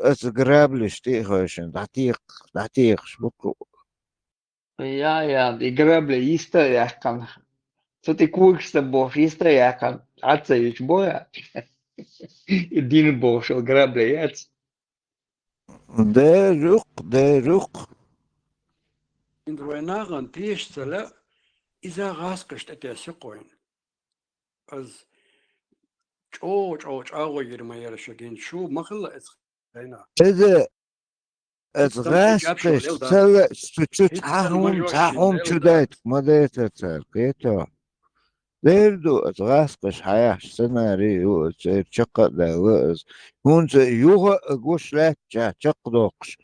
اتقرابلش تيخوشن تعتيق شبكو Ja, die grable isto jakan. Co ty kúkste boš isto jakan. Atsevič boja. Din boš o grable jac. ده رق In Ruenagan Tiestele إذا غاسقشت أتاسقوين از چوچ آغویر ما يرشگين شو مخلا هنا إذا استمتع جابشو اتغاسقش ليو دا تسوي هيت سن تحهم مرجوشين ليو دا شديت مديت تسرقيتو ديردو اتغاسقش حياة سيناريو تصير شقة داوز هون يوغا قوش لا تشقدوقش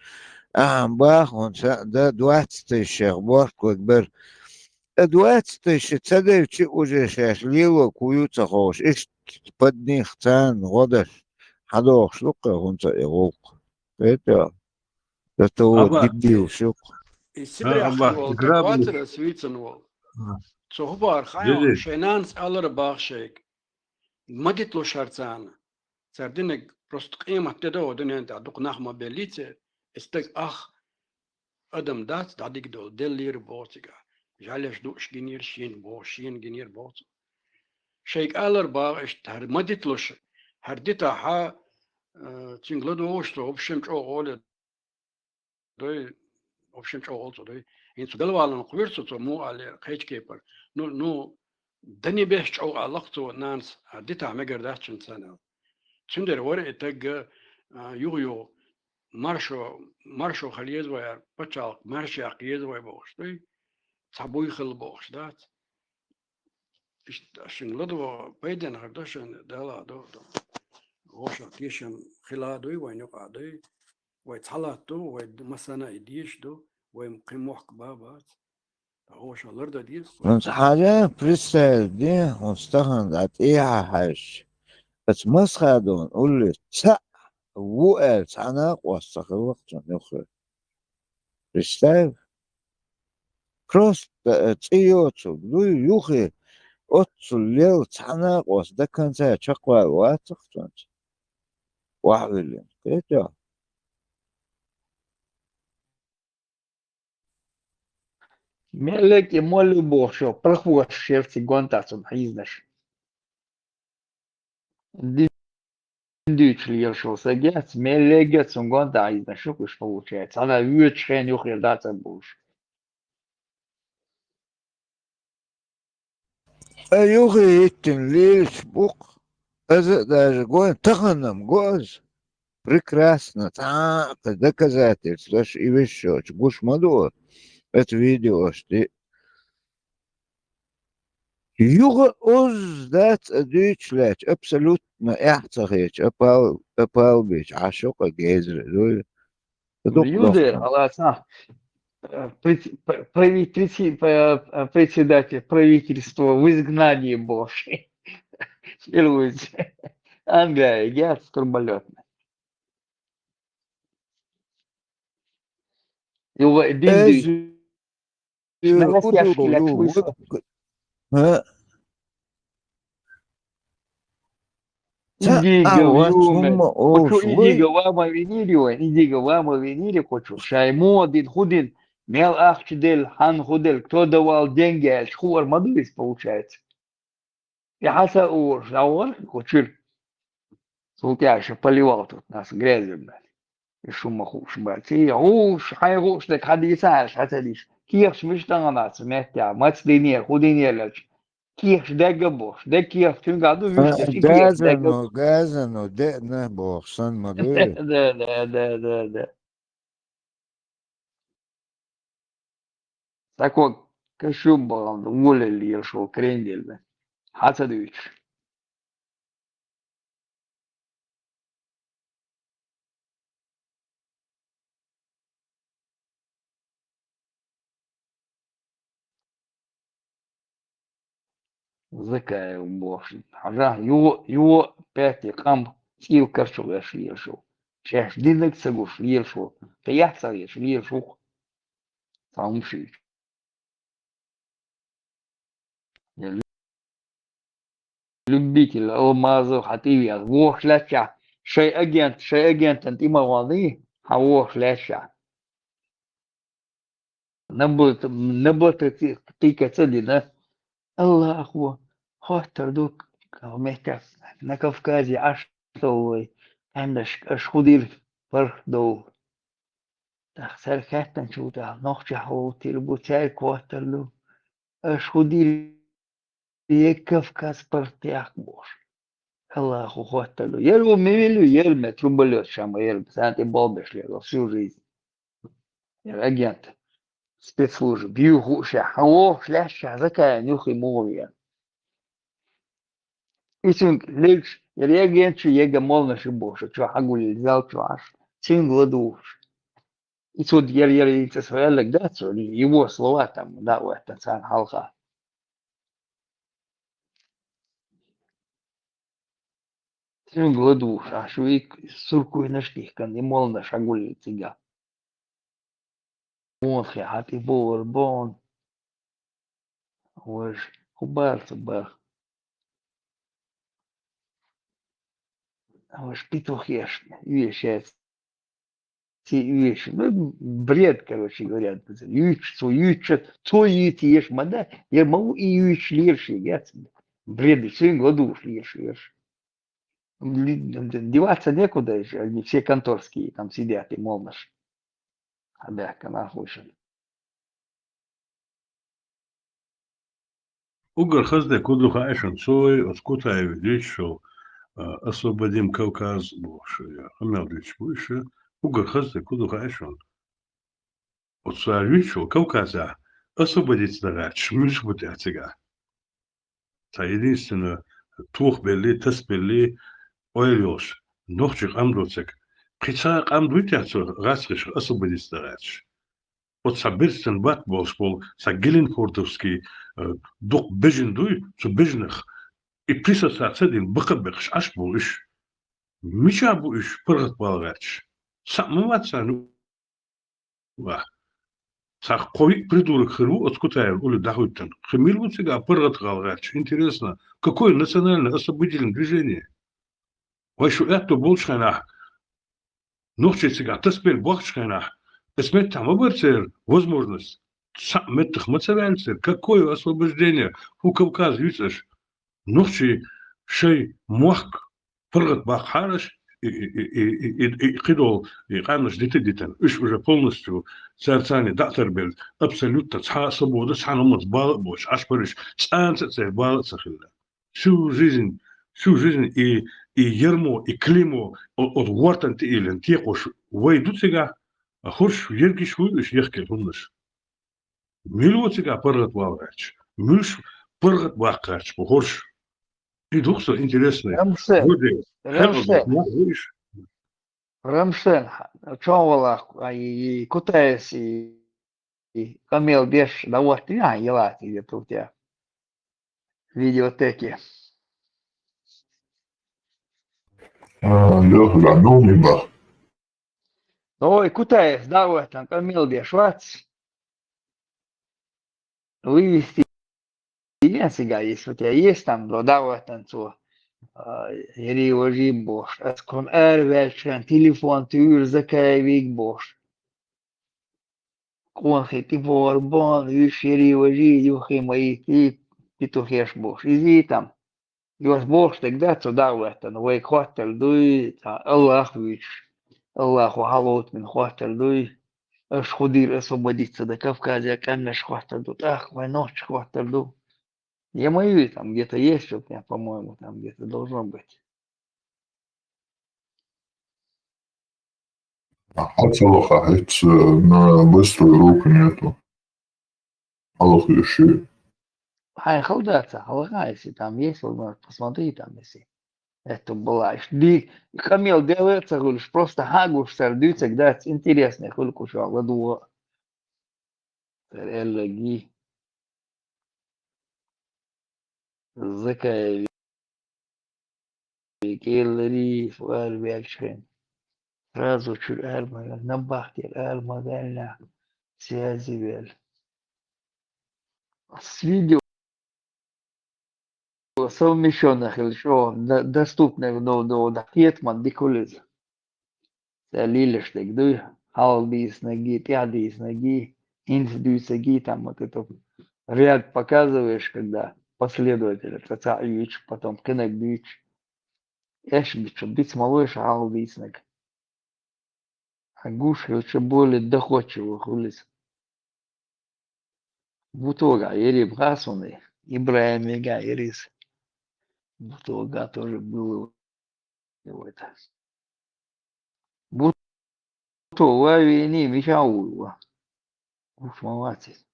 باخون ده دواتستيش بورك وكبر دواتستيش تصدر شي وجيشاش ليو كويوتا خوش إيش بدني ختان غدش حدوخ شلقة هون يغوق بيتا ده تو أبا دبي وشوق السبري أبا أخي وال قرابلي كواتر سويتسن وال صهبار خايا جديد شينانس ألر باخشيك ما ديتلو شرطان سردينك просто قيمة تدو دنيا انت عدوك نخمة بليتة استك أخ أدم دات داديك دول دلير بوتيكا جالش دوش جنير شين بوشين جنير بوت شيك ألر باغش هر ما ديتلوش هر ديتا ها تنجلدو وشتو وبشمش أو دوي وبشمش أو دوي إن سدلوا قويرتو مو على خيج كيبر نو دني بيش أو علاقته نانس ديتا مجر داتشن سنة تندر ورق تج يو مارشو خليز ويا بتشال مارشي عقيز ويا بوش دوي صابوي خل بوش دات عشان لدو بيدن هردشن دالا دو غوشا تيشم خلا دوي وين يقع دوي ويتحلت دو ومسنا يديش دو ويمقيموح بابات غوشا لردا ديس بس حاجة فريستايل دي مستخدم ذات إيه حاجة بس مسخدون قول لي تسع وقال تعناق واستخدم وقت نخر فريستايل كروس تيوتو دو يوخي أتسو الليل تعناق ده كان زي شقوى واتخت واحد اللي كيتا Melek je moli bošo. Prvo šerci gontacu iznaš. Дичь лешо сагец, мелегец он гонта иznaš шукуш получается. Она вючен юхер дата буш. يوخي يتن ليش بوق أزق даже гон تخنم гоз прекрасно так доказательства и еще гуш маду это видео что Юга оз дат Deutschland абсолютно احتقيت أبال بيش عاشق جيزر دول دوق Юды, دوق аласа, председатель правительства в изгнании Божьей. Илуйте. Англия, я турболетно. Его أز динду. Шмелес яшки лет يقولوا вышел. ها Индиго в تعاوت هم юме. Хочу أوشوي индиго вама винили, индиго вама винили хочу. Шаймо, дин худин. Мел ахчдель, хан худель. Кто давал деньги, шхуар мадуис получается. И хаса ур, шауар, хочу. Султяша поливал тут нас грязью, блядь. И шума хуш, блядь. И хуш, хай хуш, так хадисаш, хасадиш. Кирш миштанганас, мехтя, мацдинер, худинерлач. Кирш дегабош, де кирш, тюн гаду виштеш, и кирш дегабош. جازنو دقنا بوخصان مدوي Да. Такой кашум был, уволили, я шел, крендель, блядь. Хасадович. Закая бошь. Ага, его пятый кам сил карчу ешел. Шеш динек цагуш ешел. Ты я царишь, ешел. Самши. Любитель алмазов, хативия, вох ляча. شيء أجنت أنت ما واضي حووش لاشع نبوت تيكا تدينا الله أخوة خاطر دوك مهتف نكفكازي عشتوي عندش أشخدير فرق دو تخسر كاتن شو ده نخش حوتي البوتاي كواتر له أشخدير يكفكاز برتياك بوش الله أخو خاطر له يلو ميلو يلمة تربلو شامو يلمة سانتي بابش ليلو شو ريز يل أجنت سبيفوج بيوهو حووش لاشع ذكا نيوخي موريا Ising liks, ja reagienci jega molna šiboša, čo haguli zelču aš, cing ладуш. И тут я это своя легдацию, его слова там, да, вот это сан халха. Цинг ладуш, а что и сурку и нашли, кан и молна шагули цига. Он хати бор, бон, уж хубар цубар, уж петухеш, вещец. Те вещи, ну, бред, короче говоря. Ючь, то ешь, мада, я могу и ючь лирши, я бред, все году лирши. Деваться некуда еще, они все конторские там сидят и молнаш. А да, нахуй. Угар хазде кудлуха эшен цой, откутай вечел, освободим Кавказ, боже, амелдич выше. Угар хазде кудлуха эшен. От своя вечел Кавказа освободить зарач, миш будет отсега. Та единственное, тух белли, тас белли, ойлёш, нохчих амдоцек. Прицак амдуйтяцу, расриш, освободить зарач. От сабирстен бат болшпол, са Геленфордовский, дух бежендуй, цу бежнах. И присоса цедин бакабекш аш булыш. Мича булыш пыргат балгач. Самматса ну ва. Сах кой придурок хру откутаев ули дахуйтен. Хмилу цега пыргат галгач. Интересно, какое национальное освободительное движение? Вашу это болшхана. Нохче цега таспел бахшхана. Эсмет там оберцер возможность. Саммет хмацавянцер. Какое освобождение? У Кавказ юцеш. نخشي شيء موحك فرغت باق حارش قيدو يقامش ديتن ايش وجه полностью سارتاني دكتور بيل ابسولوت تصحى صبو تصحى نمط باق بوش اشبرش سان تسير باق سخيلا شو жизнь и ермо и климо от вортан ти илен тиقوش ويدوتسيغا خورش يركيش ويش يحكي هونش ميلوتسيغا فرغت باقاч مش فرغت باقاч بخورش И духса интересные. Рамшен, чонвала, и кутаес, и камел беш, да вот, ела где-то у тебя в видеотеке. لا نومي بقى Ой, кутаес, да вот, там камел беш, вац, вывести сега, если у тебя есть там, да вот, там, Риожи бош, аскон эрвелчен, телефон тюр, закаевик бош. Конхи борбон, Риожи, юхи мои, и петухеш бош. Изи там, юс бош, тогда туда в это, но вей хватер дуй, Аллах вич, Аллаху халот мин хватер дуй, аш худир освободиться до Кавказа, камеш хватер дуй, ах, мой ночь хватер дуй. Я мою там где-то есть, у меня, по-моему, там где-то должно быть. حتى لو حيت на быструю руку нету. Аллах еще. Хай халдаться, халага, если там есть, возможно, посмотри там, если это была. Ди, хамел делается, говоришь, просто хагуш сердится, когда это интересно, хульку что, ладуа. Эллаги. Закаеви. Келлери, фуарвельшин. Сразу чур эрмага, набахтер эрмагальна. Связи. С видео видео совмещенных или что, доступных до Хетман Дикулиз. Лилиш тегду, халдис ноги, пядис ноги, инсдюс ноги, там вот это ряд показываешь, когда последователь, Цацаевич, потом Кеннедич, Эшбич, бить малыш, халдис ног. А гуш еще более доходчивых улиц. Бутога, Ериб Хасуны, Ибраим Мега, Ирис. Бутога тоже был его это. Бутога, вини, Мишау, уж молодец.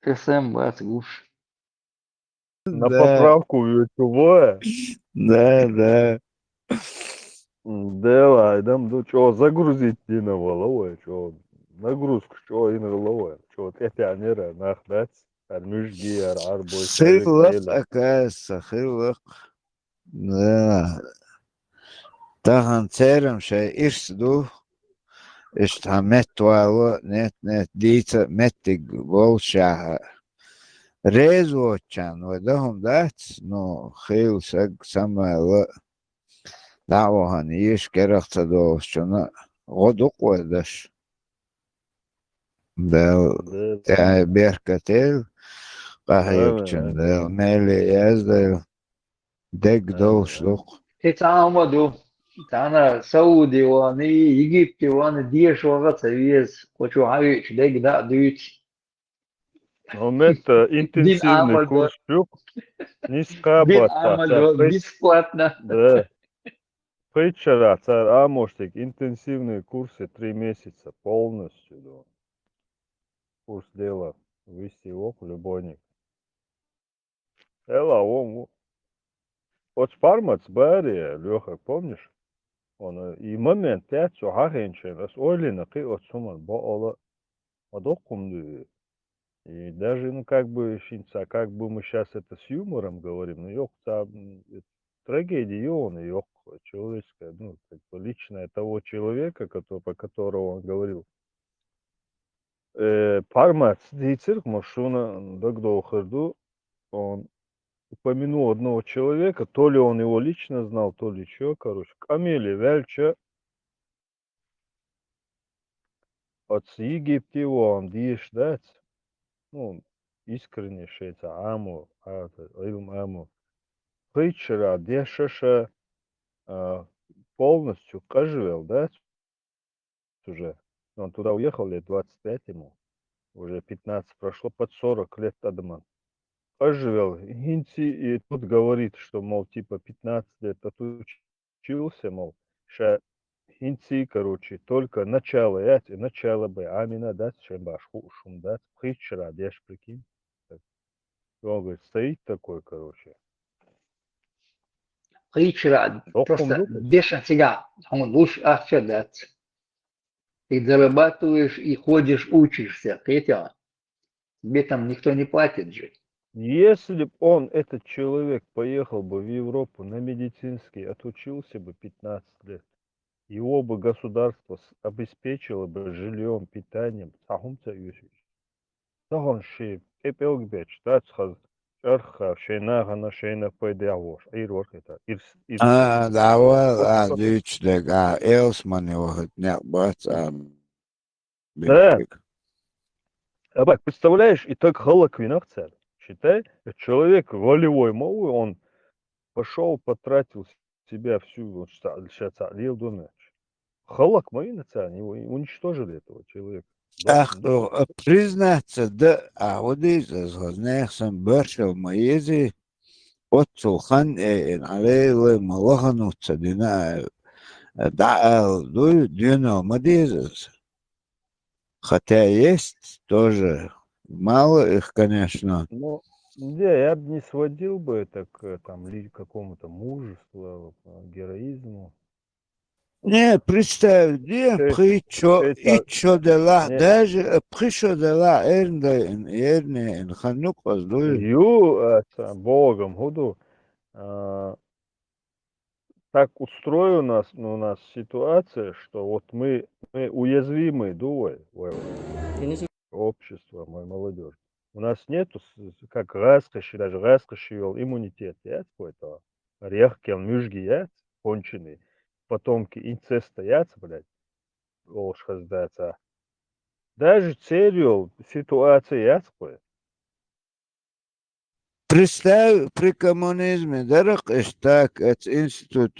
СМ, бац, гуш. На Да, поправку ютубоя. да. Да, айдам, ну что, загрузить не на головой, что, нагрузку, что и на головой, что, это не нахдать, армюжги, арбой, сажик, Хырлык, неля. оказывается, хырлык. Да. Тахан церем шай ирсду. Ишта метвало, нет, дица меттиг волшаха. Резочан, ودهم دات نو خيل سق سما دعوة هنيش كرخت دوش شنا غدق ودش ده Да, بيركتيل قهيكشن ده ميلي يزدل دق دوش دق تعامدوا تعالى سعودي واني يجيبتي وانا ديش وغط سويس وشو عايش ديك دا دويتش он это Дин интенсивный Амадо, курс щук, низкая Дин бата, Амадо, бесплатно. да, вчера, а может, интенсивные курсы 3 месяца полностью, да. Курс дела, вести его любовник. Эла, он, вот пармац баре, Леха, помнишь? Он и момент пять, что хахенчен, раз ойлина, ты от суман, бо одокум. И даже, ну, как бы, шинца, как бы мы сейчас это с юмором говорим, ну, ёк, там, трагедия, он, ёк, человеческая, ну, как бы личная того человека, по которого он говорил. Пармац, дийцирк, машуна, дагдо хырду, он упомянул одного человека, то ли он его лично знал, то ли что, короче, Камили Вельча, от Египте он диеш дать, ну, искренне шейца, аму, илм аму. Вчера дешеша полностью кожевел, да, уже. Он туда уехал лет 25 ему, уже 15 прошло, под 40 лет Адаман. Оживел. Гинти и тут говорит, что, мол, типа 15 лет отучился, мол, ша Хинти, короче, только начало, начало бы, амина, да, чем башку шум, да, вчера, деш, прикинь. Так. И он говорит, стоит такой, короче. Хичрад, Охум просто дупать. бешен себя. Он лучше ахчадат. Ты зарабатываешь и ходишь, учишься. Третьего. Тебе там никто не платит же. Если бы он, этот человек, поехал бы в Европу на медицинский, отучился бы 15 лет, его бы государство обеспечило бы жильем, питанием, сахумца юсич. Сахон ши, эпелгбеч, тацхаз, шарха, шейнагана, шейна пойдявош, ирвош это, ирсет. دعوة ديش دق إلسماني وقت نقبات Да, بيركك абак, представляешь, и так халаквинах царь. Считай, человек волевой мовы, он пошел, потратил себя всю, вот сейчас лил думаешь. Халак мои его уничтожили этого человека. Ах, Дохнул дупать. признаться, да, вот из غزناخسن برشا مميزة قدسو خنقة عليه ملغنو تصدينا دعا دينا مديزز хотя есть тоже мало их, конечно. Ну, я бы не сводил бы это к там, какому-то мужеству, героизму. Не, представь, где Шесть, причо, шесть, ичо дела, не, даже причо дела, эрне, ханук воздует. это, Богом, Гуду, а, так устроена у нас ситуация, что вот мы уязвимы, общество, мой молодежь. У нас нету, как раскоши, даже раскоши иммунитет, я какой-то. Рехкел, мюжги, я конченый. Потомки инцеста, я, блядь, олш хаздаться. Даже целью ситуации, я такой. Представь, при коммунизме дырок так от институт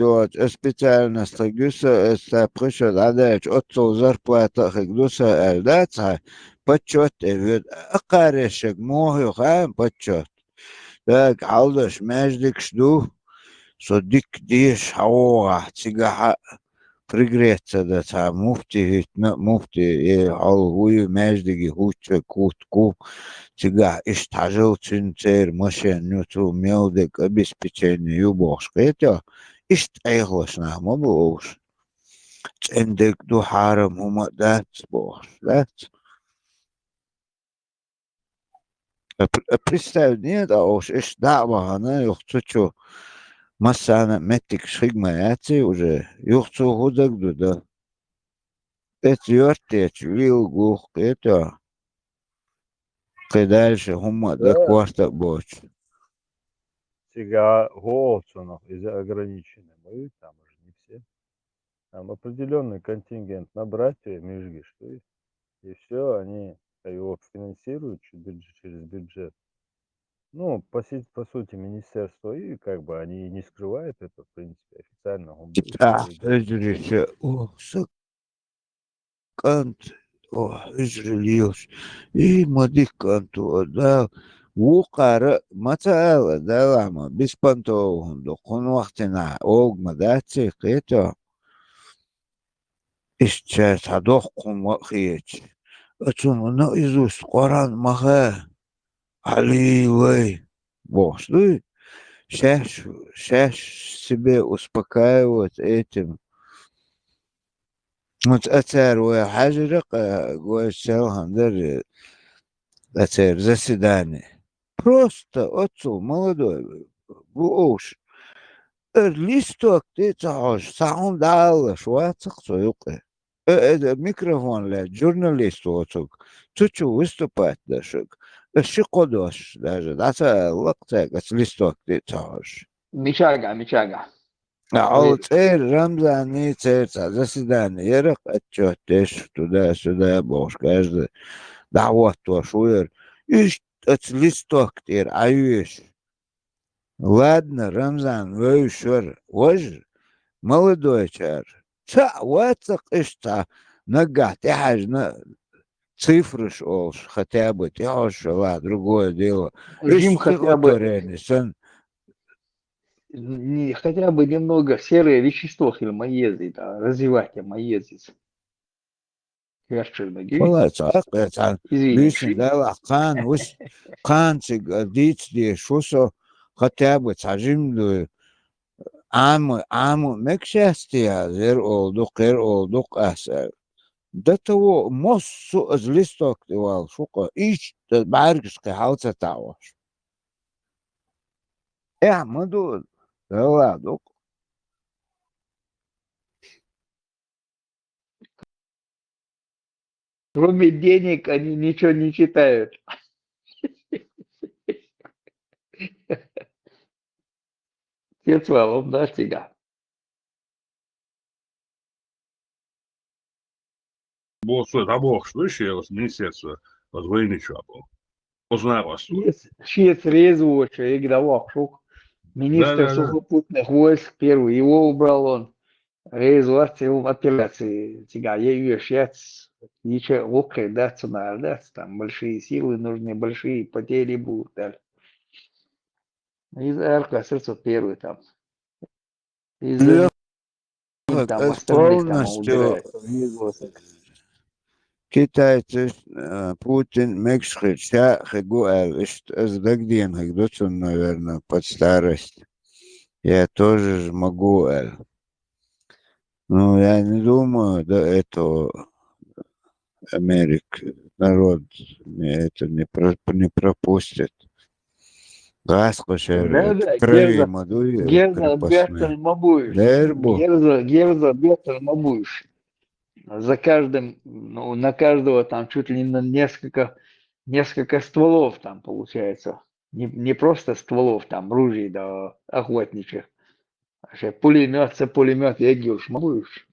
специальность гюса пришел адач отцу зарплата гюса элдаца почет вид акарешек мохю хаем почет. Так алдаш междик жду содик диш хауа цигага пригреться да та муфти ал хуй междиги хуче кутку цигага иштажил цинцер машин нюту мелдек обеспечение юбошка это иштайглаш на мобуш цендек ду харам хума дат бош дат представь нет а уж иш дава она юхтучу Масана метик шигмаяци уже юхцу худак дуда. Это йортеч вил гух это дальше хума да Да. кварта боч. Сега Голцунов из-за ограничены. Мы там уже не все. Там определенный контингент на братья Межги, что и все, они его финансируют через бюджет. Ну, по сути, министерство, и как бы они не скрывают это, в принципе, официально. Он А, говорит. эжрише, о, сакант, о, эжрилиош. И мадиканту, да, вукара, мацаала, да, лама, беспонто, хундо, хун вахтина, огма, да, цих, это, исчез, адох кум вахиеч. Ацуну, наизусть, Коран, маха. Аллилуйя. Бог, ну, сейчас себе успокаивать этим. Вот أثار وحجرق والسلام أثار заседание. Просто отцу молодой بوش листок ты تعش ساعون دعوة شوية تقصيقه ميكروفون لا جورناليست وصوك تشو выступать даже الشي قدوش даже ده وقتك لistок ты تعش Мичага. А вот Рамзан заседание, ярых отчет, туда-сюда, бож, каждый, да вот то, шуер, и от листок тер, а вещь. Ладно, Рамзан, вы шуер, вож, молодой чар, вот так ишта, нога, ты хажна, цифры шолш, хотя бы, ты ладно, другое дело. Жим Ишь, хотя бы, сон. хотя бы немного серое вещество хильмоезит, развивать маезис. والله صح Извини. بيسن ده قان وش قان ديت دي شوسو хотя تعجم له عام مكشاستيا زير olduk غير olduk أسأل ده تو مصو أزلستوك دوال شوكا إيش بعرقش كحالة تعوش إيه مدول لا دوك Кроме денег они ничего не читают. Тецвалом, да, тебя. Бог, что еще вас министерство от войны чапал? Узнай вас. Шиец резвоча, и гдавахшук. Министр Да. сухопутных войск первый, его убрал он. Резвость его апелляции. Тебя ещец. Ничего, лукай, да, цена, да, там большие силы нужны, большие потери будут. Да. Из РК сердце первый там. Из там остальных там полностью убирает. китайцы Путин Мексика хегуэл эздагден хегдоцун, наверное, под старость. Я тоже ж могу. Ну, я не думаю, до этого Америка, народ это не пропустит. Газ Да, крови мадуи Герда крепостные. Бертель Мабуиш. Дербу. Герда Бертель Мабуиш. За каждым, ну, на каждого там чуть ли не на несколько несколько стволов там получается. Не просто стволов там, ружей, да, охотничьих. А ще пулемет, це пулемет, егюш, малыш.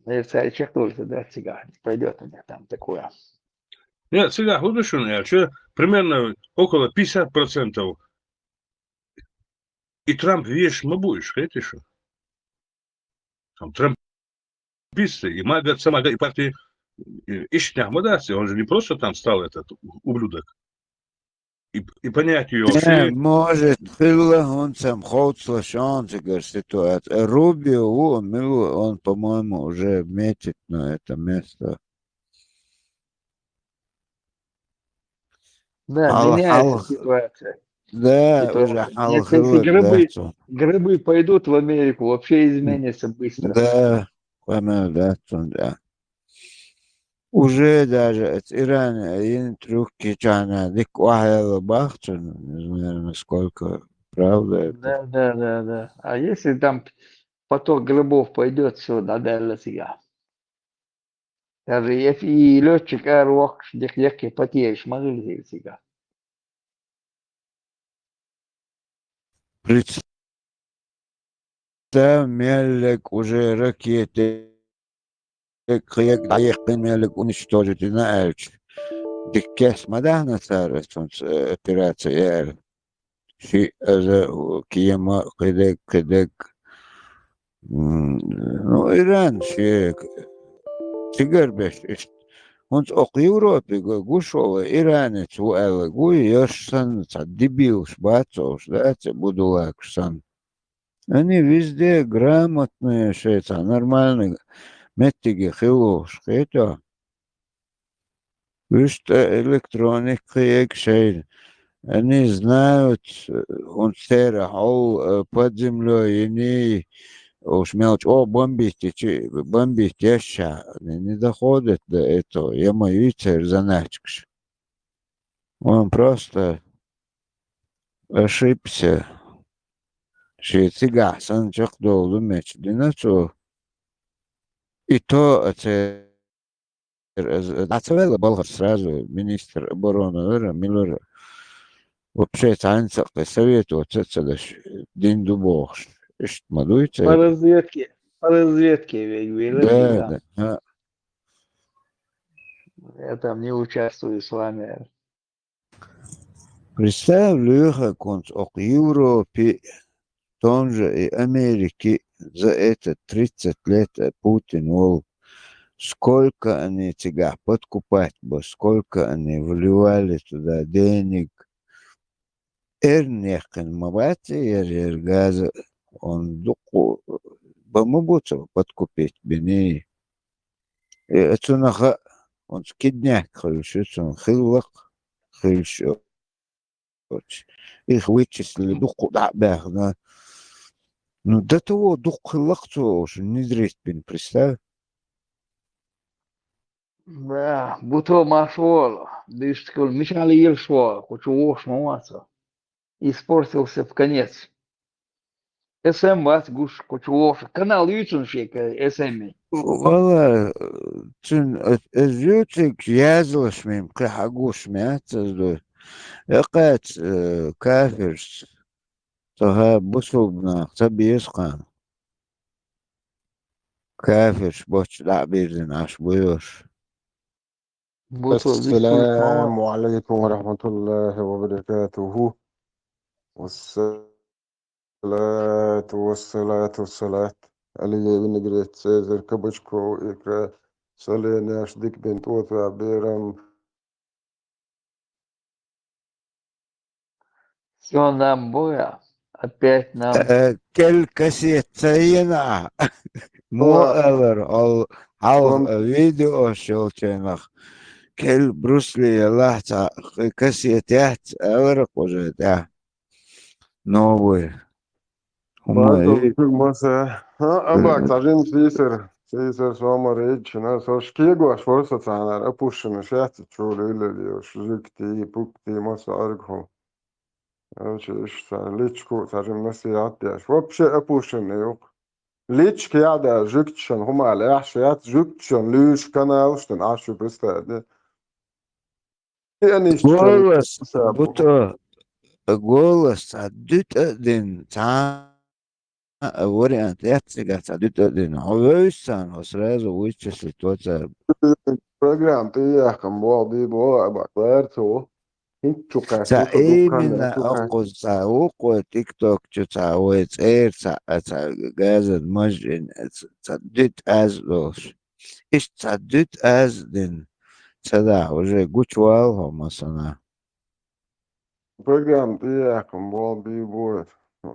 Царь тоже, да, цыган. Пойдет у меня там такое. Нет, всегда худошен, примерно около 50%. И Трамп вещь мы будешь, это что? Там трамписты, и мага, сама, и партии ищня модации, он же не просто там стал этот ублюдок. И понять ее Не, вообще, может, было он сам хотел шансы, говорит, ситуация. Рубио, он, по-моему, уже метит на это место. Да, Хал, меняется ситуация. да, уже Ситуация меняется. Если хал, да, грибы пойдут в Америку, вообще изменится быстро. да, да. Уже даже от Ирана один трюки чана, дик вахяла бахчан, не знаю, насколько правда это. Да. А если там поток грибов пойдет, все, надо себя. Даже если и летчик аэроок, дехлегке потеешь, могли себя. Представь, мелек уже ракеты, как доехали мелек уничтожить на Эльч. Диккес мадахна сарас, операция, شيء كيما كدك ну, Иран شيء تقر بش هونت أق يوروبي قوشوا إيران سؤال قوي يرشن دебилш бацош, да, будулакшсан. Они везде грамотные, шеца, нормальные, меттиги хилуш, это. Вишта электроника, шей. Они знают, он серахал под землей, и не уж мелочь, бомбить яща, не доходит до этого. Я мою цель заначкш. Он просто ошибся. Шицига, санчак долу меч. Динацу. И то, Ацавелла Болгар сразу, министр обороны, Миллер, вообще танцах советовать это день дубов. Ишь, мадуйте. По разведке ведь, да. Да. Я там не участвую с вами. Представляю, как он в Европе, в том же и Америке за это 30 лет Путин вол, сколько они тебя подкупать бы, сколько они вливали туда денег. Эрнехен мавати, газа, он дуку, бамубуцев подкупить бени. И это наха, он скидняк, хыльшится, он хыллак, хыльшо. Их вычислили, дуку да бахна. Ну, до того дух лакцо уже не зрить бин, представь. Да, буто машвол, дышкал, мешали ельшво, хочу вош мамаса. Испортился в конец. СМ вас гуш, хочу вош. Канал ютуншик, СМ. Вала, цин, зютик язлаш мим, крахагуш мятаздой. Эқат кафирс, тоха бусубна, табиесқан. Кафирс, боч лабирдин аш буйош. Буто вискуш السلام мамаса. عليكم ورحمة الله وبركاته والصلاة والصلاة علي بن جريت سيزر كبشكو إكرا صليناش ديك بنت وطا بيرم Все нам боя. Опять нам. Кель кассет цейна. Мо элер, ал видео шелченах. Кель брусли лахта кассетят элер кожет, да. Новый. باتو مسا أباك تعجين سيسر سوامر إيش ناس وش كيجو أش فرصة أنا أبوش نشأت تشول إللي وش زكتي بوكتي مسا أرجهم إيش ليتشكو تعجين نسياتي أش وبشي أبوش نيوك ليش كيادا جوكتشن هما على أحشيات جوكتشن ليش كنا وشتن عاشو بستادي Я не исчезну. голос, будто голос عدت أذن вариант яцигат عدت أذن عويسان وسرازو ويتشس لتوتر Программ ты яхам болди бола бакларцо. Хинчука تا сута дукана именно чука. أقوز تا وقو تيك توك تا ويت إير تا غازد مجن تا ديت أز لوش إيش تا ديت أز دين تدا уже гучвал مثلا Программ ты яхам болди бола.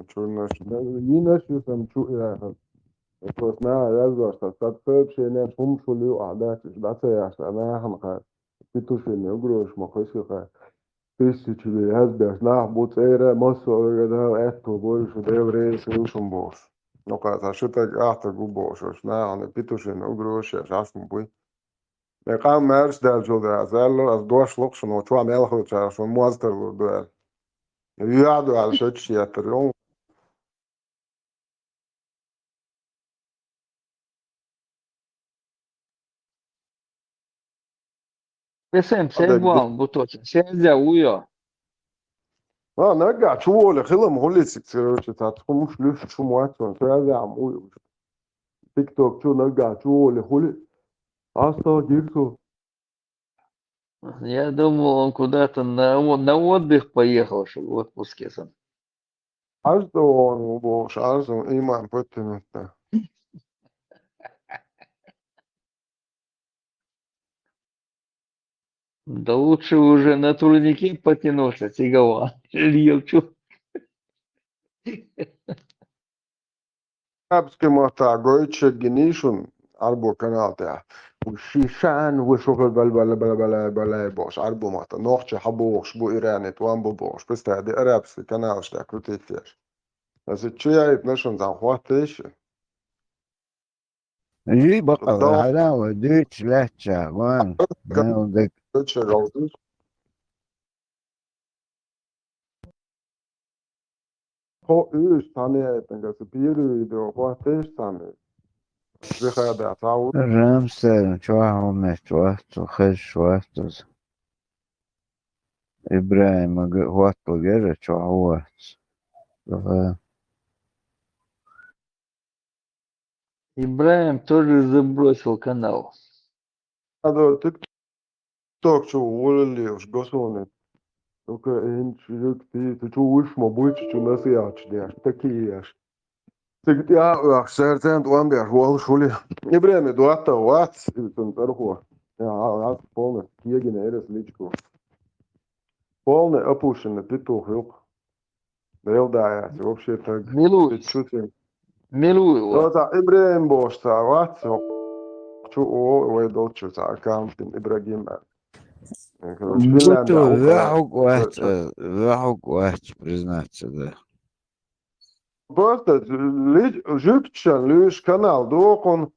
Чу наш. Йинаш юсам чу яхам. Tos nā yazdošās, tad pēkšņi humšuļu ādācis, dacējās, nāhamā, pitušini ugrošmo, hoiskā, pističili yazbēs, nābūt eirē, moso, gadā, etto, bojušu, devreiz, ilšum būs. Nu, kā tā šitā āta gubošos, nāhani, pitušini ugrošies, esmu buj. Ja kā mērs dēļ zēlu, es došu lukšanu, čo mēlhučās un mozdarlu dēļ. Jādu āl šeit un Pesem sevval butoča. Sēdzē ujo. نرجع شو اللي خلهم هولي سكسيروش تاتكم مش ليش شو مواتون فهذا عم تيك توك شو نرجع شو اللي хулі Асто гирсу. Я думал, он куда-то на отдых поехал, что в отпуске сам. Асто он был шансом имам потянуться. Да лучше уже на турнике потянулся, тяговал. Льевчу. Абски мата гойче генишун арбо каналта. وشيشان وشغل بلا باش عربو ماتا نوخش حبوش بو إيراني توان بو باش بس تهدي أرابس كنال شتا كروتيتيش بس تشي عيب نشون زان خواتيش جي بقى الضوء هذا ديتش لاتشا وان كان تشي روزي هو إيش تاني تنجا سبيري دو خواتيش تاني بخير دا تعود رامسر شواهو مشوات وخش واتز إبراهيم واتو جرى شواهوات Ибраим тоже забросил канал. هذا تيك توك شو ولي وش قصوني توك إنش يكتي تشو وش مبويتش شو نسياتش دياش تكياش تكتي أخ سيرتين توان بياش وال شولي إبراهيم دواتا وات تنترخوا يا عاد полный كيجي نيرس ليشكو полный опущенный петух юк Белдаясь вообще так Милуется. чуть-чуть Милую его. то та Ибраим бош та ват чу о ой долчу та аккаунт Ибрагим короче Будто Финляндия вахугват, признаться, да. просто жукчан лиш канал докон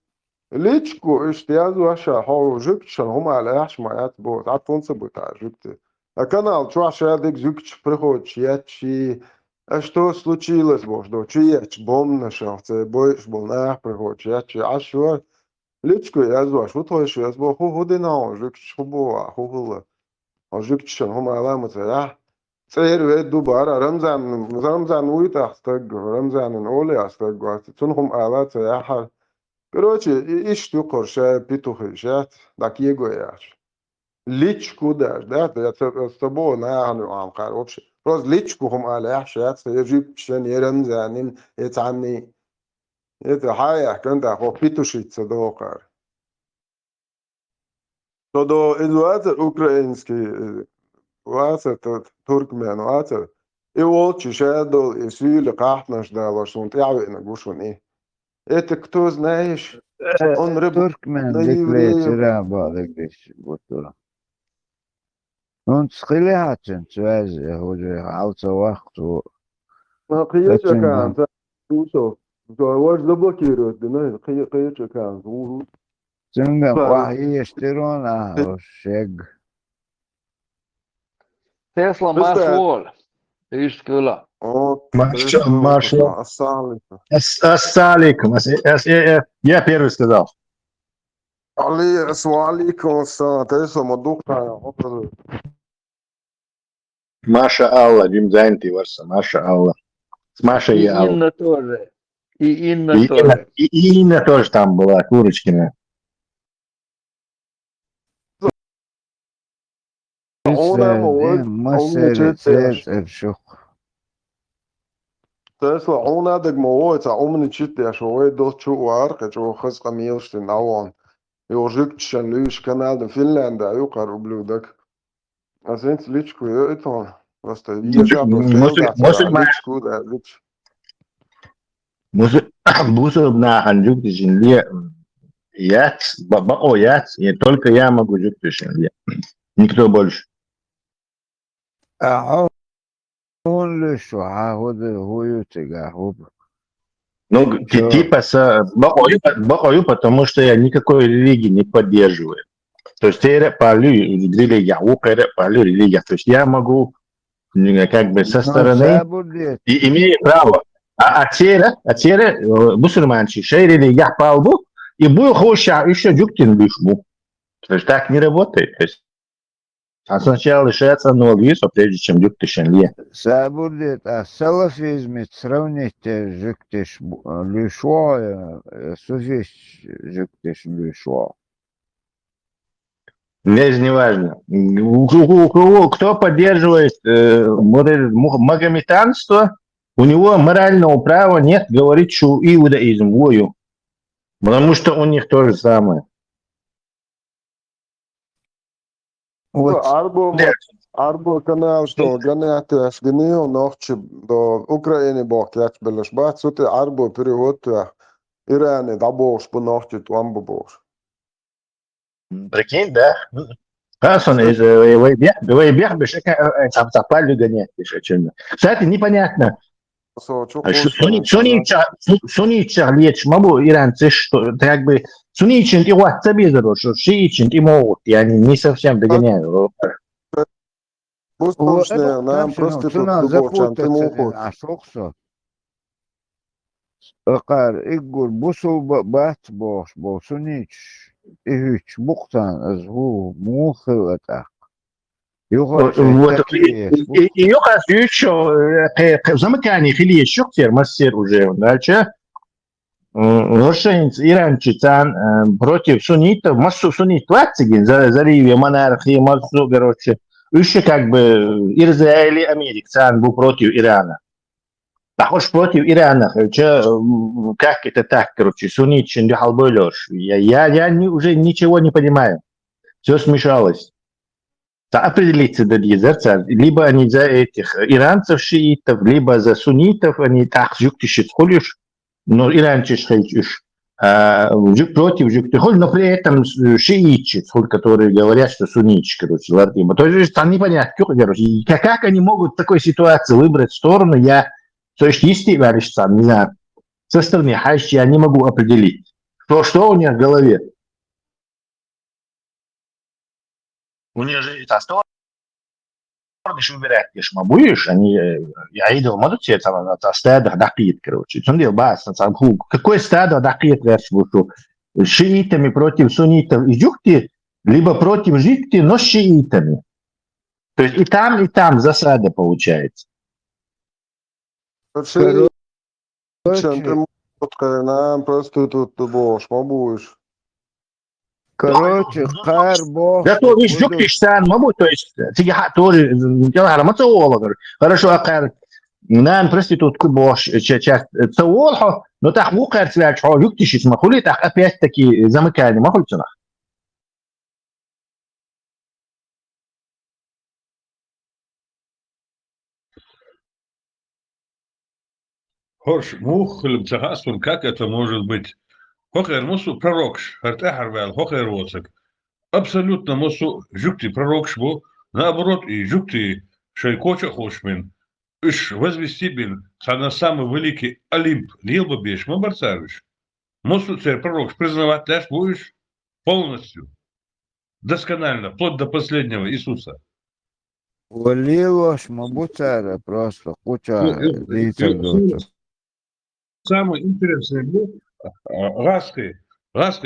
личку اشتيازو اشا هو жукчан هم على احش ما يات بوت عطون بتاع жукти а канал чу аша дик жукч приходит ячи а что случилось бождо чияч бом нашел це боиш бол на приходит ячи ашу личку язу ашу то еще язбо ху худина жукч хубо ху жукчан هم علامه я سير ويد دوبارا رمزان ويتا استق رمزان اولي استق تنهم آلات سياحة короче إيش تقر شا بيتو خيشات داك يجوياش ليتشكو داش ده تبو ناهن عم قال وبش روز ليتشكو هم آلات شات يجيب شن يرمزانين يتعني يتحايا كنت أخو بيتو شيت صدوقار تدو إدوات الأوكرانسكي واسه تركمان واسه ايوالتش شادو يسيل قاحتناش دالش ونت يعوي نقوشون ايه اتكتوز نايش on rib Turkmen نيوري deklarera bağlıkmış bu tura. Onun skilihatın sözi hoca alta vaktu ما قيتش لكن كان توسو واش заблокируют да قيتش كان tüm vahiy iştirona o şeg. Тесла Маршвол. Видишь, скыла. Маршал. Ассалам алейкум. Я первый сказал. علي السلام عليكم السلام تيسو مدوق Маша Алла, Дим Зайнти Варса, Маша Алла. С Машей И и Алла. Инна тоже. И Инна И Инна, тоже. и Инна тоже там была, Курочкина. Ona mooi, ona читаешь. Tesla ona deg mooi, ta omni читаешь, ой до чуар, качо хас камилш тен аван. Йожик чен лиш канал de Finlanda, ю карублюдак. А сент личку это просто ежа просто личку да лич. Бусов на Анджук Земле. Баба, и только я могу жить в Земле. Никто больше. هون ليش هو يتجاه هو Ну, типа, бахаю, потому что я никакой религии не поддерживаю. То есть я палю религия, палю религия. То есть я могу как бы со стороны и имею право. А теперь мусульманчи, шей религия палбу, и был хоша еще джуктин вишму. То есть так не работает. То есть а сначала лишается ноги, прежде чем джуктишен ле. Сабурдит, а салафизм сравнить жуктиш лишо, суфиш жуктиш лишо. Не важно. Кто поддерживает магометанство, у него морального права нет говорить, что иудаизм вою. Потому что у них то же самое. Арбо канал, что гонятся с гнил, ночи до Украины бог, я тебе лишь бачу, ты арбо перевод, Иране, да бог, по ночи, туамбо бог. Прикинь, да? Раз он из Вейбех, там запали гонять. Кстати, непонятно. Сунничар лечь могу иранцы, что как бы сунничин и ватса бездорож, что шиичин и могут, и они не совсем догоняют. Нам просто тут дубовчан, ты мухот. Акар игур бусу бат бош босунич ихч буктан азгу мухилата. Вот и юхас еще замыкание филии шуктер мастер уже дальше. Рушенец иранчитан против суннитов, массу суннит 20 за риве монархии, массу, короче. Еще как бы Израиль, Америка был против Ирана. Похож против Ирана, как это так, короче, суннит чиндихал бойлёш. Я уже ничего не понимаю. Все смешалось. Определиться до дезерца, либо они за этих иранцев шиитов, либо за суннитов, они так жуктишь сходишь, но иранцы шиитишь против жуктихоль, но при этом шиитчи, которые говорят, что сунничи, короче, латыма. То есть там непонятно, короче, как они могут в такой ситуации выбрать сторону, то есть естественно, сам, не знаю, со стороны хащи я не могу определить, что у них в голове. У них же это сторона, выбирать, если будешь, они, я иду, могут себе там стадо дакит, короче. Какое стадо дакит, что шиитами против суннитов и жукти, либо против жукти, но с шиитами. То есть и там засада получается. Просто тут бош, будешь. Короче, карбо. Зато видишь, жуктишь-сан, могу, то есть, тебе тоже, хорошо, акар, нам проститутку бош, часть цеолхо, но так вукар свяч, жуктишь, смахули, так опять-таки замыкали, могу цена. Хорш, мухлем цахасун, как это может быть? Хохер мусу пророкш, хартахарвел, хохер воцак. Абсолютно мусу жукти пророкш был, наоборот, и жукти шайкоча хошмен. Иш возвести бин, на самый великий Олимп, лилба беш, мабарцарыш. Мусу царь пророкш признавать даже будешь полностью, досконально, вплоть до последнего Иисуса. Валилош мабуцара просто куча лица. Самое интересное было, раской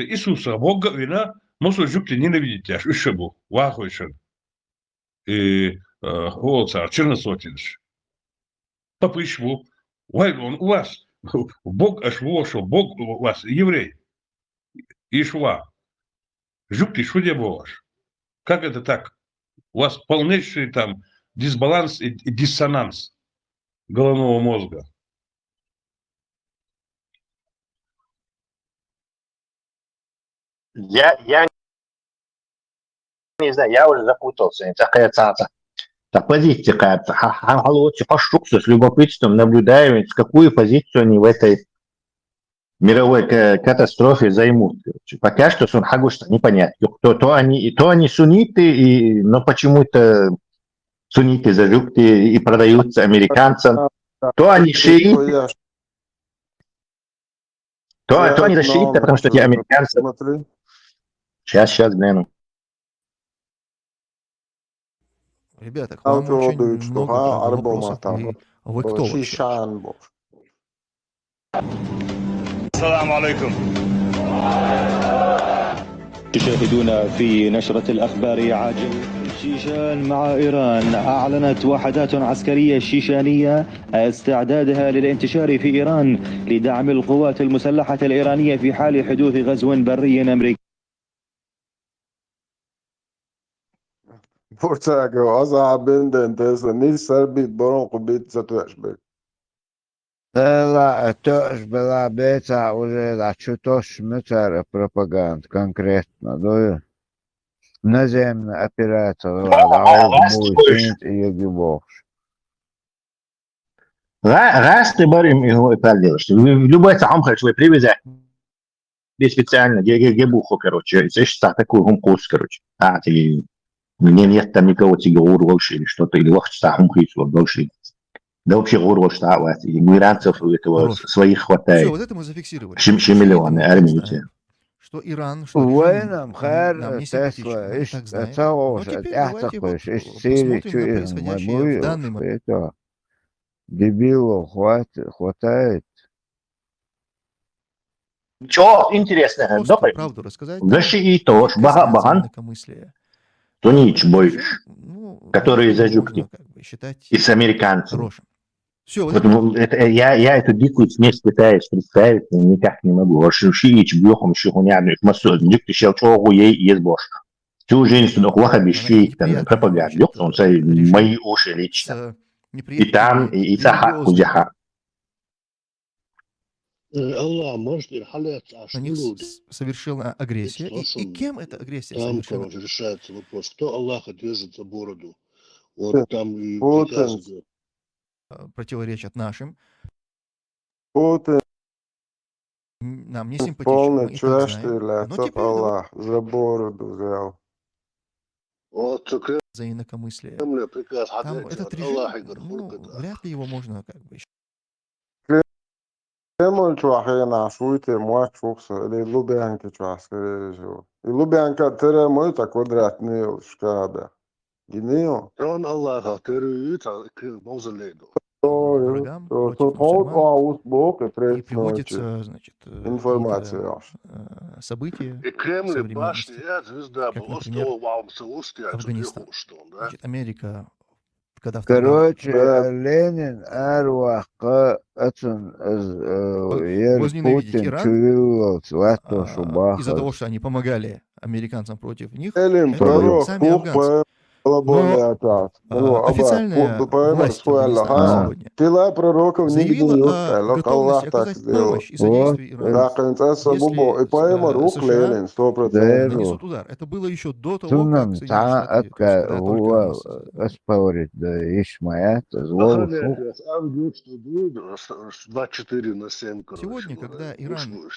Иисуса, Бога, вина, мусу жукти ненавидеть аж, еще был, вахойшен. И Олца, Черносотинш. Попыщву. Он у вас. Бог аж вошел, Бог у вас, еврей. Ишва. Жук ты что делаешь? Как это так? У вас полнейший там дисбаланс и диссонанс головного мозга. Я не знаю, я уже запутался. Такая цаца. Так позиция какая-то. Халочи, пошукся, с любопытством наблюдаем, какую позицию они в этой мировой катастрофе займут. Пока что Сунхагуш непонятно. То они сунниты, но почему-то сунниты зажугты и продаются американцам. То они шииты, то они шииты, потому что те американцы... Смотри. Сейчас гляну. Ребята, к вам очень много правда, вопросов. Вы кто вообще? Шишан был. السلام عليكم. تشاهدون في نشرة الأخبار عاجل شيشان مع إيران. أعلنت وحدات عسكرية شيشانية استعدادها للانتشار في إيران لدعم القوات المسلحة الإيرانية في حال حدوث غزو بري أمريكي. Portago, أصعب من أنت نيسر بيت برونق بيت ستوشبك. لا была бета уже да чутош мытар пропаганд конкретно, да? Наземная операция, да, и гибов. Раз ты барим его это делаешь. Любой сам хочет привязать. Без специально, гебуху, короче, здесь такой гумкус, короче. Ты нет там никого тебе урвался или что-то, или вахт сам хитро больше. Да вообще город штаба, иммигрантов этого своих хватает. Все, вот это мы зафиксировали. Миллионы армии. Что Иран, что Войнам нам не симпатично, мы так знаем. Но теперь давайте вот посмотрим на происходящее в данный момент. Дебилов хватает. Что интересно, Просто правду рассказать. Да и то, баган, то нич больше, которые зажугли, и с американцами. Все, я эту дикую смесь пытаюсь представить, но никак не могу. Шиич бьехом шихунями, массу, дикты щелчогу ей есть бошка. Всю жизнь noch вахабищи, там, пропаганда, он мои уши лично. И там, и саха, кузяха. الله может на них совершена агрессия. И кем эта агрессия там, совершена? короче, решается вопрос, кто Аллаха держит за бороду. Вот там и приказ противоречат нашим. Путин Нам не симпатично. полный чувствует, чтоб Аллах за бороду взял. Вот за инакомыслие. приказ Там этот режим, вряд ли его можно как бы еще. Кремль чуахена шуйте муак шукса или Лубянки чуаскere живу. И Лубянка тере мой так квадратный шкаба. Гинео. он Аллаха терюет мавзолейду. Врагам против мусульман, и приводится, значит, информация. События И Кремль современности, башня звезда как, была, например, что вам целости, Афганистан. да? Значит, Америка, когда короче, Ленин Арвах Путин возненавидеть Иран чувствовал из-за того, что они помогали американцам против них, Элим это пророк, сами афганцы. Но официальная власть Афганистана сегодня заявила о готовности оказать помощь и содействие Ирану, если США нанесут удар. Это было еще до того, как Соединенные Штаты только спорить, да, Ишмаят, зло. 24/7, короче. Сегодня, когда Иран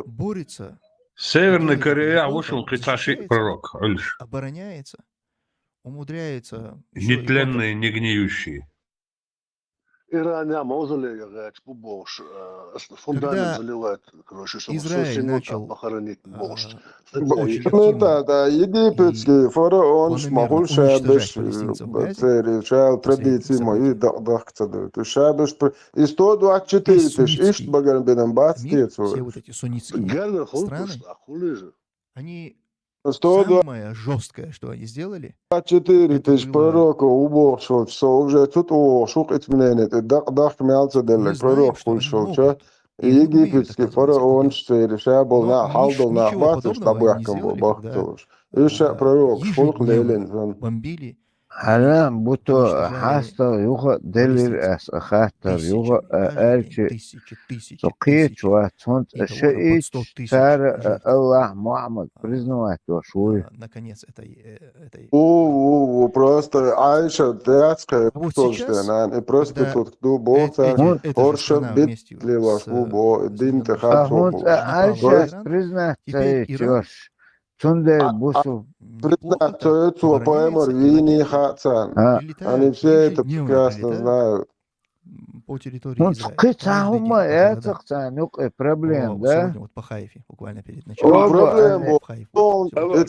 борется, Северная Корея вышел кричащий пророк. обороняется, умудряется... Нетленные, не гниющие. Когда Израиль начал да, египетский фараон шмахул шабеш традиции мои дахцады. То шабеш и 124 тысяч ишт баган бенам бацтецу. все вот эти суннитские страны, они Самое жесткое, что они сделали, 124 это тысяч было, пророков убошился, уже тут шук итмененет, дах мялца мы делек, знаем, пророк что они кульшулча, могут, и они умеют, египетский оказывается, это фараон делать. штериша был Но на халдал на ничего ахбатыш подобного они не табахкам был сделали, когда бахтуш. Иша пророк шулк ежедневно лейлен. бомбили и حالا بوتو уничтожали حاستا يوغا دلير палестинцев اس اخاتر يوغا тысячами, каждый день ارشي тысячи, سقيت واتونت и того, что под 100 شئيت тысяч تار жертв. الله محمد بريزنوات وشوي Наконец, этой Просто Айша дядская А вот тоже, сейчас, и просто когда тут боца, эта же орша страна вместе битлила с шубо, дин Саддамом техат Хусейном هونت шубуш. напала на عايشة Иран, признать теперь Иран يوش تندر بوسو неплохо так Признаться, поэмор обороняется, и вини ракеты хацан. Они прилетают, все это ежедневно прекрасно прилетают знают. по территории هونت Израиля. قطع Каждый هم день по городам. ياتقتان يوقع проблем да Сегодня вот по Хайфе, буквально перед началом оба Проблем они был. в Хайф. Вот сегодня.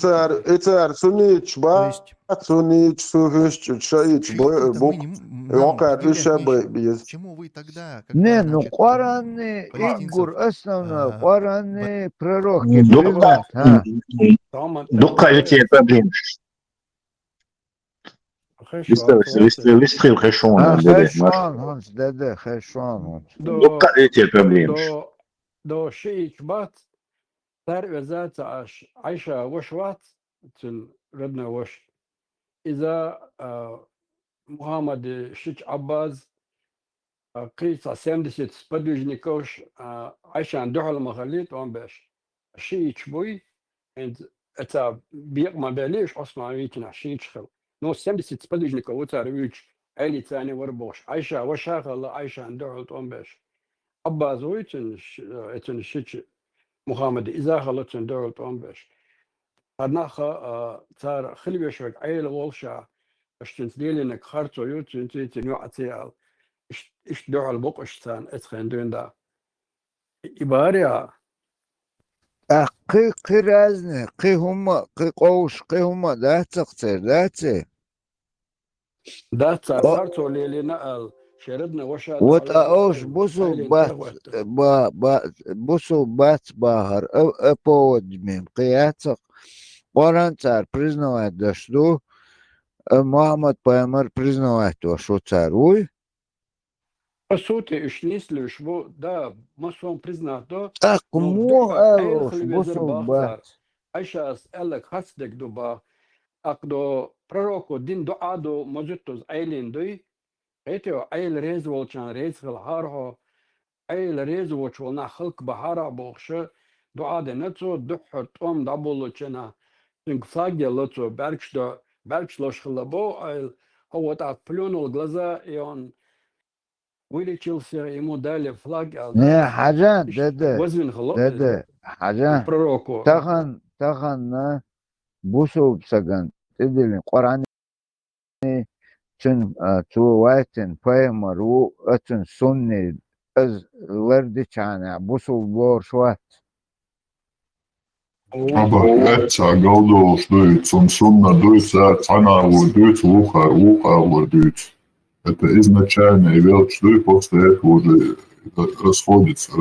Это сунич, То есть сунич, сухищ, шаич, чьим-то бук. нам Окар, предъявлять еще нечего. без. Почему вы тогда, не когда, ну значит, قرآن палестинцев игур основной бо- قرآن пророки Дукка, признать ها طبعا дукка يتي проблем. Вистрил ها خشونة دede خشوان هونت ده خشوان هونت دукка يتي проблем. دو شيء كبات صار وزات عايشة وش وات ردنا وش إذا محمد شيخ عباس قيس 70 сподвижников عايشة عند دحل مخليت وان باش شيء شبوي عند это بيق ما باليش أصلا ويتنا شيء شخل نو 70 сподвижников وتارويج عيلي ثاني وربوش عايشة وشاخ الله عايشة عند دحل وان باش عباس ويتن اتن شيخ محمد إذا خلت عند دحل وان باش هناخا صار خلي شوك عيل والشا اشتنت ديلينك خارتو يوتن تيتن يعطي إيش دعوا البق إشتان إتخن دون دا إباريا قي رازني قي هم قي قوش قي هم ده تقتر ده دا صارتو ليلي نقل شردنا وشا وتأوش بوسو بات بوسو بات باهر أبود من قياتك قرآن царь признавать да что Мухаммад Пайгамбар признавать то что царь уй по сути إيش نسلو إيش بو دا مصوم признат до так но мо вдоха أوش خلي بوسو بيزر باختار بات عايشة أسألك حسدك دوبا أقدو пророку دين دعا دو مجتوز أيلين دوي إيتيو أيل ريز والشان ريز خلهارهو أيل ريز والشولنا خلق بحارة بوخشة دعا دي نتسو دحر توم دابولو چنا سنقصاقي لتسو بركش لوش خلابو أيل هو تعط بلونو الغلازة إيون вылечился, ему дали флаг, не да, حاجان ده وزن خلاص حاجان пророку. تغن بوسو بسجن تدلين قرآن تن تو وايتن بايمر و اتن سني از وردي كان بوسو بور شوات Etsa galdos duyts un sunna duyts цанаву дuyts ухар дuyts. Это изначально велч дуй, после этого уже расходится,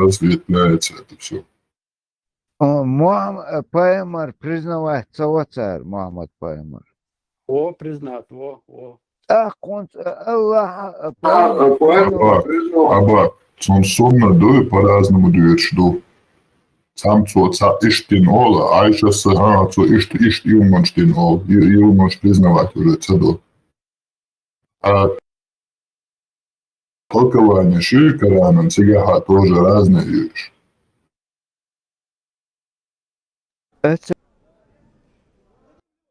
разветвляется это все. Паймар признавать царь Мухаммад Паймар. О, признат, о. كنت الله Аба, он сонно дуй по-разному дует что. Сам ца иштин ола, айша сага, цо ишт юмонштин ол, юмонш признавать уже цеду. А толкование ши Кораном, цегаха тоже разные вещи.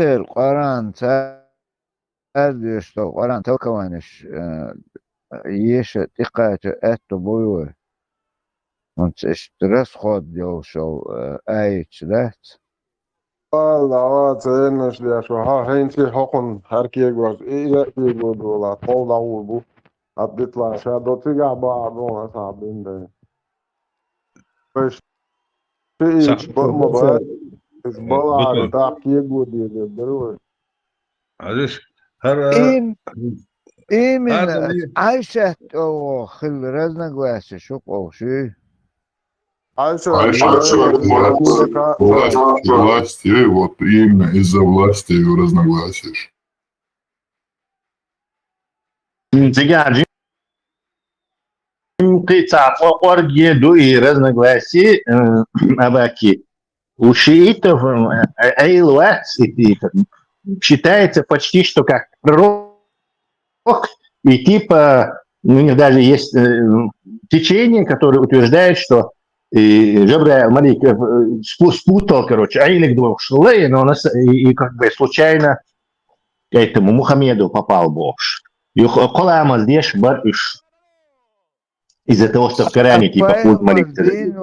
القرآن تعرض что قرآن толкование есть тикать это бою он расход делал что айч да والله تنش ليش ها هين في حقن هركي يقول إيه يقول ولا طول عوبو بيطلع شادو تيجا بعضهم صعبين ده بس في مبارك بلا تعقي يقول يقدروا معلش هر إيه من عايشة أو خل رزنا قواسي شو قوشي власти, вот именно из-за власти и разногласий. Оргиду и разногласий Абаки. У шиитов Эйлуац считается почти что как пророк, и типа у них даже есть течение, которое утверждает, что Жабра Малик спутал, короче, Айлик двух шлей, но и как бы случайно к этому Мухаммеду попал Бог. И Колама здесь барыш. Из-за того, что в Коране типа путь молитвы.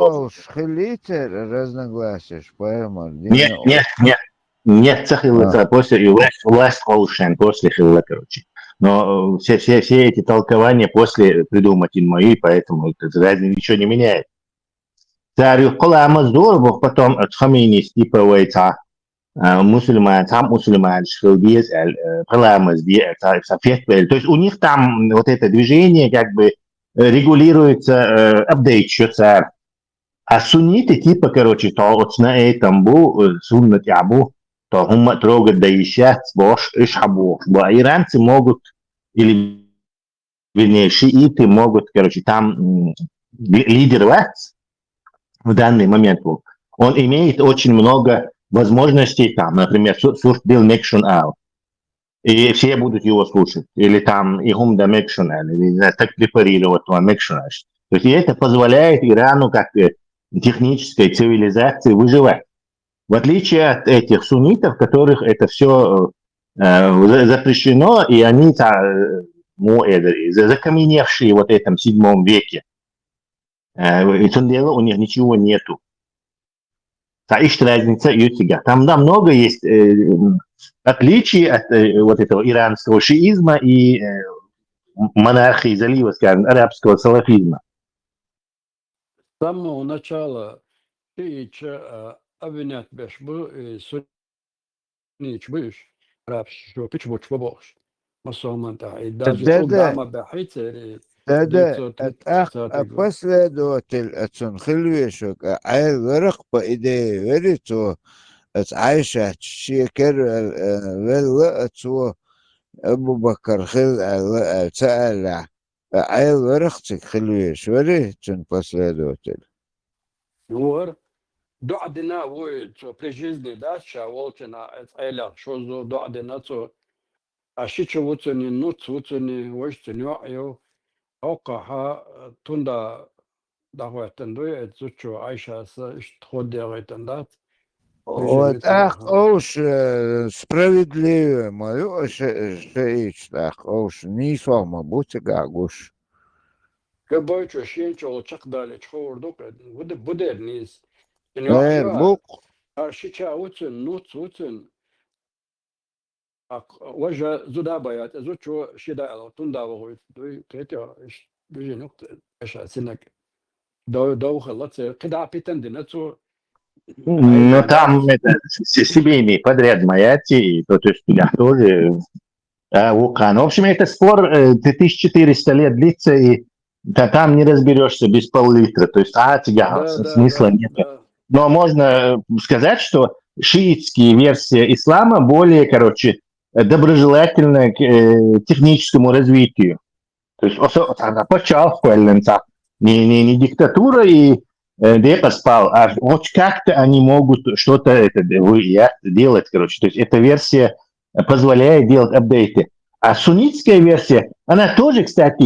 Нет, цахилыца после и власть холшен после хилла, короче. Но все эти толкования после придумать мои, поэтому это разница ничего не меняет. Царь Колама здорово, потом от Хамини типа войца мусульман, сам мусульман, шхилбиз, Колама здесь, софет, то есть у них там вот это движение как бы регулируется апдейт, что царь. А сунниты типа, короче, то вот на этом был суннат ябу, то хумма трогать да ищат, бош, ишхабу. А иранцы могут, или вернее шииты могут, короче, там лидировать в данный момент. Он имеет очень много возможностей там, например, Сурдил Мекшун Ау. И все будут его слушать. Или там Игум да Мекшунан, или так препарировать Мекшунаш. То есть это позволяет Ирану как технической цивилизации выживать. В отличие от этих суннитов, которых это все запрещено, и они закаменевшие вот в этом 7 веке. И дело у них ничего нету. Разница ютига. Там много есть отличий от вот этого иранского шиизма и монархии залива, скажем, арабского салафизма. С самого начала шиича обвинять бешбу и суннич быш, арабский пичбуч бабош. Масоманта. И даже Огама Бахите. Последователь отцон Хильвешок, айлырық по идее вериту, от Айша Шекер велла отцу Абу Бакр Хил Цааля. Айлырық цик Хильвеш веритун последователь. Нуар, доадина вой, при жизни дача, волчина, Айля, шозу доадина, а шичу вуцуни, нуц вуцуни, войшцуни, вайо, اوقع توندا دعوتندوی اتزوچو عايشة تخودي تندات. Вот ах, оуш справедливо мою шеич так, оуш не сама будьте гагуш. كبويتشو شينشو تشقدالي تشخوردوك بدر نيس. بوك. شيشا وتن نوت وتن. وجه زدابيات زوجو شدا توندا وهو تيتو بيجي نقطة إيش سنك دو خلص قطع بيتندنتو. Ну, там это семейный подряд Маяти, то есть у меня тоже вулкан. В общем, это спор 1400 лет длится, и там не разберешься без пол-литра. То есть, смысла нет. Но можно сказать, что шиитские версии ислама более, короче, доброжелательная к техническому развитию. То есть, она почала не диктатура и Депа спал, а вот как-то они могут что-то делать, короче. То есть эта версия позволяет делать апдейты. А суннитская версия, она тоже, кстати,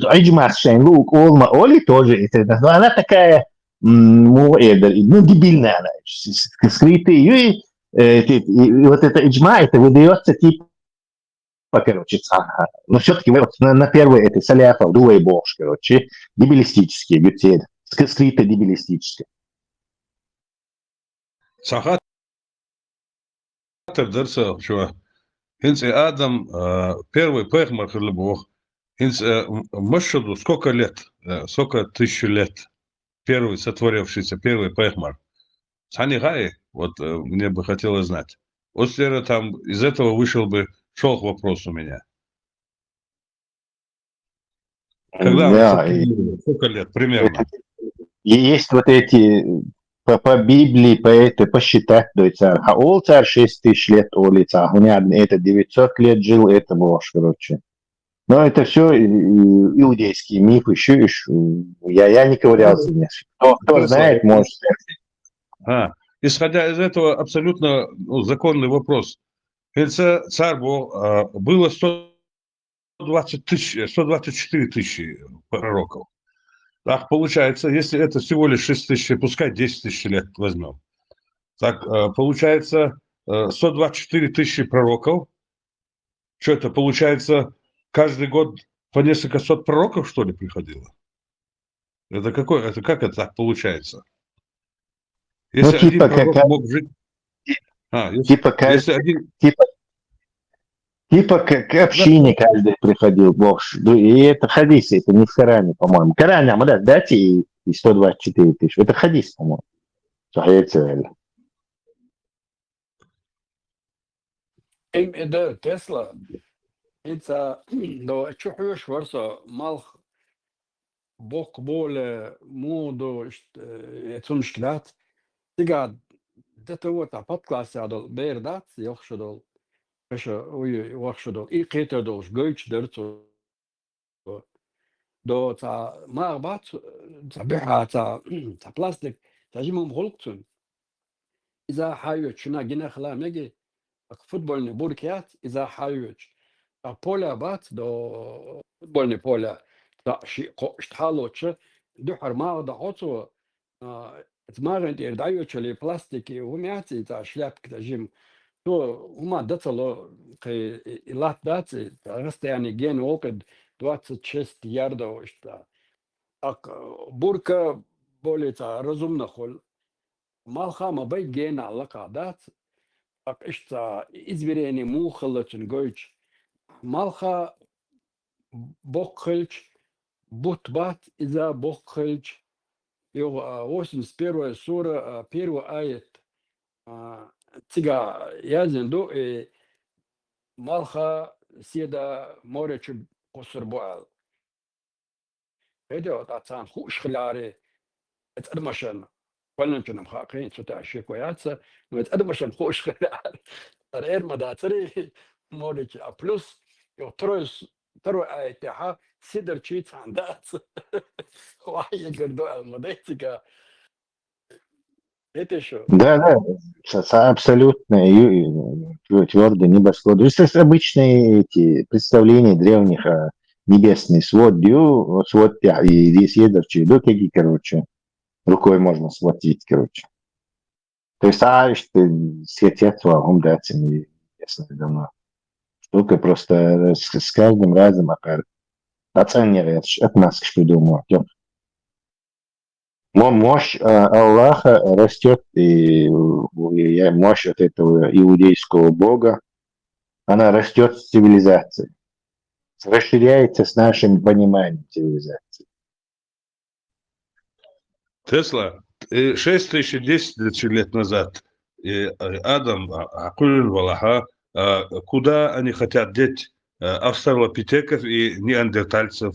Айджмас Шайнлук, Олма Оли тоже, она такая, дебильная она, скрытая. И вот это Иджма, это выдается типа, короче, но все-таки на первый это Саляфа, Дуэй Бош, короче, дебилистические бюджеты. Скрыто дебилистическое. Сахат дерса, что хинц и Адам первый пехмар хлебох, хинц машаду сколько лет, сколько тысяч лет первый сотворившийся первый пехмар. Сани Гай, вот мне бы хотелось знать. Вот там из этого вышел бы шел вопрос у меня. Когда сколько лет примерно? есть вот эти по Библии, посчитать, то есть, ол царь 6000 лет улица, у меня это 900 лет жил, это ложь, короче. Но это все иудейские мифы, еще я не ковырялся. Кто знает, может. Исходя из этого, абсолютно законный вопрос. Царь было 124 тысячи пророков. Так получается, если это всего лишь 6 тысяч, пускай 10 тысяч лет возьмем. Так получается 124 тысячи пророков. Что это получается? Каждый год по несколько сот пророков, что ли, приходило? Это как это так получается? Если один пророк мог жить... Типа к общине каждый приходил, Бог. И это хадис, это не в Коране, по-моему. Коране, дайте и 124 тысячи. Это хадис, по-моему. ده تسلا انت لو تشوفوش ورصة مالخ بوك بول مودو يتسون مشكلات تقعد تتوه تعبط كلاس هذول بيردات يخشدول باش يخشدول اي قيتر دولش جويتش درتو دو تاع ما بعد تاع بيحة تاع بلاستيك تاجيهم غلقتون اذا حايو شنا جينا خلا ميجي فوتبولني بوركيات إذا حايوش بولا بات دو فوتبولني بولا دا شي اشتحالوش دو حرما دا عطو تمارن دير دايوش لي بلاستيكي ومياتي تا شلابك تا جيم تو هما داتلو قي إلات داتي غست يعني جين ووكد 26 ياردو اشتا اك بوركا بولي تا رزم نخل مالخا ما بي جين علاقة دات اشتا izvireni muhalačen gojić malha bokhalč butbat iza bokhalč его 81 сура первый аят тига язен до и малха седа моречу косурбуал это тацан хуш хляре это адмашан فلان كنا محققين ستة أشياء كويسة ويتقدم عشان خوش خلال غير مداتري مولك بلس يطرس ترى اتحاد سيدر تشيت عندات واحد يقدر المديتك это что? Да, абсолютно твердо, не басло. То есть обычные эти представления древних о небесный свод, свод и весь едерчий, какие, короче, рукой можно схватить, короче. То есть, что светятся вам датами, ясно, давно. Штука просто с каждым разом оцениваешь, от нас к придумал. Мощь Аллаха растет, и мощь от этого иудейского бога, она растет с цивилизацией, расширяется с нашим пониманием цивилизации. Тесла 6 тысяч, 10 тысяч лет назад Адам, Акулин, Валаха, куда они хотят деть австралопитеков и неандертальцев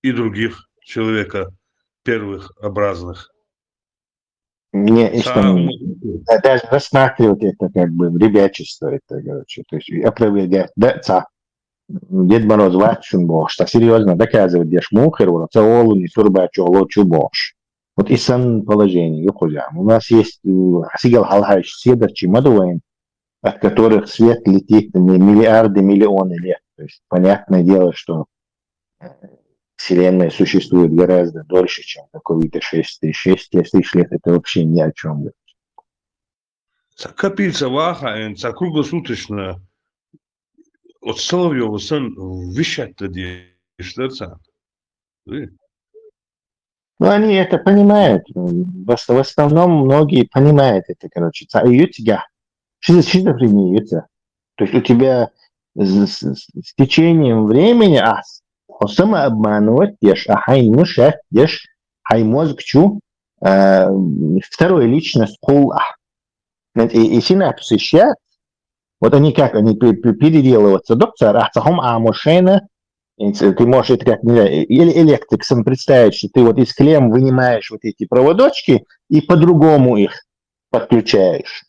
и других человека первых образных? Даже рассматривать это как бы ребячество, это, короче, то есть опровергать, да, Дед Мороз вачун бош, так серьезно доказывать, где шмухер, вот цаолу не турбачу, лочу бош. Вот и сан положение, юхузям. У нас есть сигал халхайш седарчи мадуэн, от которых свет летит миллиарды, миллионы лет. То есть понятное дело, что Вселенная существует гораздо дольше, чем какие-то 6 тысяч лет. Это вообще ни о чем. Капельца ваха, круглосуточно от Соловьева сын вещать-то что Ну, они это понимают. В основном многие понимают это, короче. Что применяется? То есть у тебя с течением времени, самообманывать, мозг вторая личность хула. И синапсы ща, вот они как, они переделываются, доктор, амошена, Ты можешь это как, не знаю, электриком представить, что ты вот из клем вынимаешь вот эти проводочки и по-другому их подключаешь.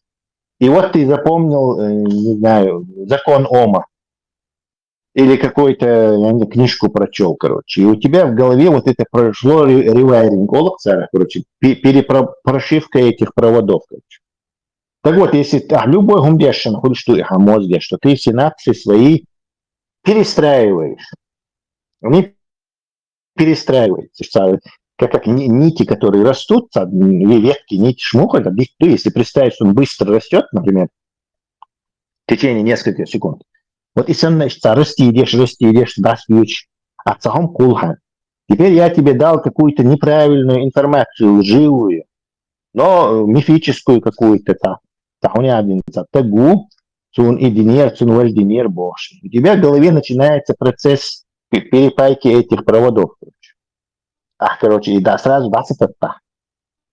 И вот ты запомнил, не знаю, закон Ома или какую-то, я не знаю, книжку прочел, короче, и у тебя в голове вот это прошло ревайринг, короче, прошивка этих проводов, короче. Так вот, если любой гумбешин, хоть что их о мозге, что ты синапсы свои перестраиваешь, они перестраиваются, как нити, которые растут, ветки, нити шмухают, если представить, что он быстро растет, например, в течение нескольких секунд, вот и сам, значит, расти идешь, даст ключ, а цагом кулхан. Теперь я тебе дал какую-то неправильную информацию, лживую, но мифическую какую-то, тагу, цун идинер, цун вальдинер бошь. У тебя в голове начинается процесс перепайки этих проводов. Короче, и да, сразу даст это.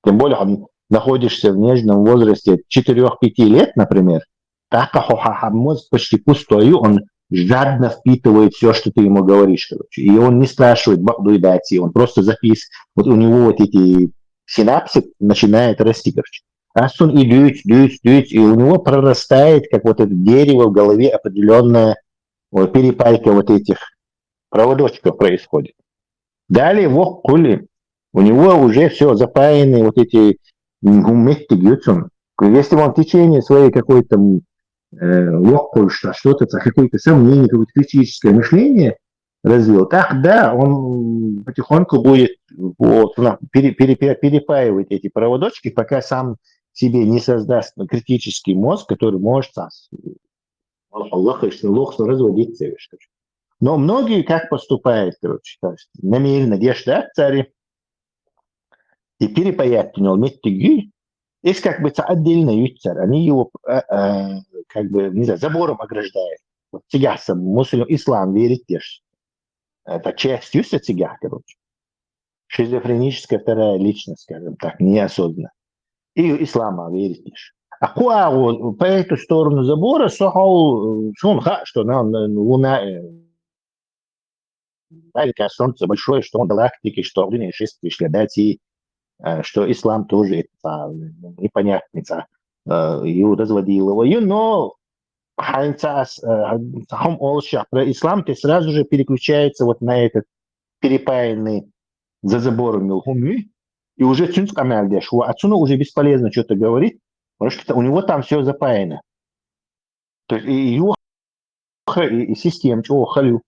Тем более, он находишься в нежном возрасте 4-5 лет, например, мозг почти пустой, он жадно впитывает все, что ты ему говоришь, короче. И он не спрашивает, он просто записывает. Вот у него вот эти синапсы начинают расти, короче. Раз он идет, и у него прорастает, как вот это дерево в голове, определенная перепайка вот этих проводочков происходит. Далее у него уже все запаянные вот эти гумметти гютсун. Если он в течение своей какой-то что-то, какое-то сомнение, какое-то критическое мышление развил, так да, он потихоньку будет перепаивать эти проводочки, пока сам себе не создаст критический мозг, который может разводиться. Но многие как поступают, короче, намеренно держат цари и перепаять меттиги. Есть как бы отдельно юцар, они его как бы, не знаю, забором ограждают. Вот цигасам, мусульман, ислам верит тоже. Это часть юса цигах, короче. Шизофреническая вторая личность, скажем так, неосознанно. И ислама верит тоже. А куа по эту сторону забора сохал, что луна, солнце большое, что он галактики, что огненные шествия, следати, что ислам тоже непонятный, его разводил его, но про ислам ты сразу же переключается вот на этот перепаянный за забором милхуми, и уже отсюда уже бесполезно что-то говорить, потому что у него там все запаяно. То есть и система, халю.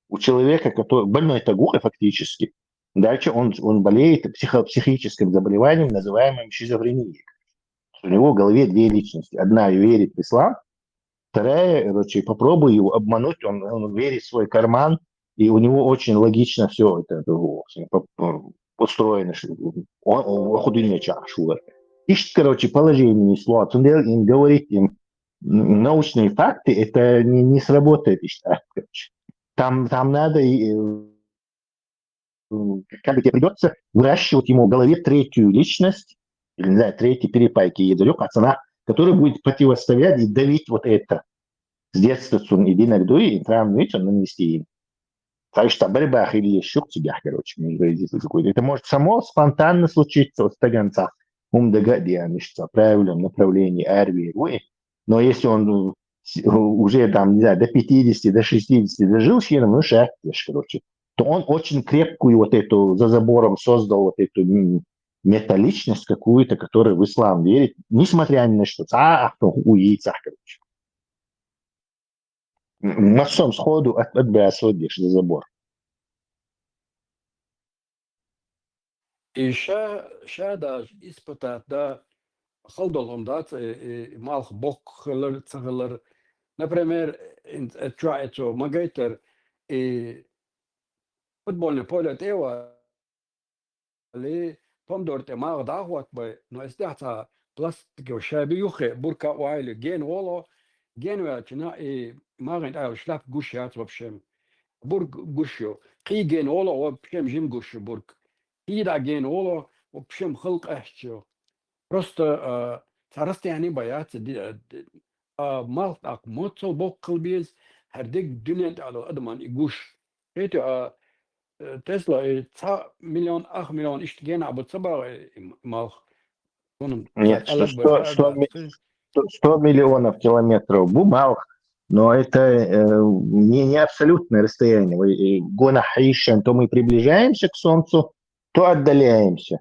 У человека, который больной тагуха фактически, дальше он болеет психическим заболеванием, называемым шизофренией. У него в голове две личности. Одна верит в ислам, вторая, короче, попробуй его обмануть, он верит в свой карман, и у него очень логично все это устроено. Ищет, короче, положение слот. Он говорит им, научные факты, это не сработает. Короче. Там надо, как бы тебе придется выращивать ему в голове третью личность, или, не знаю, третий перепайки ядерек, пацана, который будет противостоять и давить вот это. С детства он иди на льду, и там, видите, он нанести им. Так что борьба или еще в тебя, короче, это может само спонтанно случиться вот с таганца. Что в правильном направлении армии. Но если он уже там, не знаю, до 50, до 60 дожил членом, короче, то он очень крепкую вот эту, за забором создал вот эту металличность какую-то, которая в ислам верит, несмотря ни на что. У яйца, короче. Массом сходу отбрасываешь за забор. И да испытать, да, халдолом, да, малх бок цахалар. Например, это магайтер и футбольное поле тева, ли помдор те маг дахват бы, но истята пластик шабиюхе бурка уайли ген воло, ген вячна и магент ай шлап гушят вообще. Бург гушо, قي ген воло вообще жим гушо бург. И да ген воло вообще خلق احشو. Просто царасты они боятся مالت أق موتسو بوق قلبيز هرديك دنيا على أدمان يقوش خيتو تسلا 9 مليون 8 مليون اشتغينا عبد صبا مالخ Нет, 100 миллионов километров бумаг, но это не абсолютное расстояние. Гона Хаишен, то мы приближаемся к Солнцу, то отдаляемся.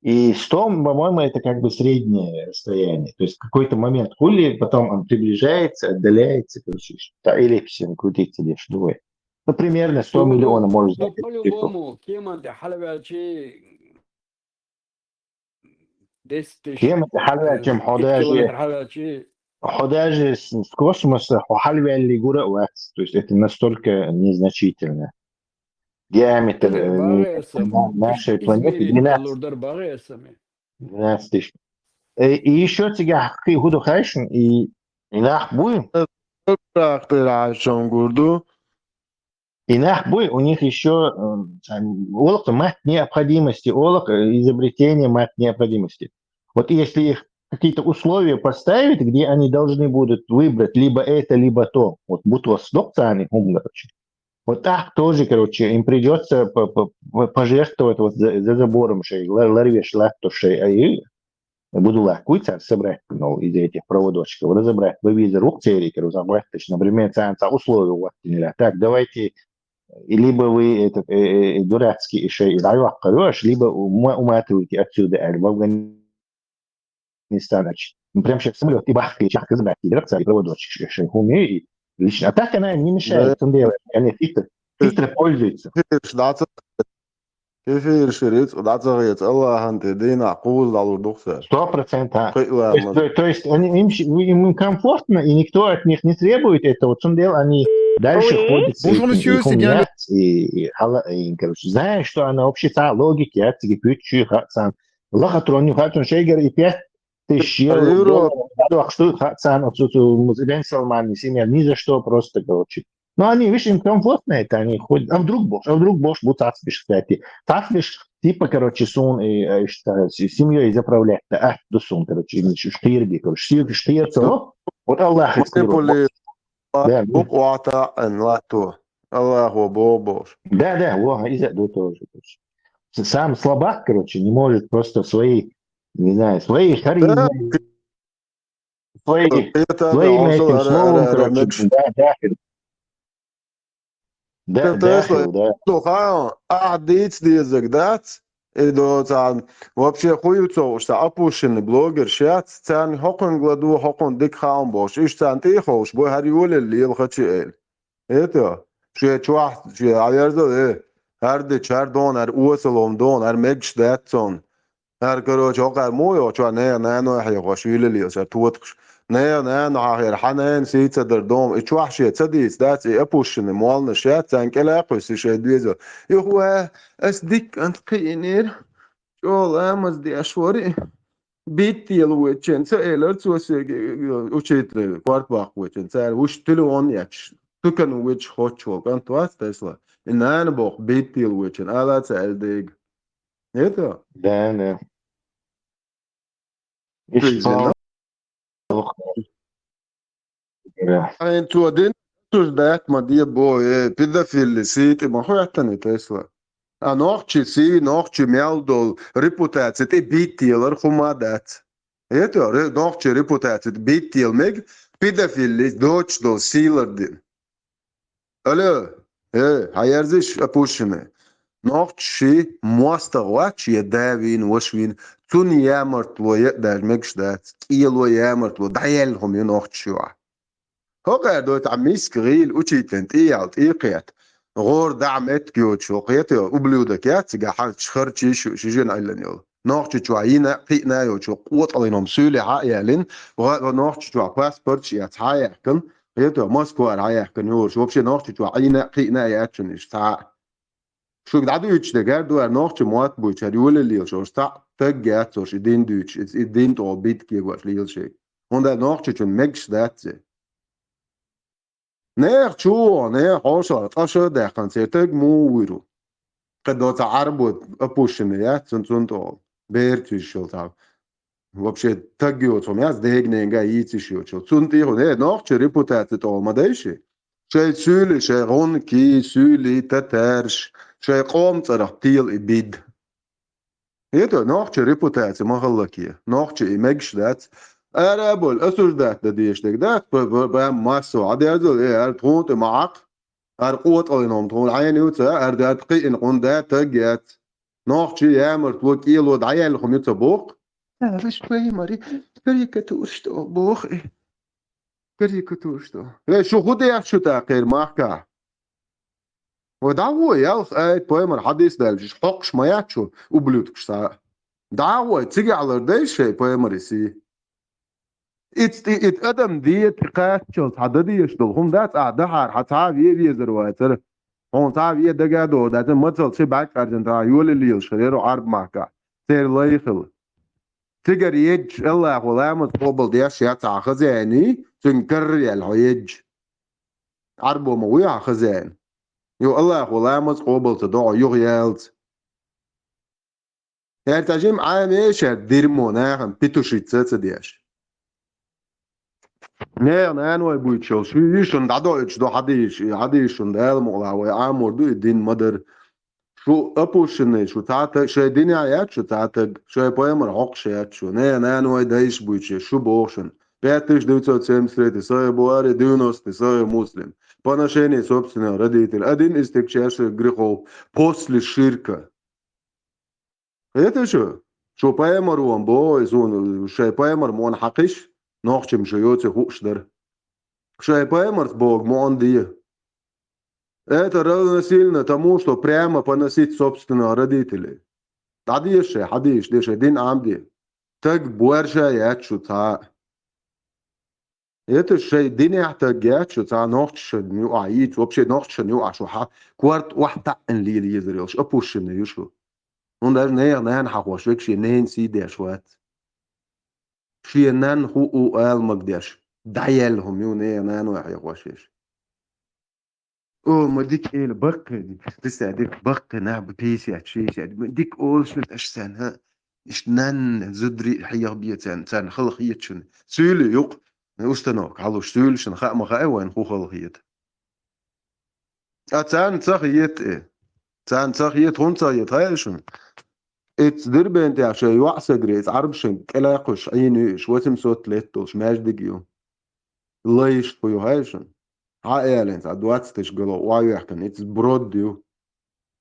И 100, по-моему, это как бы среднее расстояние. То есть в какой-то момент хули, потом он приближается, отдаляется, короче, эллипсис крутится лишь двое. Ну, примерно 100 миллионов, может быть. По-любому, кем это كم حلقة كم حداجي с космоса حلوة اللي جورا وقت. То есть это настолько незначительно. Диаметр нашей планеты 12 тысяч. И еще тебя худу хайшн и нах буй. И нах буй у них еще олок мат необходимости, олок изобретение мат необходимости. Вот если их какие-то условия поставить, где они должны будут выбрать либо это, либо то, вот будут восток цаны, короче. Вот так тоже, короче, им придется пожертвовать вот за забором шей, ларвеш латто шей, а и буду лакуйца собрать, ну, из этих проводочков, разобрать вывизор укцерий, разобрать, например, условия у вас не так, давайте, либо вы этот дурацкий шей, либо уматываете отсюда, в Афганистан. Прям сейчас самолет и бахкает, чахка забрать, и проводочек шей, умею, лично. А так она не мешает, он делает. Они хитро пользуются. كيف يشريت ودعت الله أنت دينا قوز على الدكتور 100%. То есть им комфортно, и никто от них не требует этого. В чем дело, они дальше ходят и короче, знаешь, что она общая логика, я тебе пью, лохотроню, хатун шейгер и 5000 евро. Что хатсан, Бен Салман, ни за что просто, короче. Но они, видишь, им комфортно это, они ходят. А вдруг Бош будет Тацбиш, кстати. Тацбиш, типа, короче, сун и семьей заправлять. А, до сун, короче, штирби, короче, штирцо. Вот Аллах искрил. Да, из-за этого тоже. Сам слабак, короче, не может просто своей, не знаю, своей харизмой, своим этим словом, короче, да. Адиц дизек, да? Вообще хуйцо, что опущенный блогер, сейчас цан хокон гладу, хокон дик хаун бош, иш цан ты хош, бой хариоле лил хачиэль. Это, что чуах, что аверзо, арде чардон, ар уэсалом дон, ар мегш датсон. Ар короче, окар мой, что не, но я хош вилли, что туоткш. نه آخر حنان سیت در دوم چه وحشی تدیس دات اپوشن مال نشات تانک لا قصش دویزو يخوا اسدك انت قينير شو امز دي اشوري بيتي الوچن سائلر سوس وچيت كوارت باخ وچن سال وش تلون ياش تكن وچ خوچو كان تواس تسلا ان انا بوخ بيتي الوچن الا سال ديگ это да انتوا دين ده ما دي بو بيدا في السيت ما هو يعتني تسلا نوخشي سي نوخشي ميالدو ريبوتاتي تي بيتيلر خمادات это نوخشي ريبوتاتي بيتيل ميج بيدا في الدوتش دو سيلر دين الو هيرزش ابوشنه نوخشي موستغواتش يداوين وشوين تون يامرتلو يقدر ميكش دات كيلو يامرتلو دايلهم ينوخشوا هو دوت عميس كغيل وشيتنت ايالت ايقيت غور دعمت كيوتشو قيتو وبلودك يا تيغا حال تشخرتشي شجين ايلن نوخشي عينا قينا يوتشو قوت عليهم سولي عائلين ونوخشي باسبورت يا تايكن قيتو موسكو رايكن يور شوبشي نوخشي عينا قينا يا اتشنش تا شو قاعد يتشدقر دو نوخشي موات بوتش هدول اللي شو تا تجات شو دين دوتش دين تو بيت كي واش ليل شي هوندا نوخشي ميكس دات نه شو نه حوشة طاشة ده كونسرتك مو ويرو قد دوت عربود أبوشنيات سنتو بيرتش شو تاع вообще تجيو توم ياز دهج نيجا يتشيو شو سنتي هو نه نوخشي ريبوتات تو ما دايشي شي سولي شي غونكي سولي تترش شي قوم ترختيل إبيد هيدا نوعش ريبوتاتي مغلقية نوعش إيمجش دات أرابول أسوش دات ديش دات بام ماسو عدي أزول إيه أرتغوت معاق أرقوت أولينهم تغول عيني وتا أردات قيئن قندات تجات نوعش يامر توكيل ودعيا لهم يتبوق ليش بي ماري كريكاتورشتو بوخ كريكاتورشتو ليش شو خدي يحشو تاقير ماحكا ودعوة يالخ آيت بويمر حديث دالجيش حقش ما ياتشو وبلوتكش ساعة دعوة تيجي على رديش شي بويمر يسي ات ادم ديت قاتشل حدديش دول هم دات اعدحار حتعاب يبي زرواتر هم تعاب يدقادو دات متل شي باك ارجنتا يولي اللي يلشريرو عرب ماكا سير ليخل تقر يج الله ولامت قبل ديش ياتع خزاني تنكر يالهو يج عربو مويع خزان يو الله ولامت قبل تدعو يغيالت هرتاجيم عاميش ديرمو ناخن بيتوشيتسات ديش نان ويبويتشل شويشن دادويتش دو حديشن دال مغلاوي عامور دو الدين مدر شو أبوشني شو تعتق شو ديني عيات شو تعتق شو بايمر عقشيات شو نان ويدايش بويتش شو بوشن بيتش دوتو تسمسري تساي بواري ديونوس تساي مسلم باناشيني собственно родитель один из тягчайших грехов после ширка это شو بايمر وان بو زون شو بايمر مون حقش نوخش مشيوتي هوشدر شو بايمر بوغ مون دي это равносильно тому что прямо поносить собственно родителей حديش ليش دين عمدي تك بورشا ياتشو تا это شيء دين يحتاج ياتشو تا نوخش نيو عيد вообще نوخش نيو عشو ها كوارت واحد ان لي يزريوش ابوش نيوشو und das näher nein حقوش wirklich nein sie der schwarz شي نان هو ال مقداش دايلهم يو نان وحي قوشيش او ما ديك ايه البق دي لسه ديك بق نعب بيسي اتشيش ديك اول شنت اشسان ها اشنان زدري حيا بيتان تان خلقيت شن سولي يق وستنوك علوش سول شن خا ما خا وين خو خلقيت اتان تخيت ايه تان تخيت هون تخيت هاي شن اتس دربنت يا شي وعسى جريت عربشن كلاقش عينيش وتم صوت ليتوش ماجدجيو ليش فيو هايشن عائلين عدواتستش قالوا وايو يحكن اتس بروديو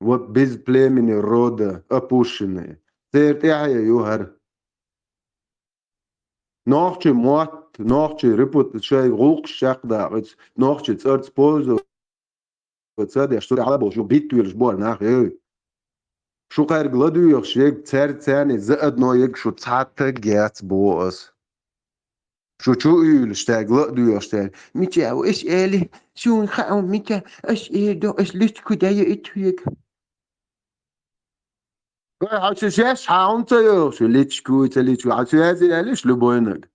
وبيز بلاي من الرودا ابوشن سيرت يحيى يوهر نوخشي موات نوخشي ريبوت شي غوق شاق دا نوخشي تسرت بوزو وتصدق اشتري على بوشو بيتو الجبور ناخ شو غير غلادو يخشيك تسر تاني زائد نو يك شو تاتا جات بوس شو يلشتاق غلادو يخشتاق ميكا او اش الي شو نخاو ميكا اش ايدو اش لشكو دايا اتويك عشو شاش حاونتا يخشو لشكو تلشكو عشو هذي اليش لبوينك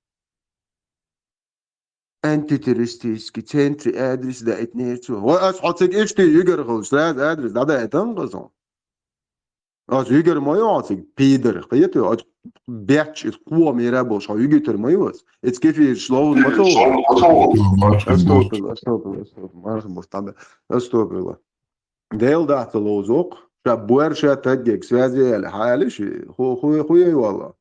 انت ترستيسكي تنتري ادرس دا اتنيرتو واش حطيك اشتي يقرغوش دا ادرس دا اتنقصون Az yger majatsig Peter qiyatu az batch is qwa mera bosh yger mayos it's kif shlow mato استغفر ديل دات لوزوق شبور شاتك سوازي الحالش خويا والله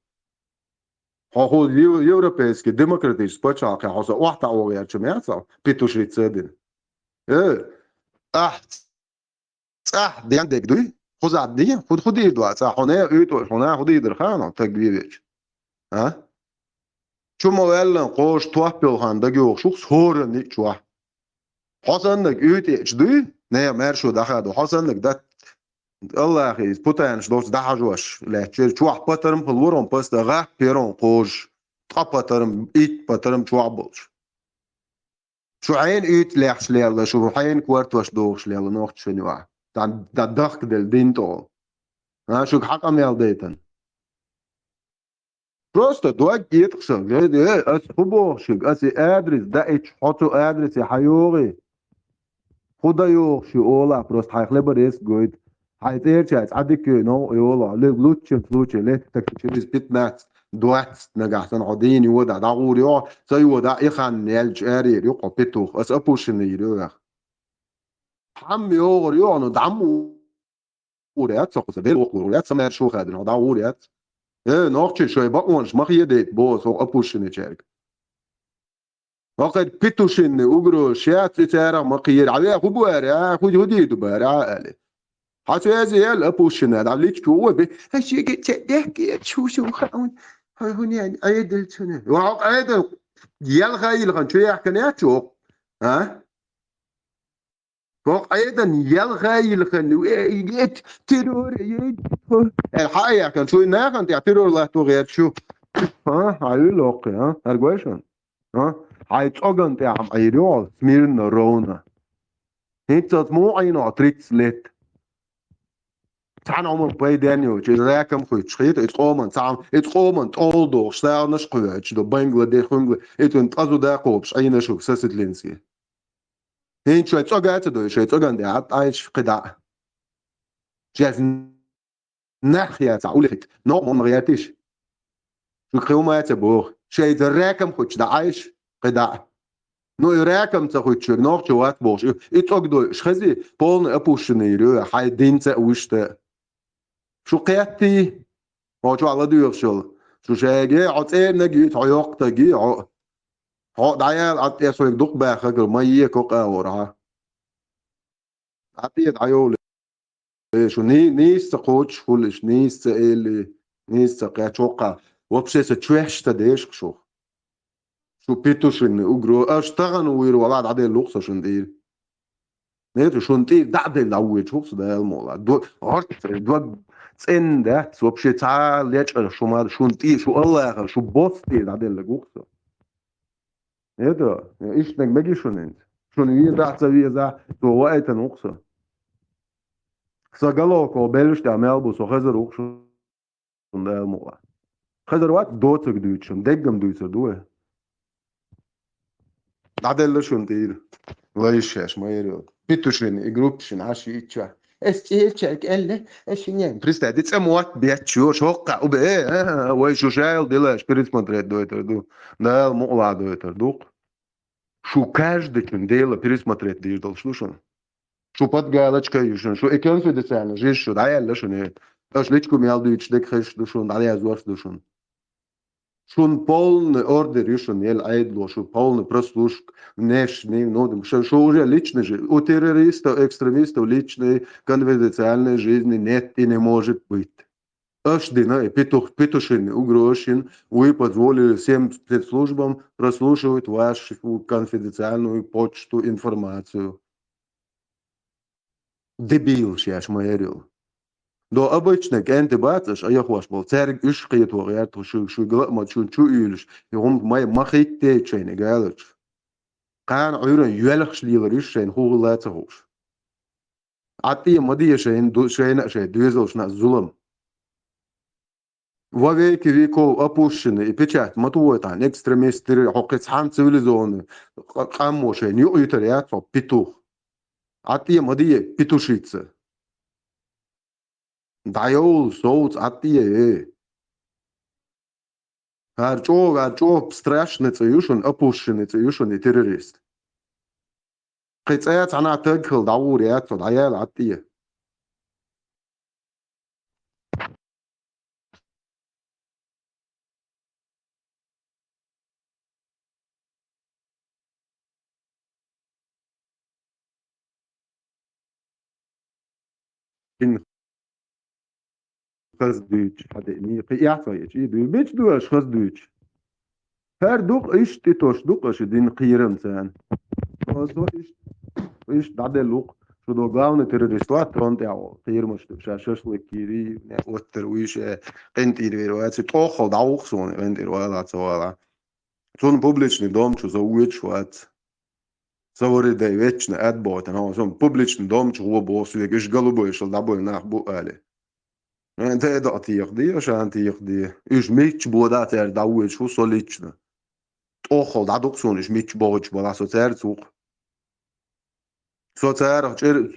هو يوروبيسكي ديمقراطيش باتشاق حوسه واحده وغير جماعه بيتوشري تسدين صح دي عندك دوي خذ عديه خذ يدوا صح هنا يتو هنا خذ يدرخان تقبيبك ها شو موال قوش توبل هاندك يوق شو صور نيك شو حسنك يتي جدي نه مرشو دخل حسنك ده الله اخي بوتانش دوس دحجوش لا شو باترم بالورم بس ده بيرون قوش طباترم ايت باترم شو عبوش شو عين ايت لاحش ليلا شو عين كوارت واش دوش ليلا نوقت شنو دا ضغط del dinto شو حق ميال ديتن просто دوك يتخسر اس خبو شو اسي ادرس دا اتش حطو ادرس يا حيوري خدا يو شو اولا просто حيخلبريس جود حيتيرچ عدك نو يولا لوتش ليتك через 15 دوات نجحتن عدين يودا داغور يو سي ودا يخان يلج اري يقو بيتو اس ابوشن يرو هم يوغر يوغنو دعمو وريات سقط بيل وقلو وريات سمير شو خادر هذا وريات إيه نوختي شوي بقونش ما خيدت بوس أو أبوشني شارك وقد بيتوشني أجرو شيات ترى ما خير عليه أخو بوارع أخو جودي دبارع عليه حتى هذا الأبوشني هذا ليش شو بي هالشيء تحكي شو خاون هوني يعني أيدل شنو وعق أيدل يلغي خن شو يحكي شو ها فوق أيضا يلغي خن يجت ترور يجت الحقيقة كان شو الناس أنت ترور لا تغير شو ها هاي لوقي ها هالقويشون ها هاي تأجن تعم أيرول سميرنا رونا هيك مو عينو تريكس لت تعال عمر باي دانيو جي راكم خوي شخيت اتقومن تعم اتقومن تولدو شتاو نشقوا دو بنجلاديش خنجل اتون تازو داقوبش عينا شو سست لينسي هين شوي تأجن تدو شوي تأجن دي عط عايش قداء جاز ناحية تعولك نوع من غياتيش شو كيوما يتبوغ شيء راكم خوش دا عايش قداء نو راكم تخوش نوع جوات بوش اتأجدو شخزي بولن أبوشنيرو حي دينتا وشتا شو قياتي هو شو على ديوغ شو شاقي عطير نجي تعيق تجي دعيال عطير سويك دوق باخك ما يكو قاورها عطير عيول شو نيس تقوش كلش نيس تقلي نيس تقيا شوقا وبشيس تشوحش تديش شو بيتوشن اجرو اشتغن ويرو ولا عدي اللوكسه شندير نيتو شندير دعدل لوي شوكس ده المولا دو هارت دو تسن ده سو بشي تعال ليش شو ما شندير شو الله شو بوستي دعدل لوكسه نيتو ايش نك ماجي شو انت شو ني ده تسوي ده تو وقت نوكسه سجلوكو بلش تعمل بو سو خزر وكسه ده المولا خزر وقت دوتك دوتشن دقم دوتر دوه عدل شندير ليش ما يريد بيتوشين جروبشين عشي يتشا استيتشك قال اشنين بريستا دي تسموات بيتشو شوقع وبايه ويشو شايل ديلاش بريس مدريد دويتر دو ده مقلع دويتر دوق شو каждый ديلا بريس مدريد ديردل شو بات قالتش كيشن شو اكن في دسانه جيش شو دايل شنو اش ليتكم يالدويتش دك خش دوشون عليها زواش دوشون شون полный ордер юшон ел айдло шо полный прослушк неш не нодим шо уже личный же у террористов экстремистов личной конфиденциальной жизни нет и не может быть аж дина петушин угрошин вы позволили всем спецслужбам прослушивать вашу конфиденциальную почту информацию дебил шаш моерил دو أبوشنا كأنت باتش أي خواش بول تارك إيش قيت وغيرت شو قلق ما شو يلش يوم ما خيت تيجين قالش كان عيرن يلخش ليلريش شين هو لا تهوش عطيه مديه شين دو شين شين دوزلش نا ظلم وغيك فيكو أبوشنا يبتشات ما تويتان إكستريميستر حقيقة حام سيفيليزون قامو شين يؤيتريات بيتو عطيه مديه بيتوشيتس دايول صوت عطيه هارجو страшно цеюшен опущенный цеюшен террорист قيت أنا تدخل دوريات ودعيال عطيه خاص دوتش هذا ني قياس يجي دو بيش دوش خاص دوتش هر دوق ايش تيتوش دوق اش دين قيرم سان وصو ايش دعد اللوق شو دو غاون تيروريستوات ترونت ياو قير مش شاش لكيري وترويش انت يروات توخ داوخ سون انت يروات سوالا شون بوبليشني دوم شو زويت شوات صوري داي ويتشنا ادبوت انا شون بوبليشني دوم شو بوس يجش قلبو يشل دابو ناخ بو عليه انت ادا تيقدي عشان تيقدي ايش ميتش بودات داوي شو سوليتشنا توخ دادوق سونش ميتش بوج بولا سوتر توق سوتر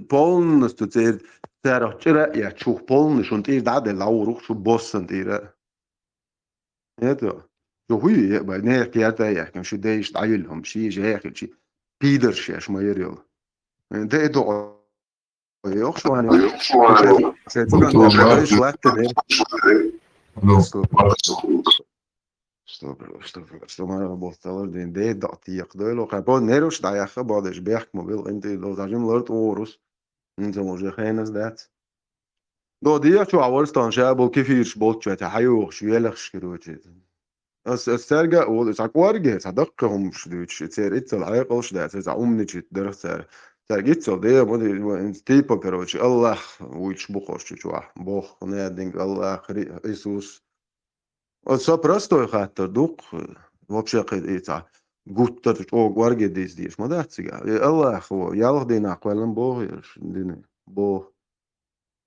полностью تر تر يا شو полностью und ihr da der lauruch شو بوسن ديره это شو هي بقى نه كياتا يا كان شو دايش عيلهم شي جاي شي بيدر شي ما يريل انت ادا Yok şu an yok. Şey çok önemli. Şlatte değil. Что мара босталар ден де дати якдой ло хапо нерош да яха бодеш бях мобил инте до зажим лорд орус инте може хенас дат до дия чо аварстан шабо кефирш болча та hayo швелах шкирочет as serga ol sak warge sadaqhum shduch tser itzel ayqosh da tser umnich derser sergit so de mod in tipo короче Allah уич бухош чуа бог не динг Allah Иисус все простой хатта дух вообще это гутта о warge des dies modatsiga Allah ho ялх дина квален бог дина бог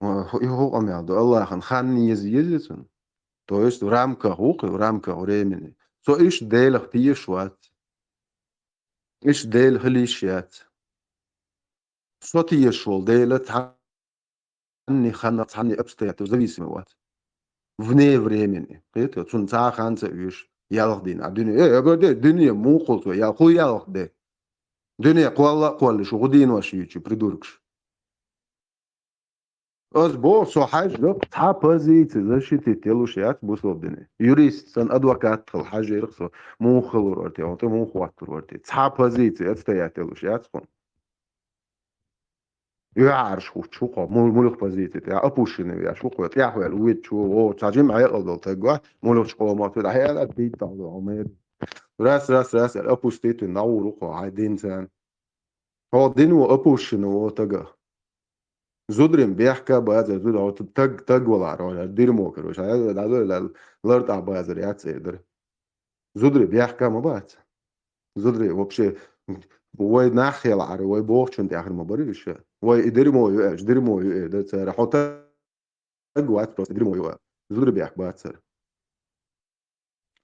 его амяду Allah хан езезен. То есть в рамках времени. So иш делах пиешват. Иш дел хлишят. So тиешвол делат ханни ханат ханни обстоятельств зависимого. Вне времени. Это цунца ханца иш ялхдин. А дуния, говорю, дуния мухолто, я хуй ялхде. Дуния квалла квалли шугудин вашиючи придуркш. Az bo so حاج لق تا позиции защиты телушят бусобдене. Юрист сан адвокат хал حاج يرخص مو خلور ورتي او مو خواتر ورتي تا позиции отстоять телушят хон. يعرش شو مولخ позиции يا ابوشني يا شو قوت يا حوال ويت شو او تاجي معي قدل تقوا مولخ قومات ده هي بيت تاع عمر راس الابوستيت نور قو عادين سان هو دين وابوشني وتقا زودرين بيحكى بهذا زود أو تج ولا عروة دير مو كروش هذا لرد عبازر يا تسيدر زودري بيحكى ما بات زودري وبشي وي ناحية العرو وي بوخش انت آخر ما بريش وي دير مو يؤش دير مو يؤ ده تسير حتى تج وات بس دير مو يؤ زودري بيحكى بات سر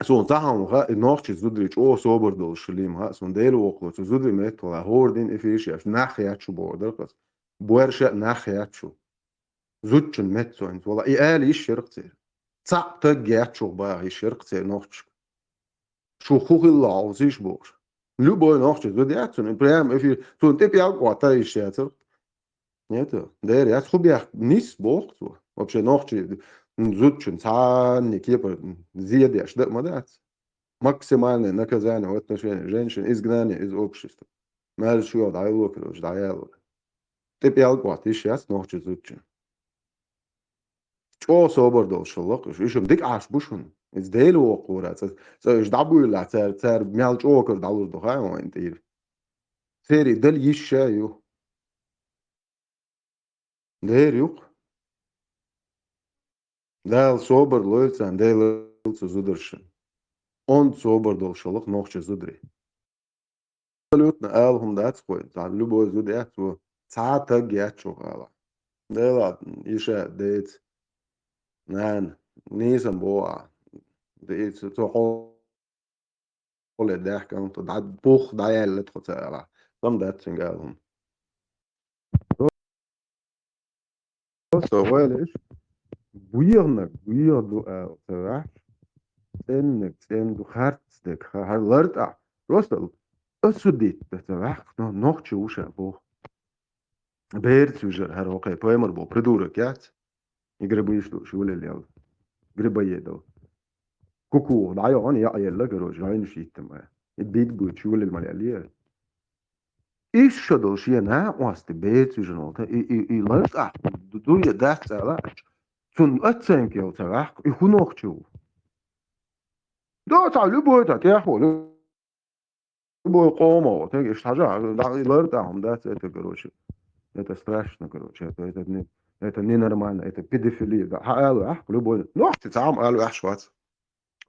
سون تاهم ها نوختش زودري او صوبر دول شليم ها سون ديل وقلو زودري ميت ولا هوردين افيش اف ناحية شو بوردر بس بورشة ناحية شو زوجن متسو انت والله ايال يشرقتي صعب تجيات شو بقى يشرقتي نوختش شو خوخ الله عاوزيش بور لو بوي نوختش زوديات سون بريام في سون تبي قواتا يشاتر نيتو دير يات خو بيح نيس بوخت вообще نوختش زوجن цан كيبر زيادة اشدق مدات максимальное наказание в отношении женщин изгнание из общества مال شو دايلو كروش دايلو تبي قواتا يشات نوختش زوجن شو صبر دول شلق إيشهم ديك عاش بوشون إز ديلو وقورة إيش دعبوا لا تار ميال شو كر دعور دخاء ما إنتير ثيري دل يشايو دير يوق دال صبر لويتان ديل زودرشن أون صبر دول شلق نوخش زودري لوتنا قالهم دات قوي تعال لبوا زوديات و ساعة جات شو قالا ديلا يشا ديت نان نيسان بوا ديت تقول ده كان تدعى بوخ دايا اللي تخطى كم ده تنقالهم så ellers buyur du تراح انك du hartstikke har lært af rostel أسوديت بتراح nog تشوشة بو بير تشوشة هر اوكي بويمر بو بريدورك يات يقربوا يشتو شو اللي يلا قربوا يدو كوكو دعيو أنا يا يلا جروج عين شيء ما البيت بود شو اللي المليالية إيش شدول شيء نا واست بيت جنوتا إي لارت دوية داخل سلاش تون أتسين كيو تراح يخونوخ شو ده تعلو بود تيحول بو قومه تيجي حاجة لارت هم ده تجروش это страшно короче это ненормально это педофилия да قالوا любой نوحتي تعام قالوا شوات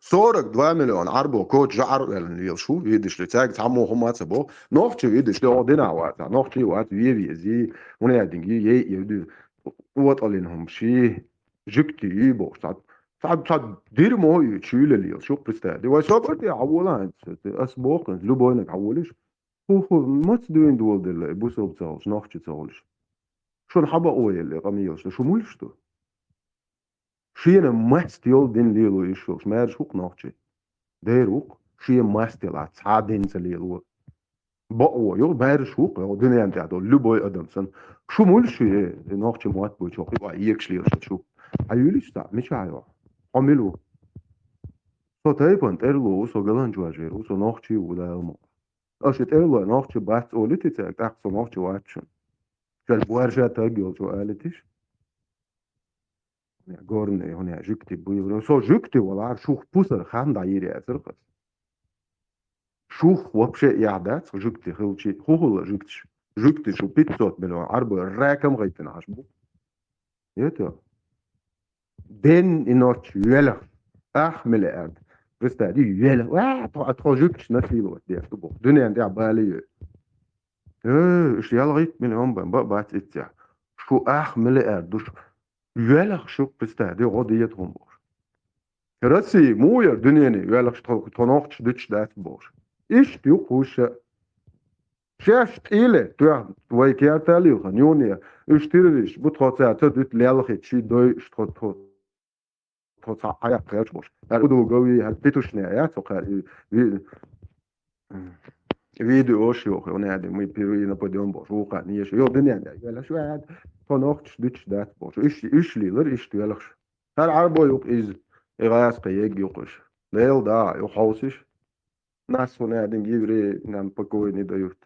42 مليون عربو كوت جعر يعني شو يدش لتاج تعمو هم تبو نوختي يدش لو دينا وات نوختي وات وي زي ولا دينجي يدو وات عليهم شي جكتي يبو صعب دير مو يشيل اللي شو برستادي وصبرتي عولان اسبوق لو بوينك عولش هو ما تدوين دول دل بوسو بتاعش نوختي تاعش شو الحبا اويل اللي قميص شو مولش تو شيء ماستيل دين ليلو يشوف ما يرشوك نوختي ديروك شيء ماستيل عادين سليلو بقوا يو بار شوق يو دنيا انت هذا لبوي ادم سن شو مولش نوخش موات بو شو يبقى يكشلي شو هيوليش تا مش هيو عملوا سو تايبن ترلو سو جلان جواجيرو سو نوخشي ولا مو اش ترلو نوخشي بات اولتي تاك سو نوخشي واتشن شال بوارجا تاجيو سو قالتش جورن هنا جكتي بو سو جكتي ولا شوخ بوسر خان دايري ازرقس شوخ вообще يعدات جكتي خلشي هو جكتش جكتي شو 500 مليون عربو الراكم غيتن عشبو يتو دين انوتش يلا احمل اد بس دي يلا واه تو جكتش نسيلو دي تبو دنيا دي عبالي ايش يلا غيت مليون بات اتيا شو احمل اد دوش يلا شو بس دي غوديتهم بور راسي مو يا دنيا ني يلا تنوخش دتش دات بور ايش تيو خوش شافت إله توه ويكياتالي وخنيونيا اشتريش بتخاطر تدت ليالخي شي دوي اشتخط تخاطر حياة قياش بوش هالودو قوي هالبيتوش نهايات وقال فيديو اوشي وخي ونادي مي بيروي نابوديون بوش وقال نيش يو دنيا دا يلا شو عاد فنوختش ديتش دات بوش ايش لي لر ايش تيالخش هال عربو يوق إز إغاس قيق يوقش ليل دا يوحوسش ناس ونادي جيبري نام بكوي ندايوت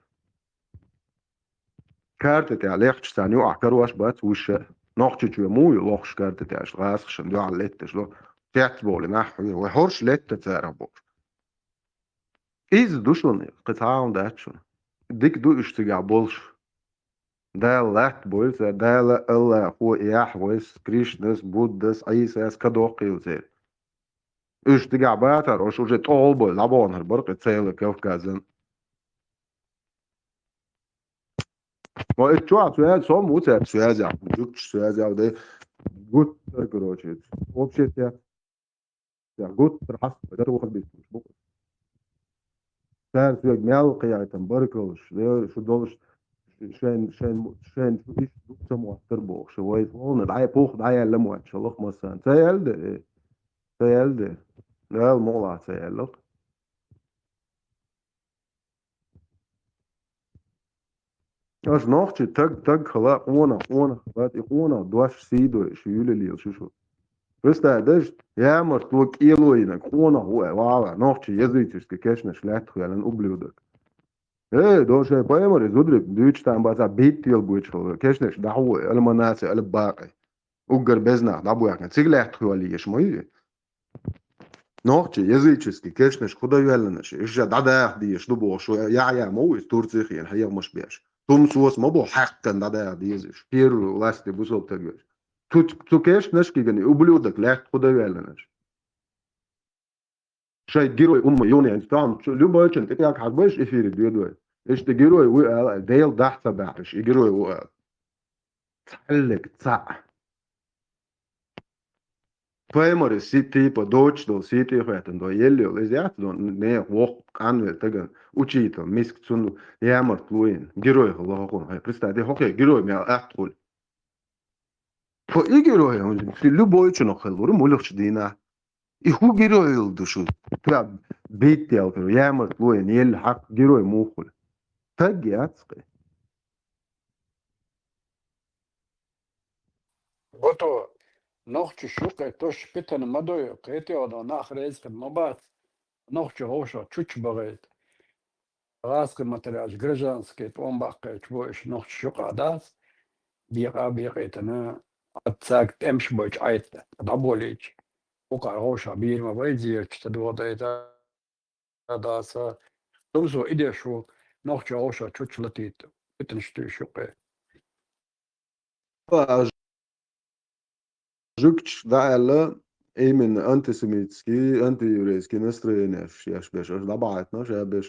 كارت تاع ليختش تاع نيو احكر واش بات وش نوختش مو يلوخش كارت تاع شغاسخش ندو على ليتش لو تاعت بول نحو وحورش ليت تاع بول إز دوشون قطعة داتشون ديك دو اشتجع بولش دا لات بولز دا لا الله هو إياح ويس كريشنس بودس أيساس كدوقي وزير اشتجع باتر وش وجه طول بول لابون هالبرق تسيل كيف كازن ما اتشوع سؤال صوم وتعب سؤال زعم جوكش سؤال زعم ده جوت كروتشيت وبشيت يا جوت راح ده هو خد بيت صار في جمال قياة بركلش ده شو دولش شان شو إيش سموه تربو شوي فون دعاية بوخ دعاية لموت شلخ مثلا سيال ده لا الموضوع سيال اش نوختي تك خلا اونا خلات اونا دوش سيدو شيول لي شو بس داش يا مرتوك ايلوينك اونا هو واوا نوختي يزيتش كيشنا شلات خلان اوبلودك دوش بايمر زودرب دوش تام بازا بيتيل بوچو كيشنش دعو المناس الباقي اوغر بزنا دابو ياك تسيغلات خولي يشموي نوختي يزيتش كيشنش خدا يلنش ايش دادا ديش دبو شو يا مو تورتيخ الحقيقه مش بيش توم سوس ما بو حقا دادا ديزش بيرو لاستي بوسوب تغير تو كيش نشكي غني وبلودك لا خدا يلنش شاي جيرو يوني انت تام لو باش انت ياك حبش افير ديدو ايش تجيرو ديل تحت باش يجيرو تحلك تصع Primary city по дочно city хэтэн до елле лезят до не вок анвел таган учито миск цун ямар плуин герой лохон хай представь хокей герой мя ахтул по и герой он любой чно хэлур мулхч дина и ху герой душу тра бител ямар плуин ел хак герой мухул тагяцкы Gotovo. Nohče šuka, to špitane madojo, kajte od onah rezke mobat, nohče hošo čučbavajt, raske materiāls gražanske, tombaqe, čbojiš nohče šuka das, bieqaitana, atsākt emšbojič aita, dabolič, uka hošo birma vajdziet, tad vodajta dāsa, tumso idešu, nohče hošo čučlatīt, pitanštu šuka. Жукч да именно антисемитский, антиеврейский настроение яш беш да баатна шабеш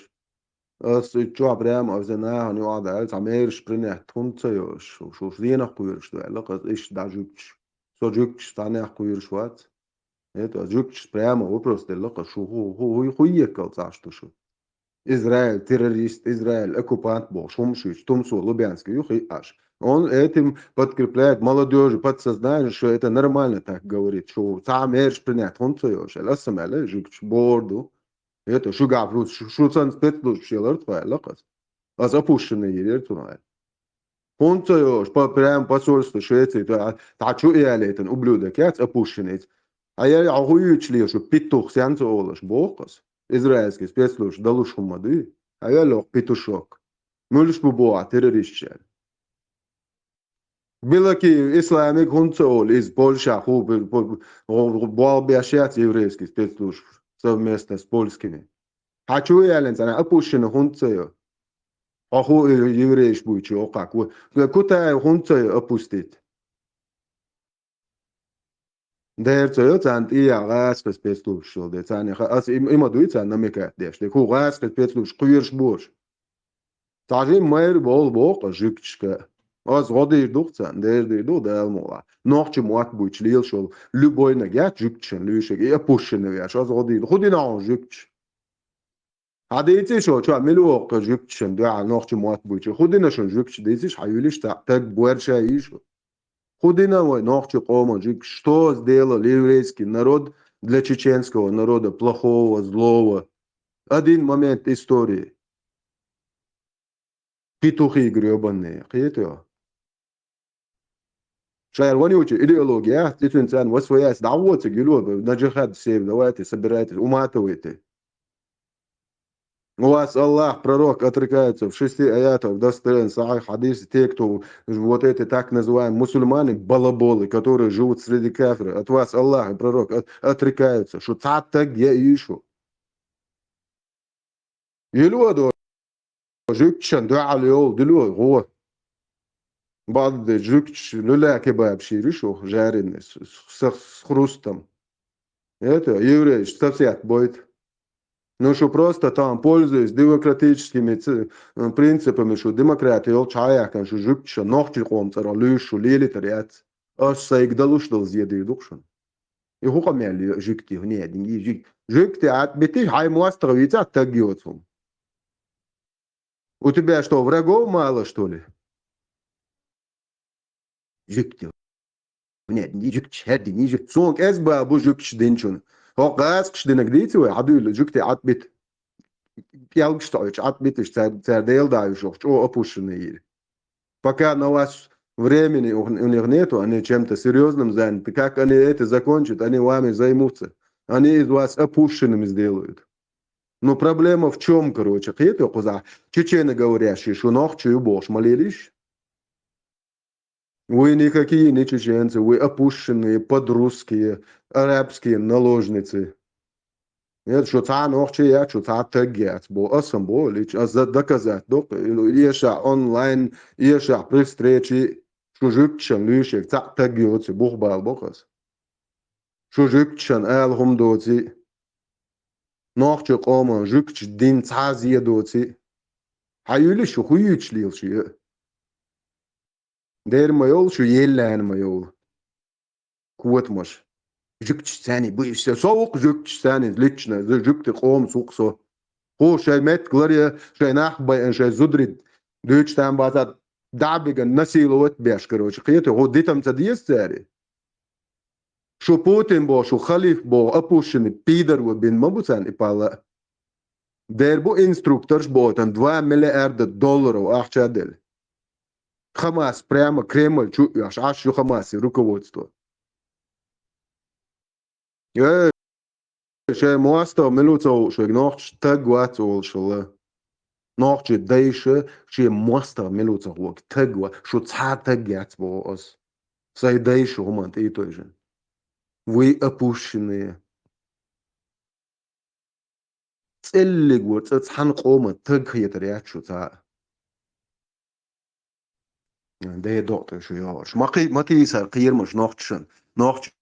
ас чуа прямо авзена они вада аль самер шпринет тунцеё шо зина куйрш да лак иш да жукч со жукч тана куйрш ват это жукч прямо просто лак шо хуйекал цашто шо Израиль террорист, Израиль оккупант был, Шумшич, Тумсу, Лубянский, Юхи Аш. Он этим подкрепляет молодежи, подсознание, что это нормально так говорит, что сам эрш принять, он цеешь, ласамеле, жукч борду, это шугав, шуцан спецслужб шелар твоя лакас. Az опущенные ертунай. Хунцоёш, прям посольство Швеции, тачу иалетен, ублюдок, яц опущенец. А я агуючли, что петух сянцо олаш, бокас. Израильский спецслужб далуш хумады. А я лох петушок. Мулиш бубуа, террористчер. Белаки исламик хунцоол из Польши, Буалбиашец еврейский спецслужб совместно с польскими. Хочу иален, она опущена хунцоё. Аху евреиш буйчу, окак. Кутай хунцоё опустить. Дээрцөө цаанд иягаас спецслужб шул дэ цааны ас има дуй цаан намека дэш дэ хугаас спецслужб куйерш бош тажи майр бол бок жикчка аз годи дуцан дэр ду дэлмола нохч муат буйчлил шул любой нагят жикчен лүшэг я пушэн яш аз годи худина жикч хадээцэ шо ча мелуок жикчен да нохч муат буйч худина шон жикч дэсиш хаюлиш так буэрша иш Худина мой ногчи комаджик, что сделал еврейский народ для чеченского народа плохого, злого? Один момент истории. Петухи гребаные. Хитро. Шайр вани учи идеология, ты инсан восвоясь, да вот гило, на джихад сев, давайте собирайтесь, уматывайте. У вас Аллах, пророк, отрекается в 6 аятах, достоин сахих хадис, те, кто вот эти так называемые мусульмане, балаболы, которые живут среди кафиров, от вас Аллах и пророк отрекаются, что так я ищу. Елуадо, жукчан, дуалиол, дилуа, го. Бад жукч, люля кебаб ширишу, жареный, с хрустом. Это еврей, совсем будет. Ну, что просто там, пользуясь демократическими принципами, что демократия, чаяк, что жукча, ногти комцара, лышу, лилитарят, аж сайгдалуш дал зъеды душан. И хука мяли жукти, не, не жук. Жукти, от бити, хай муастровица, так гиотсум. У тебя что, врагов мало, что ли? Жукти. Нет, не жукч, не жук. Сонг эсба, абу жукч динчун. Hoqas qishdinak deytsi va adul jukti atbit пялгштойч atbitish цердел дающих, что опущенные. Пока на вас времени у них нету, они чем-то серьезным заняты. Как они это закончат, они вами займутся. Они из вас опущенными сделают. Но проблема в чем, короче? Это коза. Чечены говорящие, что ночью бош молились. Вы никакие не чеченцы, вы опущенные, подрусские, арабские наложницы. Это что та ночь я, что та тагет, бо асамбо, лич, доказать, док, еша онлайн, еша при встрече, что жукчан лишек, та тагет, бух бал бокас. Что жукчан элхум доти, ночь кома, жукч дин цазия доти, хаюли что хуюч лилши. Дэр майол, что еллен майол. Куот маш. Жукч сани, бывший соук жукч сани, лично, жукты хом суксо. Хо шаймет, глория, шайнах бай, шай зудрит. Дыч там базат, дабиgan, насиловать беш, короче. Хието, хо дитам цадиес цари. Шо Путин бо, шо халиф бо, опущенный пидор бин мабуцан и пала. Дэр бо инструктор бо, там $2 миллиарда ахчадель. Хамас прямо Кремль чуешь, аж Хамас и руководство. Шей моста милуцо, шей ночь тагват олшла. Ночь дейше, шей моста милуцо вок тагва, шо цатагят бос. Сай дейше романт и той же. Вы опущенные. Целли год, цан кома тагхиятарят шо ца. ده دكتور شو ياش ما تيسر قير مش نقش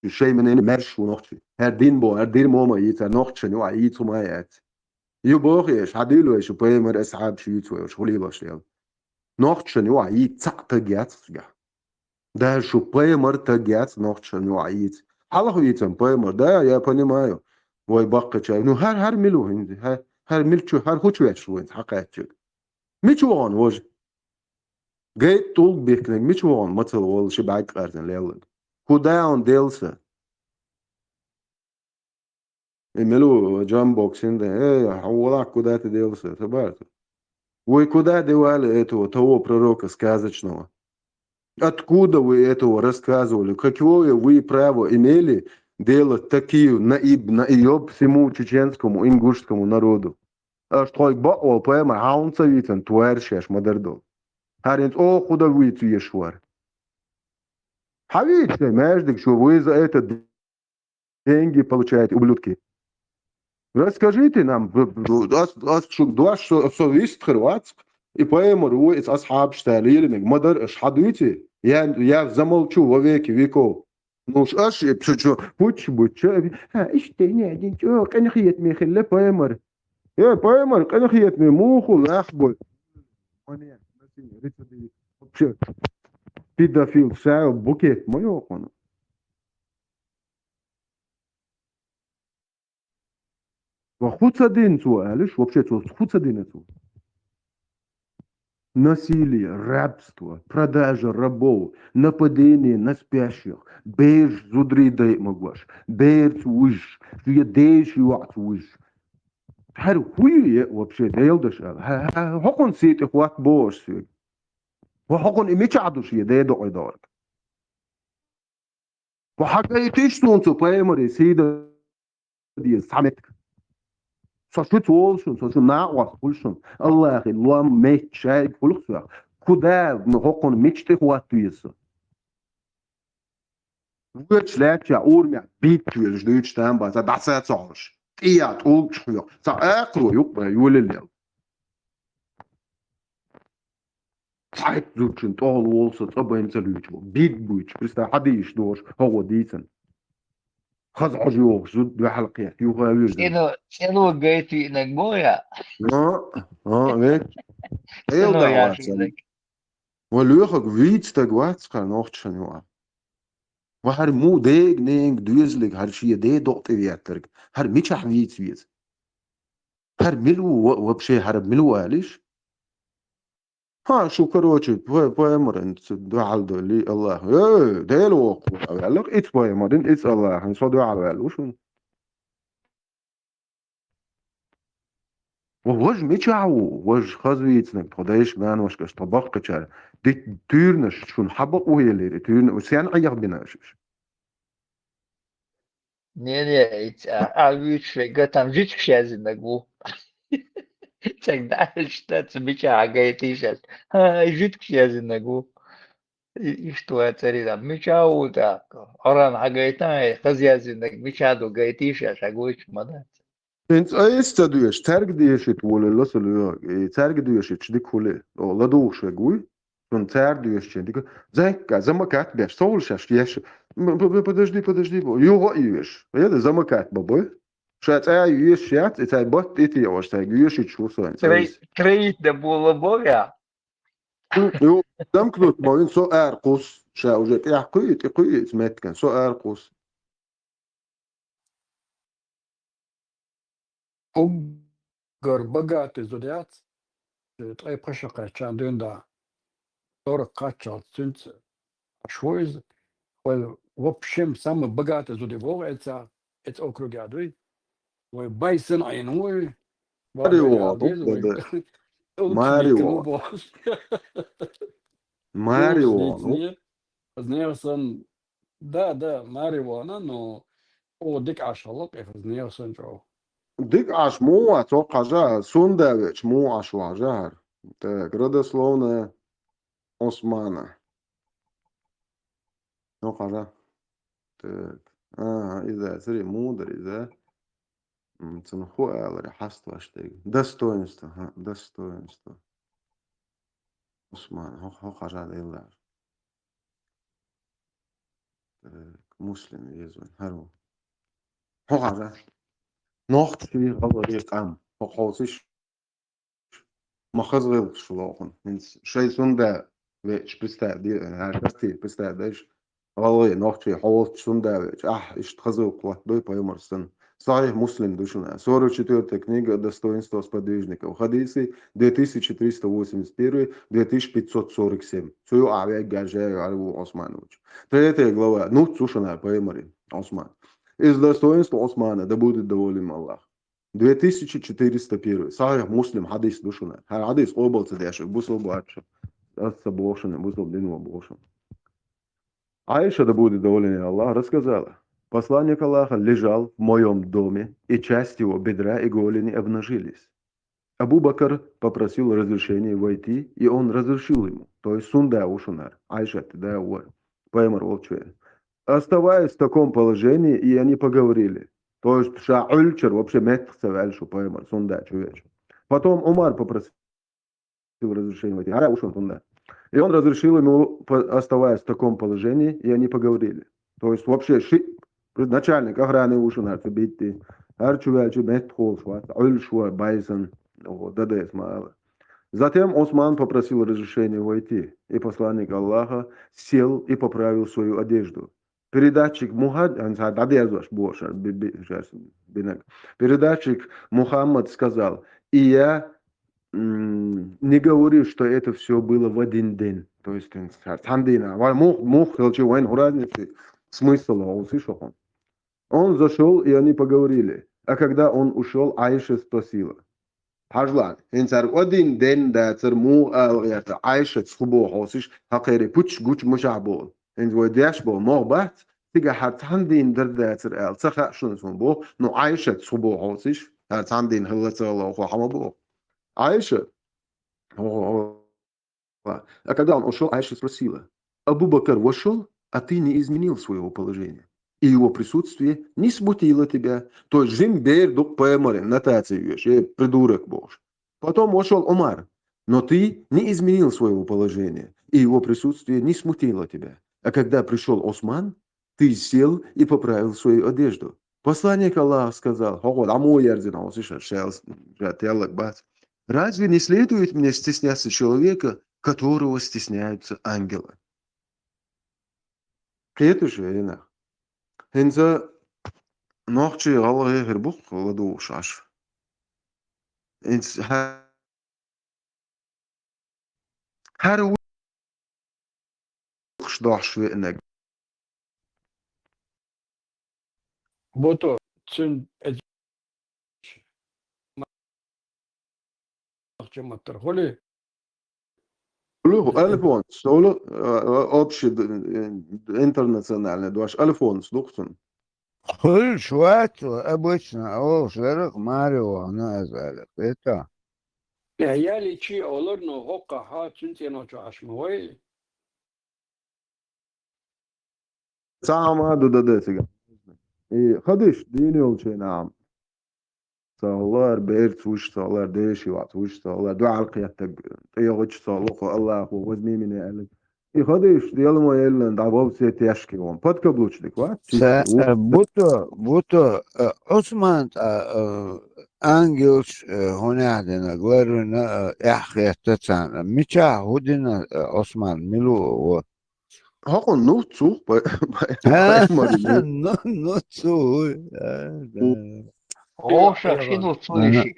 شيء من هنا مرش ونقش هردين بو هردين ماما يتر نقش نوع عيد وما يات يبغيش هديلو إيش بيمر أصحاب شو يتوه شغلي باش يلا نقش نوع عيد تجات ده شو بيمر تجات نقش نوع عيد حاله هو يتم بيمر ده يا بني مايو ويبقى شيء إنه هر ملو هندي هر ملشو هر خوش ويش وين حقيقة ميشوان وجه Gate tool beklemek mi çoğun matıl ol şey bak kartın leylik. Kudayon delsa. Emelo jam boxing de havla kudayt delsa tabartı. Вы куда девали этого, того пророка сказочного? Откуда вы этого рассказывали? Какое вы право имели делать такие наеб всему чеченскому, ингушскому народу? Что бао поэма хаунца витен туэршеш модердо. Харинц о куда вы твешвар. Хавите междик, что вы за это деньги получаете, ублюдки. Расскажите нам, что вист хорватск, и поэма руец асхаб шталилинг, модер шхадуйте. Я замолчу во веки веков. Ну ж аж что пуч буча. Иште не один чё, канахиет михелле поэмар. Поэмар канахиет ми муху лахбой. Вообще педофил вся букет моё он. وخوص علاش вообще хуцадинцу. Насилие, рабство, продажа рабов, нападение на спящих, беж зудридай могваш, беж уж, жуедеш юат уж. Хар хуй вообще дейлдаш. Хокон сит хват бош. وحقن имечадуш едедо айдарк. وحقيتش تونسو بايمري سيدا دي سامتك. Сошут волшун, сошут науас пульшун. Аллах, лам меч чай пульхсуя. Куда хокон мечты хватуется? Вырч леча урмя битвил ждуть там ба за 20 цолш. Ият улчхуя. За акру юк юлелел. Сайт зучин тол волса цабэнцэ лючбо. Бит буч, приста хадиш дош, хого дицэн. خذ جوك زود بحلقية يوها ويرد شنو قايتي انك مويا ويك heel شنو يا daawat اخي انك ولوخك ويت تاغوات كان نوخت شنو وهر مو ديك نينك دوزلك هر شي دي دوت وياترك هر ميچح ويت هر ملو وبشي هر ملو عليش ها شو كروتشي بايمرن دعال لي الله ديلو قال لك ات بايمرن ات الله هنصو دعال وشو ووج ميچاو وج خزويتنك خدايش بان واش كاش طبق كشار دي تورنش شون حبق وهي اللي تورن وسيان عيق بناش не алвич гатам жить в счастье нагу тогда считается меча агайтишас жить в счастье нагу и что это рядом меча ута оран агайтай хазязинак меча до гайтишас агуич мадат انت استدويش ترك ديشت ولا لسه ترك ديشت دي كله لا دوش قوي شون تر ديشت دي زك زمكات بيش سولش يش подожди يو يش يا زمكات بابا شات يش شات تاي بوت تي واش تاي يش شو سو крейт да было бога يو دمكنوت ما سو ارقص شا وجت يحقيت مات كان سو ارقص Угор богатый зодиац, твои пошака чандында, 40 качал цинцы, швойз, в общем, самый богатый зодиевол, это округ Ядвы, ой, байсон айной, Марио. Знелсон, да, Мариона, но дик ашалок, их знелсон джо. ديك عش مو اتوقع جار سوندويتش مو عشوا جار так родословная Османа ну хажа так إذا سري мудр إذا цинху элри хаства штег достоинство достоинство Осман хажа дилар так муслим езун хару хажа ناخت في غضب قام وقوسش ما خزغل شلوخن من شيء سندا وش بستعدي هربستي بستعديش والله ناخت في حوض سندا إيش تخزو قوات دوي بايمرسن صحيح مسلم душина 44 книга достоинства сподвижника в хадисе 2381 2547 сую авиа гажаю алу Османович 3 глава ну цушина паймари Осман из достоинства Османа, да будет доволен Аллах. 2401. Sahih Muslim hadis душуна. Hadis обалца дяшек, бусл буача. Аса бошен, бусл дину бошен. Аиша, да будет доволен Аллах, рассказала. Посланник Аллаха лежал в моем доме, и часть его бедра и голени обнажились. Абу Бакр попросил разрешения войти, и он разрешил ему. То есть сунда ушунар. Айша, да, поймар волчуя. Оставаясь в таком положении, и они поговорили. То есть шаульчер вообще меткса вальшу поймар, сунда чуешь. Потом Умар попросил разрешения войти. Ара ушун сунда. И он разрешил ему, оставаясь в таком положении, и они поговорили. То есть вообще начальник охраны ушунар, битти. Арчувальчу метхол шват, ульшуа байсон. Затем Осман попросил разрешения войти, и посланник Аллаха сел и поправил свою одежду. Передатчик Мухаммад сказал, и я не говорю, что это все было в один день. То есть смысл услышал. Он зашел, и они поговорили. А когда он ушел, Аиша спросила. Hajlan, inser odin den dater mu algata Aisha tshubo hosish haqiri puch guch mushabol. In wo dash bo morbat tiga hat handin der dater al tsakha shun sun bo no Aisha tshubo hosish hat handin halatsala ho hamabo. Aisha. А когда он ушел, Аиша спросила: Абу Бакр вошел, а ты не изменил своего положения. И его присутствие не смутило тебя. То есть Жимбер дук поймали, нотацию, придурок бож. Потом вошел Умар, но ты не изменил своего положения, и его присутствие не смутило тебя. А когда пришел Осман, ты сел и поправил свою одежду. Посланник Аллаха сказал: разве не следует мне стесняться человека, которого стесняются ангелы? Это же, Ирина. Hinze nog je alle her boek wat doe sas. Her dag schwinnig. Boto tsun holy. Альфонс, solo общий интернациональный, дуаш Альфонс, доктор. كل شوية обычно أو شرق ماريو هنا ذلك إيه عيالي شي أولرنا هوقا ها تنتين وجاش موي. سامع دودة إيه خدش ديني والشيء نعم. صالار بيرت وش صالار ديشي وات وش صالار دعاء القيادة تيغش صالوخ الله ووزمي من يعلم. إيه خدش ديالو ما يلن دعوة سيت يشكي وان بات كبلوش لك وات. بوتو عثمان أنجلش هنا عندنا غيرنا إحكي تتسان ميشا هودنا عثمان ملو هاكون نوتسو نوتسو Ošak šinu culiši.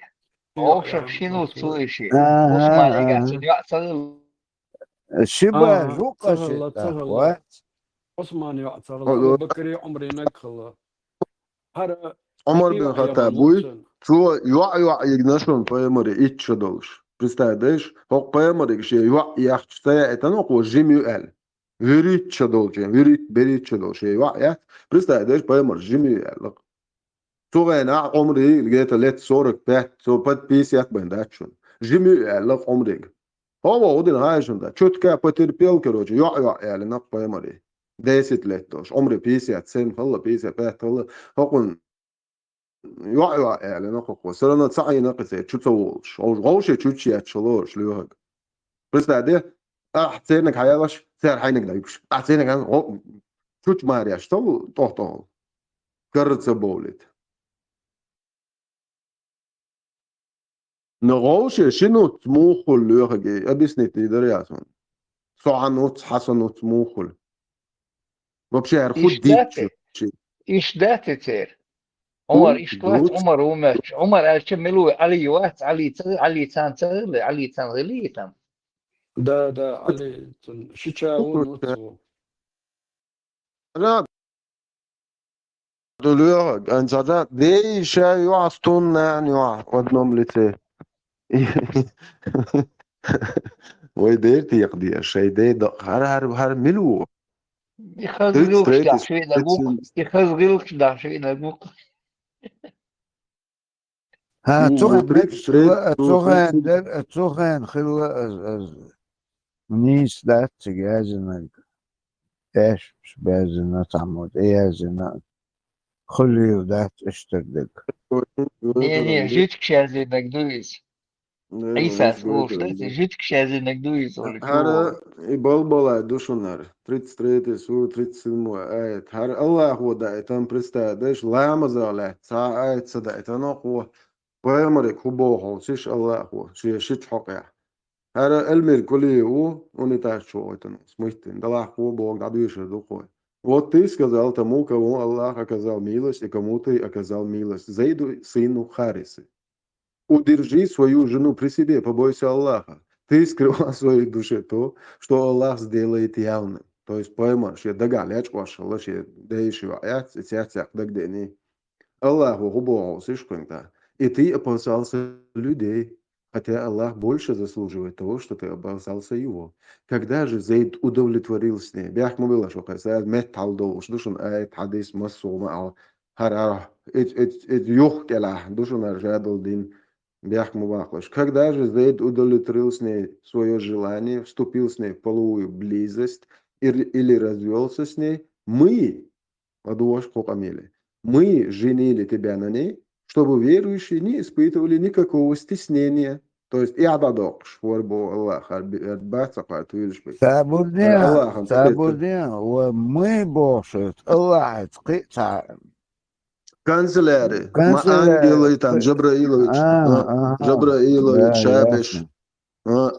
Ošak šinu culiši. Osman je gacen jacel. شبه جوكا شتا عثمان يعتر الله بكري عمري نقل. Omar bin Khattab tu yu'a ignaşon payamari iççe dolmuş. Представляешь, hok payamari şey yu'a yaxçıya etan oku jimi el. Veritçe dolmuş, veritçe dolmuş. Yu'a ya. Представляешь, payamari jimi el. Tuğena umri لقيت let صورك بات so pat писят бендачон. Jimi el umri. هو один عايشون ده чутка потерпел, короче, ю'a el на payamari. 10 лет дош. Умри 57 والله 55 والله هقول يوع يعني نقول سرنا تصعي نقص شو تسويش أو غوش شو تشي أتشلوش ليوهك بس ده أحسنك حيالش سعر حينك دايبش أحسنك أنا شو تماري أشتغل طه كرت سبولت نغوش شنو تموخل ليوهك أبيس نتيدر ياسون صعنوت حسنوت موخل وبشهر خد ديك إيش داتي تير عمر إشتوات عمر ومش عمر الكملو عليوات علي تان تغلي علي تان غليتم ده علي شيشا ونوتسو أنا Doluyor. Ancak de şey yok astondan yok. Odnom lice. ويدير تيقدي شيء دي هر ملو تريد يخزغلش ستريت ده شوي نقوق يخزغلش ده شوي نقوق ها توغن وتريد نكس ستريت توغن در توغن خل نيس دات جازنا ايش بازنا تعمد ايازنا خلي دات اشتردك не жить شازي نقدويس عيسى سقوف ده جيت شازي نقدويس ولا هر شو بلبل دوشنر تريد ستريت سو تريد سلمو ايت هر الله هو دا ايتان برستا داش لا مزالة سا ايت سدا ايتان قوة ويمرك هو بوهو سيش الله هو شيت حقيا هر المير كلي هو ونتاش شو ايتان سمويتين دلا هو بوغ دادويش دو خوي Вот ты сказал тому, кому Аллах оказал милость, и кому ты оказал милость, Зейду, сыну Харисы. Удержи свою жену при себе, побойся Аллаха. Ты скрывал в своей душе то, что Аллах сделает явным. То есть поймаешь, я догаляч ваша, лошадь, да еще цяцяк, дагдени. Аллаху губоу, слишком-то. И ты опасался людей, хотя Аллах больше заслуживает того, что ты опасался его. Когда же Зейд удовлетворил с ней, бях мубила, что касает металдо, уж душен айт хадис массума, ал хара, эт юхкела, душен аржадал дин, бях мубахлаш. Когда же Зейд удовлетворил с ней свое желание, вступил с ней в половую близость или развелся с ней, мы, адуаш кокамили, мы женили тебя на ней, чтобы верующие не испытывали никакого стеснения. То есть, я дадок, шворбу Аллах, арбацака, туилшбек. Аллах, تابوديا ومي بوشت الله تقيتها канцеляры, ма كانسل ангелы там, Джабраилович, Шабиш,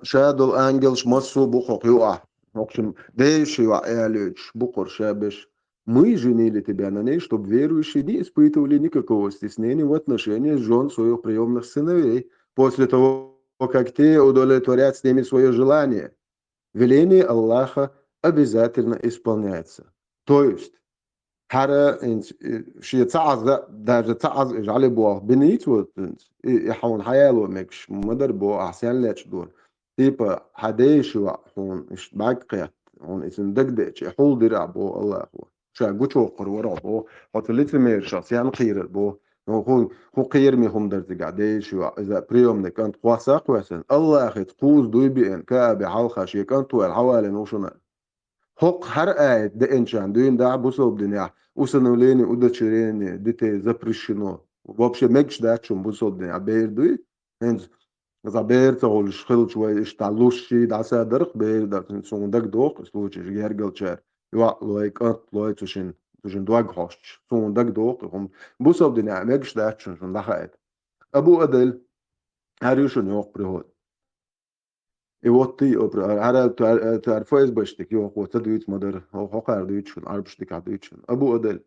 Шадул ангел, шмассу бухок, юа. В общем, дейши юа элюч, бухор, Шабиш. Мы женили тебя на ней, чтобы верующие не испытывали никакого стеснения в отношении жен своих приемных сыновей, после того, как те удовлетворят с ними свое желание. Веление Аллаха обязательно исполняется. То есть, حرا شي تعز درجة تعز إجعالي بوا بنيت وتنت يحون حيالو مكش مدر بوا أحسن ليش دور تيبا حديش وحون إش باقية هون إسن دقدش يحول درع بو الله هو شا قوشو قرورا بو حتى مير شخصيان قير بو هو قير ميهم درت قعديش إذا بريوم نكانت قواسا قواسا الله أخي تقوز دوي بإن كابي حالخاش يكانت والحوالي نوشنا حق هر آية да энчан, дуин да бусол дня, усыновление, удочерение детей запрещено. Вообще мекш да чум бусол дня, бейрдуй, энц заберца ол шхил чуай шталуши да садырх бейр да сондак док, случай гергелчер. Ва лайк ат лайк тушин дуаг хош. Сондак док, бусол дня мекш да чум да хайт. Абу Адел هاريوشن يوق بريهود يوطي هذا تعرفوا إيش بشتك يوق وتدويت مدر هو حقار دويتشون عربشتك عدويتشون أبو أدل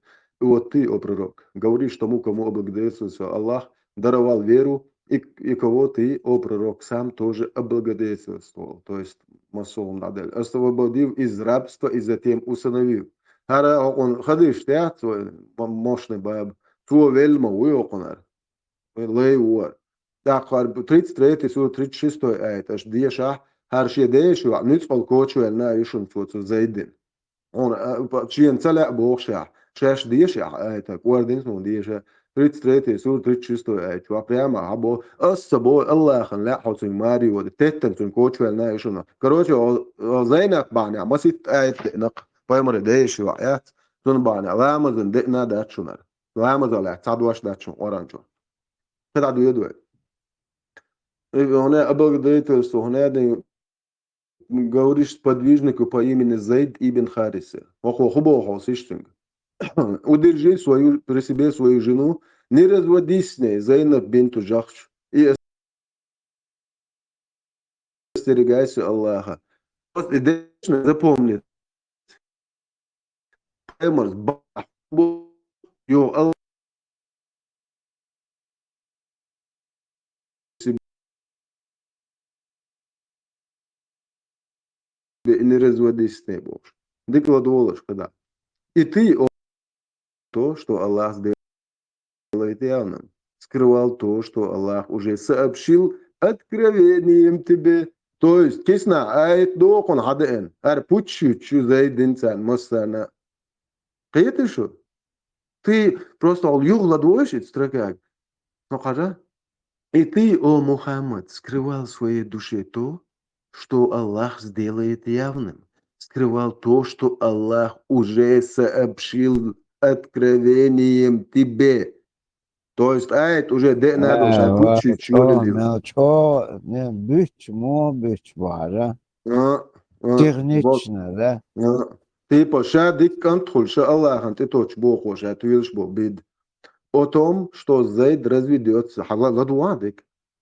يوطي أبرك говоришь тому, кому облагодетельствуется Аллах, даровал веру, и кого ты, о пророк, сам тоже облагодетельствовал, то есть масовым надель, освободив из рабства и затем усыновив. Хара он ходишь, ты мощный баб, твой вельма уйоконар, лей уар. دقار 33 سو 36 آية اش ديشا هر شي ديش ندخل كوتشو لنا يشون فوتو زيدين اون شي نتلا بوخشا شاش ديشا آية كوردين سو ديشا 33 سو 36 آية وقياما ابو اسبو الله خلا حوتين ماري ودتتن كوتشو لنا يشون كروتشو زينك باني ما سيت آية نق بايمر ديش آيات تون باني لامزن دنا داتشونر لامزن تعدواش داتشون اورانجو كدا يدوي هنا облагодетельство, هنا говоришь подвижнику по имени Зейд ибн Хариса. Удержи при себе свою жену, не разводись с ней, Зейнаб бинту Джахш, и остерегайся Аллаха. Запомни, Аллах не разводись с ней больше. Докладывалась когда. И ты, то, что Аллах сделает явным. Скрывал то, что Аллах уже сообщил откровением тебе. То есть, кисна, айт докон хаден, ар пучу зайдин цан мостана. Ты что? Ты просто югладуешь эти строки. Ну, кажа? И ты, о Мухаммад, скрывал в своей душе то, что Аллах сделает явным. Скрывал то, что Аллах уже сообщил откровением тебе. То есть, айт уже де надо, шапут чё, не бич бара. Технично, да? Ты пошадик контроль, что Аллах, ты точь бог, что ты видишь бог бед. О том, что Зайд разведется,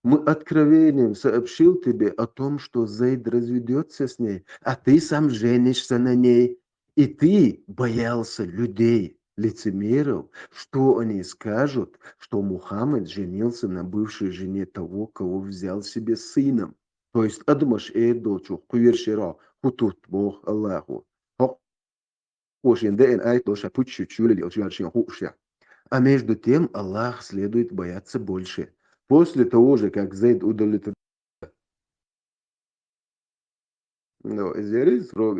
мы откровением сообщил тебе о том, что Зайд разведется с ней, а ты сам женишься на ней. И ты боялся людей, лицемеров, что они скажут, что Мухаммад женился на бывшей жене того, кого взял себе сыном. То есть, адмаш дочу, кувершира, хутут Бог Аллаху. А между тем Аллах следует бояться больше. После того же, как Зайд удовлетворил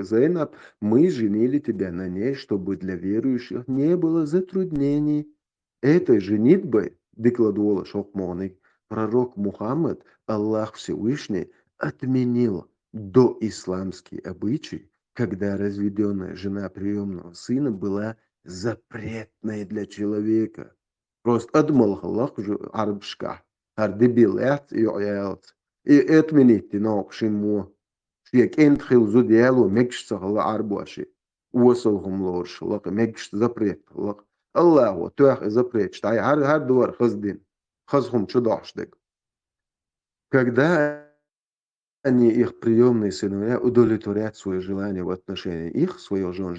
Зайнаб, мы женили тебя на ней, чтобы для верующих не было затруднений. Этой женитьбой, декладывала Шохмоник, пророк Мухаммад, Аллах Всевышний, отменил доисламский обычай, когда разведенная жена приемного сына была запретной для человека. Просто отмал Аллах уже арбшка, ардебилет и оялт. И отменить нокшиму. Шиек энтхил зудиалу мекшца Аллах арбуаши. Уосалхум лорш, Аллах мекш запрет. Аллаху туах запрет. Штай хар дуар хаздин. Хазхум чудашдек. Когда они, их приемные сыновья, удовлетворят свое желание в отношении их, своих жен,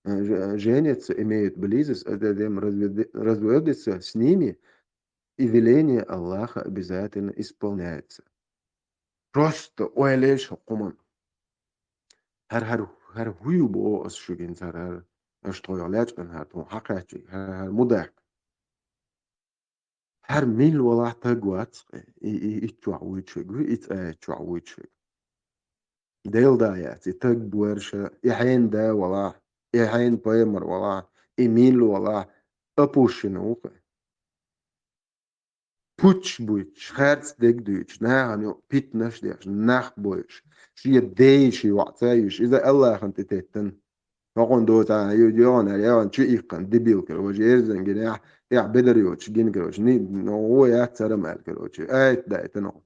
женятся, имеют близость, разводятся с ними, и веление Аллаха обязательно исполняется. Просто ойлеш хукуман. Har huyu bo as shugin har ashtoyalat kan har to hakati har mudak. Har mil wala tagwat itwawitshig itwawitshig. Del dayat tagbursha yahin da wala yahin paymer wala emil wala apushinu. Puch buch, herz deg duch, nahan pit nashdech, nach buch, شي ديش وعتايش إذا الله أنت تهتن فقون دوتا يجون يجون شو يقن دبيل كروج إرزن جناح يع بدر يوش جين كروج ني هو يا ترى مال كروج أيت ده تنو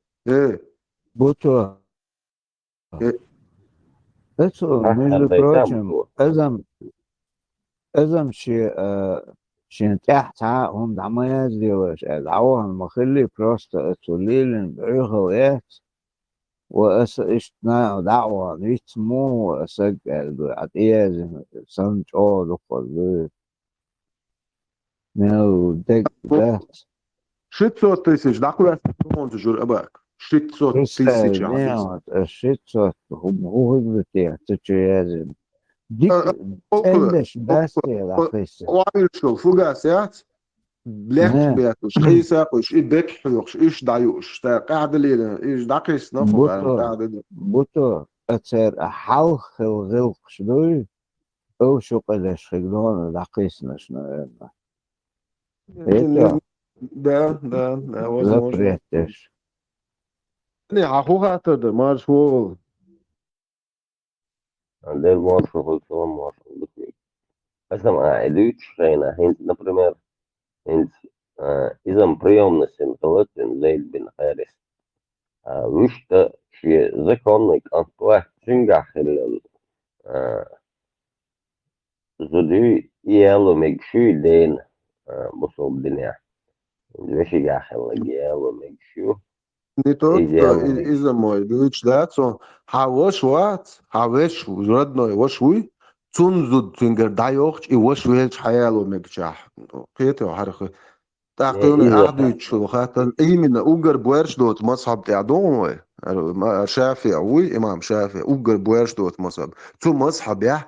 بوتو это между прочим أزم شيء تحت هم دعما يزديوش دعوها المخلي بروستا توليلن بعيخوات وإشتنا دعوة ريتمو وأسجل عطية سنج دخل نو دك دات 600,000 دعوة تكون جور أباك 600,000 نعم 600 هو بتاع تجيازن ديك تندش بس يا قصة وعيل شو فوق ساعات بلاك بياتوش خيسا وش إبك حيوش إيش دايوش قاعد لينا إيش داكيس نفو قاعد بوتو أتصير حلخ الغلق شدوي أو شو قدش خلون داكيس نشنا ده запретишь. Не, ахуха тады, маршвол. Del morfo col suo morfo. Questa ma è lui scena, например, إذا приемный сын Талатин Зейд бин Харис. Вишта ши законник антуах чингахил зуди иелу мегши ден бусол диня. Виши гахил иелу мегшу. Не тот, из-за мой, дучь, да, so, хавош ват, хавеш, родной, вошуй, цунзуд фингер дайохч, и вошуэлч хаялу мегчах. Петро, харахы. تقريبا قعدوا شو خاطر من اوجر بويرش دوت مصحب تعدون شافعي امام شافعي اوجر بويرش دوت مصحب تو مصحب يا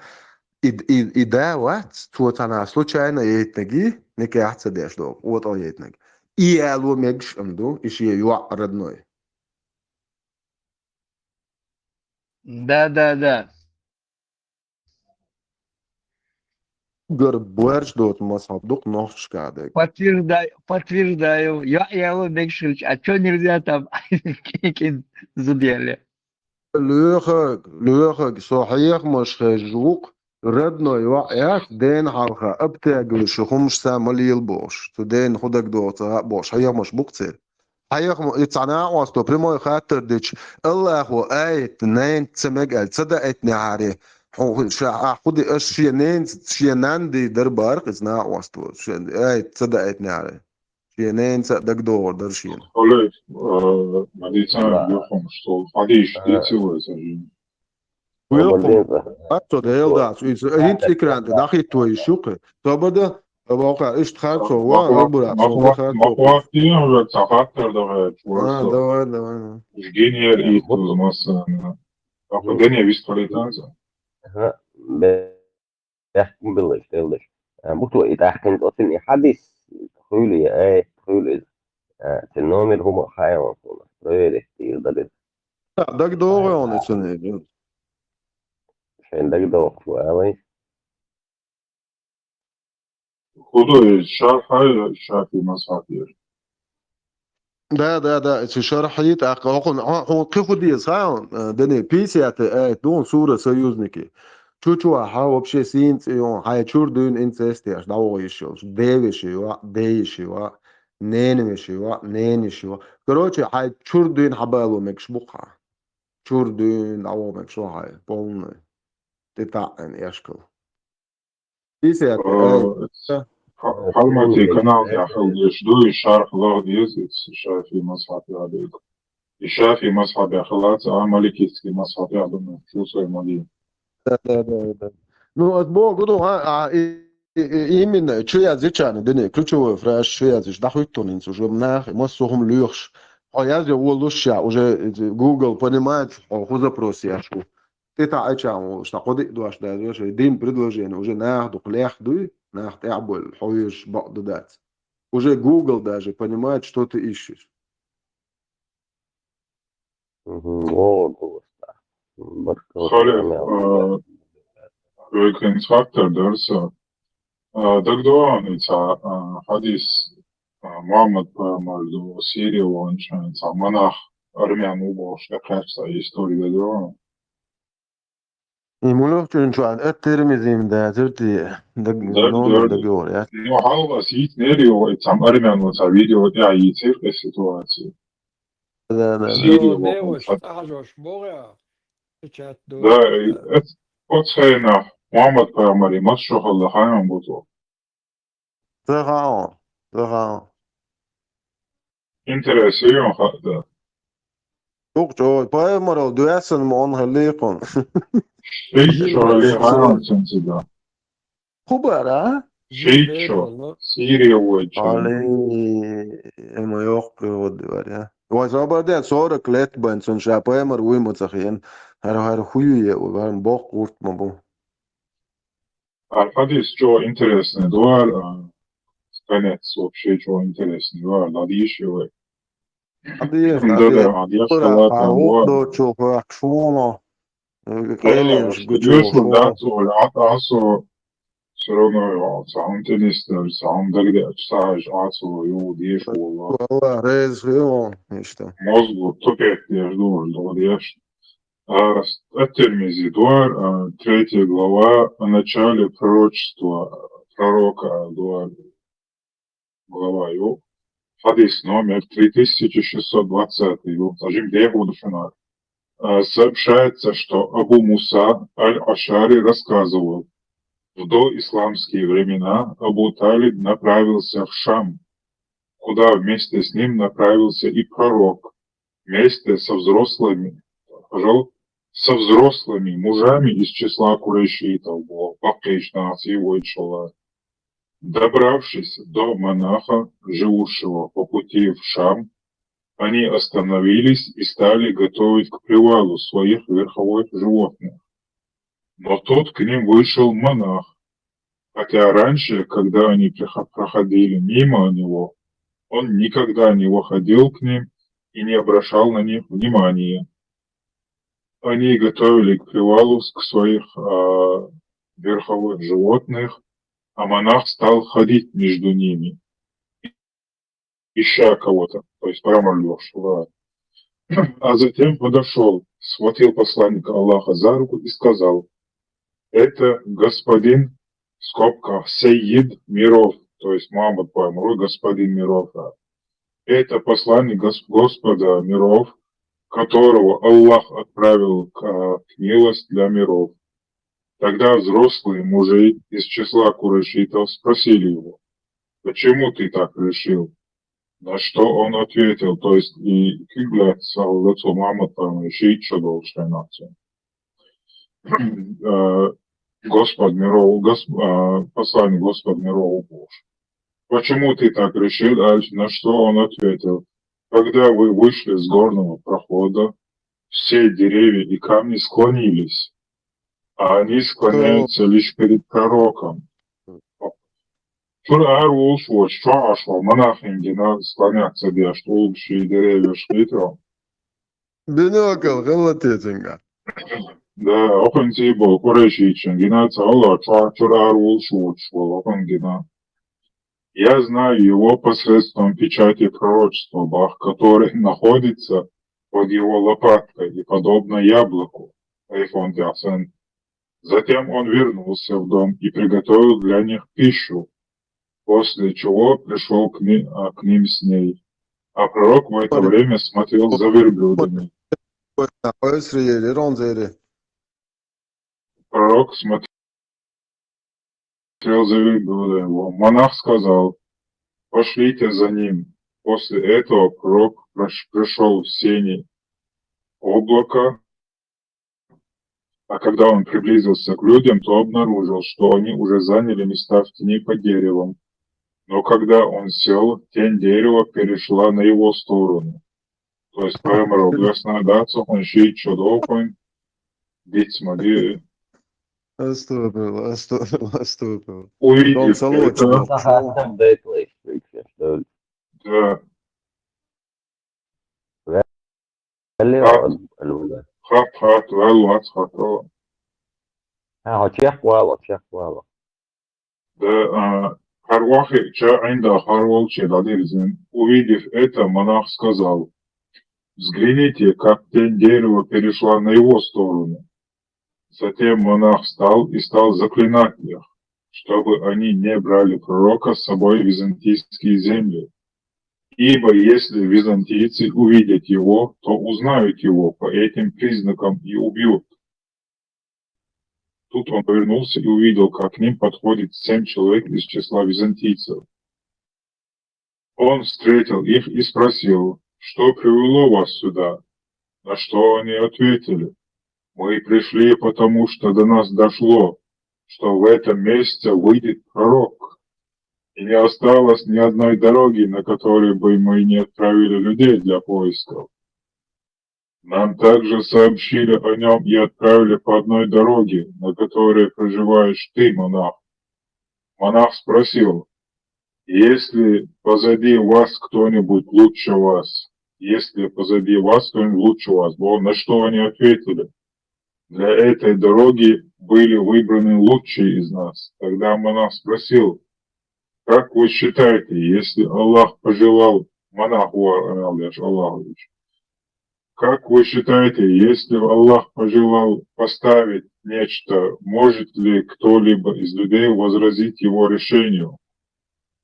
И да, вот, вот она случайно едет не кажется, что вот он едет. И я ломегш, и ее родной. Да. Горбуэрш дот масабдук нохшкадек. Подтверждаю. Я ломегшильч. А что нельзя там зудели? لوخك صحيح مش خجوق ردنا يوقعك دين حلقة ابتاق شخمش سامل يلبوش تدين خدك دوتا بوش هي مش بقتل هي يتصنع واسطو بريمو خاطر ديش الله هو ايت نين تسمق صدقتني عاري خدي اش شينان دي دربار قصنع واسطو ايت صدقتني عاري شينين صدق دور درشين Олег, Медицина Бюхом, что ходишь, децилы, ويقوم حتى ده يلدع انت اكران داخل توي شوق طب واقع ايش تخاف سوا ابرع سوا خاف مخواتي ولا تخاطر ده شو ده Евгения и مثلا أقدني بيستوليتانزا بيحكم بالله بطو إتاحكم توصلني حدث تخيلي تخيلي تنومر هم حيوان صنع تخيلي يقدر داك دور يعني سنة عشان داك دور شوية خدو الشرح هاي الشرح المصحفي ده شرحيت هو كيف دي صار دني بيسيات دون صورة союзники чучуа ха вообще синц и он хай чур дун инцестиаш да оишо девишио ненешио короче хай чур дун хабалу мекшбуха чур дун аво мекшо хай полный титан яшкал بيسيات حلمتي канал يا أخي شدو الشرح لغة يزيد الشافي مصحفي عليك الشافي مصحفي أخلات مالكيتسكي مصحفي عدنا شو صار مالي да. Ну, от Бога, именно, что я зачем, да не, ключевой фраз, что я зачем, да хоть тонин, уже нах, мы сухом лёгш, а я же улучша, уже Google понимает, что запрос я шу. Ты та ачам, что ходи дуаш, да, уже дин предложение, уже нах, дух лех дуй, нах, табуль, хоешь бак дать. Уже Google даже понимает, что ты ищешь. خالق كان فاكتور درسه دقدوان إنسا حديث محمد مرزو سيري وانشان إنسا مناخ أرميان وبوش لقاقصة إستوري دقدوان يمولوك شوان الترمزيم ده زرتي نون دقور يا نو حلقة سيت نيريو إتسام أرميان وتا فيديو دي يتير السيتواتي سيري ديوش تحجوش بوغيا ده أتخينا محمد مري مشروح اللي خايم بطو تغاون Интересуем خاطر Çok Paymaro duyasan mı on halikon. شيء شو اللي خايم تنسيدا Kubara. شيء شو سيري وجه Ama yok prevodi var ya. Vay zabardan sonra klet ben son şey Paymar uyumu takıyan. Her huyu var bok kurtma bu. الحديث جو интересный дуар конец вообще чего интересный дуар ладишь его Hadi да халата do çok akşona. Конечно, да, also все равно сам теннистер, сам догадать, саж, асу, его дешь, Valla rez yok işte. мозгу тупет, я жду, дешь. At-Tirmizi дуар, 3 глава, о начале пророчества пророка дуар, глава его, хадис номер 3620, его, зажим Дехуд Финар. Сообщается, что Абу Муса аль-Ашари рассказывал, в доисламские времена Абу Талиб направился в Шам, куда вместе с ним направился и пророк, вместе со взрослыми мужами из числа курейшитов, добравшись до монаха, живущего по пути в Шам, они остановились и стали готовить к привалу своих верховых животных. Но тут к ним вышел монах, хотя раньше, когда они проходили мимо него, он никогда не выходил к ним и не обращал на них внимания. Они готовили к привалу к своих верховых животных, а монах стал ходить между ними, ища кого-то, то есть промолвшего. А затем подошел, схватил посланника Аллаха за руку и сказал: это господин, в скобках, Сейид миров, то есть Мухаммад Паймуру, господин миров. Это посланник Господа миров, которого Аллах отправил к милость для миров. Тогда взрослые мужи из числа курайшитов спросили его: почему ты так решил? На что он ответил, то есть и киблят саллату Мухаммад Паймуру, что нацию. Господь миров, посланник Господь миров Божий. Почему ты так решил? На что он ответил: когда вы вышли с горного прохода, все деревья и камни склонились, а они склоняются лишь перед пророком. Монахи склонятся, что лучшие деревья шли. Binokal, галатецинга. Да, оконцы был курайшичен, гинаться Аллах, чурарул шучвал, оконгина. Я знаю его посредством печати пророчества Бах, который находится под его лопаткой и подобно яблоку. Затем он вернулся в дом и приготовил для них пищу, после чего пришел к ним с ней. А пророк в это время смотрел за верблюдами. Пророк смотрел за верблюдами. Монах сказал: пошлите за ним. После этого пророк пришел в сени облака, а когда он приблизился к людям, то обнаружил, что они уже заняли места в тени под деревом. Но когда он сел, тень дерева перешла на его сторону. То есть, прямо областная дата, он шеет чудовкой, ведь смотри. Astagfirullah. Увидев это, увидев это, монах сказал: взгляните, как тень дерева перешла на его сторону. Затем монах встал и стал заклинать их, чтобы они не брали пророка с собой в византийские земли. Ибо если византийцы увидят его, то узнают его по этим признакам и убьют. Тут он повернулся и увидел, как к ним подходит 7 человек из числа византийцев. Он встретил их и спросил: что привело вас сюда? На что они ответили: мы пришли, потому что до нас дошло, что в этом месяце выйдет пророк, и не осталось ни одной дороги, на которой бы мы не отправили людей для поисков. Нам также сообщили о нем и отправили по одной дороге, на которой проживаешь ты, монах. Монах спросил: если позади вас кто-нибудь лучше вас? Если позади вас кто-нибудь лучше вас? На что они ответили: для этой дороги были выбраны лучшие из нас. Тогда монах спросил: как вы считаете, если Аллах пожелал, как вы считаете, если Аллах пожелал поставить нечто, может ли кто-либо из людей возразить его решению?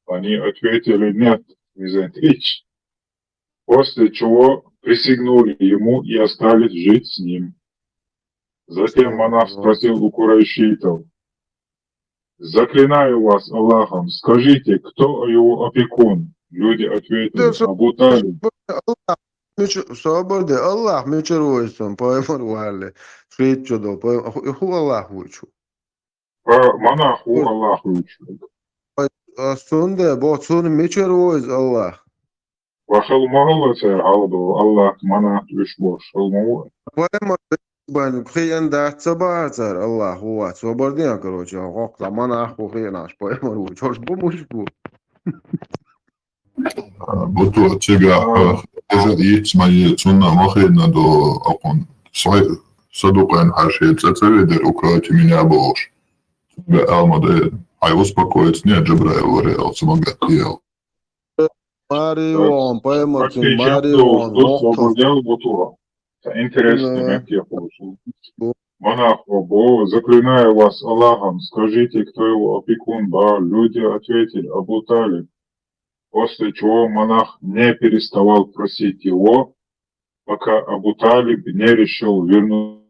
Они ответили: нет, византийцы. После чего присягнули ему и остались жить с ним. Затем монах спросил у курайшитов: заклинаю вас Аллахом, скажите, кто его опекун? Люди ответили: Абу Талиб. Свобода, Аллах, мечеройством, поэморвали, шеет чудо, ху Аллах вычу. Монах ху Аллах вычу. Сонда, сон мечеройз Аллах. Вахал махалате алду Аллах монах вишбош. Бань, хрен да цабацар, Аллах, вот, свободен, короче, ох, заман аху хрен аж пойму, чё ж бумажку. بطو تيجا يتس ما تسونا مخينا دو أقون صدق عن حاشية تسوي در أوكراتي من يابوش ألما ده هاي успокоить не Джабраил вариал самогател. Марион, поймаркин, Практически Марион, что охтал. свободел Бутура. Интересный момент я получил. Монах, Бо, заклинаю вас Аллахом, скажите, кто его опекун, ба. Люди ответили, Абу Талиб. После чего монах не переставал просить его, пока Абу Талиб не решил вернуть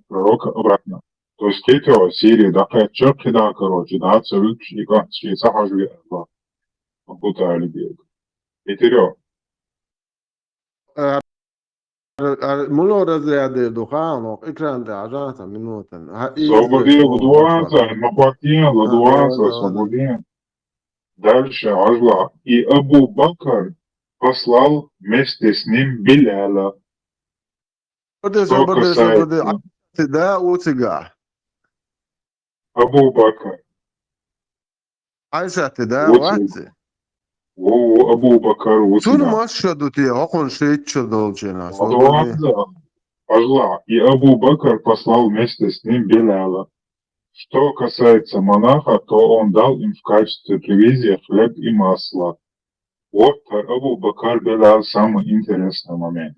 пророка обратно. То есть Кетева, Сирия, да, Черки, да, короче, да, Царюк, и Ганский, Сахажви, Абу Талиб. Петерё. Mulă răzlea de Duhanu, ecran de ajansa minută. Свободил Дуанса, Мапатин, Ладуанса, свободен. Дальше Ажла. И Абу Бакр послал вместе с ним Биляля. Что касается Да, у тебя. Абу Бакр. Айша, ты да, ватsi. О, Абу Бакр, у Шunu тебя. maşşadı diye, hakon şey çödolcena. Ладуанса. Ажла. И Абу Бакр послал вместе с ним Биляля. Что касается монаха, то он дал им в качестве привизия хлеб и масло. Вот Абу Бакр Белял самый интересный момент.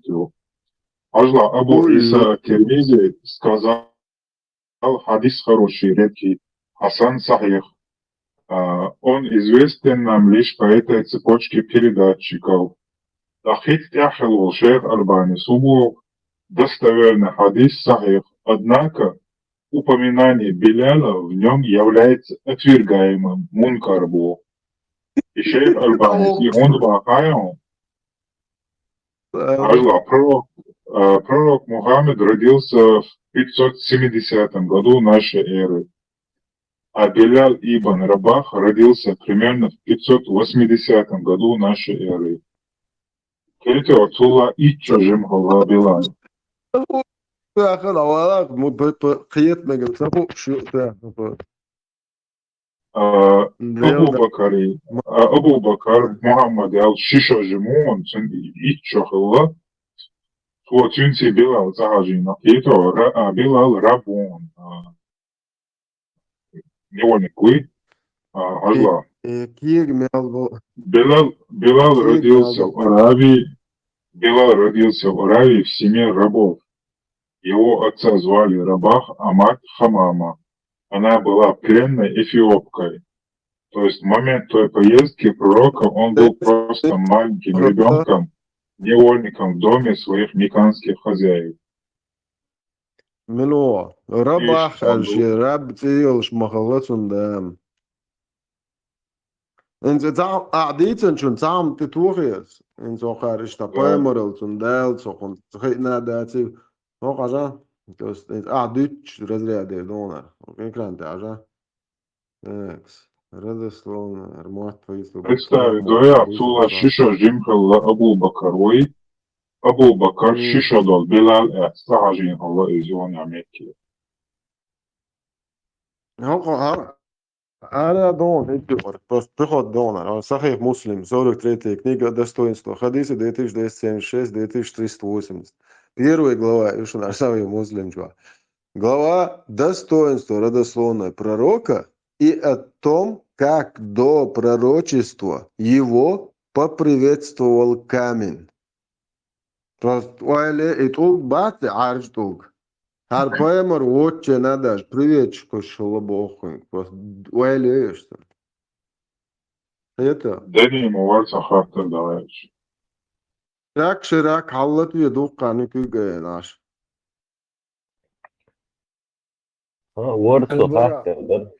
Ажла Абу Иса Кирмизи сказал хадис хороший, редкий, Хасан Сахих. Он известен нам лишь по этой цепочке передатчиков. Дахит Тяхил шейх Альбани Субу достоверный хадис Сахих. Однако упоминание Беляла в нем является отвергаемым мункарбу. И шейх Альбани, и он вахаял. Ажла, пророк Мухаммед родился в 570 году нашей эры, а Белял ибн Рабах родился примерно в 580 году нашей эры. Келите отсюда и чужим голова Белал. آخر أوراق قيت مجال سبو شو ده Абу Бакар Мухаммад ал шиша жимон и чохла то тюнси Белал загажина ето Белал Рабон невольник вы ажла Белал родился в Аравии. Белал родился в Аравии в семье рабов. Его отца звали Рабах, а мать Хамама. Она была пленной эфиопкой. То есть в момент той поездки пророка он был просто маленьким ребенком, невольником в доме своих меканских хозяев. Мило, Рабах, Аль-Раб, Тилш, Махалатун, да. انت قاعدين شو تعم تتوخيس انت خارج تبايمر التندال سوكن خينا داتي هو قاجا توست انت قاعدين رزري ادي دونا اوكي كرانت اجا اكس رزسلون ارموت فيسو Представь, доя цула шиша жимхалла Абу Бакаруи, Абу Бакар шиша дол Белал сагажин Аллах изюан амекки. هو أنا دون إدور بس بخد دون صحيح مسلم 43 книга достоинства хадисы 2276 2380 первая глава еще на самый муслим глава достоинства родословной пророка и о том как до пророчества его поприветствовал камень просто уайле и тут бат арждуг Her poemar watche nadash приветчику шалабоху. Просто уайлеешь что? Это. Дени ему вальса хартер даваешь. Шак ширак халлат веду каникуга наш. ورثه حتى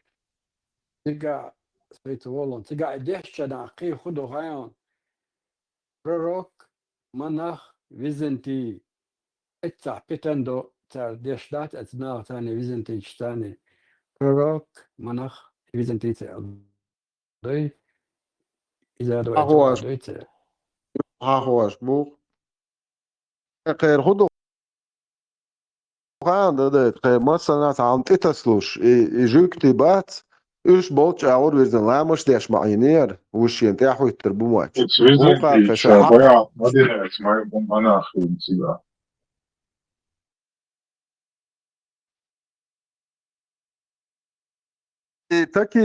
تلقى سويت والله تلقى دهشة ناقي خدو غايون prorok manach Византии. Это питандо царь дештат от знатани Византии чтани. Пророк манах Византийцы. Дой изадо Ахуаш. Ахуаш бух. خير خدو ده مثلا عم تتسلوش يجوك تبات إيش بولش أور ويزن لا مش داش معينير وش ينتاحو يتربو ماتش Jetzt wir sind وقع die كشحق Schaboya, Madina, jetzt mal Monarch in Ziga. تاكي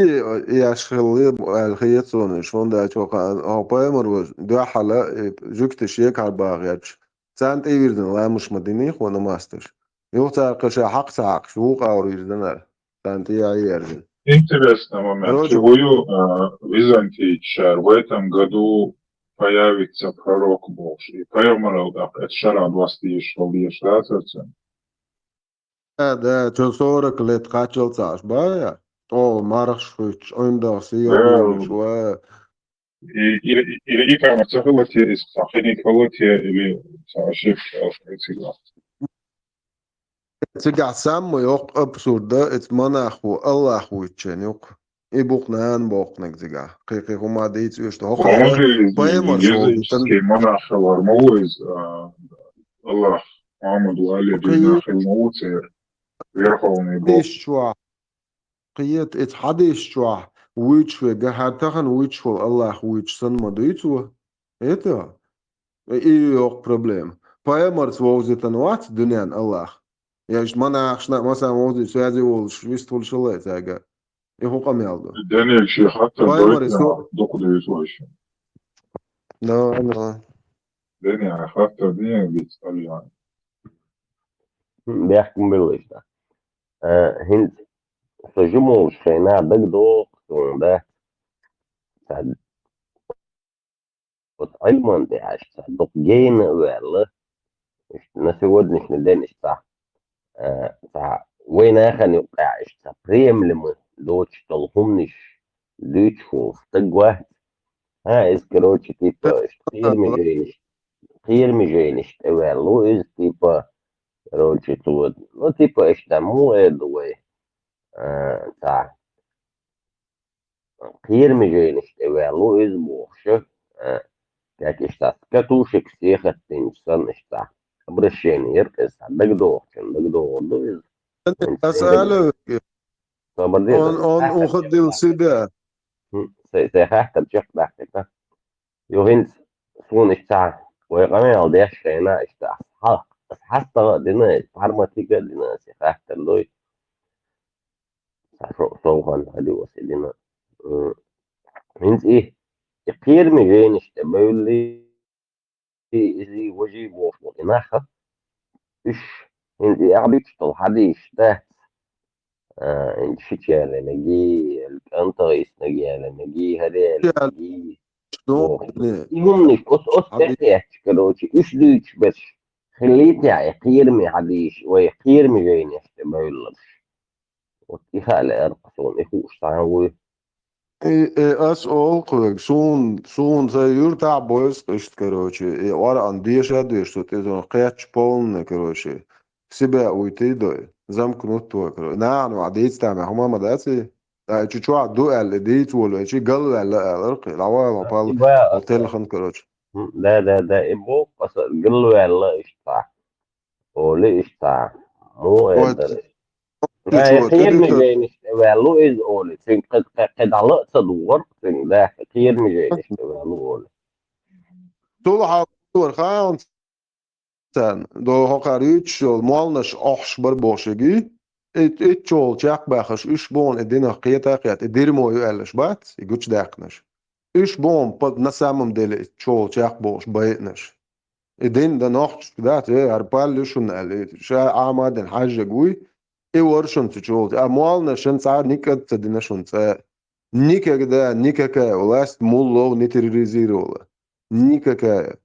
يا شغلي الخيطون شلون دا اتوقع او بايمر دو حلا جوك تشيك على باغياتش سانت اي ويردن لا مش مديني وانا ماستر يوتا قشا حق ساق شوق او ويردن سانت اي يردن Интересный момент. Короче, Чего Византий в этом году появится пророк Божий. Поэморал, это шара 20 шел ешь, да, отца? ده 40 لت قاتل تاش بايا تو марш шуч ойнда Да, сиябуш ва или и прямо цехолотие, из сахарник холотие, или сашик, Цигла. تقع سام يوق ابسورد ات مناخو الله خويتشن يوق يبوق نان بوقنك زقا قيقي هما ديت يوش تو Тоже بايمر شو языческий монах Варму из Аллах, Мухаммаду Али, Динах Илмауцер, Верховный Бог. قيش شوا قيت ات حديش شوا ويتش جهاتخن ويتش الله ويتش سن مديتو это и يوق проблем بايمر سوزتن وات دنيان الله ياش مناخ شنا مثلا موزي سوازي ولش ويستول شلات زاقا يهو قميالدو Daniel şey hatta بايمر böyle يسو dokudu yüzbaşı. no Daniel hatta diye bir İtalyan. بيحكم بالوجدة هند سجمو شينا بقدو ده سعد أيضا دي عاش صدق جين ولا نسي ودنش ندينش صح وين آخر يبقى عشت بريم لما دوتش طلهمنش دوتش وفتق واحد اسكروتش تيبا خير مجينش تولو إز تيبا روتش تود لو تيبا اشتمو إدوي تاع خير مجينش تولو إز بوخشة كاك اشتاس كاتوشك سيخة تنشتن اشتا برشين يركز بقدو إز أسألك فبردين on أخذ السباع سيخاحت بشيخ بحثك يوهنس سون اشتا ويقامي على ديش شينا اشتا حتى دينا حرمتيكا دينا سيخاحت اللوي صوغان هدي وسيدنا هنس ايه يقير مجين اشتا بيولي إذي وجي بوفو إناخة إش هنس ايه عبيتش طلحدي اشتا إن شتيالة نجي الكانتا يسنجيالة نجي هديالة نجي يقولني أس تحتيش كروتي إيش ليش بس خليتي يقير مي حديش ويقير مي جاين يشتبهلش وتيخالة أرقصون إخوش تعوي أسأل سون يرتع بويس قشت كروتي ورا أنديش هدوش تتزون قياتش بولن كروتي سباع ويتيدوي زم كنوتو كروتي نعم وعديت تعمل هما مداسي تشوع عدو اللي ديت ولا شيء قالوا لا الرقي العوام قال قلت خن كروتي ده إبو بس قلوا يلا إشتاع ولا إشتاع مو إدري خير مجاين يشتغلوا إز أولي فين قد على صدور فين ده خير مجاين يشتغلوا أولي طول حاضر خان سن دو هقاريتش مالنش أحش بربوشجي اتشول جاك باخش إيش بون الدين قيتا قيات الديرمو يقلش بات يقولش داقنش إيش بون بد نسامم دل اتشول جاك بوش بيتنش الدين ده نحش دات أربال لشون قال شا عماد الحاجة قوي ورشون تشول أموالنا شن صار نيكت تدينا شون صار نيكا كده نيكا كا ولاست مولو نتريزير ولا نيكا كا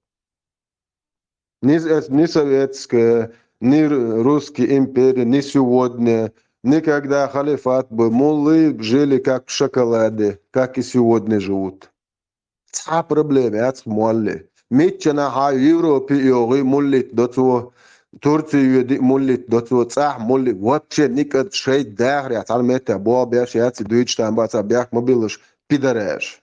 ни советская, ни русский империя, ни сегодня, никогда халифат бы муллы жили как в шоколаде, как и сегодня живут. Ца проблема, это муллы. Митчана ха Европе и муллит до того Турцию муллит до того ца муллит вообще никак шей дагри, а там это бо бяш яци Deutschland баца бях мобилыш пидораш.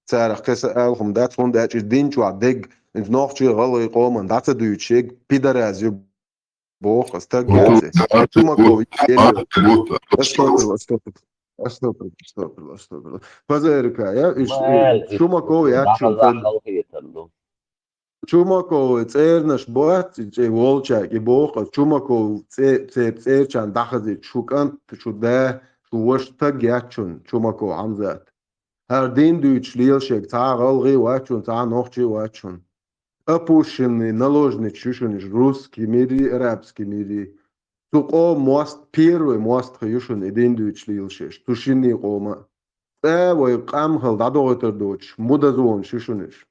Царах кеса алхум дат фон дат is динчу адег إن نوختي غلي قوم دعت دوتشيك بيدرازيو بوخ استقعد شوماكو يلي استغفر فذلك يا شوماكو ياتشون شوماكو تيرنش بوات جي وولچا يبوخ شوماكو تير چان دخزي شوكان شو ده شو وش تقياتشون شوماكو عمزات هر دين دويتش ليلشك تا غلغي واتشون تا نوخچي واتشون опущенный наложный чушуниш русский мири арабский мири туко мост первый мост хюшун иден дуч лилшеш тушини qoма вой qamхал дадоготердоч мудазон шушуниш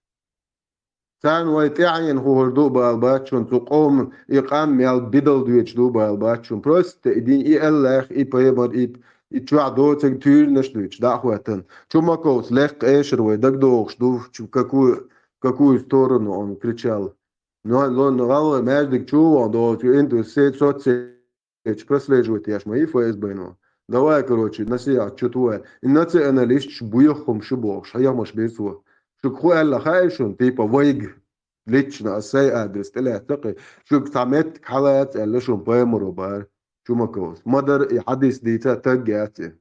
тан вой тяин хурду балбачун туқом иqam мел бидл дуч ду балбачун просто идин и аллах и поймар и чуадотик тюрнеш дуч дахватан чумакос лех эшер вой дагдогш ду какую сторону он кричал. Но он говорил, между чего, до инту соцсети прослеживать я ж мои ФСБ, ну. Давай, короче, на себя чутвое. И националист буйхом шибох, шаямаш бесу. Шукху алла хайшун, типа вайг. Лично осай адрес, тля тaqi. Шук тамет халат алла шун паймру бар. Чумакос. Мадар и хадис дита тагяти.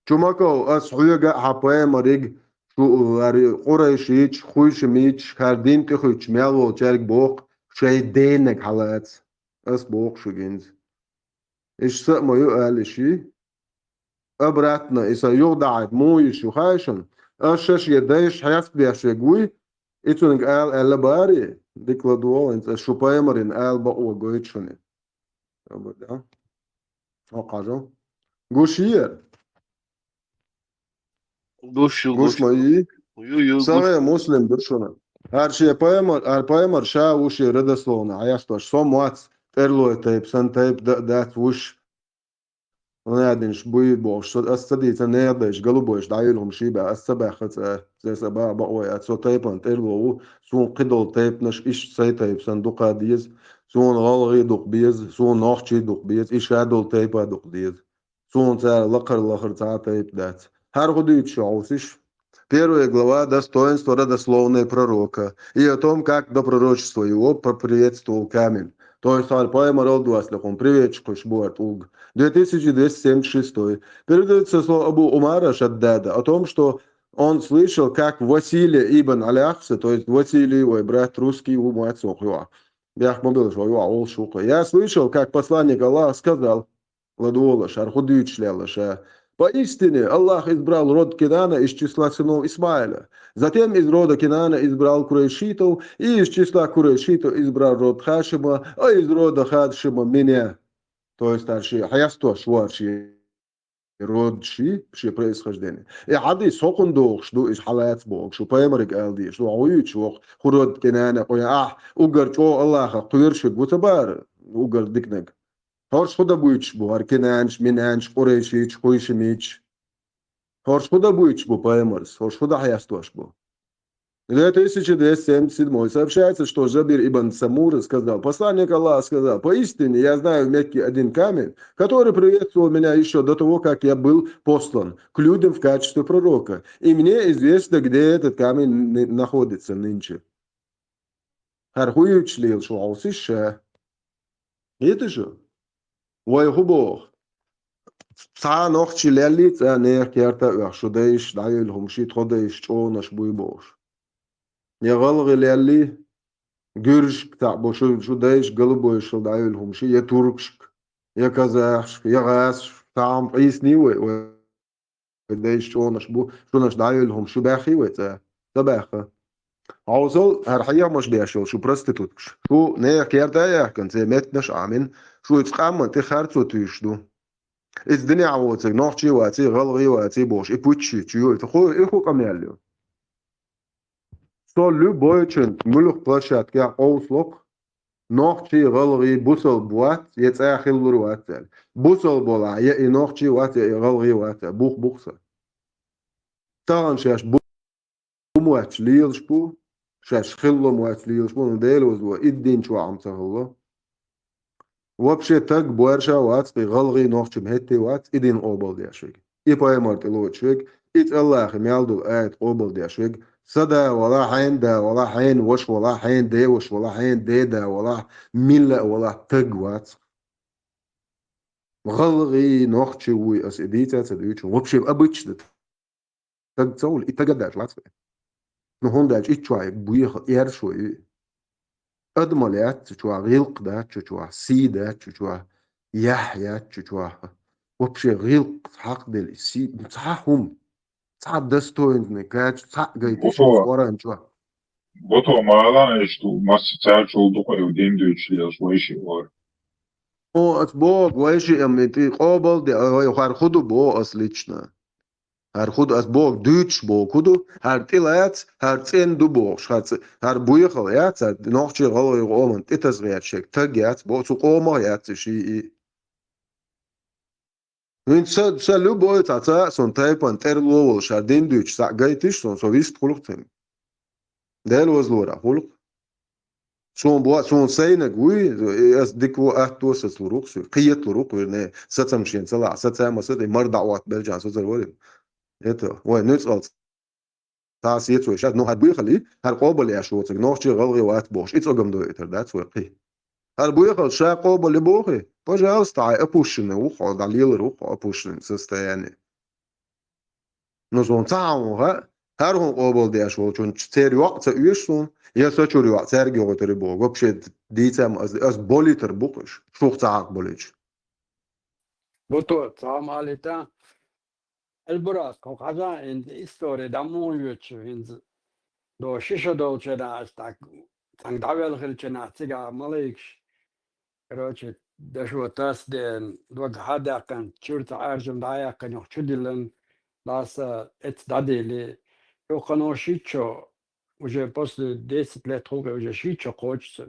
Чумако ас хуяга хапаймриг قريشيش خوش ميش كاردين تخوش ميل والجارك بوق شاي دينك حالات اس بوق شو جنز ايش سأما يقال شي ابراتنا إسا يوضعت مويش وخايشن اشش يدايش حياس بيش يقوي ايتونك آل باري ديك لدوال انت شو بايمرين آل بقوة قويتشوني ابدا اقاجو قوشير Guş mı Саме муслим дършона. Арши паемар ша уши редесловна. Аяшташ сомуац терлой тейп сан тейп дат уш. ونادنش بوي بوش أستدي تنادش قلبوش دايلهم شيبة أستباخت سبا بقوي أتسو تيبان تيرلو سون قدل تيب نش إيش سي تيب صندوق ديز سون غالغي دوق بيز سون ناخشي دوق بيز إيش هادل تيبا دوق ديز سون تا لقر تا тейп дать. Har годит шаусиш. Первая глава достоинства родословной пророка и о том, как до пророчества его поприветствовал камень. То есть Аль-Пайма Ралдуаслихом, приветчик Шбуат Уг. 2276. Передается слово Абу Умара Шаддада о том, что он слышал, как Василий ибн Аляхса, то есть Василий, его брат русский, я слышал, как посланник Аллаха сказал, Ладуола Шархудыч Ляла. Поистине Аллах избрал род Кинана из числа сынов Исмаиля. Затем из рода Кинана избрал курейшитов, и из числа курейшитов избрал род Хашима, а из рода Хашима меня. То есть старший Хаясто Шварши род Ши происхождение. И хадис сокундох, что из халат бог, что поймарик алди, что ауют шох, род Кинана, угар чо Аллаха, куиршик гутабар, угар дикнек. Хорш худа буйч бу, аркинанш, минанш, курейшич, хуйшимич. Хорш худа буйч бу, поймарс, хорш худа хаястуаш бу. В 2277 сообщается, что Жабир ибн Самур сказал, посланник Аллаха сказал, поистине я знаю в Мекке один камень, который приветствовал меня еще до того, как я был послан к людям в качестве пророка. И мне известно, где этот камень находится нынче. Хархуют шлил шуаусиша. Это же. Вой хубох. Та нохчи лелит, а нех керта шудейш, дайл хумшит ходейш, чонаш буйбош. يغلغ للي قرش بتاع بوشو شو دايش قلبه يشل دايلهم شي يا تركشك يا كازاخش يا غاس تعم قيسني و دايش شونش بو شونش دايلهم شو باخي وتا تباخه عاوزل هرحيا مش بيشل شو برستيتوتش شو نيا كيردا يا كنت متنش عامن شو يتقام انت خارتو تيشدو الدنيا عوضك نوختي واتي غلغي واتي بوش ايبوتشي تشيو تخو ايخو قميالو So любойчен мулух площадке оуслок нохчи галги бусал буат яца хиллур ватал бусал бола я и нохчи ват я галги ват бух бухса тан шаш бумуат лилшпу шаш хиллу муат лилшпу делоз во иддин чу амсахло вообще так буарша ват галги нохчи мхетти ват идин обал дяшик и поймарт лочек ит Аллах мялду ает обал дяшик صدا ولا حين دا ولا حين وش ولا حين دي وش ولا حين دي دا ولا ميلا ولا تقوات غلغي نوختشي وي أس إديتا تدويتش وبشي أبتش تقول إتقداش لاتفه نهون داج إتشواي بويخ إيرشوي أدماليات تشوا غيلق دات تشوا سيدات تشوا يحيى تشوا وبشي غيلق حق دل سي صحهم صح دستوين نكاج صح جايتش ورا نشوا Gotovo mala nešto masa cēlču duqa jau dindujuši liels vaiši var. о أسبوع ويشي أمتي قابل دي هر خودو بو أصليتشنا هر خود أسبوع دوتش بو كودو هر تيلات هر تين دو بوش هر بويخل يات نوخشي غلو يغومن تتزغيات شك تجيات بو تقوم يات شيء من سلو بو تاتا سون تايبان تيرلو شاردين دوتش سا جايتش سون سويست خلقتن ديل وزلورا خلق سون بوا سون سينك وي اس ديكو احتوس سلوروك قيت لوروك ورني ستمشين سلا ستما ستي مردعوات بلجان سوزر ولي ايتو وي نسال تاس يتو شاد نو هاد بيخلي هر قوبل يا شو تك نوخشي غلغي وات بوش اتوغم دو اتر دات وقي هر بيخل شا قوبل بوخي пожалуйста ابوشن وخو دليل روح ابوشن سستا يعني نزون تاعو هر هون قوبل دي شو چون تيري وقت يشون يا سچوري وقت سرگي غوتري بو غبش ديتم از بوليتر بوقش شوخ تاعك بوليج بوتو تام عليتا البراس كو قضا ان استوري دامون يوتش هنز دو شيشة دو چنا استاك تانك داويل خير چنا تيغا ماليكش كروچ دشو تاس دين دوغ هادا كان چورت ارجم دايا كان يخشدلن لاس ات داديلي يو كانو شيچو уже после 10 лет уже шичо хочется.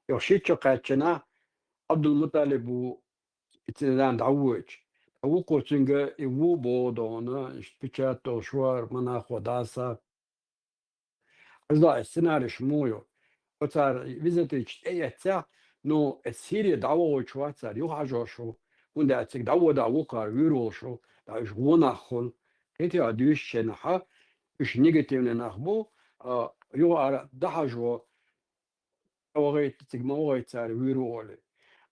يو شيچو قاچنا عبد المطلب اتزان دعوج او قوتنگا او بودونا اشتبيچاتو شوار مناخو داسا ازدا السيناريش مويو وصار فيزيتيش ايتسا نو السيري دعوه شواتسار يوحاجوشو وندا اتسك دعوه كار ويروشو داش وناخل كيتي اديش شنحا اش نيجاتيف ناخبو يو ار دحاجو اوغيت تسك موغيت صار ويرولي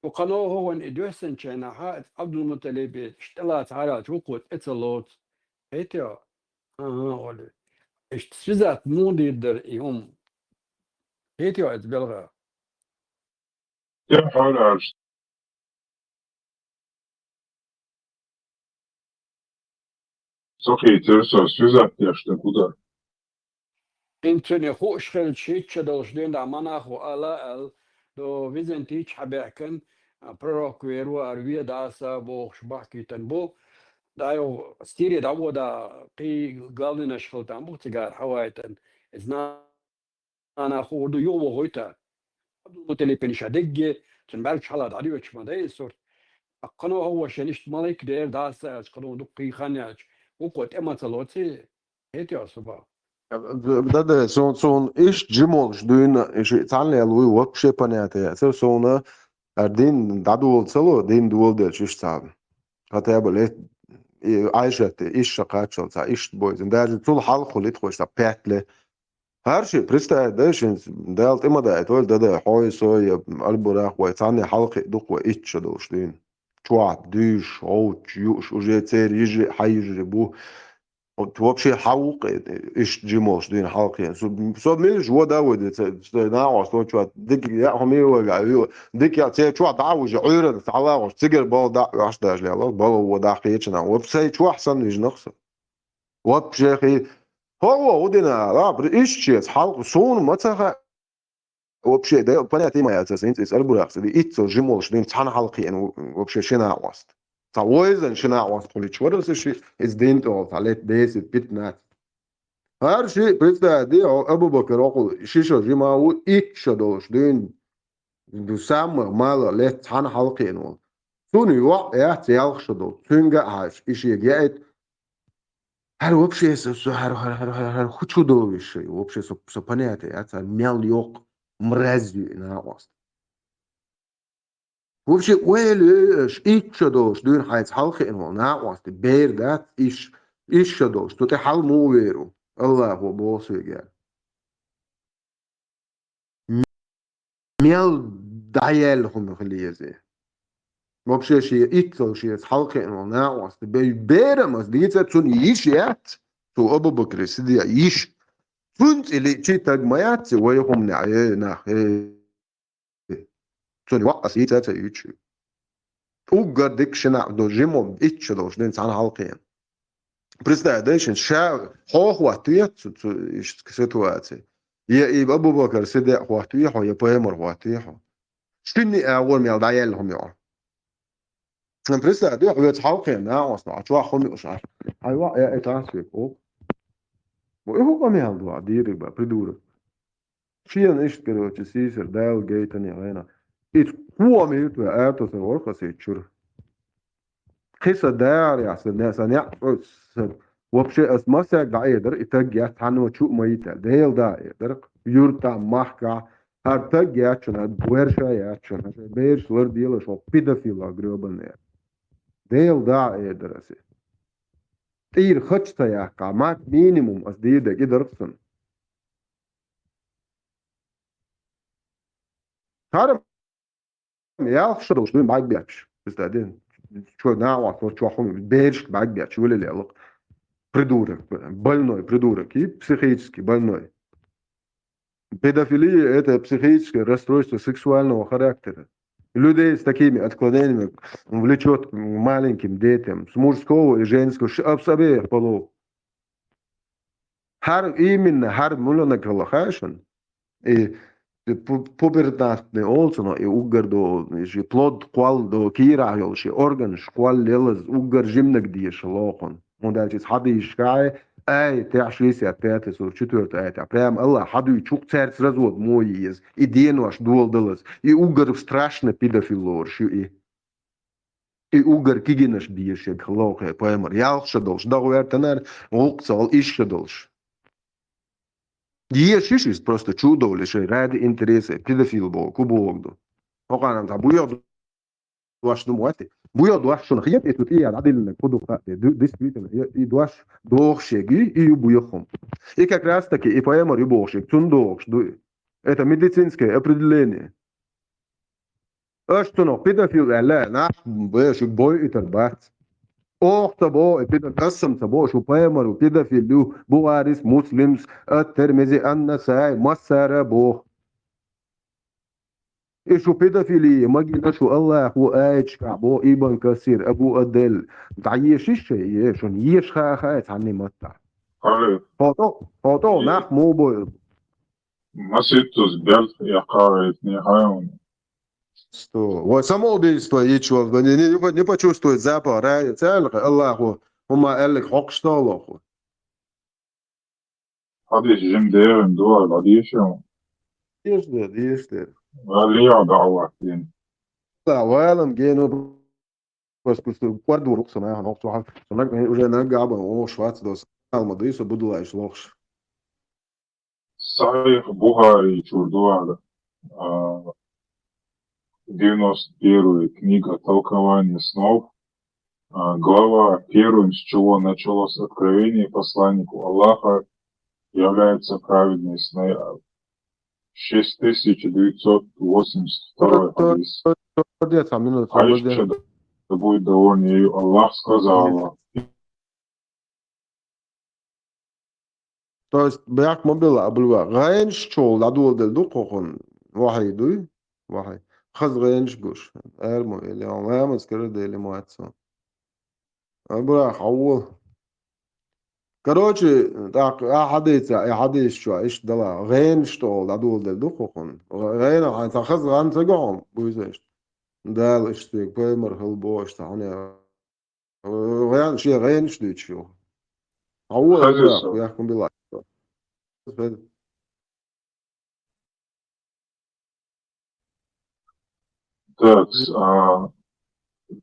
وقالوا هو ان ادوسن شنحا عبد المطلب اشتلات على وقوت اتلوت ايتيو اولي اش تسيزات مودي در يوم ايتيو اتبلغا Ja, حاول Sofija Cirsos izaptieš nekуда. انتوني خوش خل شيء دوش دين دا مناخو الا ال دو فيزنتيش حبيكن بروكويرو ارويا داسا بوخش بحكي تنبو دايو ستيري داو دا قي قالنا شغل تنبو تجار حوايتن ازنا انا خو دو يوم غويتا متلي بنشادق تنبالش حلا داريوش ما داي صور قنو هو شنشت مالك دير داسا قنو دقي خانياج وقت اما تلوتي هيتي اصبا ده سون ايش جيمولش دوين ايش تعالى لوي وقت شيء بنياته سونا اردين دادول سلو دين دول دلش ايش تعب هتقابل ايه عايشة ايش شقات شو تا ايش بويز ده طول حلقه اللي تخش تا بيتله هر شيء بريستا داش دالت اما ده تقول ده حوي سوي البراق ويتعني حلقه دوق وايش دوش دين شوات ديش او يوش وجيتير يجي حيجربوه вообще حوق ايش جيموش دين حلقين سو ميلش هو داود ناو سو شو ديك يا همي وقع ديك يا تي شو داوج عير تعالى تيجر بول دا عش داج لا بول هو داقيتنا وبسي شو احسن يج نقص وبشيخي هو ودنا لا ايش شيء حلق سون متى وبشي ده بنياتي ما ياسين اسال براقس دي ايتو جيموش دين تحن حلقين وبشي شنا وسط تعويزن شنا وسط كل شويه شيء از دين تو عليت ديس بيتنات هر شيء بيتا دي ابو بكر اقول شيشو جيماو ايتش دوش دين دو سام مال لت حن حلقين سوني وقت يا تيالخ شدو تنجا هاش اشي جاءت هر وبشي سو هر خوشو دو شيء وبشي سو بنياتي يا ميل يوق مرزي نا وسط وبشي ويلش ايتش دوش دين حيت حلقين نا وسط بير دات ايش شدوش تو تحل مو ويرو Allahu bosuga. Mel dayelhum khliyaze. Вообще ши итл ши халқе на вас бе берамас дица цун ишят ту Абу Бакр сидия иш цун или чи тагмаят ويهم на цун وقس يتا يوتيوب угар дикшна до жимом ич должен сан халқе представляешь ша хохватуя ситуация и Абу Бакр сидия хватуя я поэмор хватуя شني أول ميل دايلهم يا I'm precis det. Jag vet halken när och snart. Jag har kommit så här. Jag är ett ansvik och jag kommer hem då. Det är bara predura. Fien ist gerade Caesar Dale Gate ni هنا. It هو ميت وقعت وصورك سيتشر. قصة دار يا الناس أنا وبشيء اسمه ساق عيدر يتجي عنه شو ميت ديل دا يدر يورتا محكا هرتجي عشان بورشة يا عشان بيرش ورد يلا شو بيدافيلا قريبا ديل دا يدرسي تير خشتا يا قامات مينيموم أصديدة كده رقصن هذا يا خشرو شو معك بيعش بس بعدين شو ناوع شو حوم بيرش معك بيعش ولا اللي علق придурок больной придурок и психически больной педофилия это психическое расстройство сексуального характера. Людей с такими отклонениями влечет к маленьким детям с мужского и женского обеих полов. Именно мулана калахашан и пубертатный олцено и угар до плод квал до кирайол ши орган шквал лелаз угар жимнак диеш лохон. وده حد يشكاي اي تاع شليسيا تاتس وشتورت اي تاع прям الله حد يشوك церц развод мой из и ден ваш дуал дылас и угар страшно педофилор шо и угар кигинаш диеш хлохе поэмер ялша долш дагуертанер олцал ишше долш диеш иш просто чудо лишь ради интереса педофил бо кубогду оканам та буйод ваш думате буйод ваш шо нахият этут и адил кодука действительно и дуаш дохшеги и буйохом и как раз таки и поэма рыбошек цундохш это медицинское определение что но педофил لا наш باش бой и тарбат оохтабо педофил قسم табо шо поэма педофил буарис муслимс at-Tirmizi an-Nasai масара бо إيشو بيدافيلية ما قلنا شو الله هو آيش كعبو إيبان كثير أبو أدل تعيش الشيء شون يش خاخات عني متع فوتو ناح مو بو Маситус бялт я карает не хаун. Вот самоубийство ничего не почувствует запах целых Аллаху هما قال لك حق شطالخو حديث جيم ديرن دول عديشهم يشتر غالية دعواتين لا وعالم جينو بس guardo ruxo né não só já não gaba o schwarz dos alma isso budu lá loch Саих Бухари Чурдуада. 91 книга «Толкование снов». Глава 1, с чего началось откровение посланнику Аллаха, является праведные сны. 6982 хадис. Айша, да будет доволен ею, Аллах сказала. То есть бяк мобила абулва гайнш чол ладул дел дукохун вахидуй вахи خذ غينش بوش ارمو اللي عمام اسكر ده اللي مواتسو ابرا حول короче так حديث شو ايش دلا غينش تول ладул дел дукохун غينا انت خذ غان تقوم بوزش دال اشتيك بيمر هالبوش تاعني غيان شي غينش دي شو حول يحكم بالله Так,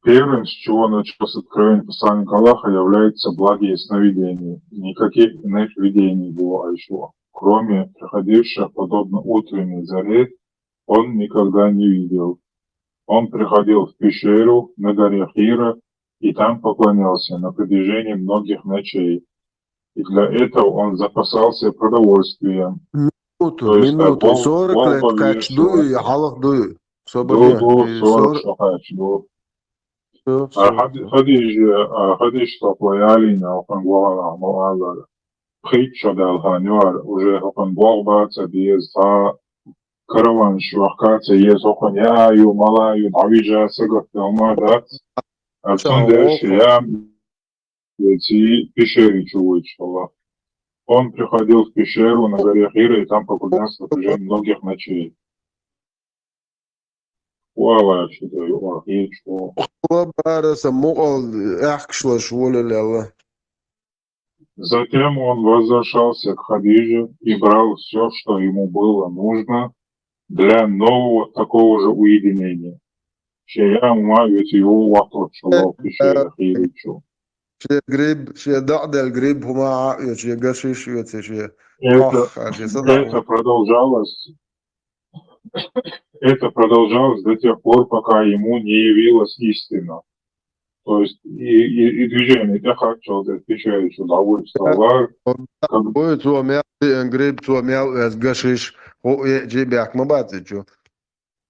первым, с чего началось откровение посланника Аллаха, является благие сновидения. Никаких иных видений было еще. Кроме приходивших, подобно утренней заре, он никогда не видел. Он приходил в пещеру на горе Хира и там поклонялся на протяжении многих ночей. и для этого он запасался продовольствием. Минуту, То есть так, минуту, 40 Бог лет kaç повешал duyu, это. halk duyu. До Соборге, 40 شخص دو خديش تطويالين أو فنقوها مؤلاء خيط شدال هانيوار وجه فنقوه بات بيز تا كروان شوحكات يزوقن يايو ملايو دعويجا سقط يوما دات الفندر شيام يتي пещере чувствует الله. Он приходил в пещеру на горе Хира и там погулял на протяжении многих ночей. Вала, что-то, и что. Затем он возвращался к Хадиже и брал все, что ему было нужно для нового такого же уединения. Шея ведь его вахтот шалал в пещере Хиричу. Это продолжалось до тех пор, пока ему не явилась истина. То есть и движение тех человек отвечает, что довольно стало.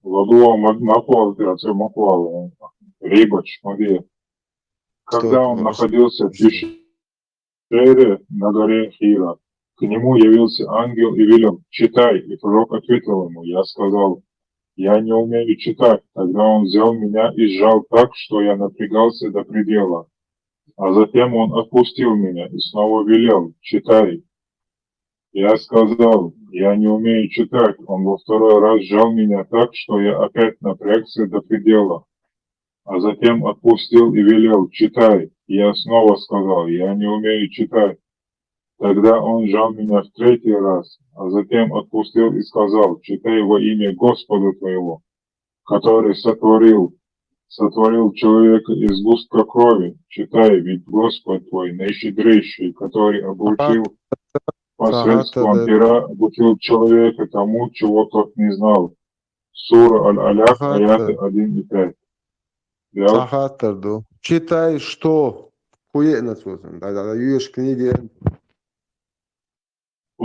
Ладуа Макуал, Рибач, когда он находился в пещере на горе Хира, к нему явился ангел и велел: читай. И пророк ответил ему: я сказал: я не умею читать. Тогда он взял меня и сжал так, что я напрягался до предела. А затем он отпустил меня и снова велел: читай. Я сказал: я не умею читать. Он во второй раз сжал меня так, что я опять напрягся до предела. А затем отпустил и велел: читай. Я снова сказал: я не умею читать. Тогда он сжал меня в третий раз, а затем отпустил и сказал: читай во имя Господа твоего, который сотворил человека из густка крови. Читай, ведь Господь твой наищедрейший, который обучил посредством пера, обучил человека тому, чего тот не знал. Сура Аль-Алях, аяты 1 и 5. Читай, что? Хуйня, да, ешь книги. И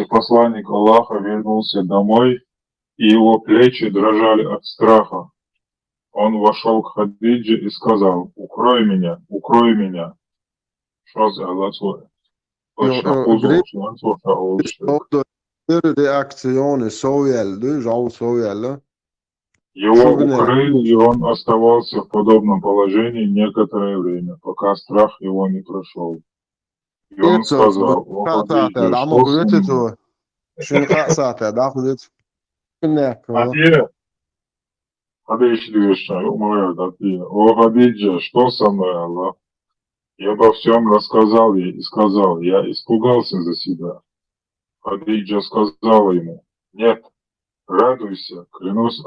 посланник Аллаха вернулся домой, и его плечи дрожали от страха. Он вошел к Хадидже и сказал: укрой меня, укрой меня. Что за Аллах? Его укрыли, и он оставался в подобном положении некоторое время, пока страх его не прошел. И он сказал: о Хадидже, что с ним? О Хадидже, что со мной, Аллах? Я обо всем рассказал ей и сказал: я испугался за себя. Хадиджа сказала ему: нет, радуйся, клянусь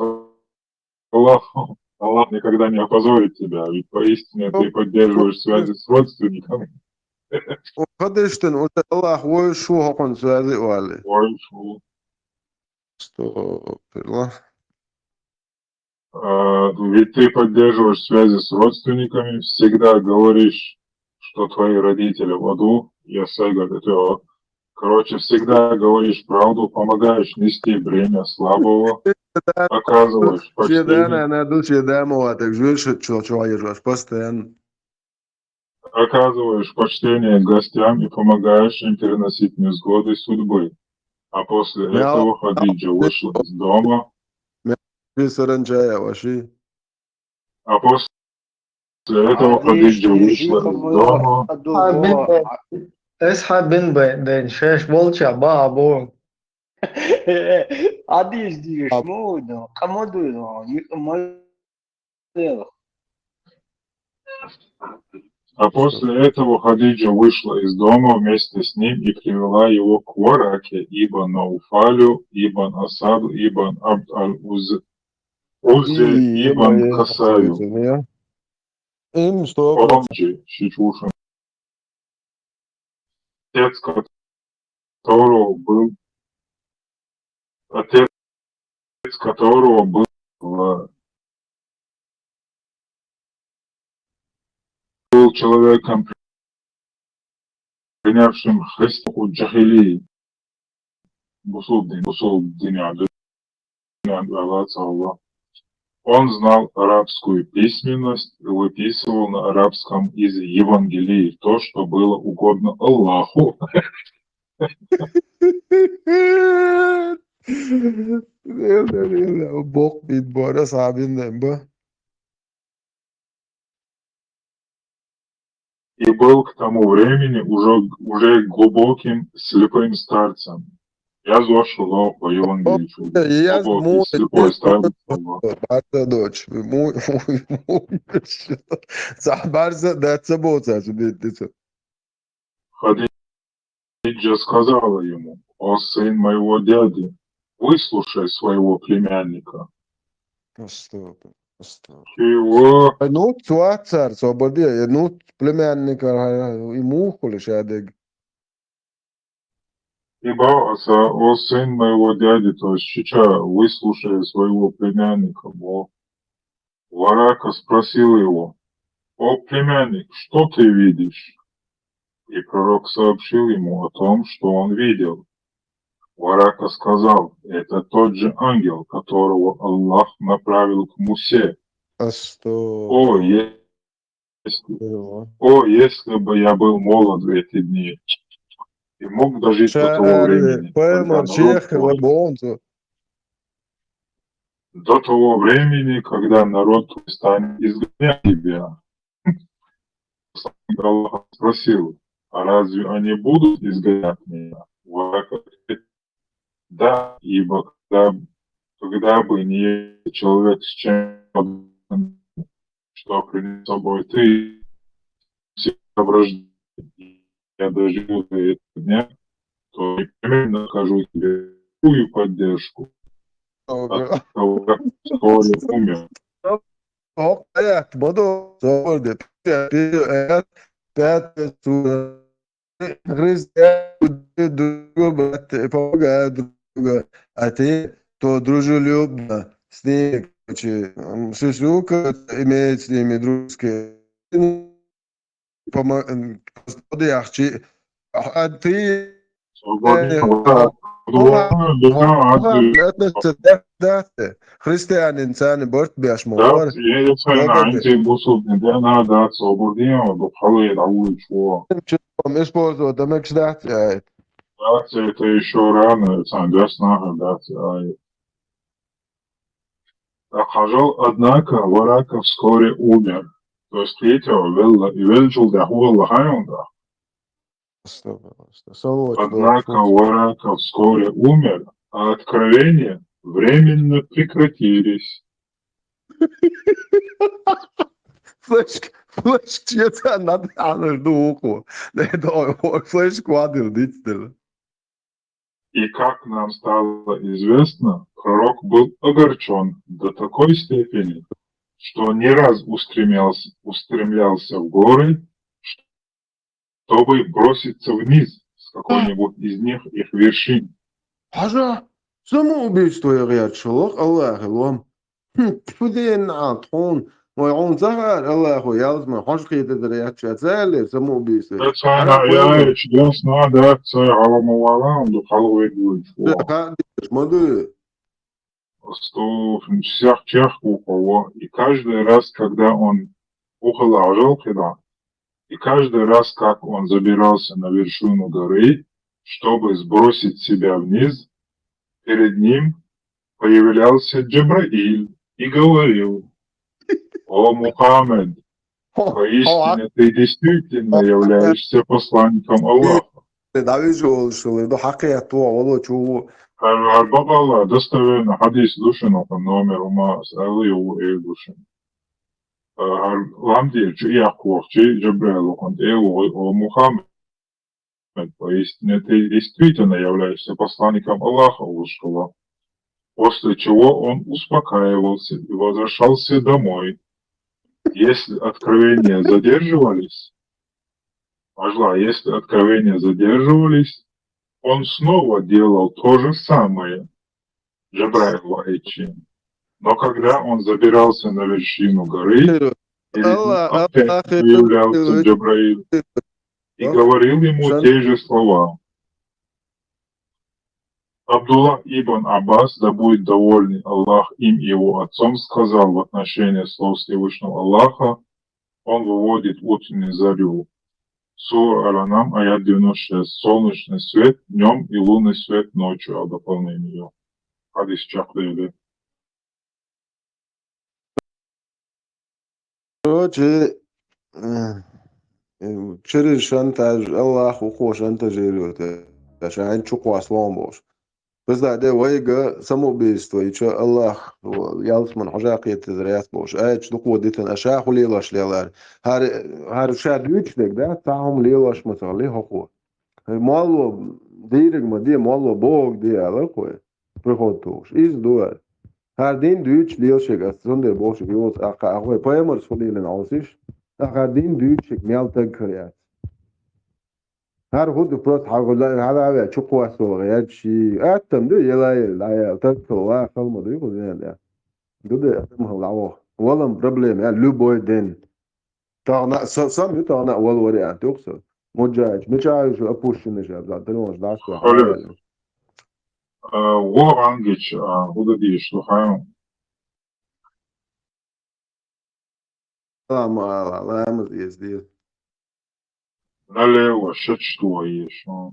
Аллахом, Аллах никогда не опозорит тебя, ведь поистине ты поддерживаешь связи с родственниками. Ведь ты поддерживаешь связи с родственниками, всегда говоришь, что твои родители в аду, короче, всегда говоришь правду, помогаешь нести бремя слабого, оказываешь почтение гостям и помогаешь им переносить невзгоды судьбы. А после этого Хадиджа вышла из дома. اصحى بن بعدين شاش بولشا بابو Adis diyor, şmudo, kamodu, А после этого Хадиджа вышла из дома вместе с ним и привела его к Вараке, ибн Науфалю, ибн Асаду, ибн Абд аль-Узе, ибн Касаю. Отец которого был был человеком, принявшим христианскую джахилию. Он знал арабскую письменность и выписывал на арабском из Евангелий то, что было угодно Аллаху. Бог бит бора сабин ба. И был к тому времени уже глубоким слепым старцем. Я зашел по Евангелию. Глубокий слепой старец. Barza doć. Mój Barza даться боца субъектица. Хадиджа сказала ему: «О сын моего дяди, выслушай своего племянника». Чего? Ну, цар, свободе, ну, племянника ему хулишь, ядег. Ибо, о сын моего дяди, то есть сейчас выслушай своего племянника. Варака спросил его: «О племянник, что ты видишь?» И пророк сообщил ему о том, что он видел. Варака сказал: «Это тот же ангел, которого Аллах направил к Мусе». О, если бы я был молод в эти дни и мог дожить до того времени, когда народ станет изгонять тебя. Аллах спросил: «А разве они будут изгонять меня?» Варака ответил: «Да, ибо когда бы не человек с чем, что принес с собой ты, все рождения, я доживу до этого дня, то непременно окажу тебе такую поддержку, от того, как вскоре умер». Hayat, bodo, zordi. Hayat, pet, Помогаю друга, а ты то дружелюбно с ней, шишука имеет с ними дружеские, а ты христианин цани борт бяш мовар. Использовать, да, это еще рано, однако Варака вскоре умер. То есть Однако Варака вскоре умер, а откровения временно прекратились. Флеш чья-то надо духу. Флеш квадр дитер. И как нам стало известно, пророк был огорчен до такой степени, что не раз устремлялся в горы, чтобы броситься вниз с какой-нибудь из них их вершин. Хажа, самоубийство я шалах, Аллах, Аллах. Фудин Антон, мой он захар, Аллах, ялзма, хошки тедрият шацали, самоубийство. Это я чудесно, да, це Аламувала, духовой дух. Смотри. Всех тех, у кого, и каждый раз, когда он ухаживал, и каждый раз, как он забирался на вершину горы, чтобы сбросить себя вниз, перед ним появлялся Джабраиль и говорил: «О Мухаммед, поистине ты действительно являешься посланником Аллаха». Бабалла, достоверно, хадис душину, номер ума, сайлы его и душин. Ламди, чья квохчи, Джабраилу, он о Мухаммед, поистине ты действительно являешься посланником Аллаха, после чего он успокаивался и возвращался домой. Если откровения задерживались, он снова делал то же самое. Джабраил Вайчи. Но когда он забирался на вершину горы, перед ним опять появлялся Джабраил и говорил ему те же слова. Абдуллах ибн Аббас, да будет довольный Аллах им и его отцом, сказал в отношении слов Всевышнего Аллаха, он выводит утреннюю зарю. Сура Аль-Анам, аят 96. Солнечный свет днем и лунный свет ночью, а дополнение ее. Хадис Чахлили. Короче, через шантаж Аллаху хо шантажирует. عشان чуку аслан бош. بس ده ويجا самоубийство и что Аллах ялсман حاجة تدريات бош. Эч духу дитен ашах лилаш лилар. Har шад вичдек да таум лилаш масали хохо. Мало дирек ма ди мало бог ди алакой. Прихотуш. Из дуар. Har din düç lilşek aslında boş yol akı payamır solilen alsış. Har din düçek meltek kriyat. هر خود بروت حاول هذا شو قوة صغيرة شيء أتم ده يلا يلا تطلع خل ما ده يقول يعني ده أتم هالعوه ولا بروبلم يعني لو بوي دين تاعنا سام يتاعنا أول وري يعني تقصد مجاج مجاج أبوش نجاب ذا تلوش داشته خلاص وعنجش هو دي شو حيوان لا ما لا ما يزدي налево что еще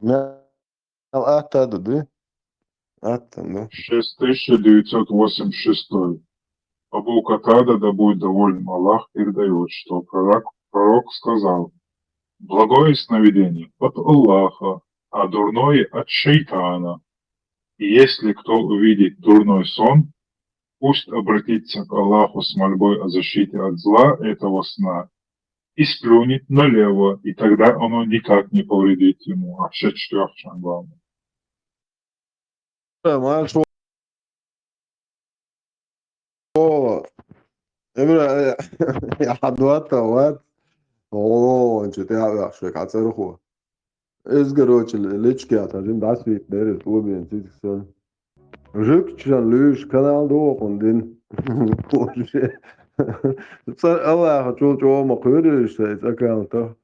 ما الأتاد ده أتم ده 6986. Абу Катада, да будет доволен Аллах, передает, что пророк сказал: благое сновидение от Аллаха, а дурное от шейтана. И если кто увидит дурной сон, пусть обратится к Аллаху с мольбой о защите от зла этого сна и сплюнет налево, и тогда оно никак не повредит ему. А 64 главное. ما شو إبرة يا حدوات توات أوه أنت تعرف شوك عتصرخوا إزجروش الليش كات عشان بعث في تدرس هو بينتيك سن جوك تشان ليش كنال دوق وندين صار الله شو شو ما قدرش تأكلته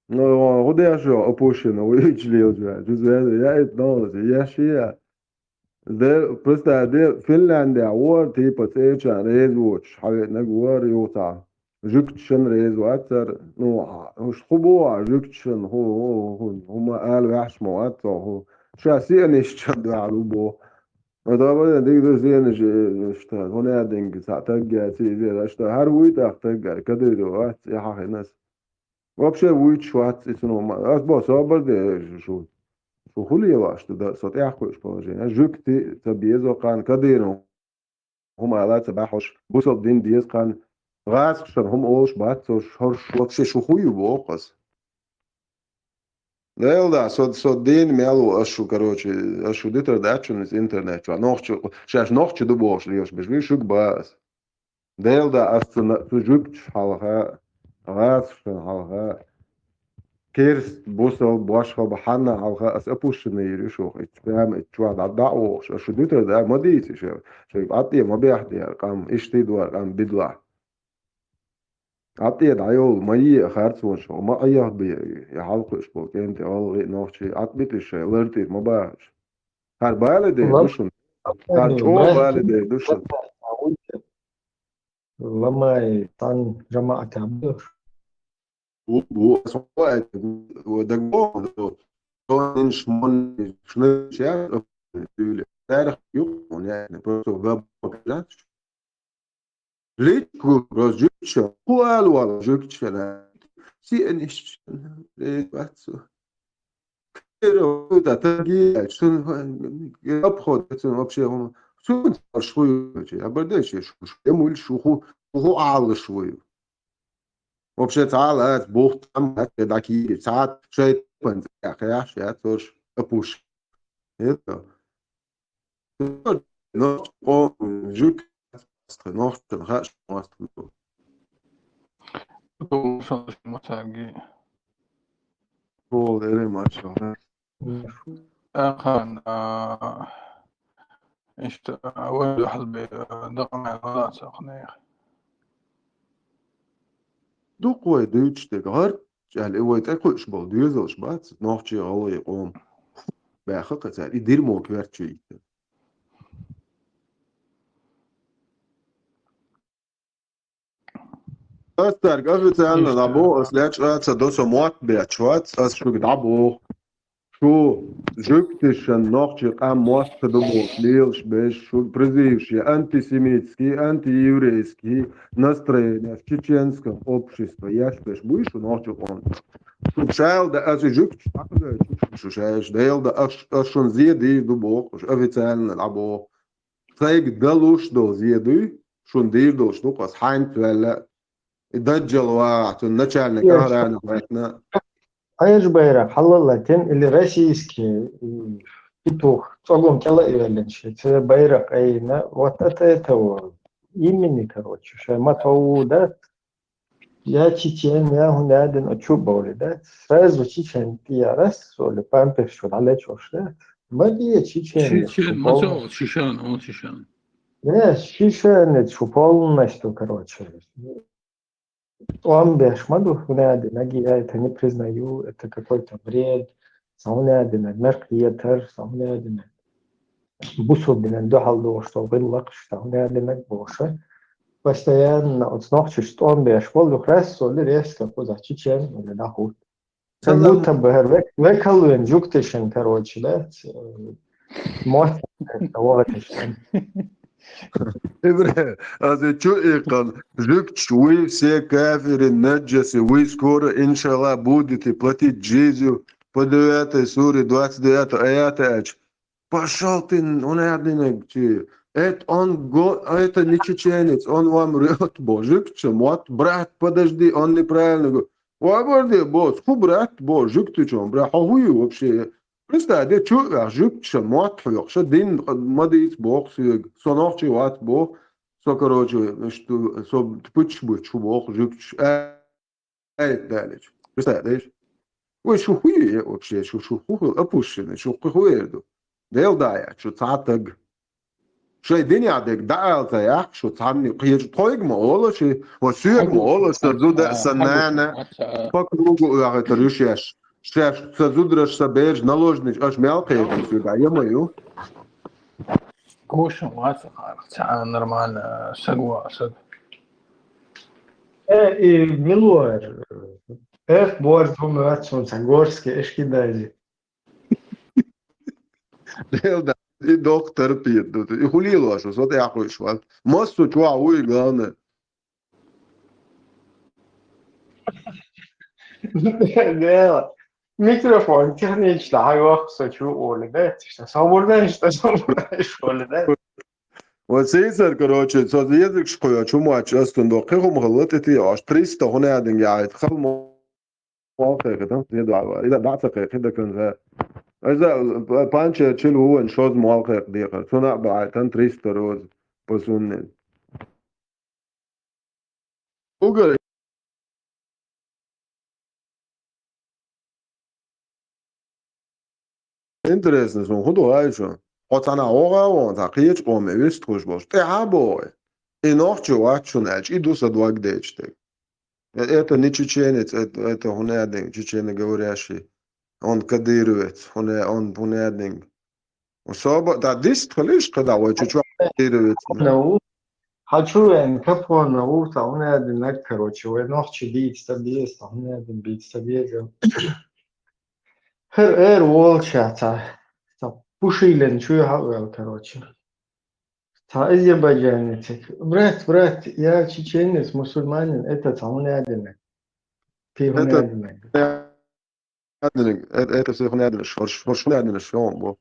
نو غدا شو أبوشنا ويجلي وجه جزء هذا يا إتناول يا شيء ده просто ده فنلنdia war tipo تيجا ريز وش حاجة نجوار يوتع جوكتشن ريز واتر نو مش خبوع جوكتشن هو هما قالوا يحش موات هو شاسي نشتد على بو طبعا ديك ده زين اشتغل هنا دينك ساعتك سي زي اشتغل هر ويت اختك كده وقت يا حق الناس вообще ويت شوات اسمه ما بس صبر ده شو خلي واشت ده صوتي أخوش بوجين جوكتي تبيزو قان كديرو هم على تباحش بوصل دين ديز قان غاز شر هم أوش باتوش هرش وابشي شو خوي بوقس да со день мелу ашу короче ашу дитер дачун из интернет нохчу шаш нохчу до бош лиош бежли шук бас да астна жук халха غاز халха كيرس بوصل بواشخة بحنا على أس أبوش نيري شو إتفهم إتشواد عداء شو ديتر ده ما ديتي شو عطيه ما بيحدي قام إشتي دوار قام بدلع عطيه دعيول ما يخارج وشو ما أيه يحلق إشبو كنت أول نوشي عطبيت الشيء لرتي ما باش هر بالدي دوشن هر شو بالدي دوشن لما طن جماعة عبدوش ودقوه شلون شمون شنو شيء تعرف يقون يعني برضو غاب كذا ليش كروز جوتشا قوال ولا جوتشا سي انش ليش بس كيرو تاجي شنو ابخد شنو ابشي هم شو شوي ابردش شو يمول شو هو عال شوي вообще تعال بوخت ام داكي ساعات شيء بنت يا اخي يا توش ابوش هيدا نو جوك نو تنخاش ماستو هو غير ما شاء الله أخان وين واحد دقم على ساقنا دوق وي دوتش تقهر جال وي تقوش بول ديوزلش بات نوخشي غلو يقوم باخق تال يدير مو كوارتشي أسترق أفتالنا لابو أسلاش راتسا دوسو موات بياتشوات أس شو قدعبو شو جوكتش النوخشي قام موات تدبو ليلش بيش شو برزيوشي أنتي سيميتسكي أنتي يوريسكي настроение в чеченском обществе, я считаю, что будешь ночью он. Шушайл да аз жук, шушайл да да ашон зеды до бог, официально лабо. Цайг далуш до зеды, шон дир до что кас хайн твела. دجل واحد начальник охраны война. Айж байрақ халалатен или российский петух, цогом тела ивеленчи, це байрақ айна, вот это этого имени, короче, шайматоу, да, я чечен, я гуняден, очубали, да, сразу чечен, я раз, соли, пампер, что далечош, да, магия чечен, Чечен, чечен, он чечен. Да, чечен, что полностью, короче. Он бешмаду гуняден, я это не признаю, это какой-то бред, сауняден, меркриетер, сауняден. Бусу бинен дохалду, что вылак, сауняден, боша. Постоянно от ночи, что он бешмал, лухрес, соли, резко, куда чечен, или нахуй. Как будто бы векалуен, жуктешен, короче, да? Мост, вот إبراهيم هذا شو يقال جبت شوي سي كافر النجس ويسكور إن شاء الله будете платить жизнью по 9 суре 29 аята ач. Пошел ты, он один это не чеченец, он вам врет, божик, чемот, брат, подожди, он неправильно говорит. Ваборди, босс, брат, божик, ты чем, брат, хуй вообще. Представь, что жук, чемот, что дин, мадис, бог, сонорчи, ват, бог, со, короче, что, со, пучбу, чубох, жук, далее. Представляешь? Ой, что хуй вообще, что хуй опущенный, что хуй ديل دايع شو تعتق شو الدنيا عندك دايل دايع شو تعمل قيج طويق ما والله شو وسيق ما والله سرزود سنانة فكروا يا أخي تريشيش شاف سرزود رش سبيج نلوجنيش أش مالقي في دايع ما يو كوش ما تعال نورمال سقوا سق ملوار بورد هم واتسون سانغورسكي إيش كده زي ديل دا доктор пьет, и хулило, что вот я хочу, массу чего уй главное. Mikrofon технично, а я хочу Оля, да? Что свободно, что Оля, да? Вот сейчас, короче, со язык школа, чему часто до какого غلط эти аж 300 هنا один قاعد خل موافق ده يدعوا إذا بعتقد كده كان إذا بانشا تشيل هو إنشاز موافق دقيقة صنع بعتن 300 روز بسونن وقال Интересно, что худу айшо. Вот она он такие чпоме весь труш бош. Ты хабой. И ночью вачун эч иду со два гдечтек. Это не чеченец, это хунядин, чечено говорящий. Он кодирует, он хунядин. Особо, да, диск лишь когда вы чуть-чуть кодирует. Хочу я капо на ута, хунядин, короче, вы ночью бить стабилист, хунядин бить стабилист. волчата. Пушилен, чую хавел, короче. Та азербайджанец. Брат, я чеченец, мусульманин, это хунядин. Ты хунядин. Это все хунядин, хунядин, шо,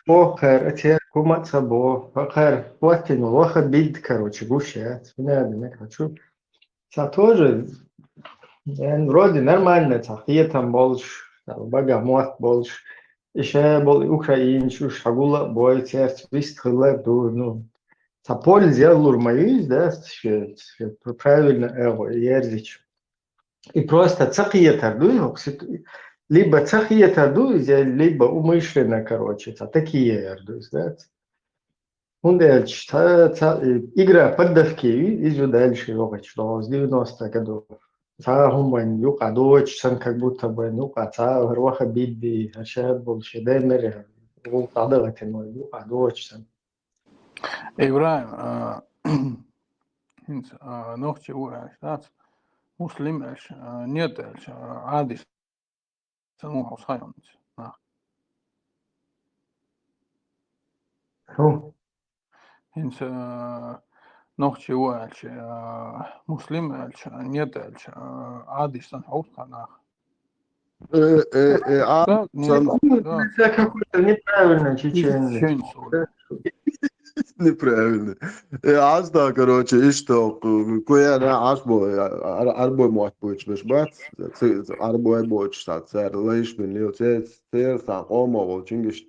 بخير أتيك وما تصبوا بخير وقتين واخد بيد короче гушать надо хочу ça тоже вроде нормально так там больше богомот больше еще был украинец шагула бойцер вистрелы ну ça польза лурмаюсь да правильно ерзич и просто цакиетер ну либо цахиет ардуз, либо умышленно, короче, такие ардуз, да. Он дальше, игра поддавки, идет дальше, что с 90-х годов. هم يقعدوش سن как будто бы يقعد روح بيدي عشان بولشي دايما وقعدوا يقعدوش سن إبراهيم هنس نوختي وعشتات مسلم إيش نيت إيش عادي سنوح وصايم هو هنس نوختي وعش مسلم إيش نيت إيش عادي سنحوط قناخ да, это какой-то неправильно чеченный. Неправильно. Азда, короче, и что? Кое на асбо, арбо мот будет бешбат, арбо будет штат, цер лейш бен лио цер сан омо вол чингиш.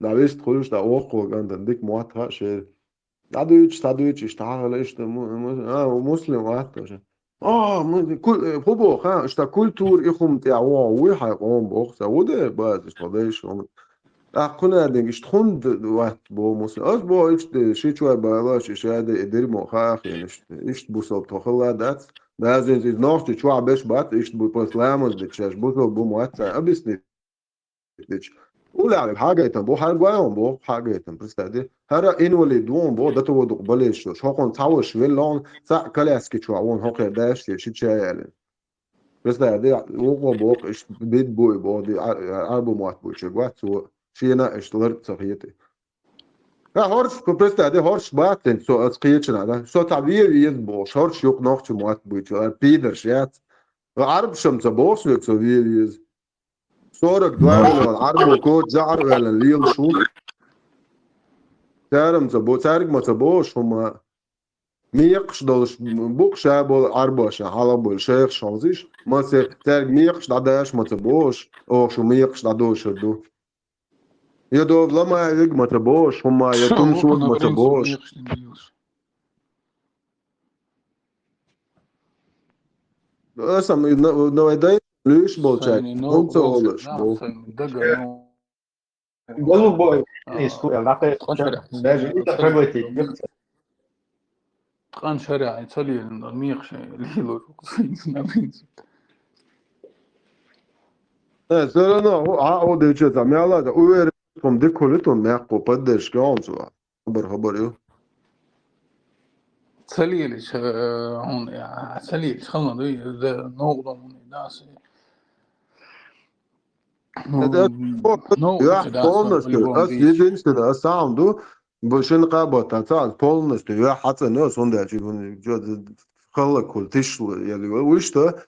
Да вист хулш да охо ганден дик мот ха шер. Тадуич штахал иш муслим ват тоже. Мы хубо ха, что культур ихум тяо, уй хайгом бох, сауде баз штадеш. أقنع دنگش تخند وقت با موسی از با ایشت شیچوی بالاش شاید ادری مخاخ یعنیش ایشت بوسال تخلا دات بعضی از ناشت چوع بش بات ایشت بود پس لامز دیچش بوسال بو موات أبيس نيتش ولا حاجة بو حاجة بو حاجة بس ده هرا إن ولي دوم بو ده تو دق بلش شو كون تعوش ويلون سا كلاس كيشوا وون هوك داش شيء يعني بس ده وقو بو إيش بيت بو دي أربو موات بو شجوات شينا اشتغلت صحيتي هورش كوبرستا ده هورش باتن سو اسقيتشنا ده سو تعبير يزبوش هورش يوق نوخش موات بويت بيدرش يات عرب شمس بوش لك سو يز صورك دوار العرب كود زعر ولا ليل شو تارم زبو تارك ما تبوش هما ميقش دولش بوك شابول عربوش على بول شيخ شانزيش ما تارك ميقش دعاش ما تبوش او شو ميقش دعوش دو يدوب لما يق ما تبوش هما يتم شوق ما تبوش أسمع نوعين ليش بولشاك هم تقولش بو голубой искусство даже это проглотить تقان شرع يتسلي الميخ ليلو سر أنا هو ده شيء تعمله ده وير كم ده كله تو ناقو بدرش كمان سوا خبر يو تسليلش هون يعني تسليلش خلنا ده نقطة من الناس Ja, полностью. Единственное, саунду, большин работа, полностью. Я хотел не сонда, халакул, тишло, я говорю, что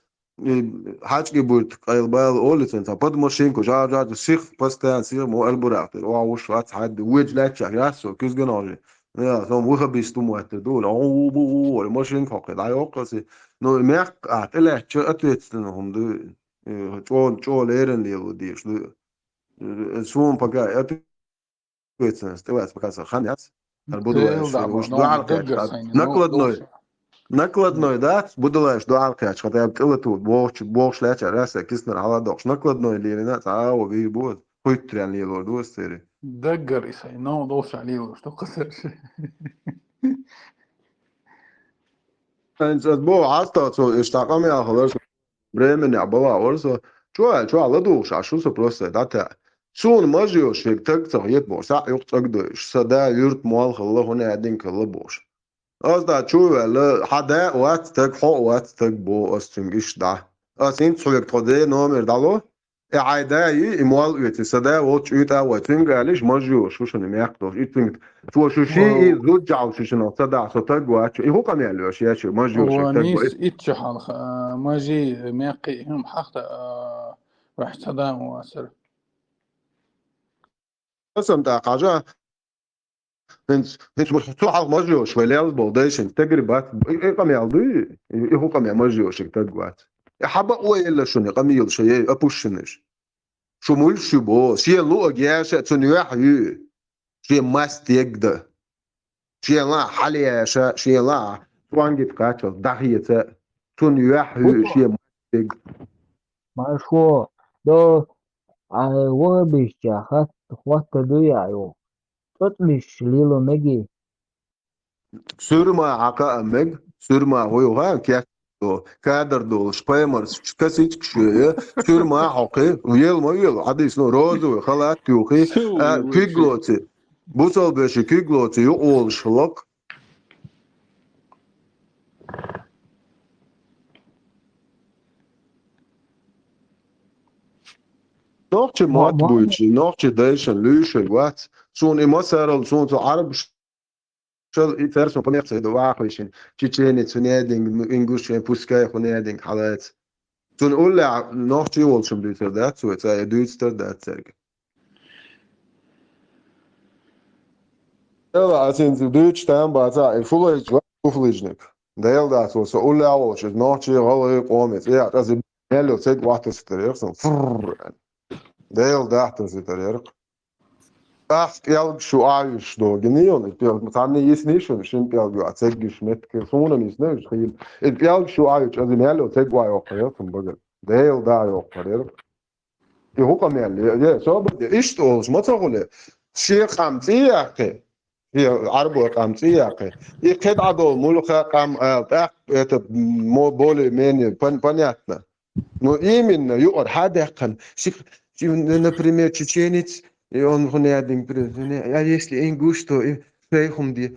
حاجة будет قايل أولتين تبض ماشين كجار سيخ بستان سيخ مو البراق وعوش وات حد ويج لا تشعياسو كيس جناجي يا ثم وخ بيستو موتر دول أو بو الماشين كاك لا يقصي نو ميق أتلا شو أتيتنهم دو جو ليرن ليو ديش دو سوون بقى أتيتن استوات بكاسة خانيات البودواش وش دعالك نقلد نوي накладной, да, будулаш дуалкач, когда я птила тут, бог шляча, раз я киснер аладош, накладной или нет, ви будет, хоть трян ли лорду стери. دقر يسوي نو دوش عليه وش قصر انت بو عطا تو اشتاقم يا خلاص بريمن يا بلا ورسو شو على دوش شو سو بروسه داتا شون ماجيوش فيك تك يتبو سا يقتقدش سدا يرت مال خلا هنا قاعدين كلا بوش أصلا شو ولا حدا وقت تك حق وقت تك بو أستنجش ده أصلا تقول تقدر نومر دالو إعادة إموال يتصدق وتش يتا وتنجالش ماجيو شو شنو ميقدر يتنج شو شيء زوج أو شو شنو صدق صدق وقت إيه هو كم يعلوش يا شو ماجيو شو ونيس إتشحن ماجي ميقي هم حتى راح صدق واسر أصلا تاقجا هنش بحثوا على ماجيو شوي ليال بوديشن تجربات إيه كم يعلدي إيه هو كم يعماجيو شو تجوات حبا ويلا شنو كم يل شيء أبوشنش شو مول شو بو شيء لو أجياش تنيا حيو شيء ماست يقدر شيء لا حاليا شيء لا توانجي تكاتل دحية تنيا حيو شيء ماست يقدر ما شو دو وبيش خط خط دويا تطلش ليلو نجي Sürma aka meg, sürma hoyuğa kek do, kadar do, spaymer, kasiç kşuya, sürma haqı, yel, adis no rozu, halat yuqi, kügloti. Bu sol beşi kügloti yo oluşluk. Noqçı mat bu içi, noqçı değişen lüşel wat. Son imasaral son to arab شل فرس ما نقصد واقعين تشيني تنادين إنجوش بوسكاي خنادين حالات تنقول له نوختي والشم ديتر دات سو تاي دويتر دات سرق يلا عشان دويتش تام بعدا الفولج وفولجنك دايل دات وسو قول له عوش نوختي غلي قومت يا قصدي يلو تيد واحد ستريرسن فر دايل دات ستريرق يالك شو عايش دو جنيون متعني يسنيشن شن بيالجو أتسجش متك صونا ميسنيش خيل يالك شو عايش أزين يالو تجوا يوقيتهم بقى دايل دا يوقير يهوقا ميالي يا صوب إيش تقولش ما تقوله شيء قامتي يا أخي هي عربو قامتي يا أخي يكيد عدو ملوخا قام مو بولي ميني بنياتنا نو إيمن يقعد حدا يقن شيخ например чеченец и он хунядин а если ингуш то фейхум ди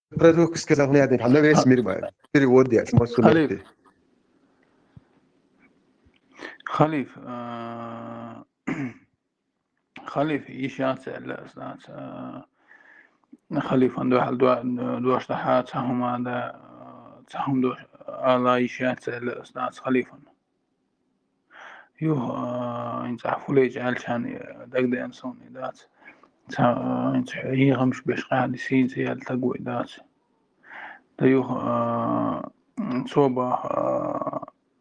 продукт сказал хунядин на весь мир перевод я خليف خليف خليف إيشات الأسنان خليف عنده حل دوش تحات هم هذا تهم دوش على إيشات الأسنان خليفا يوه انت عفوليج علشان دقدي انسوني دات انت يغمش باش قاعد يسين زي التقوي دات يوه صوبة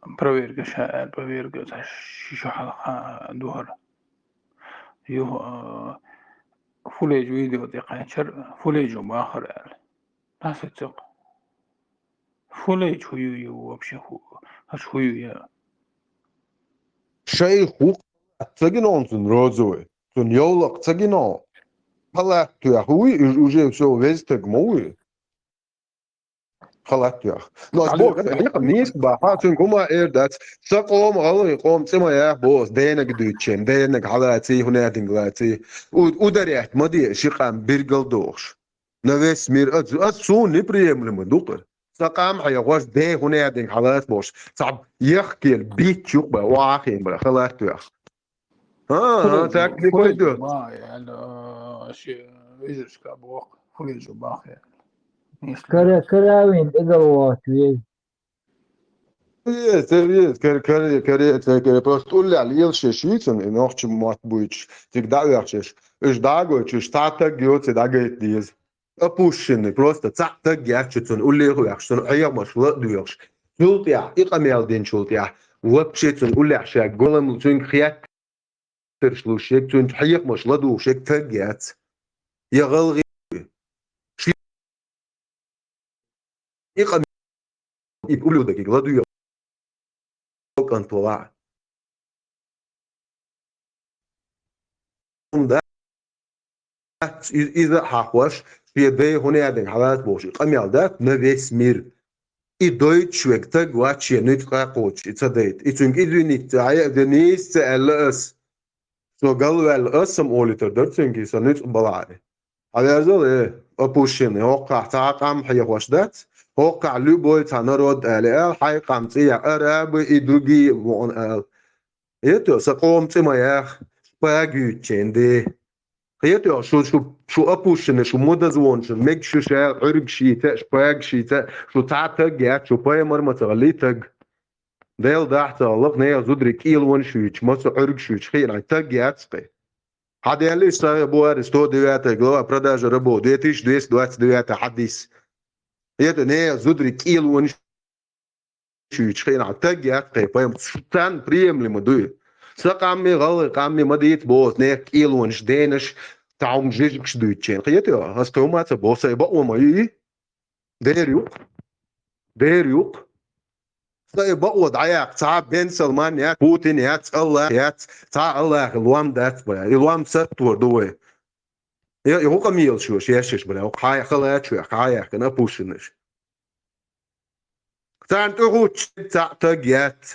برويرجا شائر برويرجا شيشو حلقة دوهر يوه فوليج فيديو دقيقة فوليج باخر بس تق فوليج هو يو وبشي هو يا شيء خوك تجينون تون روزوي تون يولق تجينون هلا تيا هوي وجه شو ويزتك موي هلا تيا ناس بوك هيك نيس بحاتن كما إيردات سقوم غلي قوم تما يا بوس دينك دوتشين دينك حالاتي هنا دينغلاتي ودريت مدي شقام بيرجل دوش نويس مير أتسون نبريم لما دوقر سقام حيواش ده هنا دين حالات بوش صعب يحكي البيت شوك بقى واقعين بقى خلاص يا تاكلي كويدو ما يعني شيء يجلس كابوق فليجو باخي كراوين إقوات Seriös, كاري بس تقول لي على الشيشيتن إن أختي ما تبويش تقدر يحشش إيش داعوش إيش تعتق جوت داعيت ديز أبوشين просто تعتق يحشتن قول لي هو يحشتن هي مش لا دويش شلت يا إقامة دين شلت يا وبشتن قول لي عشان قولم تون خيات ترشلوشك تون حيق مش لا دوشك تجات يغلغي إقامة يقولوا دقيقة لا دويش كان طلع ده إذا حقوش في ده هنا عندك حالات بوش قميل ده نبيس مير إدويتش وقتك واتش نتقى قوتش تصدقت إتونك إدوني تعي دنيس تألأس سو قالوا الأسم أولي تردرتنك يسنت بلعي على هذا إيه أبوشين هوقع تعقم حيقوش ده هوقع لبوي تنرد على حي قمتي أراب إدوجي وان ال يتو سقوم تما يا باجي تشندي يتو شو أبوشن شو مدزونش ميك شو شا عرق شيتا باج شيتا شو تعتق يا شو باي مر متغليتق ديل دحت الله نيا زدرك إيل ون شويش ما عرق شويش خير تق يا تسقي هذا اللي صار بوار استوديوات جلوا براداج ربو 2229 حديث يتو نيا زدرك إيل ون شويش خير تق يا تسقي باي تان بريم لمدوي سقامي غلي قامي مديت بوس نيك إيل ون شدينش تعوم جيجك شدويتشين خيتو هستومات بوس يبقوا ما يي ديريوك بقود عياق تعب بين سلمان يا بوتين يا الله يا تا الله الوام دات بلا الوام ست وردوي هو كميل شو شيش بلا هو حاي خلا شو حاي كنا بوشنش تان تروح تاجيات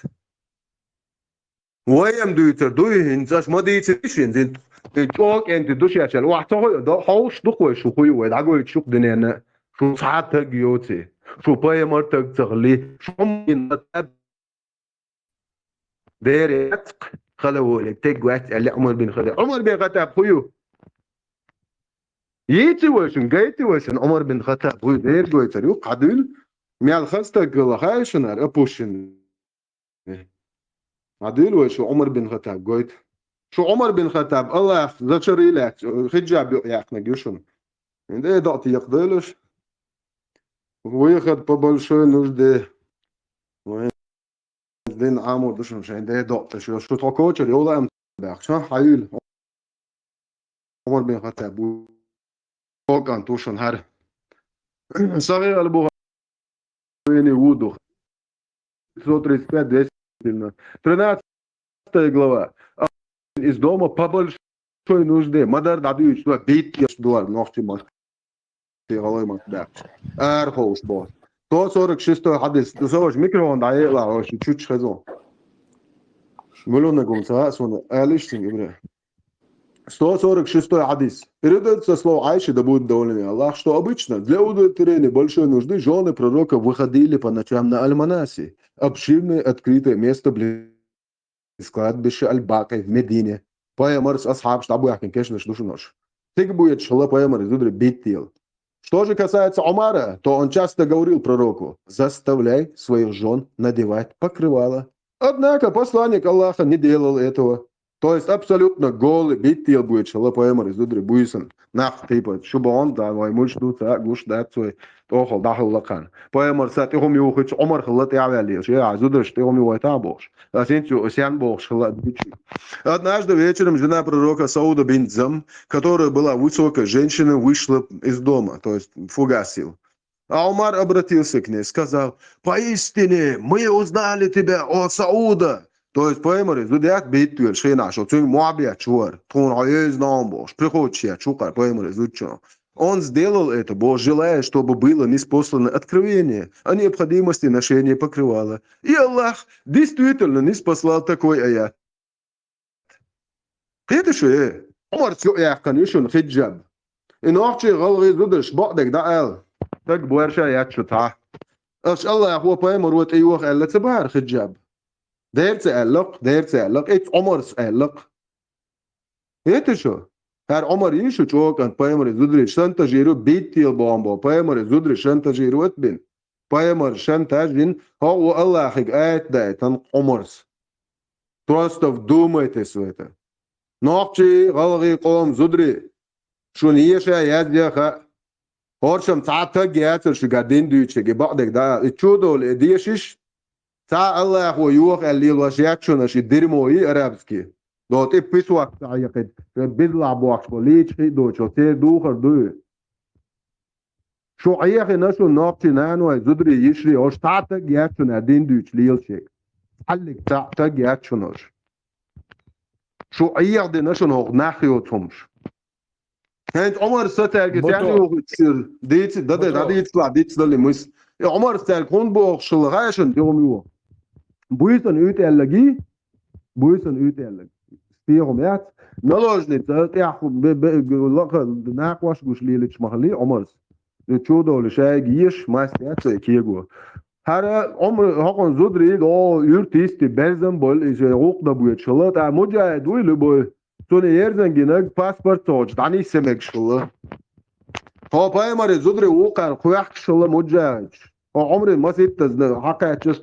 ويم دويتر دوي هنزاش ما ديتشين زين تجوك انت دوش عشان واحد ده حوش دقوي شو خوي ودعوي تشوف دنيانا شو ساعات تاجيوتي شو باي مرتك تغلي شو من ديريت خلوا لك تجوات اللي عمر بن خطاب عمر بن خطاب خويو يتي وشن جايتي وشن عمر بن خطاب خويو دير جويتر يو قدول ميال خستك الله خايشن ابوشن عدل وشو عمر بن خطاب جويت شو عمر بن خطاب الله ذكري لك خجاب ياخنا جوشن ده ضغط يقدلش وياخد ببلشو نجده دين عامو دشن شين ده ضغط شو تاكوتش يولا ام باخشان حيل عمر بن خطاب وكان توشن هر صغير البو ويني وودو 135 200 13 глава из дома по большой нужде мадар дадуч что бит я что ногти мас ты головой мас да архоус бо 146 حدث تزوج ميكروفون دعي لا شو تشوتش خزون ملونا قمت سونا قالش تنجبره 146 حدث передается слово Айше, да будет доволен Аллах, что обычно для удовлетворения большой нужды жены пророка выходили по ночам на Аль-Манаси, обширное открытое место близ кладбища Аль-Бакай в Медине. Пайамар с асхаб штабу яхин кешна шлушунош. Ты будет шла пайамар из удра битил. Что же касается Омара, то он часто говорил пророку: заставляй своих жен надевать покрывало. Однако посланник Аллаха не делал этого. То есть абсолютно голый битил будет шла пайамар из удра буйсан. Нах типа, чтобы он да, мой муж тут гуш да свой тохол дахал лакан. Пайамар сат ихом юхич Омар хлат явали, что я зудр что ихом его табош. Однажды вечером жена пророка Сауда бин Зам, которая была высокой женщиной, вышла из дома, то есть фугасил. А Умар обратился к ней, сказал: поистине мы узнали тебя, о Сауда. То есть, поймали, зудяк битвер, шейна, что ты муабия чуар, тон аез намбош, приходчия, чукар, поймали, зудчо. Он сделал это, Бог желая, чтобы было ниспослано откровение о необходимости ношения покрывала. И Аллах действительно ниспослал такой аят. Это что? Умар цюях канишун хиджаб. И нахчи галги зудыш, бадек даэл. Так буэрша аят шута. Аш Аллах هو поймар вот ايوخ ألا تبار хиджаб. دير تعلق. إيش عمر تعلق. Это что? Her Omar yishu çokan payamar zudri şantajiro bitil bomba payamar zudri şantajiro etbin payamar şantajin ha o Allah'ı ayet da tan Omars. Просто вдумайтесь в это. Нохчи галги qom zudri шун yesha yadyaha хоршам таата гятер шигадин дүйче gebadek da чудол ediyeshish ta Allah o yuq allil washiyachuna shi dirmoyi arabski. دوت إبس وقت عيقد بيطلع بوقت بوليش دو شو تير دوخر دو شو عيق نشو ناقتي نانو زدري يشري أوش تعتق ياتشون أدين دوش ليل شيك حلق تعتق ياتشونوش شو عيق دي نشو نوغ ناخيو تمش هنت عمر ستاق تاني وغ تصير ديت دادي يطلع ديت دالي مس عمر ستاق كون بوغ شلغاشن يوم يوم بويسن يتألقي فيهم يات نلوجني تاخو ناقواش گوش لیلچ محلی عمر چودو لشای گیش ماستیات کیگو هر عمر هاقون زودری او یورتیست بزن بول ایش حقوق دا بوید شلا تا مجاهد ویل بو تون یرزنگینگ پاسپورت توج دانی سمک شلا ها پای مر زودری وقر خویخ شلا مجاهد عمري ما سبت حقيقة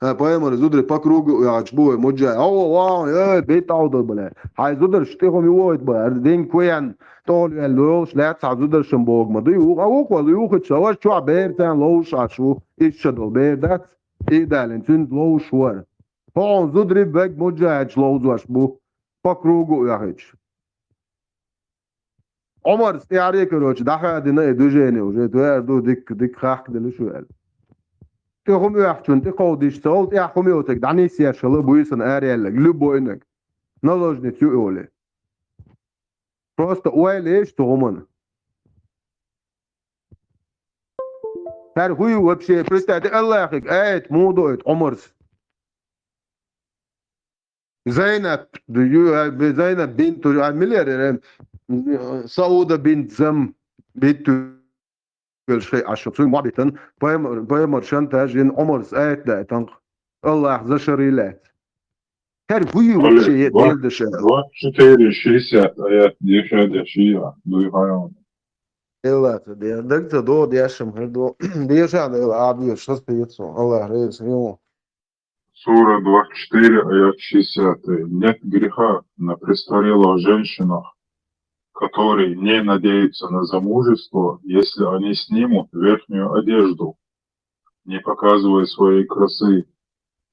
100% بايمر زودري باكروج يعجبوه مجا واو يا بيت عوض بلا هاي زودر شتيهم يوت بقى دين كوين طول لوش لا تاع زودر شمبوغ ما ديو او كو يو خد شواش شو بير تاع لوش شو ايش دول بير دات ايه ده لنتين لوش ور هون زودري باك مجا لوز واش بو باكروج يعج عمر استعاري كروش دخل دينا دوجيني وجه تو ديك خاخ دل شو قال تقوم يحشون تقوديش تقول يحكم يوتك دعني سياشة بويسن أريالك لبوينك نلوجني تيولي просто уайлеш томан. Her huyu вообще представьте Аллах ayet мудоет Омарс. Zainab bint مليار سعودة بنت زم بنت الشيء عشان سوي معبتن بايمر شانتاج Омарс ayet ده تنق الله زشريلات. Her huyu вообще делдش. 24-60 аят дешеде шия дуйхайон. إلا تدي دكتور دو دياشم هردو دياشان العابية شخص بيتسو الله رئيس يوم Сура 24, аят 60. Нет греха на престарелых женщинах, которые не надеются на замужество, если они снимут верхнюю одежду, не показывая своей красы.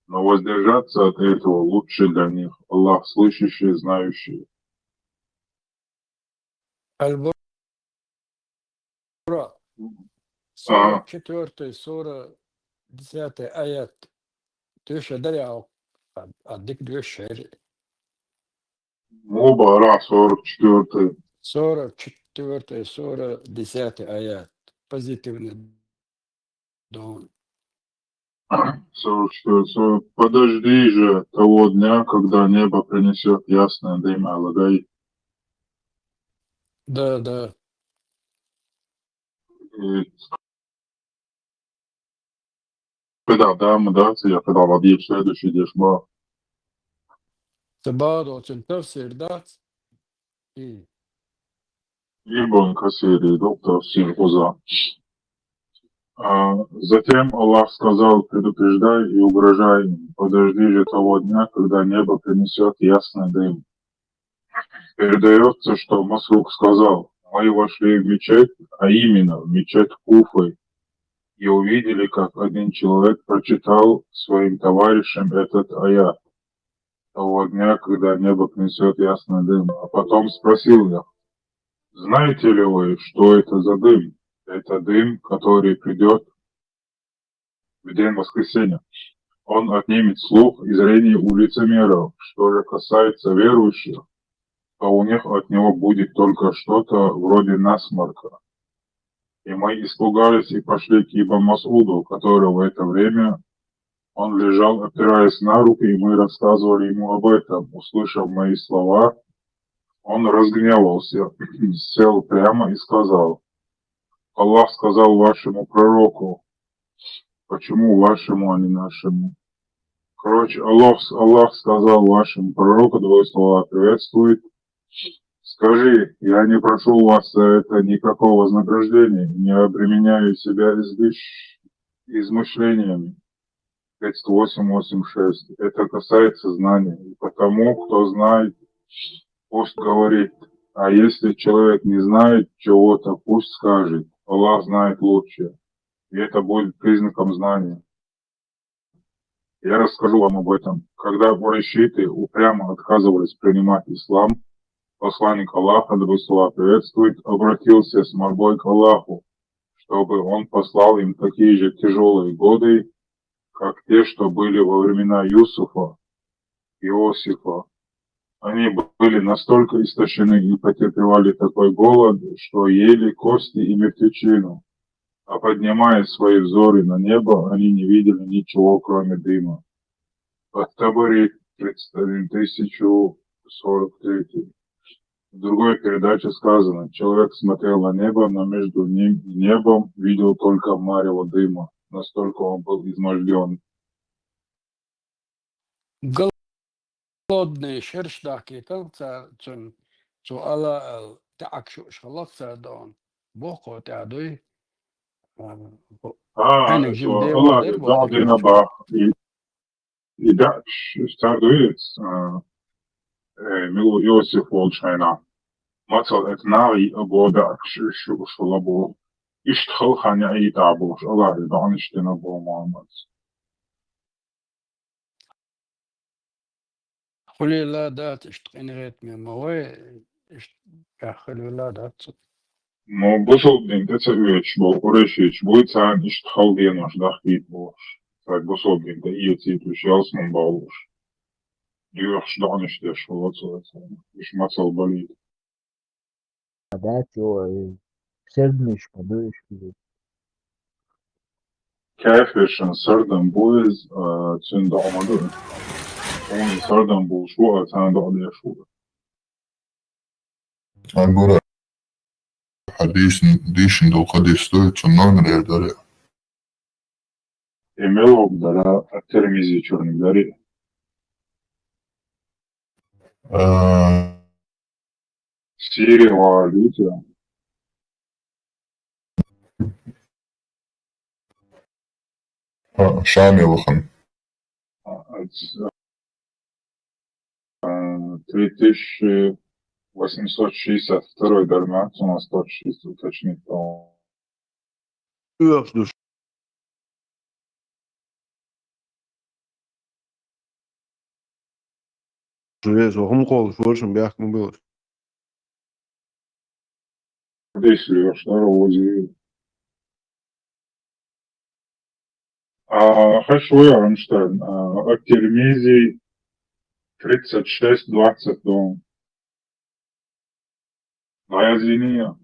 Но воздержаться от этого лучше для них. Аллах слышащий, знающий. البراء سورة 4 سورة 10 آيات دوش دريا أديك دوش شعر Мубара 44. سورة 4 سورة 10 آيات позитивный дом. 44. Подожди же того дня, когда небо принесет ясное дым Аллагай. Да. Когда дамадация, когда владеет следующий дешба. Табаду тефсир дат и Ибн Касири, доктор Синхуза. Затем Аллах сказал: предупреждай и угрожай им. Подожди же того дня, когда небо принесет ясный дым. Передается, что Масрук сказал: мы вошли в мечеть, а именно в мечеть Куфы, и увидели, как один человек прочитал своим товарищам этот аят того дня, когда небо принесет ясный дым, а потом спросил их: знаете ли вы, что это за дым? Это дым, который придет в день воскресения. Он отнимет слух и зрение у лицемеров. Что же касается верующих, то у них от него будет только что-то вроде насморка. И мы испугались и пошли к Ибн Масуду, который в это время он лежал, опираясь на руки, и мы рассказывали ему об этом. Услышав мои слова, он разгневался, сел прямо и сказал: Аллах сказал вашему пророку. Почему вашему, а не нашему? Короче, Аллах сказал вашему пророку, двое слова приветствует. Скажи, я не прошу у вас за это никакого вознаграждения, не обременяю себя измышлениями. 38.86. Это касается знания. И потому, кто знает, пусть говорит. А если человек не знает чего-то, пусть скажет. Аллах знает лучше. И это будет признаком знания. Я расскажу вам об этом. Когда курайшиты упрямо отказывались принимать ислам, посланник Аллаха, да Аллах приветствует, обратился с мольбой к Аллаху, чтобы он послал им такие же тяжелые годы, как те, что были во времена Юсуфа, Иосифа. Они были настолько истощены и потерпевали такой голод, что ели кости и мертвечину. А поднимая свои взоры на небо, они не видели ничего, кроме дыма. Ат-Табари, 1043. В другой передаче сказано: человек смотрел на небо, но между ним и небом видел только марево дыма. Настолько он был изможден. голодный шершдаки танца цу ала таакшу шалатса дон бохо тадуй أنا جيم دي Allah ودر da'dina ba i daċ stardujiet milu Josif Volčajna. Macal et nari abo daċ šulabo ištħal ħanja i tabu Allah da'nishtina bo Muhammad. خلي لا دات اشتقين غيت من موي خلي لا دات Но бусыл ден теце üyeç bol, ureşiç, bu itsen ištħal dienaş dahvit boş. Так, бособник, да, и цветущий ялсман балуш. Дюрш даниш деш, вот, уж мацал болит. That's your сердечко, подушки. Kafirschen sardam boys, tün damadı. Onun sardam bul şu atan da alıyor şu. أقول حديث ديشن دو قديس دو تنون ريرداري Emel obdara Tirmizi çörnükleri. Siri vardı ya. شامي وخن 3862 дармат, у нас 106 уточнить. هم قول شورشن بيحكموا بيوت. Здесь льешь, дорогу. Хашуя, Рамштайн, Tirmizi 36-20 дом. Моя извиния.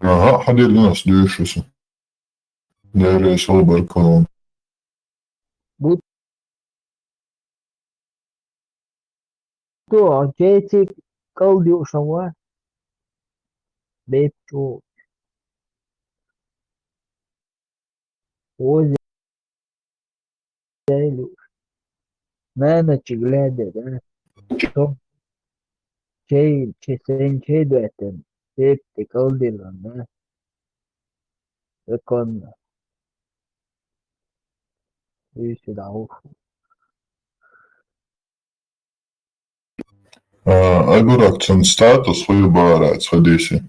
ها حد الناس ديشسو ديري صوب الكون То, дети колдюшева. Бепчу. Ози. На ночь глядя, да. Что? Чей дуэтен. Бепти колдилан, да. Законно. И сюда ух. أقول لك كان ستاتوس هو بارات حديثي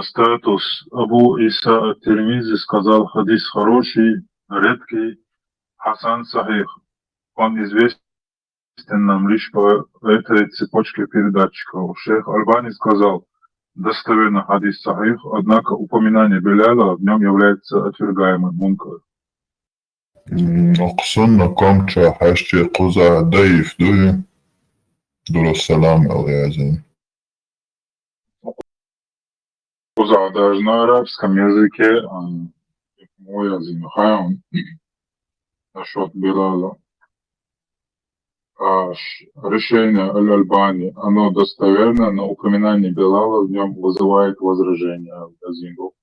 Статус Абу Иса Тирмизи сказал, хадис хороший, редкий, Хасан Сахих. Он известен нам лишь по этой цепочке передатчиков. Шейх Альбани сказал, достоверно хадис Сахих, однако упоминание Беляла в нем является отвергаемым мункаром. نقصنا كمشا حاشي قزع ضيف دوي دور السلام عليكم Куза даже на арабском языке, мой язык, насчет Белала. Решение Аль-Альбани, оно достоверно, но упоминание Белала в нем вызывает возражение Газингу.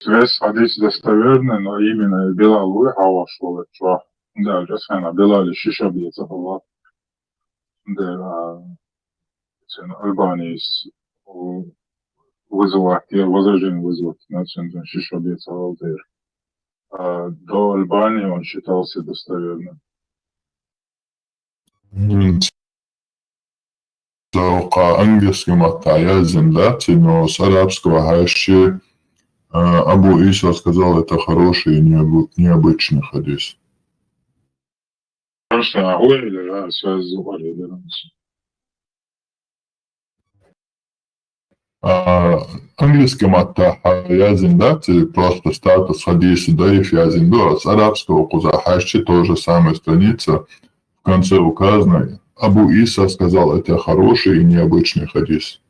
Связь хадис достоверный, но именно Белал выхава шо, да, жасхана Белали шиша бьется Allah. Да, Альбани вызывает, возражение вызывает, значит, шиша бьется Allah. До Альбании он считался достоверным. توقع أنجز كما تعيازن дати, но с арабского хаши Абу Иса сказал, это хороший и необычный хадис. Просто или да, связь с Английским язин дати, просто статус хадиси даиф язин до, с арабского кузахаши тоже самая страница, в конце указано, Абу Иса сказал, это хороший и необычный хадис.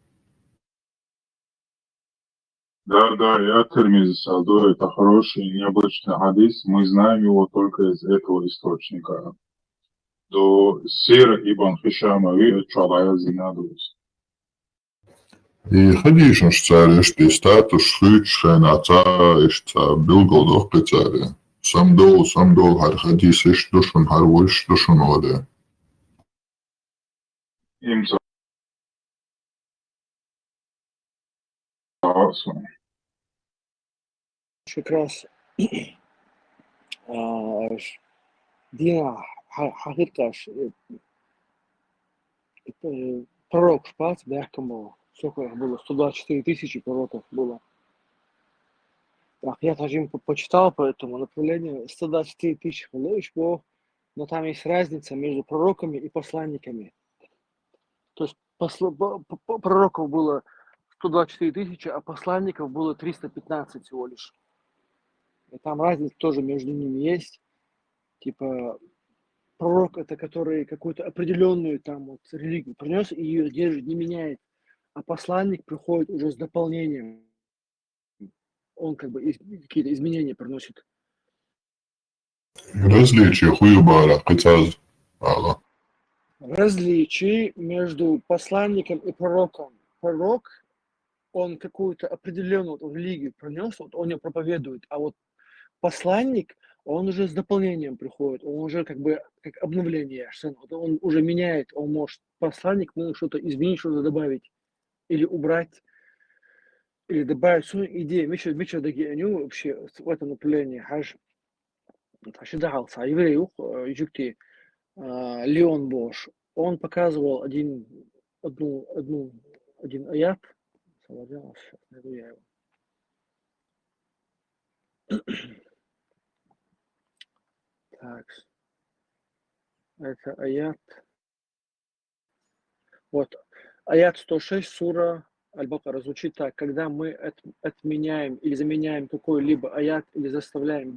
Да, я Тирмизи Салду, это хороший и необычный хадис, мы знаем его только из этого источника. До Сира Ибн Хишама ви чалая зинадусь. И хадишн шцаришти статус шхичхен аца ишца билголдох пецаре. Самдол хар хадис иш душун хар вольш душун оде. Имца. Как раз Дина Хахиркаш пророк Шпац, Бяхкамова. Сколько их было? 124 тысячи пророков было. Так, я тоже почитал по этому направлению. 124 тысячи было, но там есть разница между пророками и посланниками. То есть пророков было 124 тысячи, а посланников было 315 всего лишь. И там разница тоже между ними есть. Типа, пророк это который какую-то определенную там вот религию принес и ее держит, не меняет. А посланник приходит уже с дополнением. Он как бы какие-то изменения приносит. Различия хуёбара, хотя Различий между посланником и пророком. Пророк, он какую-то определенную вот религию принес, вот он ее проповедует, а вот посланник, он уже с дополнением приходит, он уже как бы как обновление, вот он уже меняет, он может, посланник может что-то изменить, что-то добавить или убрать, или добавить свою идею. Мичо дагианю вообще в этом направлении хаж дахался, а еврею юкти Леон Бош, он показывал один аят, сейчас найду я его. Так, это аят. Вот, аят 106, сура Аль-Бакара звучит так: когда мы отменяем или заменяем какой-либо аят, или заставляем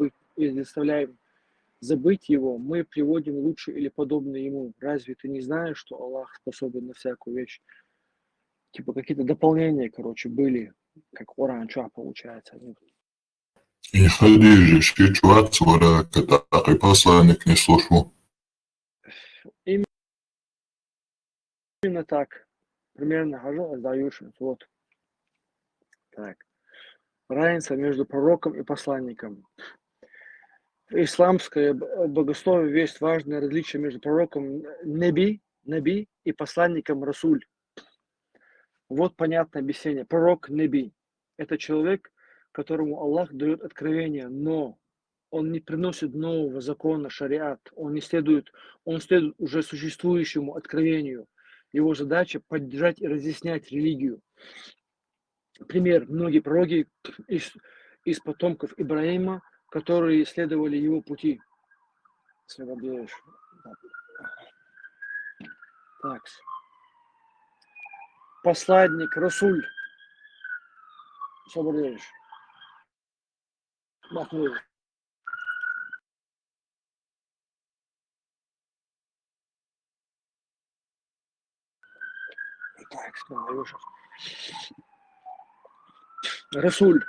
забыть его, мы приводим лучше или подобное ему. Разве ты не знаешь, что Аллах способен на всякую вещь? Типа какие-то дополнения, короче, были, как Оранча получается. и Хадижи, шкичуат, свара, который посланник не слушал. Именно так. Примерно хожу, сдаешь. Вот. Так. Разница между пророком и посланником. Исламское богословие есть важное различие между пророком Наби и посланником Расуль. Вот понятное объяснение. Пророк Наби – это человек, которому Аллах дает откровение, но он не приносит нового закона, шариат. Он следует уже существующему откровению. Его задача – поддержать и разъяснять религию. Пример. Многие пророки из потомков Ибраима, которые следовали его пути. Так. Посланник Расуль. Соболеешь. Махмуд. Так, Расуль.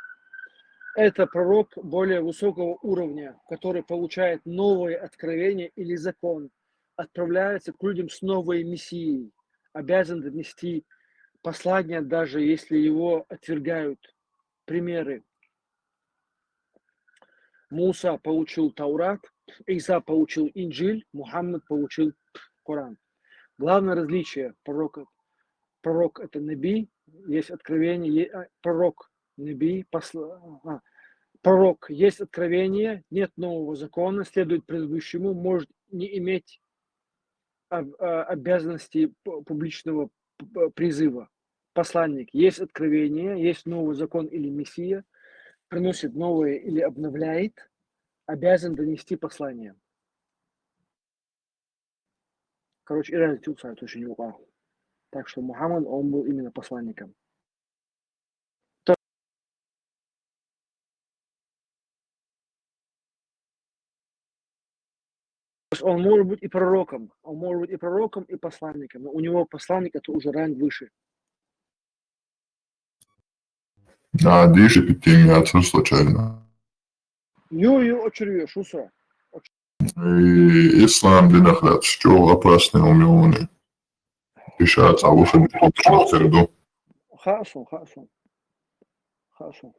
Это пророк более высокого уровня, который получает новые откровения или закон, отправляется к людям с новой мессией, обязан донести послание, даже если его отвергают. Примеры. Муса получил Таурат, Иса получил Инджиль, Мухаммад получил Коран. Главное различие пророка. Пророк это Наби, есть откровение, пророк Наби, пророк есть откровение, нет нового закона, следует предыдущему, может не иметь обязанности публичного призыва. Посланник есть откровение, есть новый закон или мессия, приносит новое или обновляет, обязан донести послание. Короче, и разница очень не. Так что Мухаммад, он был именно посланником. То есть он может быть и пророком, и посланником, но у него посланник это уже ранг выше. А диши питтингяться случайно. Ю, очервешь, уса. И ислам динахат, что опасный умелый. Решается, а выше не Хасун.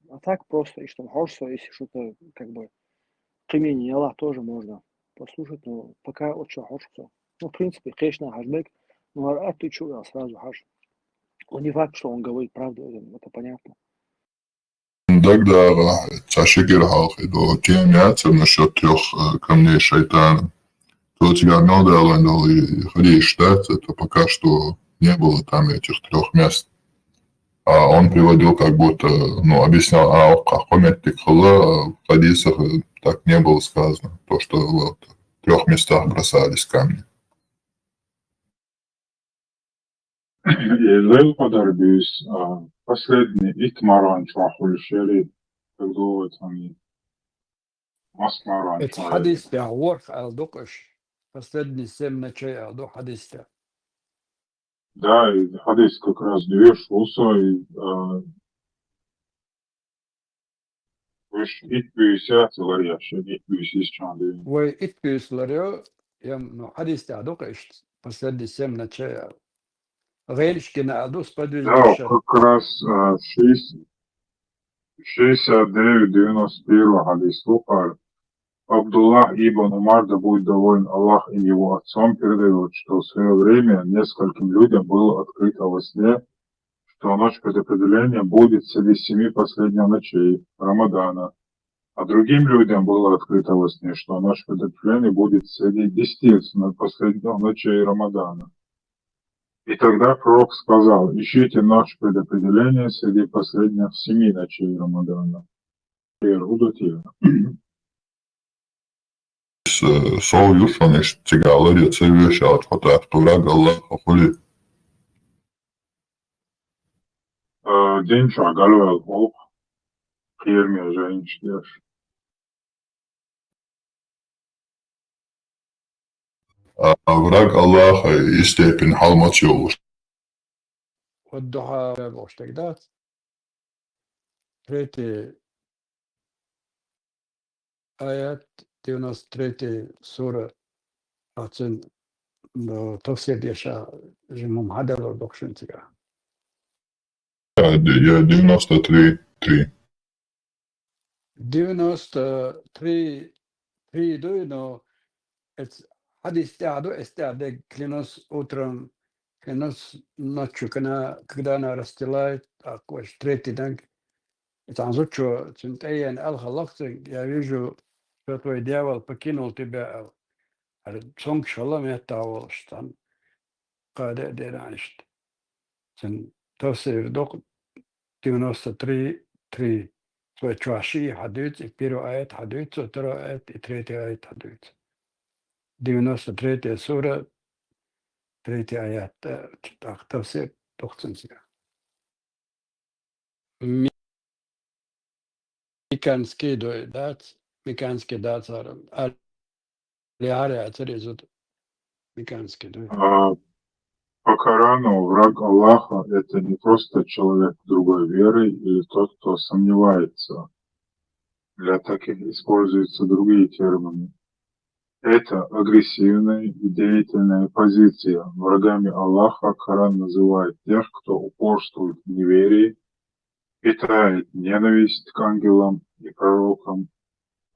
А так просто, и что хочется, если что-то как бы применение Аллах тоже можно послушать, но пока очень хочется. Ну, в принципе, конечно, хашбек, но ты чуял сразу хаш. Он не факт, что он говорит правду, это понятно. Тогда Цашигир Халхи до темяться насчет 3 камней шайтана. То тебя надо и ходи считать, это пока что не было там этих 3 мест. А он приводил как будто, объяснял, в хадисах так не было сказано, то, что в 3 местах бросались камни. Лел подорбюсь, последний итмаран чахуль шери, как думают они, масмаран Это чахуль. хадис тя ворх алдукаш. Последний 7 ночей алду хадис тя. Да, и хадис как раз две шуса, и виш итбюся целаряща, итбюсис чанды. Вы итпюс ларио, ну хадис тя алдукаш. Последний 7 ночей. Гейльшкина алду сподвижный Да, шар. как раз 69-91 хадис слухали. Абдуллах ибн Умар, да будет доволен Аллах и его отцом, передает, что в свое время нескольким людям было открыто во сне, что ночь предопределения будет среди 7 последних ночей Рамадана, а другим людям было открыто во сне, что ночь предопределения будет среди 10 последних ночей Рамадана. И тогда пророк сказал: ищите ночь предопределения среди последних 7 ночей Рамадана. Sov justkonnist sigāli ir sevišķi atpatāt to ragala apuli. День шагал об ферме женщин. Vrag Allah istiepin halmat jūs. والضحى واشتقدات. تريتي آيات 93 سورة أتن تفسير ديشا جمهم عدل ودوكشن تيجا. Ja, 93. 93 دوينو حديث تعدو استعداد كلينوس утром клянусь ночью, когда она расстилает, такой третий день, это анзучо, центейен алхалахтин, я вижу, что твой дьявол покинул тебя, цонг шалом это что قادة ديرانشت. Sen tafsir dok 93 свой чаши хадит, и первый аят хадит, второй аят и третий аят хадит. 93 сура, третий аят, так, tafsir докцинсига. Миканский дат, миканский дат сарам, алиаре ацерезут, миканский дой. По Корану враг Аллаха – это не просто человек другой веры или тот, кто сомневается. Для таких используются другие термины. Это агрессивная и деятельная позиция. Врагами Аллаха Коран называет тех, кто упорствует в неверии, питает ненависть к ангелам и пророкам,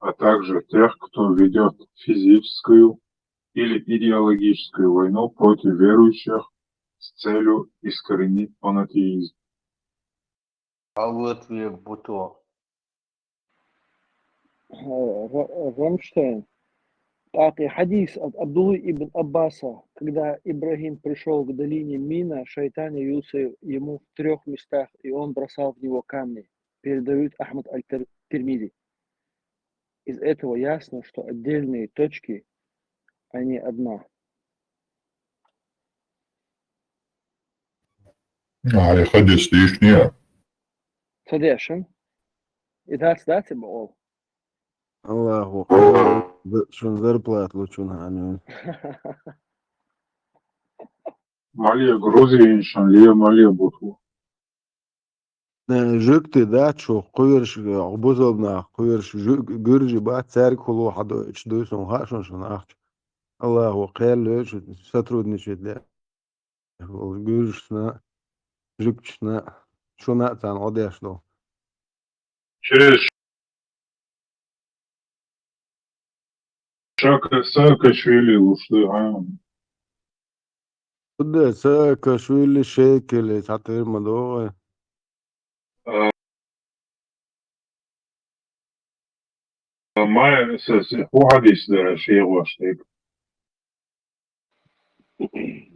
а также тех, кто ведет физическую или идеологическую войну против верующих с целью искоренить панатеизм. Рамштейн. Так, и хадис от Абдуллы ибн Аббаса, когда Ибрагим пришел к долине Мина, шайтан явился ему в 3 местах, и он бросал в него камни, передают Ахмад аль-Тирмизи. Из этого ясно, что отдельные точки, а не одна. Ja, hadis līdz nie. Sadiešan. И that's it all. Allahu šun зарплат лучун ханюн. Малия Грузия, Шанлия, Малия Буту. Жукты да, чо куйрш обузобна, куйрш гуржи ба церк хулу хадо чдуйсон хашон шон ахч. Аллаху қел сотрудничает для. Гуршна, жукчна, шуна тан одешло. Через Саакашвили ушли, Да, Саакашвили шекели, сатыр мадоэ. ما حديث ده شيء واشتيك.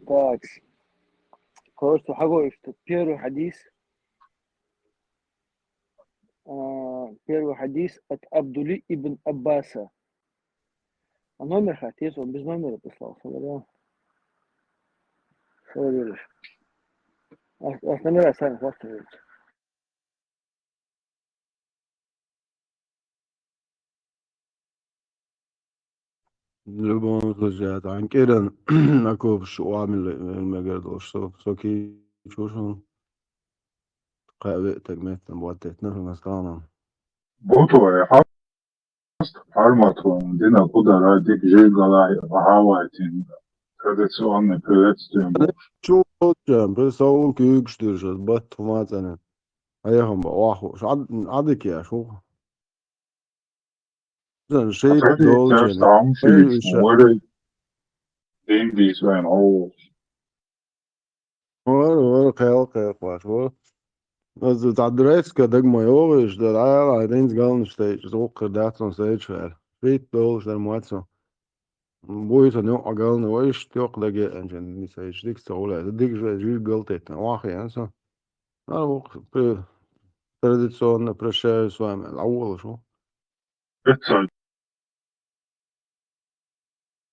Так. Просто хагой, что первый хадис от Абдулли ибн Аббаса. А номер хатис, он без номера послал. Что веришь? основная сами хвастают. любом случае, عن كده أكو شو عامل المجال سو كي شو قابلتك مثلا بوديت نفس مسكانا Būtu форматом Dina Kudara dik žēgalāja Havaitin традиционный приветствуем был. شو بس هو كيكشترش بط مثلا أيهم بواحد شو عادك يا شو مثلا شيء Atari دولجن terstaunsīgs mori Indijas vai no ولا خيال شو بس تعدريس كدق ما يوغش ده العيال عايزين قالن ستيج زوق داتون ستيج فعلا شيء دولش ده مواتسو بوي تنو قالن ويش تيوق دقي انجن ستيج ديك سهولة ديك جيل قلتت واخي انسا أنا وقت تراديسيون بريشير سوام الأول شو Precīzi.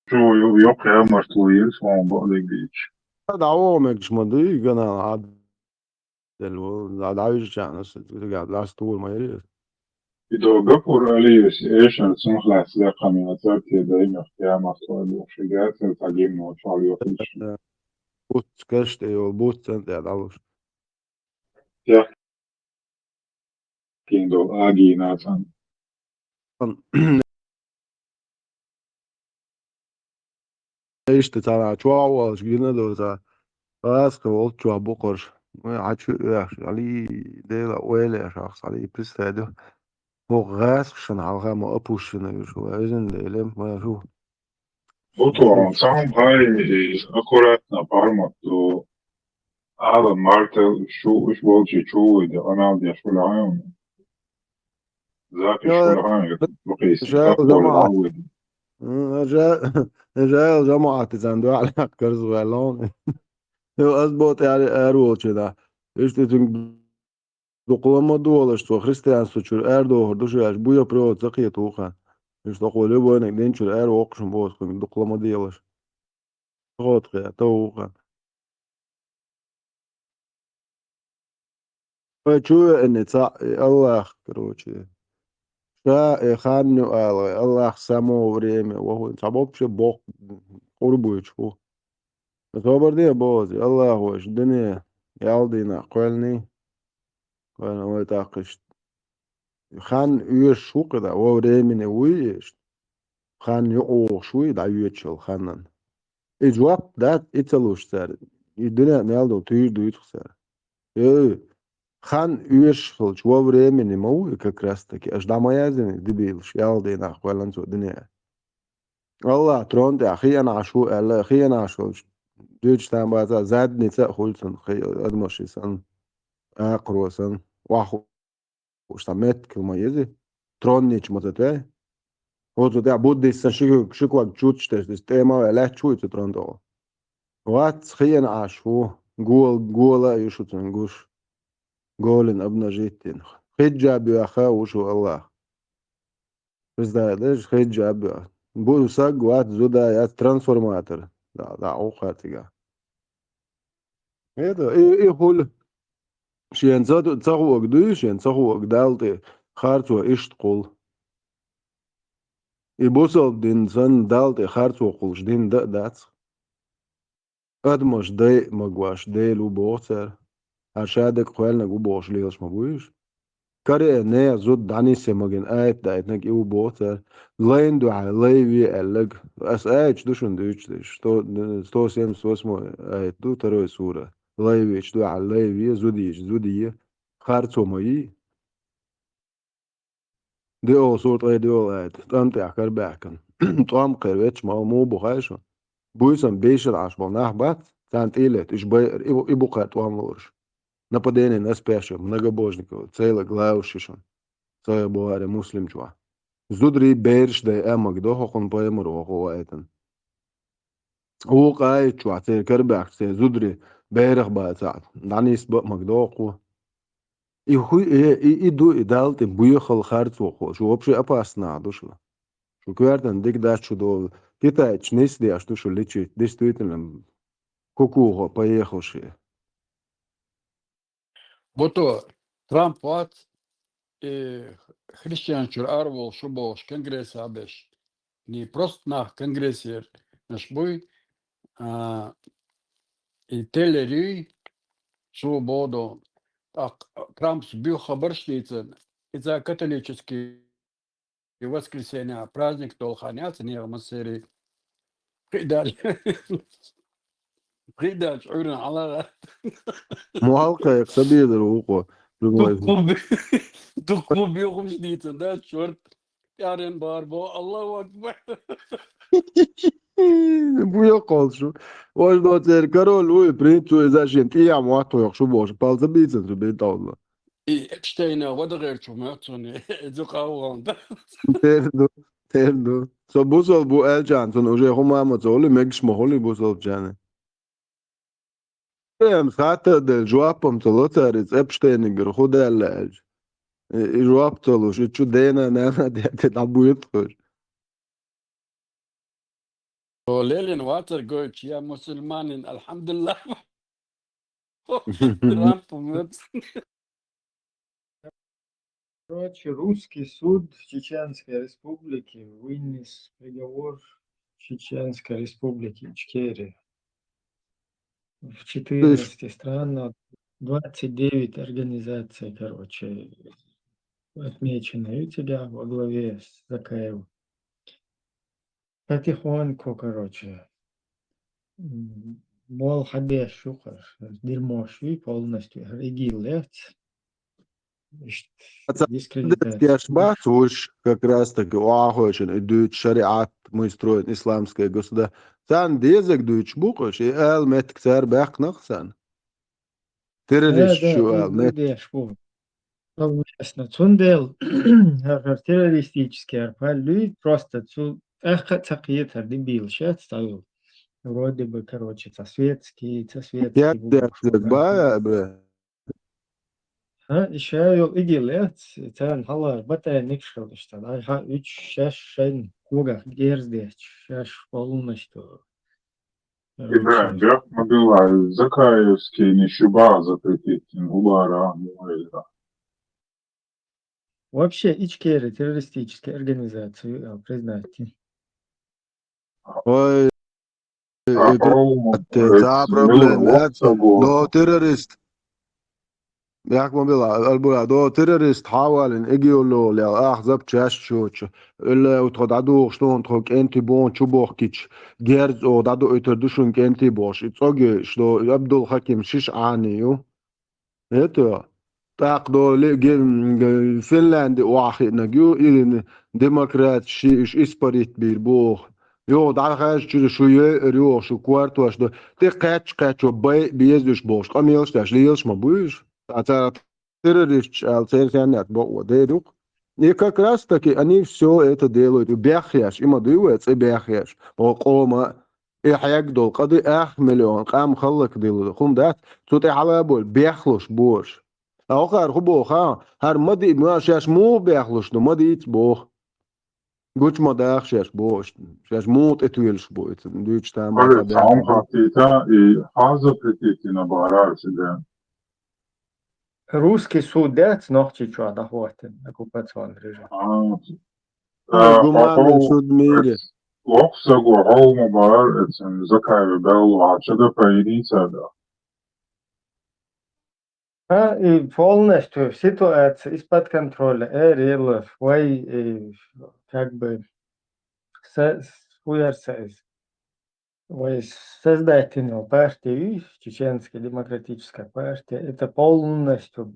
Šo yok jāmartojas un balīgīši. هذا عوامك مضيق أنا عاد عايش يعني قاعد لاست طول ما يريد Ido gapur alijas ēšanas nohlēs liekam jācer daimi jāmartoja šigāts un tagim no šāli jokišana. بوت كشت والبوت أنت قاعد عاوش Ja, kindo agi nācan. ايش تتابع شو شقينا دو تا بس كولت شو بقرش عاد يا علي ديلا ويلا شخص علي بس هذا فوق غاس عشان على ما ابوش شو عايزين لم ما شو Būtu un sampai akuratna pārmatu Āda Martel iš Volčī čūvida analdija šulājumu. Zaki šulājumu, lukīsim جاي kapoli جماعة valvidi. جاي جماعة تزندو على كرز ولون هو أثبت يعني أروع كذا إيش تتم دوقلما دولا شو خريستيان سوتشر أردو هردوش ياش بويا بريو تقية توخان إيش تقول بو إنك دينشر أرو أقشم بوس كم دوقلما ديلاش غوت قيا توخان فشو إن تاع الله كروتشي شا خانو الله سامو وريمي وهو تعبوب شو بوق قربو يشوف خبر دي بوزي الله وش الدنيا يالدينا قولني قولنا ويتاقشت خان يوش شو كده وريمي ويش خان يقو شوي دا يوتشل خانن إجواب دات إتلوش سار الدنيا نالدو تير دويت سار إيه خان يوش خلش وريمي مو ككراستك أش دا ما يزني دبيلش يالدينا قولن سو الدنيا الله ترون دي أخي أنا عشو الله أخي أنا عشو Deutschland war da seit nicht holzen admoshi san akro san wahu shtamet kma yezi tronich motete ozo da budde san shikwa chutste das tema la chut trondo wat khien ashu gola yushutun gush golin abna jitin khijja bi akha ushu Allah bes da des khijja bi bu sag wat zuda ya transformator da okhatiga هذا ايه هول شين زادو تساقو اقدو شين تساقو اقدالتي خارتو اشتقل يبوصل دين زن دالتي خارتو قلش دين دات ادمش دي مقواش دي لو بوصر هشادك قوالنا قو بوش ليلش مبويش كاري نيا زود داني سيماجن ايت دايت نك ايو بوصر لين دو على ليوي اللق اس ايتش دوشن دوش ديش ستو سيم سو اسمو ايت دو تروي سورة ليويش دو على ليوي زوديش خارتو مايي دي او صوت اي دي او ايت تامتي احكار باكن طعم قريتش ما مو بخايشو بويسن بيشر عشبو نحبات تانت إلت إش باير إبو قات وام لورش нападение на спящих многобожников, целых главушишон, целых буаре муслим чуа. Зудри берш да эмак дохокон поэмур охо айтан. Уق ай чуа цей кербак цей зудри берх ба цаат. Данис ба магдоку. И хуй и ду и далти буйхал харцу хо. Шу вообще опасно душло. Шу квертан дик да чудо. Китайч нис ди аш душу лечит. Действительно кукухо поехавшие. Boto Trump wat христианчур арвол шубош конгресс абеш. Не просто на конгрессе наш бой, и телери свободу. Так, Трамп сбил хабарштейцен. Из-за католический воскресенье праздник толханяц, не масери. Придать. Придать, урен аллах. Muhalka sabidir uqo. Духу бьём ждите, да, черт. Yarın bağır bu Allahu Ekber. Bu yok olsun. Hoje não ter Carol, o preto é a gente e a moto yok şu boş. Palza bitsin şu bir tavla. Epstein'e vada gayr çömertsoni. Ezuqawan. Terdo. So bu sol bu Elcan son hoje homa ama zoli megish moholi bu sol jane. Hem sata del joapom tolotar is Epstein gir khuda el. Joap tolo şu dena na de tabuyet khur. Lelin water goç ya Müslümanın elhamdülillah. Trump. Короче, русский суд Чеченской Республики вынес приговор Чеченской Республике Ичкерия. В 14 странах 29 организаций, короче, отмечены у тебя во главе с Закаевым. Потихоньку, короче, мол, хабеш шухар, дерьмо шви полностью, регил лeft. Дискредитация. Уж как раз таки уахочен идут шариат, мы строим исламское государство. Сан дезек дуч букош, и эл мет кцер бэх нахсан. Террорист шу эл мет. Ясно. Цундел террористический арпаль, просто эхо цакиетер дебил, сейчас ставил. Вроде бы, короче, светский. Бая, бре. Еще игилет, тан хала, батая никшел, что да, üç шен куга герздеч, шеш полностью. İbrahim, yapma diyorlar. Zakayevski'nin şuba запретить Угара, Муэля. Вообще, Ичкерия террористическая организация, признайте. Ой, это проблема, но террорист. يحكموا بالبلا دو تيرورست حاول ان اجيولو لا احزاب تشاشوش الا وتقعدوا شلون تخك انت بون تشبوخكيش جيرز او دادو اتردوشون انت بوش تصوغي شلو يبدو الحكيم شيش عانيو هيتو تاقدو فنلاند واخي نجيو إلين ديمقراط شيش اسبريت بيربوخ يو دار خاش شويه ريو شو كوارت واش دو تي قاتش باي بيزدوش بوش قاميلش تاش ليلش ما بوش А террорист, алцерсянят, бог, и как раз таки они все это делают. Бяхяш, има дуется, и бяхяш. Окома, и хаякдол, кады миллион, кам халлак делают. Хумдат, тут и халабол, бяхлуш, бош. А охар хубоха, хар мади, шаш му бяхлуш, но мади ит бог. Гуч мадах шаш бош, шаш мут этуэлш будет. Дүйч там. Evet, tam hatita запретить на барар себе. Русский суд дец ногти чё дохватен оккупационный режим. Гуманный суд в мире. Локсагу Холма бар этим Закаеве Беллу, а что-то поединца, да. И полностью ситуация из-под контроля. Релов, как бы создательную партию, Чеченская демократическая партия, это полностью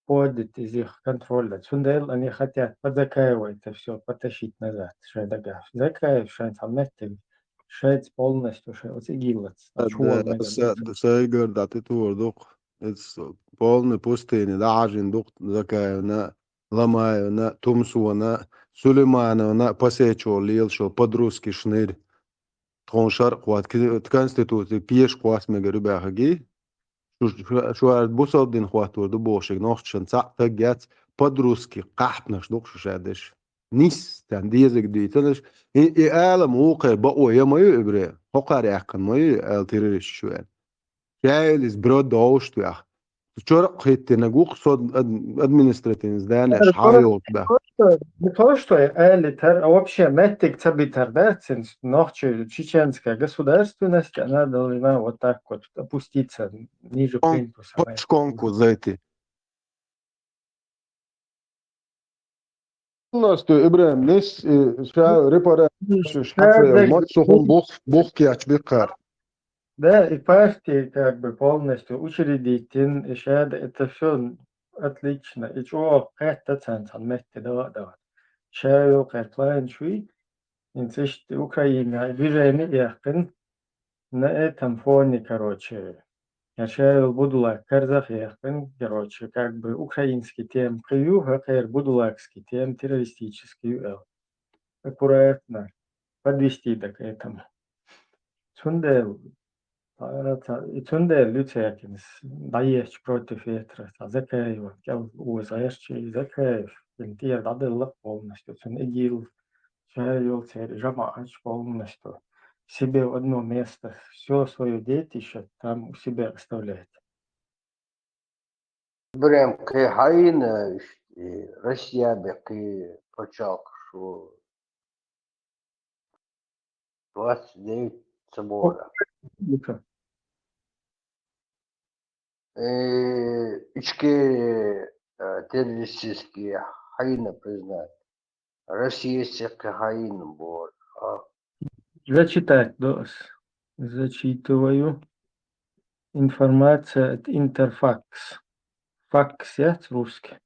выходит из их контроля. Цундел, они хотят под Закаева это все потащить назад. Шайдагав. Закаев, Шайдаметтев, Шайц полностью, Шайц Игилац. Сайгар, да, ты твордук. Это полный пустыни, да, Ажиндук, Закаевна, Ламаевна, Тумсуана, Сулеймановна, Пасечо, Лилшо, Подрусский Шнырь. تونشار قوات کنستیتوسی پیش قواس مگر بهگی شو ارد بوسال دین قوات ورد بوشک نخشن ساعت گات پدروسکی قحط نشدوق شدش نیستن دیزگ دیتنش این عالم موقع با اوه مایو ابره حقار یقن مایو التریش شوید شایلیز برود داشت وقت Вчора хитти нагух сод административный здание шхавил да. Не то, что элитар, а вообще метик цабитар, да, ночью чеченская государственность, она должна вот так вот опуститься ниже плинтуса. Шконку зайти. Полностью, Ибрahim, лес ша репора шхафе матсухом бог кияч бекар. Да, и партии как бы полностью учредитель, и это все отлично. И что, это центр, да. Шаю, Кайплайн, Шуи, инцишт Украина, движение Яхпен, на этом фоне, короче, я шаю Будулак, Карзах Яхпен, короче, как бы украинский тем крию, а будулакский тем террористический, аккуратно подвести к этому. Цундел, Люцеркинс, даешь против ветра, Закаева, УСАшчий, Закаев, Пентир, Дадылла полностью, Цун ИГИЛ, Шайл, Жамаач полностью. Себе в одно место, все свое детище там у себя оставляет. Прям кайна, Россия беки почал, что 29 собора. Ички террористические хайна признать. Россия всякая хайна была. Зачитать, Дос. Зачитываю. Информация от Интерфакс. Факс, русский.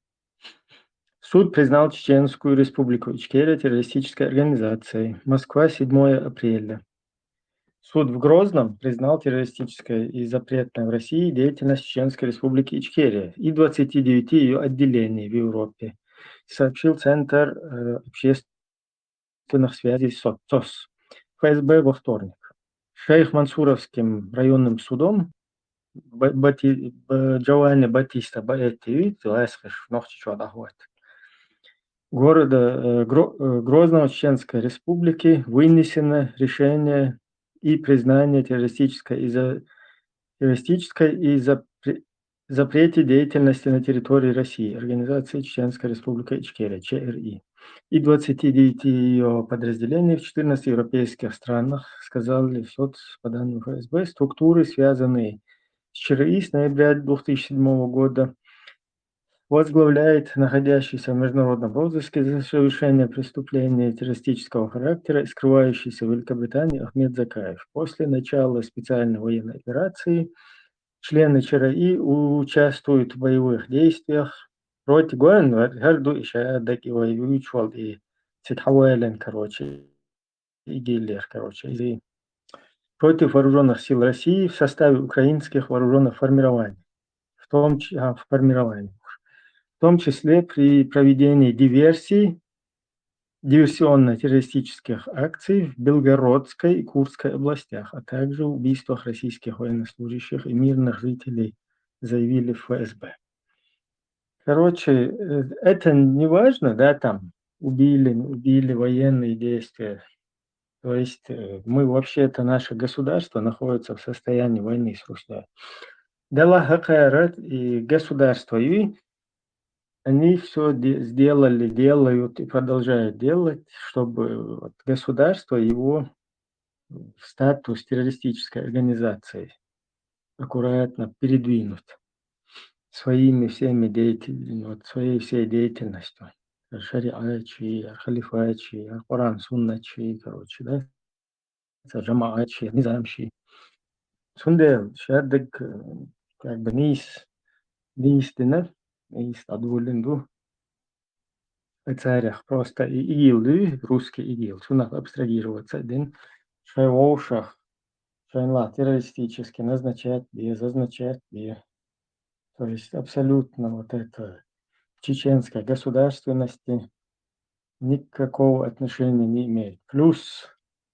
Суд признал Чеченскую республику Ичкерия террористической организацией. Москва, 7 апреля. Суд в Грозном признал террористической и запретной в России деятельность Чеченской республики Ичкерия и 29 ее отделений в Европе, сообщил Центр общественных связей ЦОС. ФСБ во вторник. Шейх-Мансуровским районным судом Джованни Батиста Баэти, города Грозного Чеченской республики вынесено решение и признание террористической и запрете деятельности на территории России, Организации Чеченская Республика Ичкерия, ЧРИ, и 29 ее подразделений в 14 европейских странах, сказали в суд по данным ФСБ, структуры, связанные с ЧРИ с ноября 2007 года, возглавляет находящийся в международном розыске за совершение преступления террористического характера и скрывающийся в Великобритании Ахмед Закаев. После начала специальной военной операции члены ЧРИ участвуют в боевых действиях против против вооруженных сил России в составе украинских вооруженных формирований, в том числе при проведении диверсионно-террористических акций в Белгородской и Курской областях, а также убийствах российских военнослужащих и мирных жителей, заявили в ФСБ. Короче, это не важно, да, там убили военные действия. То есть мы вообще-то, наше государство находится в состоянии войны с Русью. Дала Хакайрат и государство, и они все сделали, делают и продолжают делать, чтобы государство его в статус террористической организации аккуратно передвинуть своими всеми своей всей деятельностью. Шариачи, халифачи, Коран, сунначи, короче, да, джамаачи, низамчи. Сунде шадык как бы низ адвулинду в царях просто ИГИЛ, русский ИГИЛ, сунах абстрагироваться один шайвошах, шайнла террористически назначать, означать, то есть абсолютно вот это чеченской государственности никакого отношения не имеет. Плюс,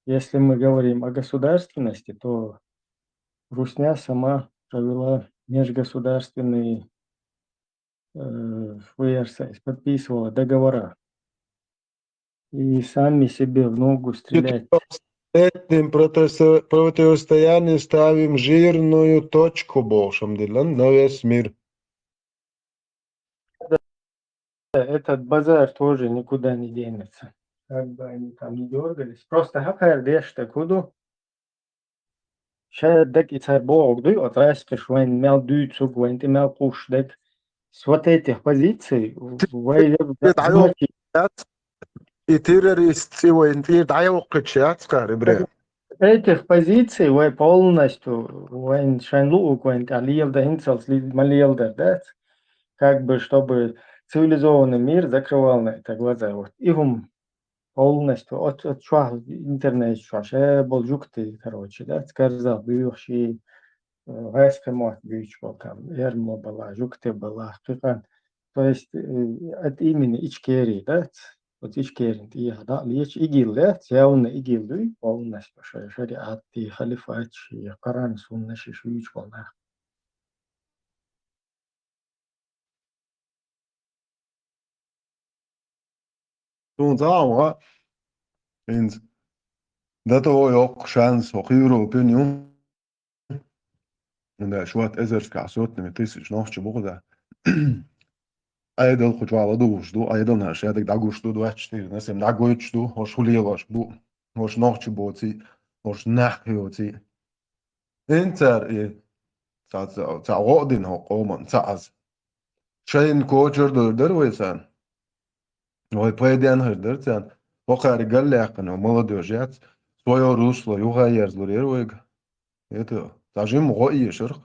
если мы говорим о государственности, то Русня сама провела межгосударственные подписывала договора. И сами себе в ногу стрелять. Этим противостоянием ставим жирную точку, Бошам Дилан, на весь мир. этот базар тоже никуда не денется. Как бы они там не дергались. Просто хакар дешта куду. شاید دك يتربوع دي أتراس وين مال دوتسوك وين تمال قوش دك سواتيتي позиции وين И террорист, и воин, даю качать, скажем, этих позиций вы полностью войн шанлук войн алиел да хинцалс малиел да, как бы чтобы цивилизованный мир закрывал на это глаза. Вот им полностью от шва интернет шва болжукты, короче, да, сказал бывший войска бич был там, эрмо была, жукты была, то есть от имени ичкери, да, вот ичкери, и да, лечь игил, да, явно игил, да, полностью шариат, и халифат, и Коран, сунна, шишвич, волна. Toen zagen we dat er ook chance op Europese Unie. En daar is wat ezers kaasot met is nog te bogen. Aydel kujala doşdu, aydel her şey de dagoşdu doçtu. Nesem dagoçdu, hoş huliyaş bu. Hoş noch te bozi, hoş nahyozi. Inter ta rodin ho qoman taaz. Şeyin koçer derwesen. Oy paydan herdersen. Покар галляхн, молодежь, свое русло, югайер злуреруег. Это тажим гоишер.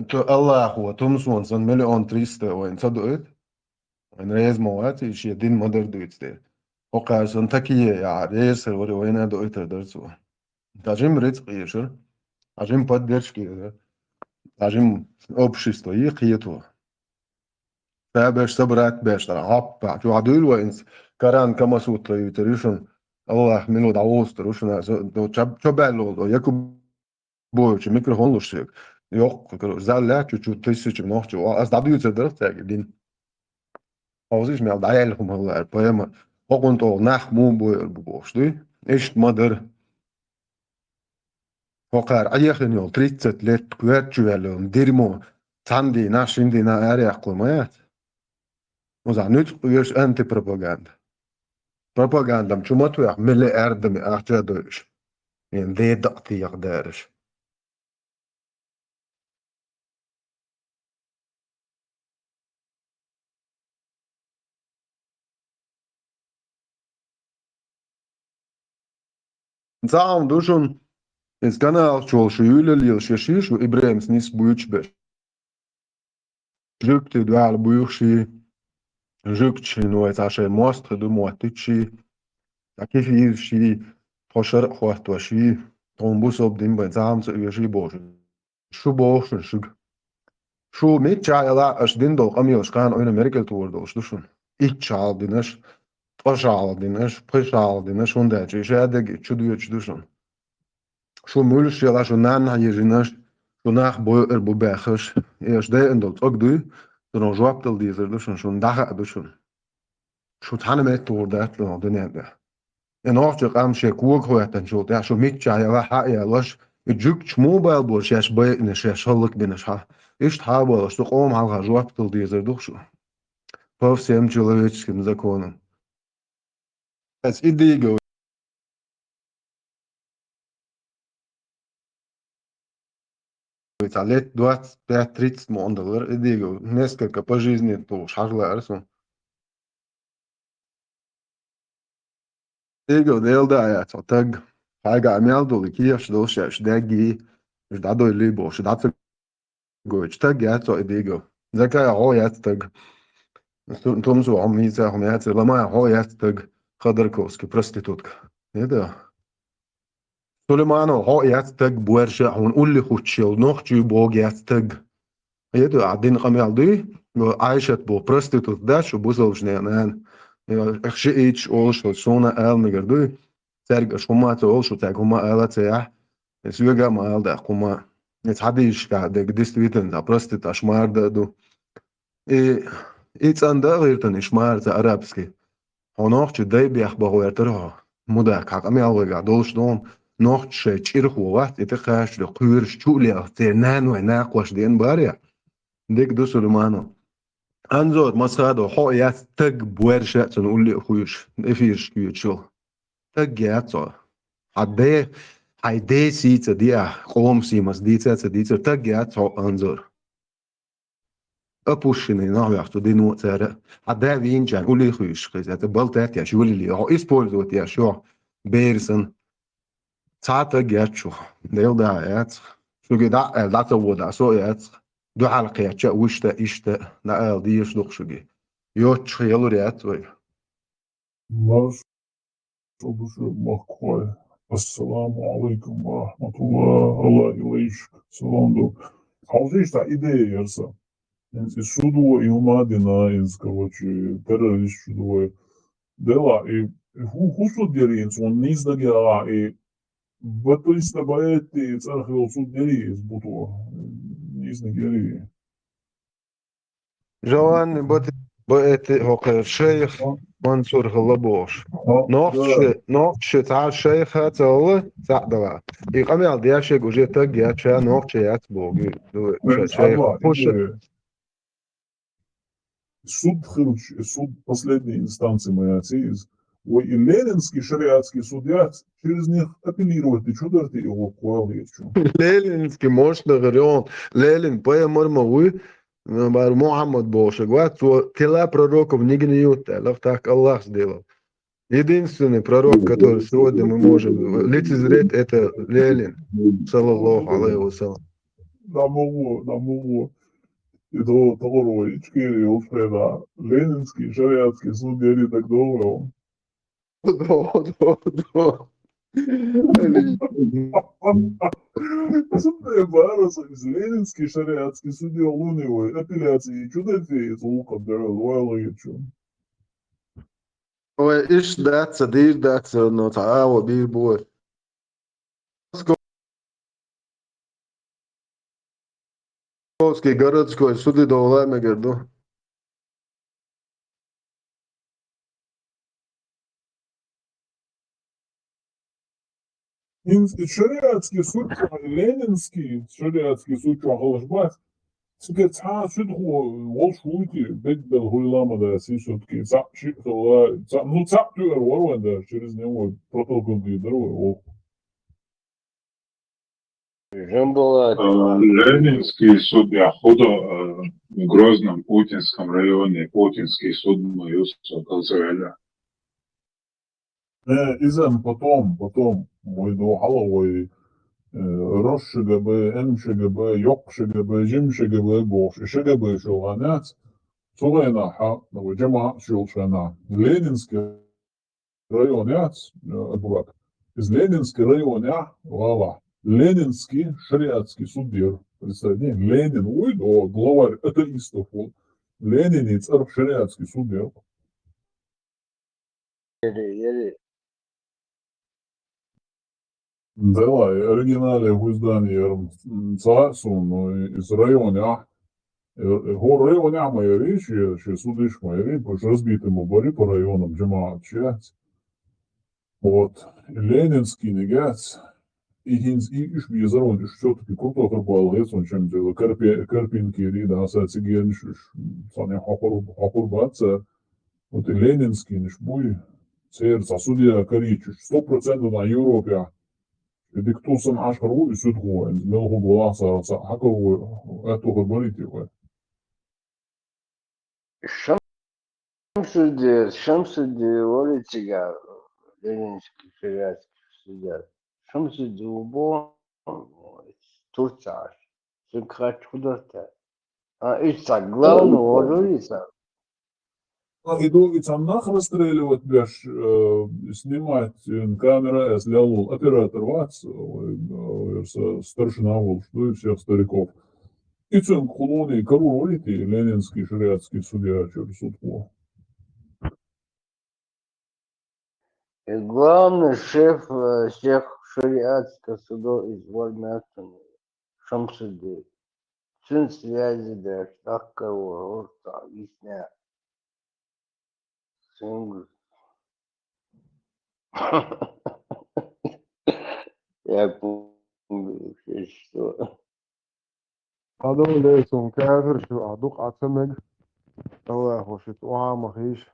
То Аллаху, тумсун сан 1,300,000 وين صدقت. وين ريز موات يشي دين مدر دويتستي. Покар сан такие я рейсер وين دويتر درسو. Тажим рецк ешер. Тажим поддержки. Тажим общество и қиету. Табеш собрать беш раппа. Чу адул وين Коран кама сутра ютеришун. Allah minu da ostrушна. Do чабелло, яку boyucu mikrofon oluşturuyor. Yok, zaller çocuk tüysücüm noch çu. Az da büyütse der din. Auziş mel da el humlar. Poema. Okun to nach mu boyur bu boştu. Eşt madır. Pokar ayakın yol 30 let kvetçüvelum dirmo. Tandi na şimdi na eryak koymayat. O zaman nüt uyuş anti propaganda. Propagandam çumatu ya mele erdemi ahça dövüş. Yani de dağıtı yağdarış. Zaam duşun es kanal çol şu yüleliyor şaşı şu İbrahim nis buyuç beş. Jükte dual buyuşi. Jükçi no et aşe mostre du moatici. Takifir şi poşar xoatwaşi. Tombus obdim ben zaam se üyeşi boş. Şu boş şu. Şu mit çayla aşdin dol amiyos kan oyun Amerika tuğurdu duşun. İç çaldınız. Пожалдинеш, прижалдинеш, ундече, жедег, чудуючи душон. Шо мулш яла шо нан хаєжинеш, шо нах боер бубехеш, еш де ендот огду, дон жуаптел дизер душон, шо ndacha душон. Шо танемет туурдат ло дененде. En ortje am she kuok hoeten шо, ja шо mitja яла ха ялаш, juk chmobile bo shesh bay in shesh holik binesh ha. Ist habo, шо qom halga жуаптел дизер душо. Пов сем человеческим законом. Es идея лет 25-30 månader идея несколько по жизни то шарлар så идея делда я så tag хайга мелдо ликиеш до шеш даги ждадо либо ждат гоч tag я så идея зака я ho я tag том so амиза хомят лама ho я tag Khodorkovsky prostitutka. Это Сулейманов هو يتق بورشة ونقول لي خوتشيل نوختي بوج يتق. Это عدين قميالدي عايشة بو prostitut داش وبوزل جنان. أخشى إيش أولش سونا آل مقردي. ترجع شوما تقولش وترجع هما آلة تياه. سويجا ما آل ده هما. يتحديش كده ديستويتن ده prostitut أشمار ده دو. إيه تصندق غيرتن إشمار ده عربسكي. هناك جدي بيخبروا يترها مدة كعمي أوجع دولش دون ناخد شيء تشيرخ وقت يتخش لقيرش شو لي أختيرنان وناقوش دين باريا ديك دو سلمانو أنظر مساعدة حقيقة تج بورشة نقول لي أخويش إفيش كيوتشو تج ياتو عدي عدي سيتا دي قوم سيمس ديتا تديتا تج ياتو أنظر أبوشني نعم يحتو دي نوع تارا عدي بين جان قول لي أخويش خيزة تبالتات يا شو اللي هو إسبول دوت يا شو بيرسن ساعة جاتشو ديل داعيات شو كده لا تودا سويات دو حلقة جا وشتا إشتا لا ديش دوخشوجي يوتش يلو ريات وي ماشي مخوي السلام عليكم ورحمة الله الله يعيشك سلام دو حوزيش تا إيدي يرسا إنسي سودو إيومادنا إنس короче террорист чудовое дела и хусу деринс он низ да гера и батоиста баэти цархил суд дерис буту низ да гери جوان بقيت هوك الشيخ منصور غلبوش نوقش تعال الشيخ هات هو تعدوا يقام يالدي ياشيك وجي تق ياتشا نوقش ياتبو شيخ خوش суд суд последней инстанции моя циз и ленинский шариатский судья через них апеллировать и чудо ты его коалицию ليلينسكي موش نغريون ليلين بايا مرموي بار محمد بوش гват тела пророков не гниют так Аллах сделал. Единственный пророк, который сегодня мы можем лицезреть, это Ленин, саллаллаху алейхи вассалям. намогу и до того ичкери успеда ленинский шариатский суд дери так добро Да. Сумме бароса из ленинский шариатский судья луневой апелляции чудо феет луком дерел вайлогичу وإيش داتس دير داتس إنه تعاو بير بوي Moskovski Garadskoj sudi do Lemegerdu. шариатский суд ленинский шариатский суд غلشبات سكت ساعة شدخو والشويتي بدل هولامة دا سيشوت كي ساعة شيء خلا ساعة نو ساعة تقدر وروان دا شريز نيو بروتوكول دي درو Ленинский суд Яхуда в Грозном Путинском районе, Путинский суд Маюса Казаэля. إذا потом мой دوحلوي رش جبه ام شجبه يق شجبه جم شجبه بوش شجبه شغانات صغينا حق وجماعة شغلنا لينинский районят Бурак из Ленинский районя вала Ленинский шариатский судья представьте Ленин ой главарь атеистов Ленинец шариатский судья Да, оригинале в издании Царсун из района гор районя моя речь, ще судиш моя речь, потому что разбитым убори по районам джамаат чать. Вот, Ленинский негец, и гинз и иш би зарон, все-таки круто карбал, он чем делал, карпинки, рида, асацы геншиш, саня хапур баца, вот и Ленинский ниш буй, сердце, судья коричиш, 100% на Европе, Диктусом ашхару и судгу, мелху гласа, хакову, эту говорите. Шамсуди Оличига, ленинский шариатский судья. Шамсуди Убо, Турцаш, Сукхач худоста. А Иса главный Олиса. Иду и там нах расстреливать, бляш, снимать камера, если лул, оператор вац, старшина вол, что и всех стариков. И цен хулони, кого ролите, ленинский шариатский судья, через судку. И главный шеф всех шариатских судов из Вальмятона, Шамсуди. Сын связи, да, так кого, объясняю. Я помню, что... هذول ليسون كافر شو عدوق عتمج الله وشت وعامة خيش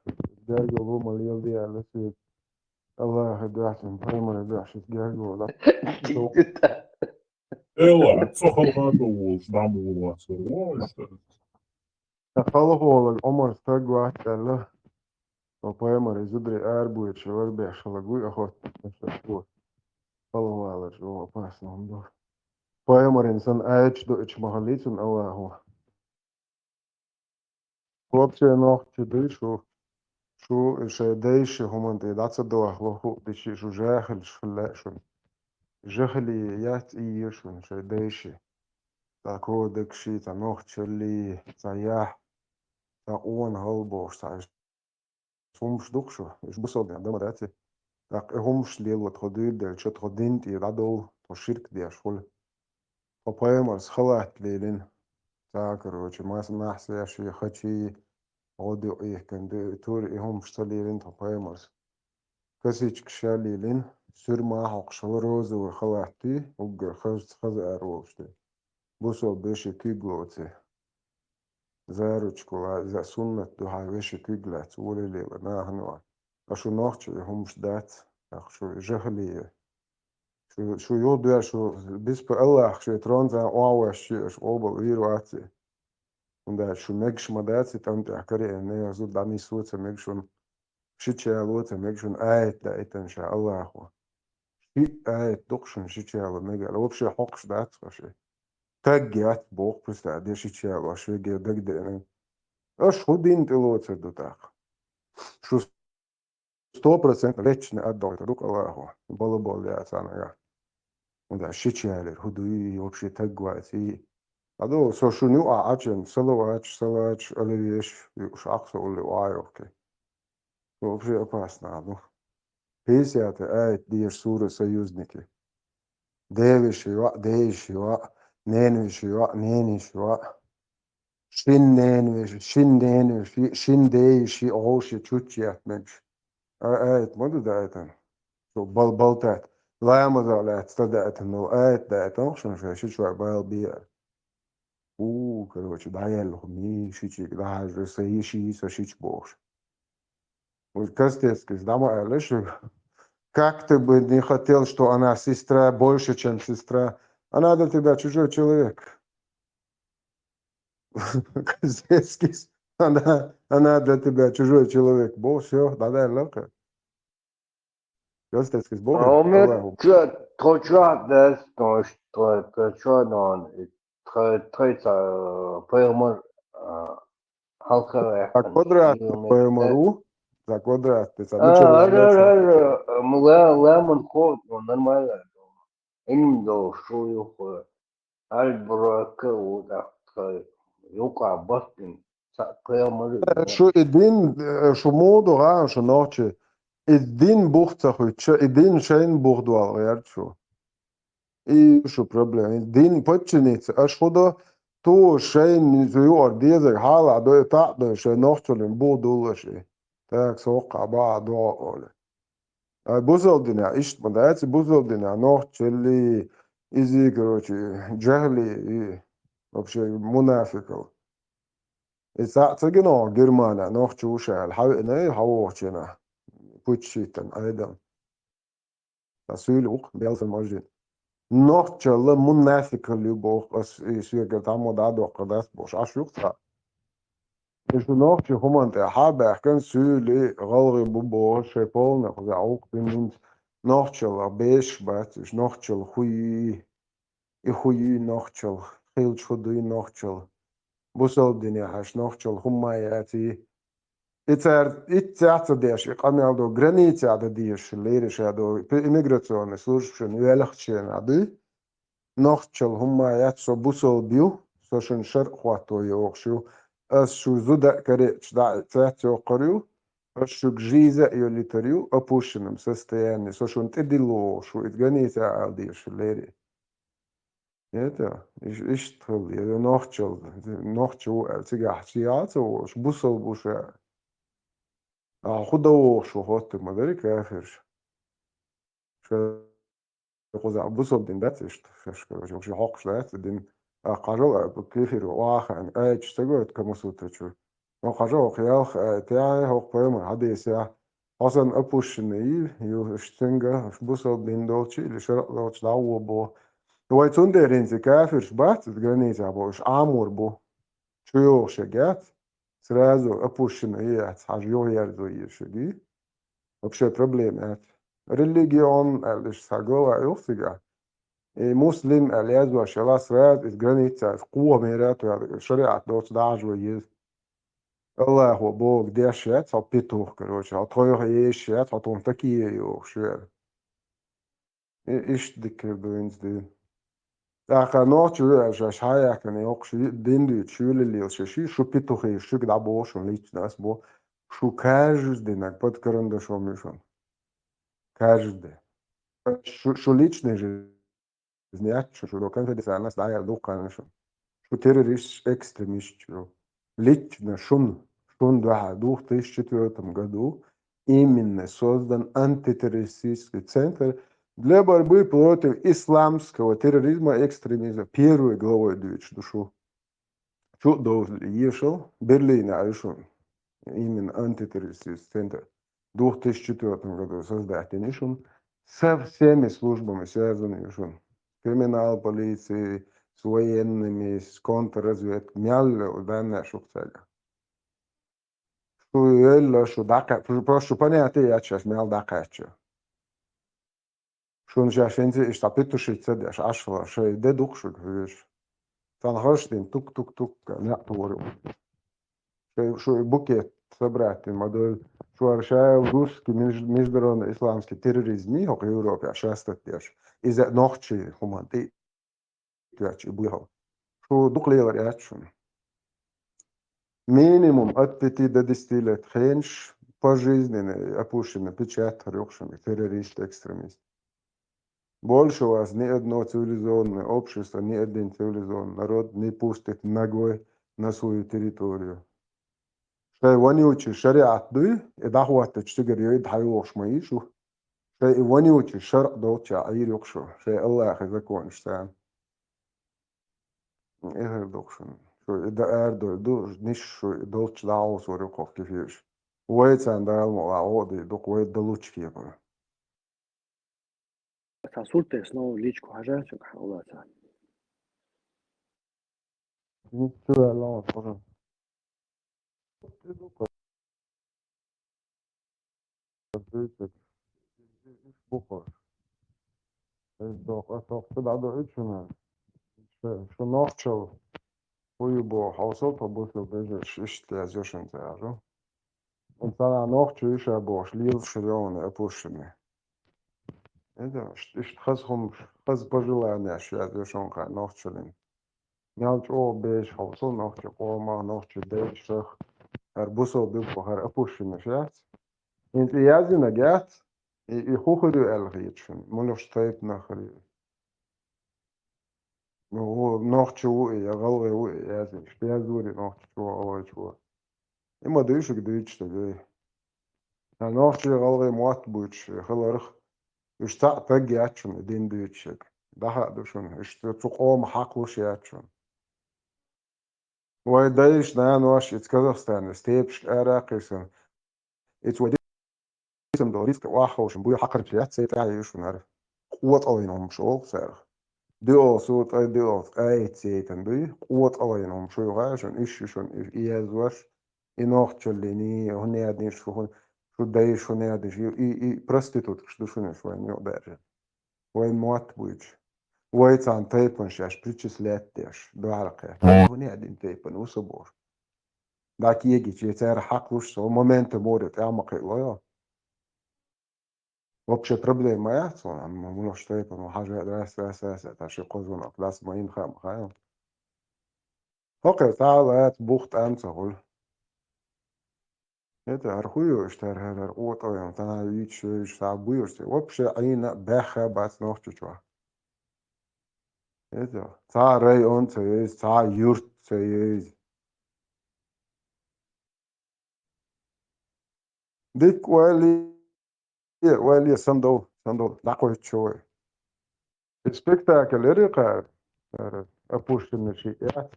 جاجو هما اللي يلدي على سيد الله يدعسن فايمر يدعش جاجو لا Ela, فخلقاته نعمل خلق والله عمر استقوى الله وفايمر يزدري أربو يتشور بيحشلقوي أخوات نشتوه خلق والله شو فاس نعمل فايمر إنسان آيش دو إتش محليتون الله هو وابتي نوح تدري شو إيش دايش هم أنت دعت الدواء هو دشي شو جاهل شو شو جهلي يات إيشون شو دايش تا كودك شي تا نوح تشلي تا ياح تا أون هالبوش تا همش دقشو إيش بصل يعني دم داتي تا همش ليل وتخديد دل شو تخدين تي دادو تشرك دي أشغل فبايمرس خلعت ليلين تا كروتش ما سمح سياشي خشي عودي إيه كان دي تور إيه همش تليلين فبايمرس كسيج كشاليلين سر ما حق شلروز وخلعتي وقر خز أروشتي بوسو بيشي كيغلوتي زاروچكو за سنة دوها بيشي كيغلات ولي لي ناهنوا أشو نوختي همش دات أخشو جهلي شو يودو شو بيسبر الله شو ترونزا أواش أش أوبل ويرواتي وندا شو ميكش مداتي تانت أحكري إني أزود دامي سوتة ميكشون شيتشالوتة ميكشون آيت دايت إن شاء الله أخو شي آيت دقشن شيتشالو ميجا لو بشي حقش دات فشي تاجيات بوق بس تعدي شيتشالو شو يجي دق دقنين أش خدين تلوتة دوتاق شو 100% ريتش نقدر تدوك الله هو بول يا سانا وندا شيتشالر هدوي وبشي تاجواتي هذا سو شو نيو أعجن سلواتش أليش شخص اللي واي أوكي وبشي أباسنا هذا بيسيات آيت دير سورة سيوزنيكي ديوشي وا ديشي وا نينوشي وا نينيشي وا شين نينوشي شين نينوشي شين ديشي أوشي تشوتشي منش آيت مدو دايتن شو بلتات لا مزالات تدعت إنه آيت دايتن شنو شو شو بايل بير короче, да, я лохми, шичик, да, же саиши, сашич бош. Вот кастецкий, да, моя лишь, как ты бы не хотел, что она сестра больше, чем сестра, она для тебя чужой человек. Кастецкий, она для тебя чужой человек. Бог, все, да, лока. Кастецкий, Бог, Аллаху. Трочат дес, трочат поемор halka за квадрат поемору, за квадрат. Лемон ход, нормально. Индо шую альбрака уда юка бастин поемор. شو الدين شو موضوع عن شو نوتشي الدين بوختخو الدين شين بوخدو غير شو إيه شو problem الدين بتشنيت أشخده تو شين زيور ديزك حالة دو تعدو شي نوتشو لنبودو شي تاك سوقع بعض وقول بوزل دينا إيش مدعاتي بوزل دينا نوتشي اللي إزي كروتشي جهلي وبشي منافقو إذا genau Germana noch Zuschauer ne Hauchena Putschiten أيضا تسويلوق بيلف المسجد noch تشلا منافق اللي بوق بس يصير كتامو دادو قداس بوش عشوق تا إيش noch تشي هم أنت حابة كان سولي غالغي بوبو شيبول نخذ عوق بنت noch تشلا بيش بات إيش noch تشل خوي إخوي noch تشل خيل شدوي noch تشل بوصل الدنيا حش نوختشل هم ياتي إتعت ديش إقامة عدو غرانيت عدو ديش ليرش عدو إميغراتيون سلوشن يلختشين عدو نوختشل هم يات سو بوصل بيو سوشن شرق خواتو يوخشو أس شو زودا كريتش دا إتعت يوقريو أس شو جيزة يوليتريو أبوشنم سستياني سوشن تدلو شو إتغانيت عدو ديش ليري Это иштхил, я нохчил, нохчу, цигах сияцу, бусал буша. А худо шо хот мадери кафирш. Ша خذ بوصل دين داتش شو شو حق شلات دين قرر كيفير واخن ايش تقول كمسوت شو وخجو خيال تاعي هو قيمة حديث يا أصلا أبوش نيل يو اشتنجا بوصل بين دوتشي اللي شرق دوتش دعوة بو هو يتوندرين كافر شبات تغنيت أبو إش عامور بو شو يو شجات سرازو أبوش نيل حاجيو يرزو يشجي وبشي بروبليمات ريليجيون اللي ساقوا يوفيقا مسلم الياز وشلا سراد إتغنيت قوة ميرات شريعة دوتش دعجو يز الله هو بوك ديشات هبيتوه كروش هطويه يشات هطون تكيه يوشير إيش ديك بينز دي أخا نوع شو أش هاي كان يوقش دين دي شو اللي يوشي شو بيتوه شو كده بوش وليش ناس بو شو كاجز دينك بود كرنده شو ميشون كاجز دي شو ليش نجي زنيات شو لو كان في دي ناس داير دوكا نشون شو terrorist extremist jo. Lično šun dva duh 2004 году именно создан антитеррористический центр для борьбы против исламского терроризма и экстремизма. Первой главой душу. Что должен ешел Берлине, именно антитеррористический центр. В 2004 году создатель со всеми службами связанными криминал, полиции, с военными, с контрразведкой, мяло данное шухтага. Что ело, что дака, просто понятие я сейчас мял дакачо. Что он сейчас инте ist apetушить цедеш ашла, что иде духшук виш. Там хошдин тук-тук-тук, не творю. Что букет собрать модель, что аршая русский международный исламский терроризм, и в Европе, а сейчас это из-за ночи хуманты. Что дуклеер ячун. Минимум от 5 до 10 лет хенш пожизненно опущено печать рёкшами террорист, экстремист. Больше вас ни одно цивилизованное общество, ни один цивилизованный народ не пустит ногой на свою территорию. Что вонючий шариат дуй, и дахуат течтигер йоид хайвош маишу. Что вонючий шар доуча айрюкшу. Что Аллах закон штан. إيه دوكشن شو إذا أردو دوش نشو دوتش داوس وريقف كيفيش ويت عند المعاودي دوك ويت دلوش كيفه تاسولت سنو ليشكو حاجة شو حولات شو لا صار بكر دوك أتوقع بعده إيش شو نوتشو ويبو حوصلت بوصل بيجش إيش تيازيشن تيازو Und dann noch tschüss, aber schlief schon опущенный. Это خز пожелания сейчас schon kein noch chillen. Мялч о беш хавсо noch чома noch чудеш арбусо бил похар опущенный сейчас. Und я зина гят и хухурю элгичен. Моно штайт нахри. Ну noch чу я голову я зин. Я зури noch чу ой чу. Има дэйшик дэйчтэй. Noch чу голову мот буч халарх. Ишта тагячун дин дэйчик. Daha düşün. İşte çok o haklı yapıyorsun. Ve değiş ne var? İç Kazakistan, stepş Irak'ın. İç ve değişim de risk vahşi. Bu hakır fiyat sayıyorsun her. Kuvvet alayım şu ser. Diyor sut ay diyor ay sayın diyor. Kuvvet alayım şu yaşın işin iyaz var. İnohçelini hone adın şu değiş hone adın. İ prostitut düşünün şu an yok der. Ve muat bu iş. ويت عن تايبن شاش بريتشس لاتيش دو عرقه هوني عدين تايبن وصبور داك يجي تيتار حقوش سو مومنت مورد اعمق إليا وبشي проблема يحصل اما منوش تايبن وحاجة دراسة أساسة تاشي قوزون أقلاس ما ينخام خايم اوكي تعال بوخت أمسا قول это архую اشتار هذا قوة أويان تنا يتش تعبويرسي وبشي عينا باخا باس نوختشوا Это цаа район цээс, цаа юрт цээс. Дик вали сандал дакой чой. Спектакль эрика опущенный шият.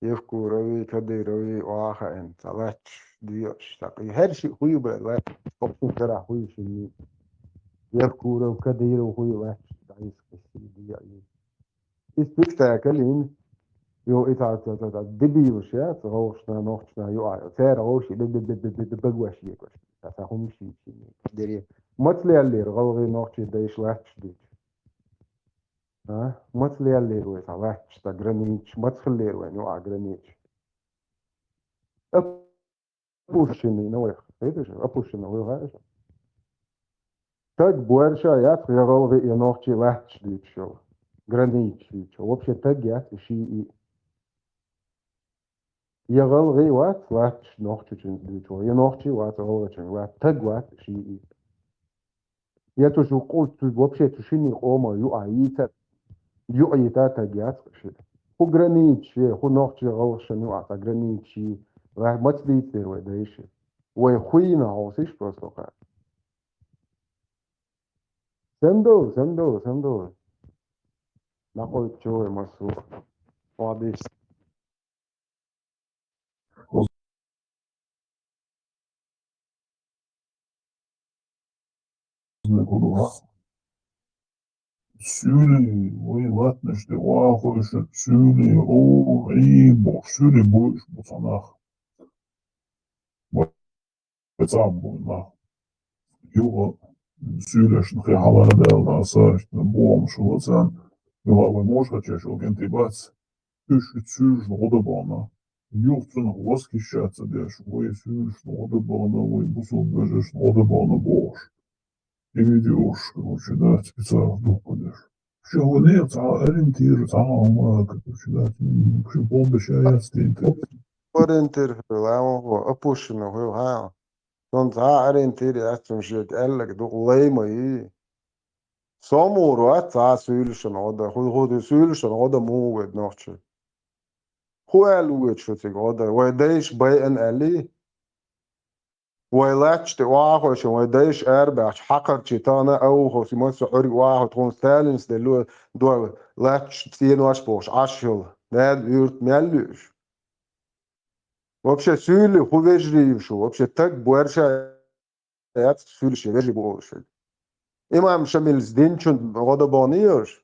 يفكوروي كديروي واخا انت لاتش ديوش تقي هرشي خوي بلا قبطو ترى خوي شني يفكورو كديرو خوي لاتش تعيس قشي دي استكتا كلين يو إتا دبي وشيا تغوشنا نوشنا يو تير غوشي بغوشي يكوش تساهم شي دري متلي اللي غوغي نوشي دايش لاتش دي ها متلي اللي روي لاتش تا جرانيتش متخلي روي نوع جرانيتش أبوشني نوي خيدش أبوشني نوي غايش تاك بورشا يات غوغي نوشي لاتش دي شو جرانيتش دي شو وبشي تاك يات شي يغلغي وات واتش نوختشن ديتو ينوختي وات اولتشن وات تگ وات شي يتو شو قلت وبشي تشيني قوما يو ايتا يو ايتا تگيات شي هو جرانيت شي هو نوختي غوشن يو اتا جرانيت شي راح ماتلي تير ودايش وي خوينا هوسيش بروستوكا سندو نقول تشوي مسو واديش Suri, oi, latnešti, vahoši, suri, o, ibo, suri, buš, bucanah. Vecām, nah. Jo, syrešana, kai haladēlā sāšana, bom, šulacān, jo, vai moškačiešu, gentī bāc, tüši syršana odabāna. Jūtuna vaskišķēca diešu, vai syršana odabāna, vai busulbežešana odabāna boš. И видишь, короче, да, специально подешь. Все, нет, ориентир, короче, да, вообще полбещая стенты. اورنتير هو ابوشن هو ها دون تا اورنتير اتم شيك قالك دو ليما ايه سامور تا سولشن هذا هو سولشن هذا مو ود نوتش هو الوت شو تيغودا ويدايش باي ان الي ويلاتش تي واخوش ويدايش اربع حقر تشيتانا او هو سيمون سعوري واحد تكون ستالينز دلو دو لاتش تين واش بوش عشل ناد يورت مالوش Вообще сүйли хувежриевшу, вообще так буэрша ят сүйли вежи буошек. Имам шамил здинчун годобаниёш.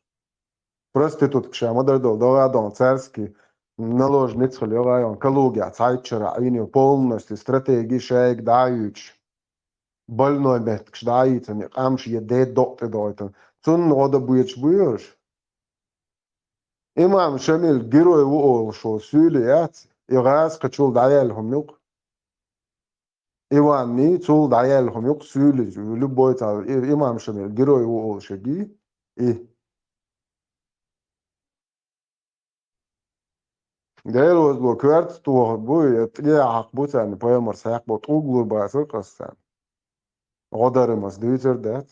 Проститут кшамадар дол царский наложниц хлёвайон калугя цайчера айни полностью стратегии шейк даючь. Больной мет кшдаитен амш еде доктор дойтен. Цун годобуеч буёш. Имам шамил герой уолшо сүйли ят. إغاز كتشول دعيالهم يق إيواني تشول دعيالهم يق سولي لبويت على إمام شميل جروي وقول شجي إيه دايل وزبو كوارت تو بوي تجي عقبوت يعني بايا مرساق بوت أوغلور باسر قصان غدار مس ديتر دات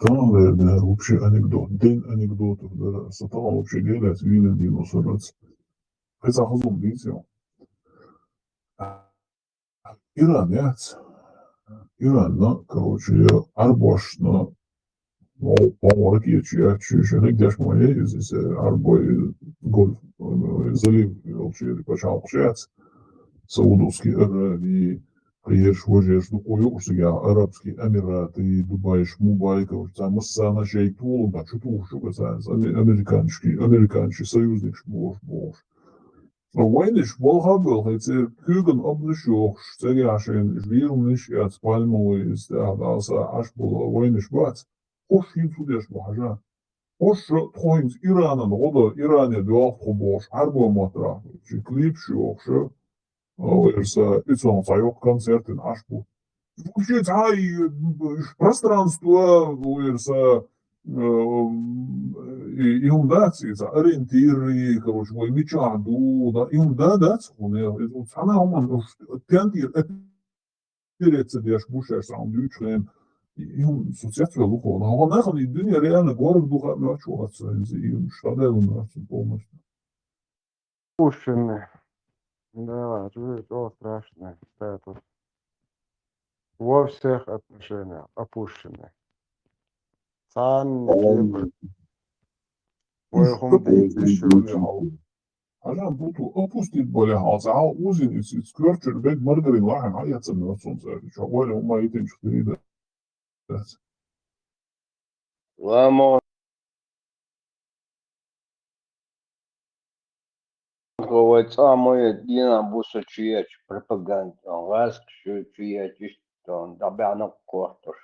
Там, да, вообще анекдот, день анекдотов, да, сатана вообще делает, видно, диносаврец. Хотя хазум, видите, Иран, нет, Иран, да, короче, арбош, да, ну, по-моему, я чуть-чуть, где ж мои, здесь арбой, гольф, залив, вообще, почему общаться, Саудовские Аравии, приедешь, возьмешь, ну, уйдешь, я, Арабские Эмираты, Дубай, Мубай, короче, там, Массана, Шейк, Тулуба, что-то, что касается, американский союзник, бож. Войниш, Волхабел, хотя Kügen обнищох, стеряшен, жвирниш, и отспальмовый, стягался, аж было войниш бац. Хош им судеш бахажа. Хош тхоинс Иранан, года Иране дуах хобош, арбо матра, чи клип шиохша, верса, ицон сайок концертен, аж был. Вообще, цай, пространство, верса, и он дается, ориентиры, короче, мой мечаду, да, и он дается, он, она, он, тянтир, опереться, дешь, бушешь, сам, дючлен, и он, соцсетия, лухо, но он, нахуй, и дыня, реально, город, духа, мячуваться, и штадель, он, полностью. Пушены. Да, это страшно. Это во всех отношениях опущены. Сам ويخم دي تشولي هاو عشان بوتو أبوستيت بوله هازعو وزن سكرتشر بيت مرجرين واحد عيط سنة نصون زادي شوالي وما يتنشتري ده وما говорит, самое дина буса чиеч пропаганда, раз чиеч, он добавил кортуш.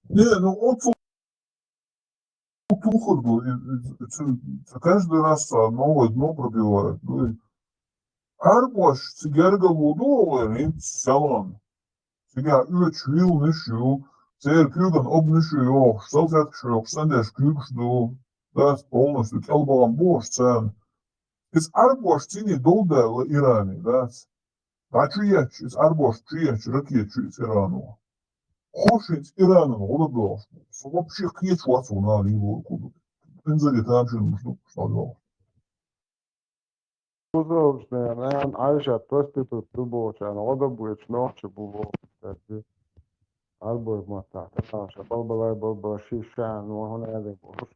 Не, ну он тухарду, каждый раз новое дно пробивает. Арбош, цигерга вудовый, рин селан. Cigar 3 wil nisju, zeer kugen op nisju, stelzetgesjoch, stendes kugsdoel, dat is polnis, het elbow aan borst zijn. Is arbosh tini doldele Irani, dat чиеч, is arbosh чиеч, ракет из Ирану. Хошить Ирану, голодов, вообще кьеч вацу на ливу куду. Инзали там же нужно что-то. Uzaugsmē, nē, aizšāt prostitūtu tubošā, odabuļš noši buvo, arbojumā tā, balbalai šīšā, nohonēdī boš.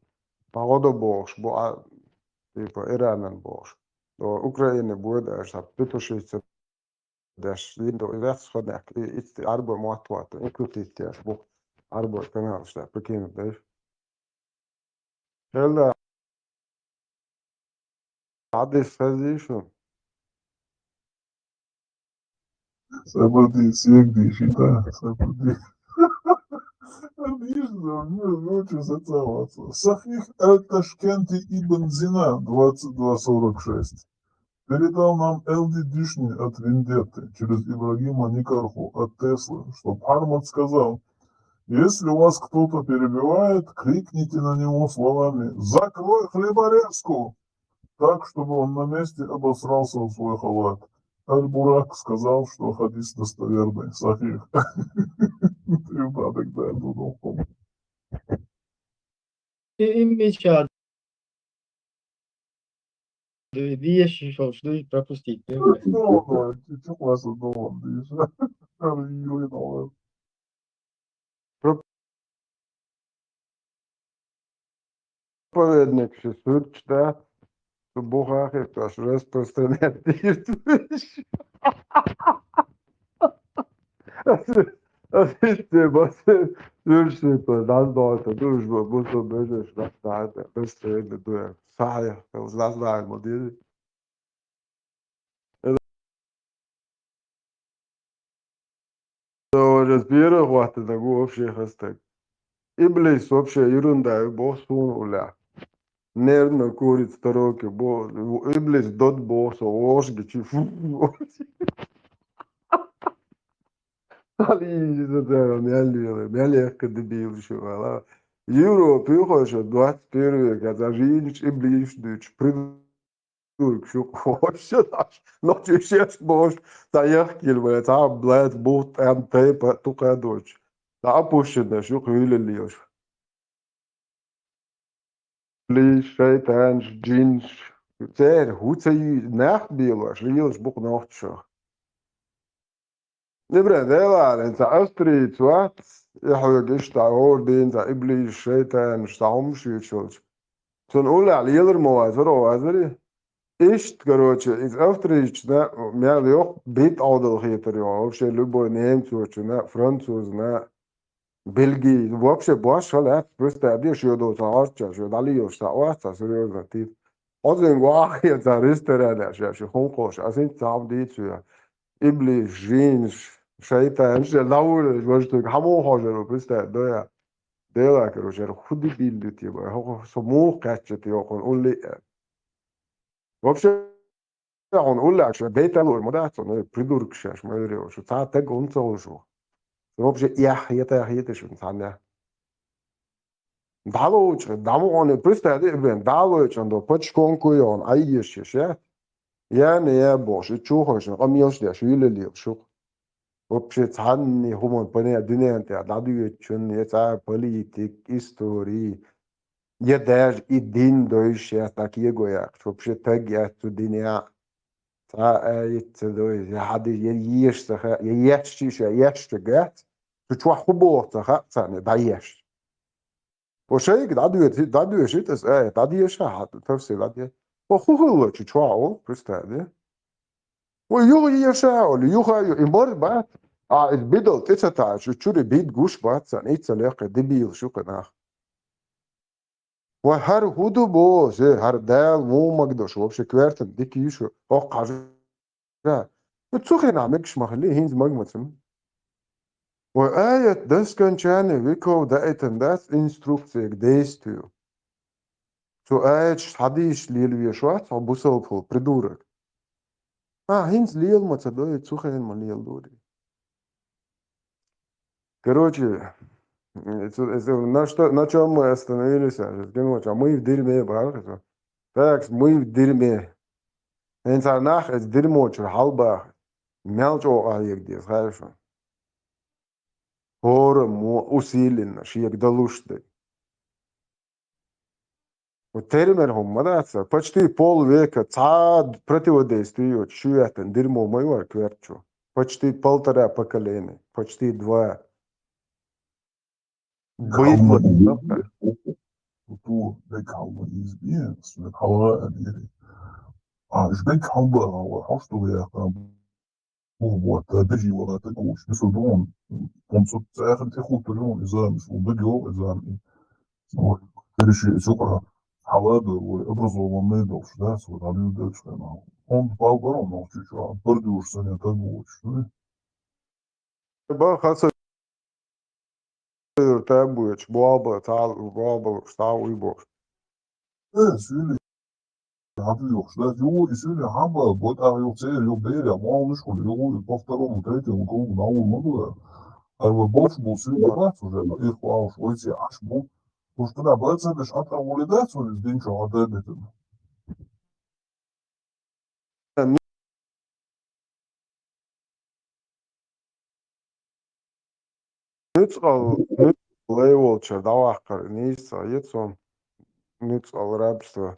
Ma odabuļš, tipo Irānan boš. Ukraina būdēš, pitušīs, daš, lindo, vecchodnek, arbojumā atklāta, inklutīties, bu arboju kanāls, tā, pakīnu, daž. Helda, Adis Fazishu. Sabadi sevdi şita, sabadi. Очень зацеловаться. Сахих Аль-Ташкенти Ибн Зина, 2246. Передал нам Элди Дишни от Вендетты через Ибрагима Никарху от Теслы, что Армад сказал, если вас кто-то перебивает, крикните на него словами «Закрой хлеборезку!» так, чтобы он на месте обосрался в свой халат. Аль-Бурак сказал, что хадис достоверный, сахих. Да, тогда я думал. Меча. Две шишов, что и пропустить. Ну, что классно думал, Проповедник Шисур читает, что Бог это распространяет действующий. Assiste, você duruşta, nazda, duruşma, bu böyle şartlar, besleyle duyar. Sahaya, uzlaşlar mı diye. Разбира, хватит на вообще хастек. Иблис вообще ерунда, бог сунуля. Нервно курит стороки, бог, иблис дот бог, ложги, чифу. Али, это мялек дебил еще, ала. Европа, еще 21 век, это женщ, иблис, дыч, придурок, что вообще наш. Ночью сейчас бог, таехкил, блядь, блядь, бот, антепа, только дочь. Опущено, что хвили льешь. Лиш, шайтан, джинш. Царь, хуцей, нахбилаш, льешь, бог нахчо. نبرة ديلا انت أستريت وقت يحوج اشتع دين تا إبليس شيطان اشتعهمش يتشوش تنقول على يلر موازر وازري إشت كروتش إز أستريت نا ميال يوق بيت عودل خيطر يوق وفشي لبو نيمتوش نا فرنسوز نا بلجي وفشي باش هلات بس تابدي شيودو تعارتش شيود علي يوش تعوات سريوز نتيف أزين واحد تا ريستران شي خونقوش أزين تعب ديتشو إبليس جينش شيطان لول وجدك همون حاجة رو بس ده ده که روشر خودی بیلدی با هو سمو قچتی یا کن اول وابشه اون اول عشان بيت له المدعس انه بريدورك شاش ما يدري وشو ساعات تج انت وشو وابشه يحيى شو نتعنى دالوچ دامون برست هذه ابن دالوچ عنده بتش كونكويون ايش شيء يعني يا باش تشوفش قميص ده شو اللي شو вообще цанни хумон поне дүниянте дадуе чун яца политик истории я даже и дин дойше так его я вообще так я ту диня та это дой я хады я ешта я ешчиша ешта гат tu чуа хубо та цане да еш وشيك دادو شيتس دادي شاحت تفسير دادي وخوه تشواو برستادي ويو يشاو ليوخا يمر بات البيدل تسعة شوري بيت جوش بات سان إيتس ليق دبيل شو كناخ وهر هودو بو زي هر دال مو مقدوش وبش كويرتن ديك يشو وقع جا بتسوخي نعمكش مخليه هينز مقمتم وآية داس كان شاني ويكو دايتن داس انستروكسيك ديستيو تو آية حديش ليل ويشوات عبوسو بو придурок هينز ليل ما تصدقي تسوخي ما ليل دوري короче на чем мы остановились? Мы в дерьме, правда? Так, мы в дерьме. Инсанах это дерьмо, что халба. Мелчо аек хорошо. Хором усиленно, шиек долушты. Вот термин мадаться почти полвека цад противодействует чуятен дерьмо моего кверчу. Почти 1,5 поколения, почти 2. Быдло. Tu weghauen is bien, met halen en hier. Ich weghauen, aber hast du ja wat بيجي ولا تقوش مثل دون تنصت آخر تخو تلون إذا مش وبديو إذا كل شيء شكرا حوادر وإبرز وميد وشداس وغاليو دلش كنا هم باوغرون نوشي شو بردوش سنة تقوش بقى خاصة تابوش بوابا تعال بوابا تعال ويبوش سيلي هذا يوشداس يو يسيلي حبا بود يوتسير يوبيريا ما هو نشكل يو يبفترون وتريتي ونكون نعول مدوى أيوة بوش بوسيل بات وجانا إخوة وشويتي عشبو وش طلع بات سادش حتى ولدات ونزدين شو عدادة نتقل ليولتشر دواقر نيسا يتسون نتقل رابستو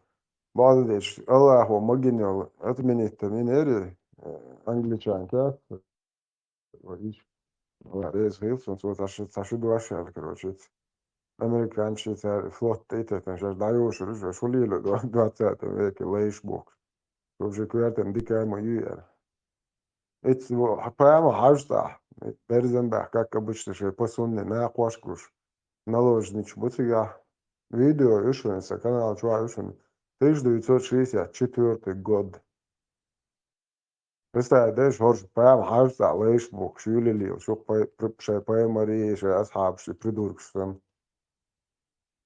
بعد ديش الله هو مجنيل أتمنى التمنيري أنجليشان كات وإيش رئيس هيلسون سو تشدو أشياء كروتشيت أمريكان شيء فلوت إيتا تنشاش دايوش رجع شو ليلة دوات ساعة هيك ليش بوك شو شكوات عندك ما يوير إتس حبايا حاجة برزن بحكاك обычно شيء посунный ناقوشكوش наложнич бутыга видео ишуэнса канал чуа ишуэн 1964 год. Представляешь, хорж прям حاجة ليش بوك شو ليلي شو شيء بايماري شيء أصحاب شيء придурок شو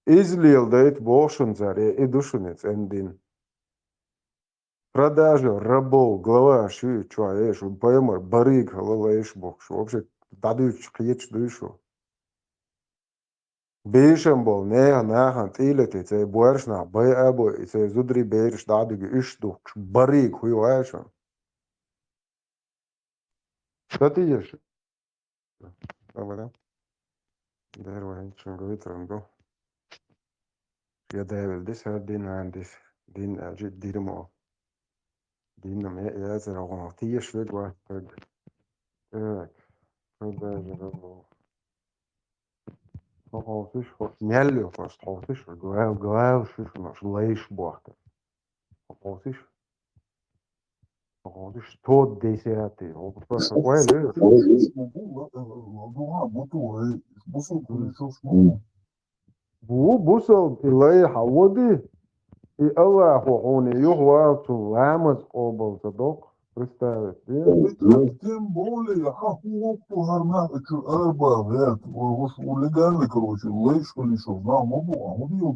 излил дает бошен заре и душунец эндин. Продажа рабов, глава ши, чуаешь, поймар, барыг, лалаешь бог, что вообще дадут киеч душу. Бейшем бол, нехан, тилети, це буэршна, бай або, и це зудри бейрш дадуги ишдух, барыг, хуеваешь. Что ты ешь? Добре. Дерва, ничего говорит, ранду. Я девил, дис дин андис, дин аджит дирмо. Дин ме язер агон, ти еш вегва, так. Продажа рабов. Хавтиш хош няллю хош хавтиш гуэл шиш наш лейш бахта. Хавтиш тот десяти. Просто уэлэ. Бу бусал илай хаводи и Аллах он юхва ту ламас обал задок. Представить. Тем более, хахуокту хармах, арба, вет, улегально, короче, лейш, колешо, на, могу,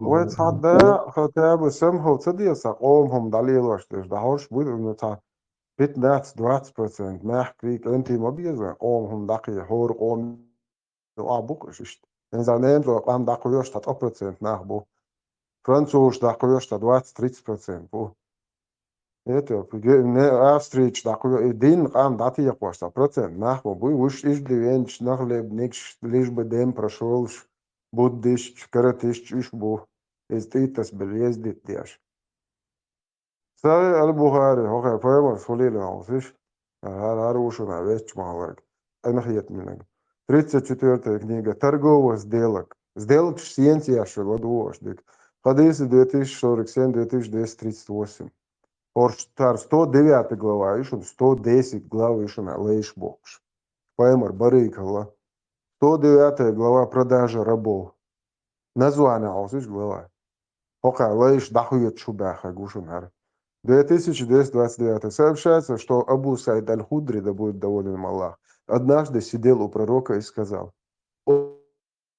وتصدق خطاب سمحوا تصدق قومهم دليل واشتش ده هوش بود انه تا 15-20% محكريك انت ما بيزن قومهم دقي هور قوم وابوكش اشت انزا نيمزو قام دقيوش تا 1% نخبو فرنسوش دقيوش تا 20-30% بو это не австрийч дақу дин қам дати яқвашта процент нахбо буй уж иш дивенч нахлеб никш лишь бы дем прошел буддиш каратиш иш бу эститас белездит дяш сай аль-Бухари хоха поема сулили наусиш арушуна веч малак анахиет минаг 34-я книга торговых сделок Сделать сciențiașul, ладошник. Хадисы 2047-2038. Орштар 109 глава, ишун 110 глава, ишун лейш бокш. Паймар барыкала. 109 глава продажа рабов. Название аусиш глава. Пока лейш дахует шубаха гушунар. 2229. Сообщается, что Абу Саид Аль-Худри, да будет доволен им Аллах, однажды сидел у пророка и сказал: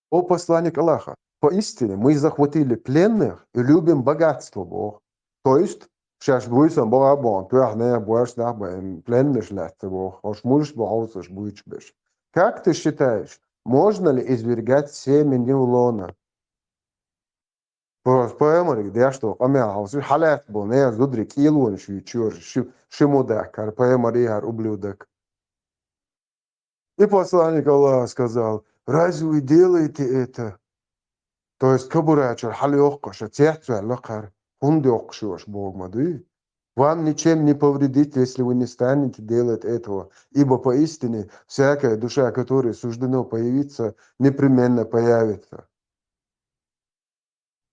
«О посланник Аллаха, поистине мы захватили пленных и любим богатство Бог». То есть, сейчас будет сам Бог, ты будешь пленных лето Бог, аж можешь богатствовать будешь. Как ты считаешь, можно ли извергать семя Невлона? Поэмори, где что, амяхался, халят был, не зудри килон, швичур, шимудак, поэмори, ублюдок. И посланник Аллаха сказал: разве вы делаете это? То есть, кабурачар, халёккаша, тяцуя, лакар, хундёкшуаш, Бог мады. Вам ничем не повредит, если вы не станете делать этого, ибо поистине всякая душа, которой суждено появиться, непременно появится.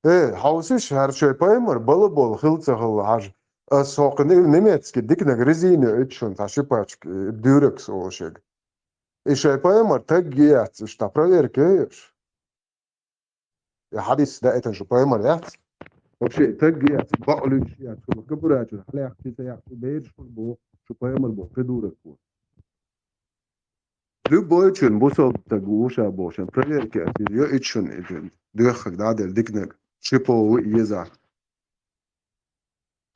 Хаусиш харчой поймар, балабол, хилцахал, аж. Сокны немецкий, дикнаг резины, этшун, ташипачки, дюрекс олшег. И шай поймар, так гияц, что проверкаешь. Хадис, да, это же поймар, яц. Вообще, так гияц, баулюч, яц, кабурачу, халях, титаяк, бейдж, бо, что поймар, бо, придурок, бо. Любой чин, бусал, так уша, бошен, проверки, я этшун, этшун, дюхак, да, дикнаг. شپو یزا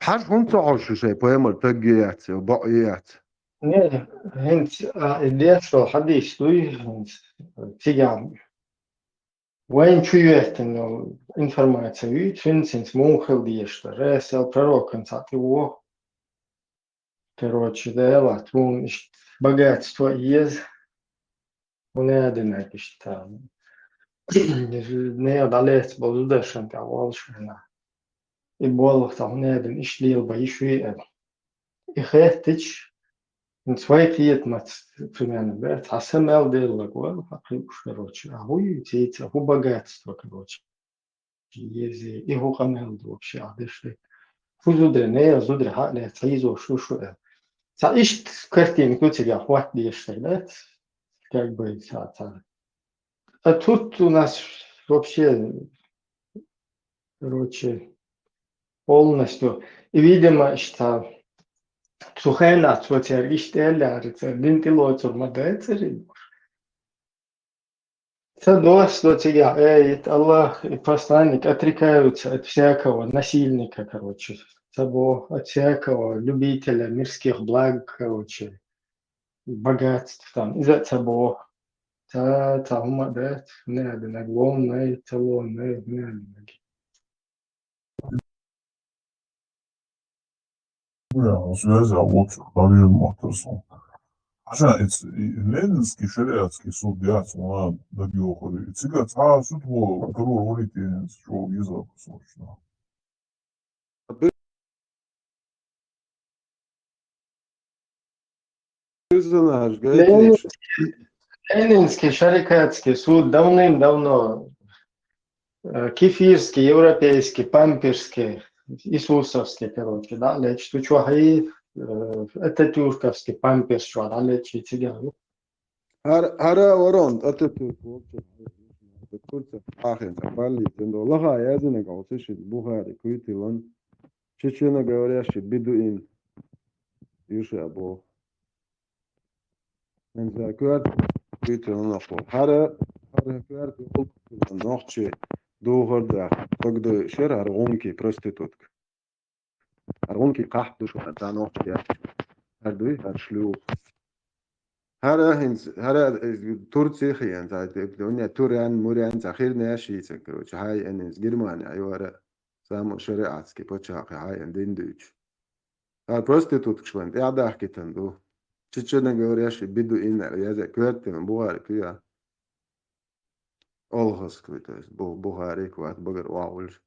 هر هم تعاش شيء بيمر تجيات وبقيات Не, hent, идея, что хадис, туй, тиган. Вайн чует, информацию, финсинс, мухал диешта, ресел пророк, концат его. Короче, да, вот, он богатство есть, он один, что не одолеть, болдашен, таволшена. И болох там не один, ишлил, боишует. И хэтич, свои клиенты, примерно, да, а сам делал, короче, а вы дети, а вы богатство, короче, ези, и вы камел вообще, а дышли. Фузудре, не, зудре, хатле, цаизо, шу. Ишь картинку у тебя хватишь, да, как бы, А тут у нас вообще, короче, полностью, и видимо, что Сухена, что тебя иштелярится, динтило цурмадайцери. Садо, что тебя, Аллах и посланник отрекаются от всякого насильника, короче, от всякого любителя мирских благ, короче, богатств там, из-за того, там, да, не один, главное, талон, не один. Да, связи, а вот Халил Мохтарсон. Așa, Leninski šeriatski sudjac ona da bi ohori. Ciga ca sutvo prvo voliti što izraku sočno. Ленинский шарикатский суд давным-давно, кефирский, европейский, памперский, иисусовский, короче, да, лечит учвахи, Ататюрковский, памперский, да, лечит цыган. Hara waron, Atatürk, Turca, Ахин, Запали, Лага, Язына, Галсиши, Бухари, Куитилан, чечено говорящий бедуин, Юши Або. Куат, Куитилан, Афо. Хара, Куат, Нохчи, Духарда, тогда шер Аргонки, проститутка. Аргонки кахту, что это Нохчи, Ардуй, Аршлю. هذا تركي خيان زاد الدنيا توريان موريان زخير ناشي سكروش هاي أنس جرمانيا أيوة سامو شريعة كي بتشاق هاي عندين دوش هذا بروستيتوت كشوان قاعد أحكي تندو تشجنا جورياش بدو إن يازا كوات من بوهار كيا ألخص كويتوس بوهاري كوات بقر واولش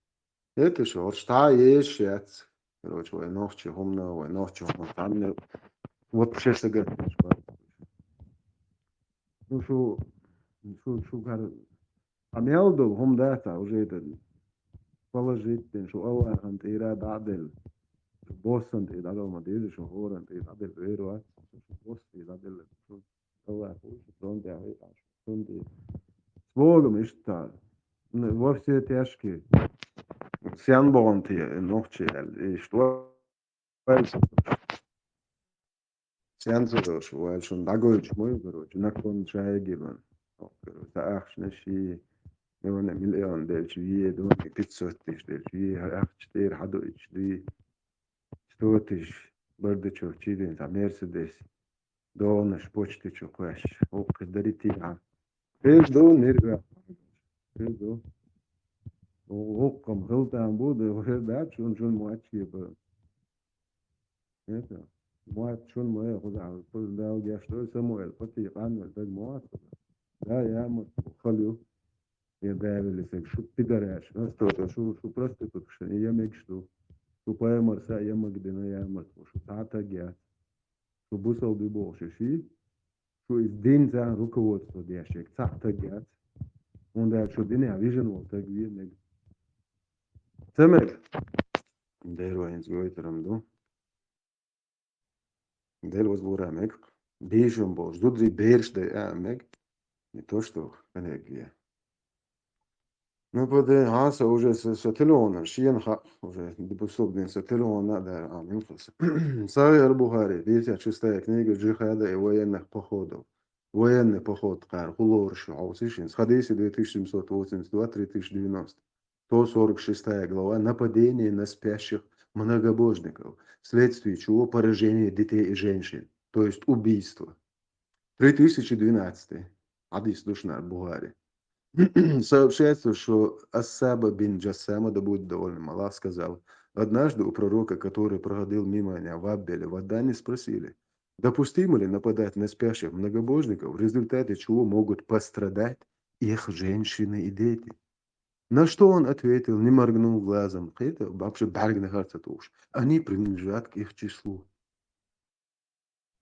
يتش ورش تايش يات كروش وينوخش همنا وينوخش هم تعمل وبشر سجت شو قال Амелдов هم дата уже это положительный, что Аллах ант ирад адел. Босс ант ирад адел мадиз, что хор ант ирад адел веруат, что босс ирад адел. Аллах что он делает, что он делает. С Богом и что? Во все тяжкие. Сян бонти ночи, и что? Сян задош, вальшун дагоич мой, короче, након чаегиван. Короче, ахшнаши. يوانا مليون ديل شوية دوني 500 ديل شوية أختير حدو إشتري شتوتش برضه شو تشيدين تا مرسيدس دونش بوشتي شو قاش أو قدرتي عم فيز دو نرجع فيز دو وقم غلطان بود وهذا شون مواتشي ب هذا موات شون مويه خذ على كل ده وجاشتو سموه فتي قانون ده موات لا يا مت خليه يدعي شو بيدرش نستوت شو проститут что я мечту что поэморса я магдена я марту что тата гя что бусал бы больше ши что из день за руководство дящик тата гя он да что день я вижен вот так видно самек дерва инс гоитерам до дел возбурамек бежим бож дудри бершде амек не то что энергия. Ну, поде, хаса уже с телефона, шиенха уже способен с телефона, да, инфос. Сахih аль-Бухари, 56-я книга джихада и военных походов. Военный поход Кар, Хулоршу, Аусишин, с хадиси 2782-3090. 146 глава, нападение на спящих многобожников, вследствие чего поражение детей и женщин, то есть убийство. 3012. Хадис Душна аль-Бухари. Сообщается, что Ассаба бин Джассама, да будет доволен Аллах, сказал: однажды у пророка, который проходил мимо меня в Аббеле, в Адане, спросили, допустимо ли нападать на спящих многобожников, в результате чего могут пострадать их женщины и дети. На что он ответил, не моргнув глазом: это вообще они принадлежат к их числу.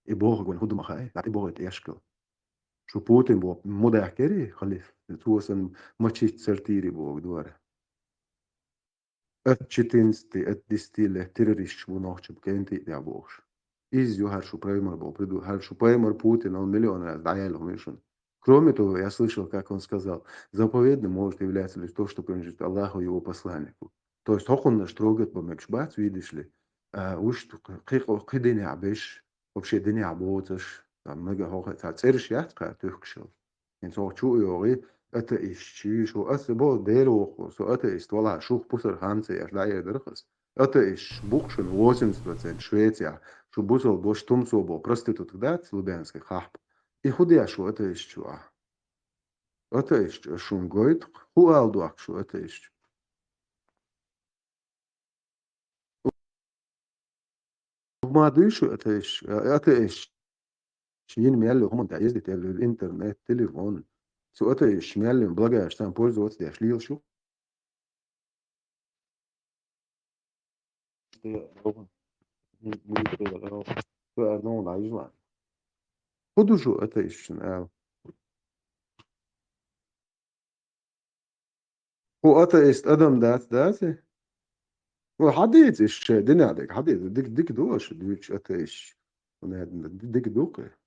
И Бог говорит: худу махай, а ты Бог это яшкал. شو بوتين بو مداكري خليف توصل ماتشي سرتيري بو دوار اتشتينستي اتدستيله террорист بو نوخش بكنتي يا بوش из юхар шо праймар был приду хар шо праймар Путин он миллион раз даял мишун. Кроме того, я слышал, как он сказал, заповедным может являться лишь то, что принадлежит Аллаху и его посланнику. То есть он наш трогает по мекшбац, видишь ли, уж кидыни абеш, вообще дыни аботаш. Много хохот церш ятка төхкшил. In so чуйори это ищи, что это бо дело, что это ist вала шух пусер ханце я шлая дырхас. Это ist бухшен 80% Швеция, что бусал бо штумсо бо проститут дат слубянский хап. И худя что это ist чуа. Это ist шун гойт, хуалдуак что это ist. Мадышу это ist Шиин мяли он да ездит в интернет, телефон. Все это шмяли, благо, что там пользоваться, я шлил шо. Подужу это еще. это есть Адам дати. حديث إيش دنيا عليك حديث ديك دوش ديك أتاش ديك دوقة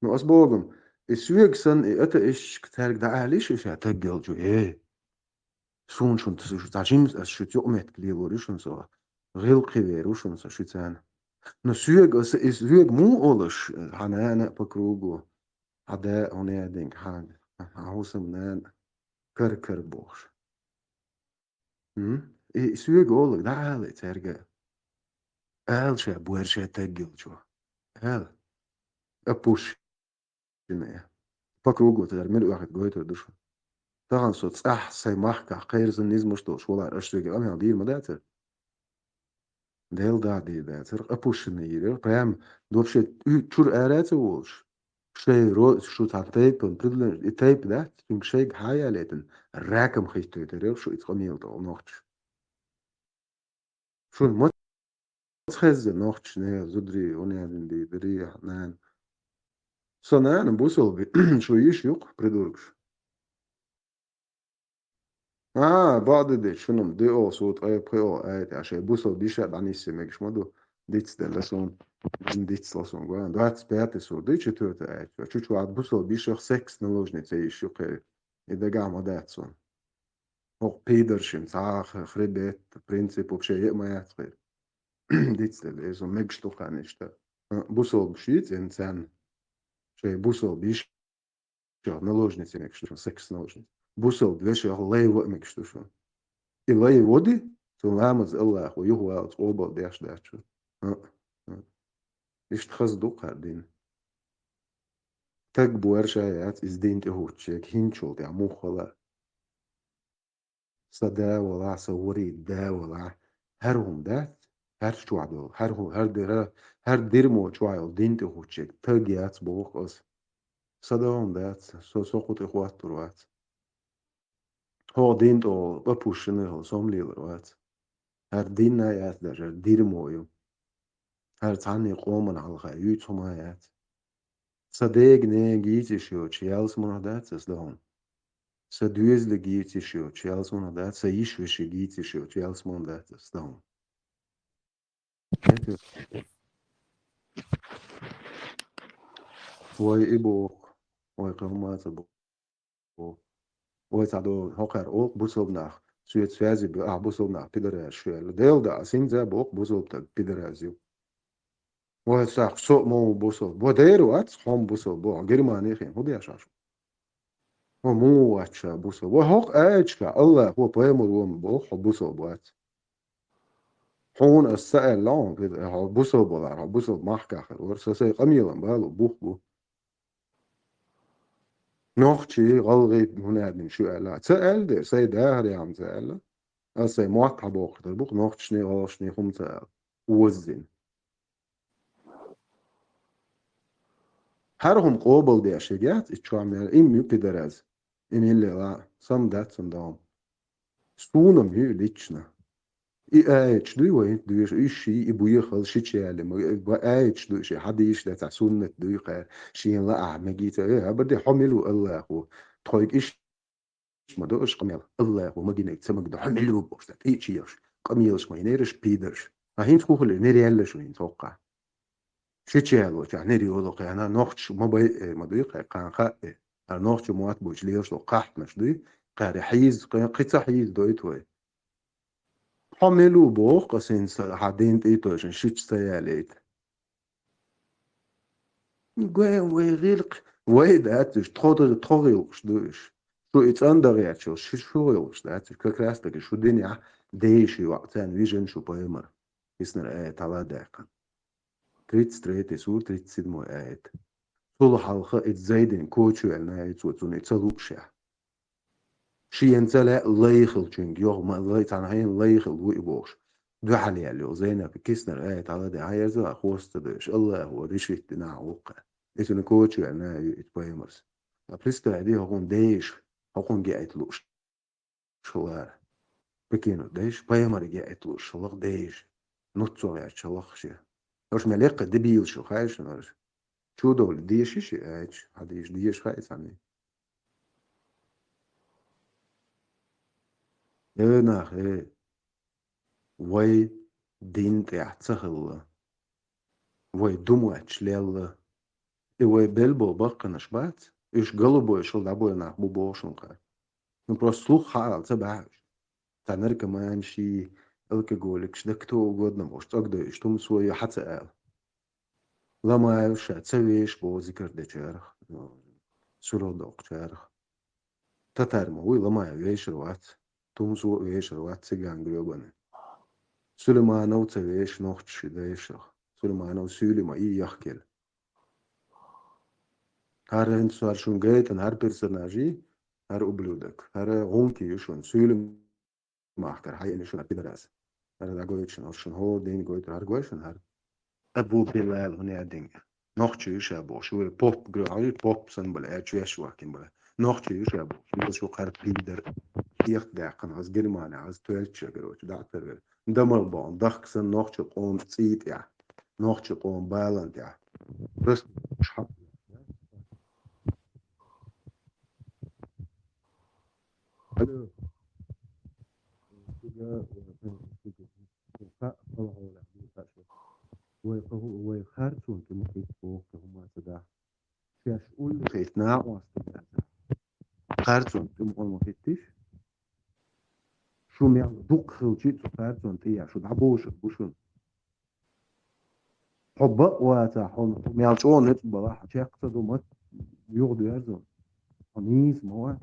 نو أسبوعهم السويق سن أتاش كتارك ده عاليش إيش هتجل جو إيه شون شو تعجيم شو تيومت كليور شون سوا غير كبير وشون سوا شو تان نو السويق مو أولش أنا بكروجو هذا هنا دينك هان هاوسم نان كر بوش السويق أولك ده عالي ترجع قال شيء بوير شيء تجل جو قال أبوش جنيه بكروجو ترمي واحد جويته دوش طبعا صوت صح سيماح كخير زنيز مشتوش ولا أشتري أنا دير مداتر ديل دادي داتر أبوش نيرة بيام دوبش شور أرات وولش شيء رو شو تعتيب بدل التيب ده تم شيء حياة لكن الرقم خيط تدري شو يتقميل ده نوختش شو ما تخز نوختش نه زدري ونعمل دي دري نان صنعنا بوصل شو يشيق بدوركش بعض دي شنو دي او صوت اي بخي او ايت عشان بوصل بيشاد عن السمك شمدو ديتس دلسون ديتس لسون جوان دوات سبيات سو دي چطور ايت شو عاد بوصل بيشخ سكس نلوجني شو قي إذا قاع مداتسون هو بيدرشن صاخ خربت برنسيب وبشيء ما يتغير ديتس دلسون مجشتو خانشتا بوصل بشيت إنسان شيء بوصل بيش نلوجني مكشتو سكس نلوجني بوصل بيش الله يوق مكشتو إلهي ودي تلامز الله ويهوى صوبة ديش داشو إيش تخصدوق هردين تك بورشايات إزدين تهوتشيك هينشول دي عمو خلا صدا ولا صوري دا ولا هرهم دات هر شو عدو هر ديرمو شو عيل دين تهوتشيك تاجيات بوق أس صدا هم دات سو قط إخوات تروات هو دين تو ببوشنه هو سوملي روات هر دين نايات داجر ديرمو يوم هر تعني قومن على غايوت همايات صديق نيجي شو تشيلس منادات سدهم سدويز لجيتي شو تشيلس منادات سيش وش جيتي شو تشيلس منادات سدهم وي إبوق وي قومات إبوق وي تعدو هقر أوق بوسوب ناخ سويت سوازي بقى بوسوب ناخ بيدر شوية ديل دا سين بوق بوسوب تك بيدر زيو وي ساق سوق مو بوسوب وديرو أت هم بوسوب بو جرماني خين هو بيشاشو هو مو واتشا بوسو وهوق ايجكا الله هو بيمر وم بوخ بوسو بوات حون السائل لون كده هو بوسو بولا هو بوسو محكا خير ورسا قميلا بالو بوخ بو نوختي غلغي هنا من شو الا سأل ده سي داهر يا عم سأل اسي موقع بوخ ده بوخ نوختشني غوشني خم سأل وزن هرهم قوبل دي اشيجات اتشو عمل إمي بدراز إمي اللي لا سم دات سندام سونم هي ليتشنا ايش دو وين دوش ايشي ابوي خل شيء علم ايش دوش حد ايش ده تاع سنة دوقة شيء لا مجيت ايه بدي حملوا الله هو تخيل ايش ما دوش قميل الله هو ما جينا سمك ده حملوا بوش ده ايش ياش قميلش ما ينيرش بيدرش هين تقول نيريال شو يتوقع شيء على تاع نيري ولا انا نوختش ما بي ما دوقة كان خا انا نوختش موات بوش ليش لو قحط مش دي قاري حيز قطع حيز دويت حملوا بوق قسين حدين تيتوشن شيتش سياليت قوي ويغيلق ويداتش تخوغيوش دوش شو اتاندر شو يوش داتش كراستك شو دنيا ديشي وقتان فيجن شو بايمر يسنر ايت على داقا تريت ستريت سور تريت سيدمو ايت طول حلقة اتزايدن كوتشو النايت وتون اتسلوكشا شي ينزل ليخل جنج يوم ما ليت عن هين ليخل ويبوش دو حالي اللي وزينا في كيسنر آية على دي عايزة خوست دش الله هو ريشت نعوقة إيش نكوتش أنا يتبايمرس أبليست هذه هون ديش هون جاءت لوش شوار بكينو ديش بايمر جاءت لوش شلق ديش نوتسو يا شلق شيء وش مليق دبيل شو خايش نرش شو دول ديش شيء إيش هذيش ديش خايس عني إيه ناخي وي دين تعتخل وي دمواتش ليل وي بلبو بقى نشبات إيش قلبو إيش لعبو ينعبو بوشن قا نبرس سلوخ حال تبعش تعنر كمان شي الك قولك شدكتو قدنا بوش تقدر إيش تمسوي حتى قال لما يوش تسويش بو ذكر دي جارخ سلو دوق جارخ تتارمو وي لما يوش روات تمسو يوش روات سيغان قريبان سليمانو تسويش نوختش ديشخ سليمانو سليما إي يحكيل هر انسان شون جيتن هر برسوناجي هر اوبلودك هر غونكي شون سولم ماخر هاي اللي شون بدراس هر دا goitschen aus schon ho den goit har goitschen har abu bilal hon ding noch tschüss abo شو pop grau pop san bal tschüss wakin bal noch tschüss abo شو قر بيدر يخ داقن از germane az twelche grot da ter ndamol bon dachsen noch tschüss qom zit ja noch tschüss qom baland ja bus Hallo. ويخرجون كمخيط فوق هما سدا فيش أول خيط ناقص خرجون كم أول مخيطش شو ميال دوق خلجيت خرجون تيا شو دعبوش بوشون حب واتا حون ميال شو نت بلا شيء قصدوا مت يغدو يرزون خميس موات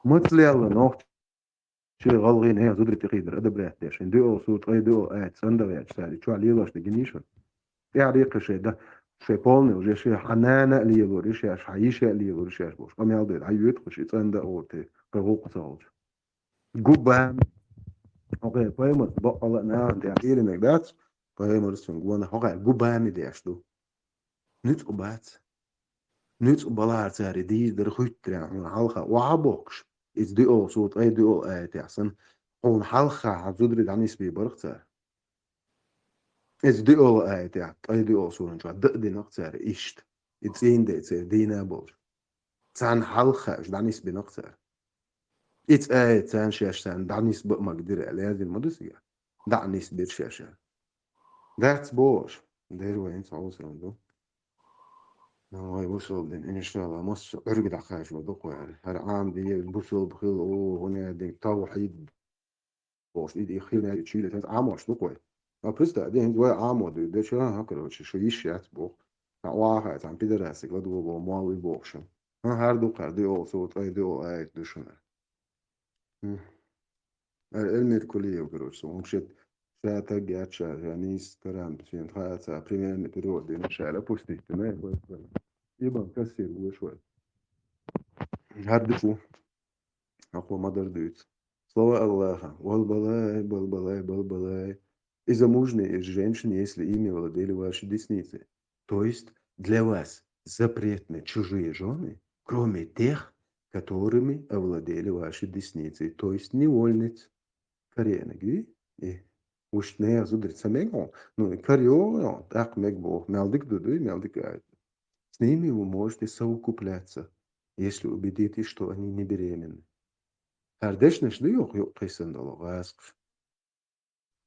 مثل يلا نوقت شيء غلغين هي زودري تقيدر أدب ريحتش ندو صوت غيدو قاعد سندويتش سالي شو عليه لاش تجنيشون يعريق شيء ده شيء بولني وجي شيء حنانة اللي يقول شيء حيش اللي يقول شيء بوش قام يالدي عيوت خش يتسند أوتي قوق صوت جوبان أوكي بايمر بقى لا نعم تعير مقدات بايمر سنجوانا هوكا جوبان دي أشتو نت أبات نت أبلا تاري دي در خويت يعني حلقة وعبوكش إز دي أو صوت أي دي أو تحسن هون حلقة عزودري دانيس بيبرختار إز دي أو تاع أي دي أو صورن شو دق نقطة إيشت إتسين دي تسير دينا بول تان حلقة إش دانيس بنقطة إتس تان شاش تان دانيس بق مقدر على هذه المدرسة دانيس بيرشاشة that's بوش دير وين تعوصل دو هاي وصل دين إن شاء الله مصر أرجع دقاش بدقوا يعني هالعام دي بوصل بخيل أوه هنا دين توحيد بوش إيدي خيلنا يشيل تانت عام وش دقوا برستا دين دواء عام ودي ده شو هكذا شو يشيات بو واحد عم بيدر راسك لدو بو ماوي بوشن هر دو قردي أو صوت أي دو أي دوشنا العلم الكلية وكروش ومشيت شاتا جات شانيس كرام بسين خاطا بريمير بريود دين شالا بوستي تمام يبقى كسر وشوي هردفو أقوى مدر دوت слова Аллаха балбалай. И замужние женщины, если ими владели ваши десницы. То есть для вас запретны чужие жены, кроме тех, которыми овладели ваши десницы. То есть невольниц. Карена, ги? И уж не азудрит самего, ну и карио, так мегбо, мелдик дуду и мелдик гайд. С ними вы можете совокупляться, если убедитесь, что они не беременны. Ардешнеш да yok кайсындалык аск.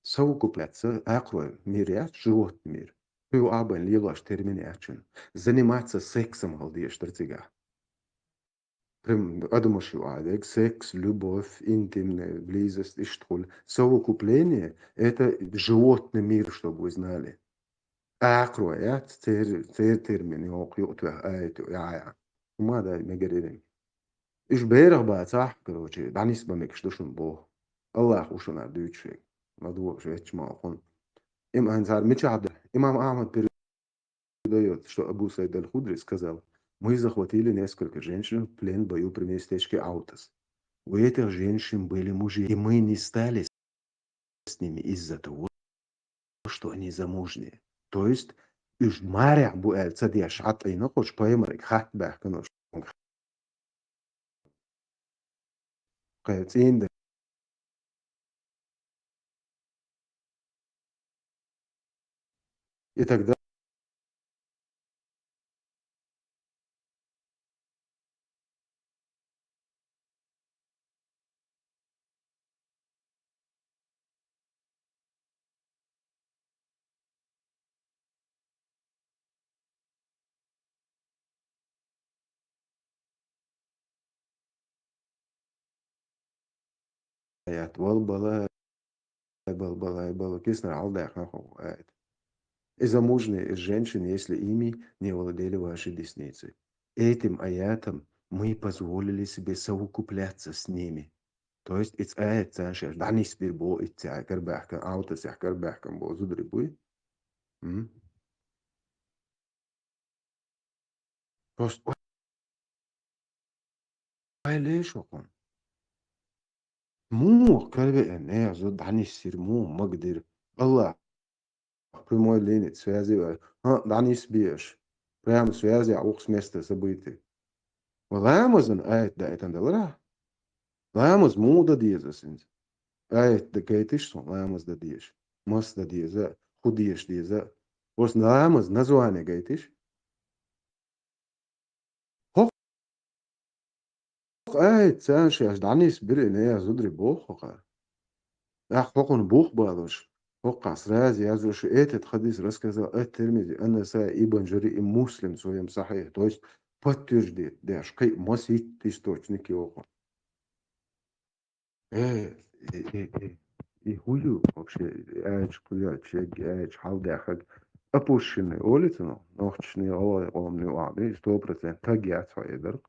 Совокупляться аквы мирят животный мир. Пью абан лилаш терминячен. Заниматься сексом галдеш терцига. Прям адумаши адек секс, любовь, интимная близость и штоль. Совокупление это животный мир, чтобы вы знали. Акроят термин yok ayto ya. وماذا مجرين إيش بيرغ بقى صح كروتشي دانيس بمكش دوشن بو الله وشون عدوتشي ما دو شيء ما أخون هنزار مش عبد إمام أحمد передает, что Абу Саид аль-Худри сказал: мы захватили несколько женщин в плен в бою при местечке Аутас. У этих женщин были мужья, и мы не стали с ними из-за того, что они замужние. То есть إيش مارع بو الصديق شعط أي نقش بايمرك خات بحكنوش قيتين ده يتقدر والبلا кисна алдах нахуй. И замужние женщины, если ими не владели ваши десницы. Этим аятом мы позволили себе совокупляться с ними. То есть it's аят саншер, да не спир бо итя карбахка, аута сях карбахкам бо зудри буй. Просто ليش وقم مو كلبة إنها زود عني السير مو ما قدر الله прямой линии связи دعني سبيش прям связи عوق с места событий ولامزن آيت دا إتندلرا لامز مو دا ديزا سنز آيت دا كيتش سون لامز دا ديش مس دا ديزا خوديش ديزا وس لامز نزواني كيتش تسانش دانيس بري زودري بوخ حقن بوخ بالوش وقع رازي يزرش تخديس رس كذا ترمزي أنا سا إبن جري مسلم سويم صحيح تويس подтверждает да шкай мосит источники око и хую вообще эч куя чег эч халдахаг опущенный улицу ночные омни уаби 100% тагиат файдер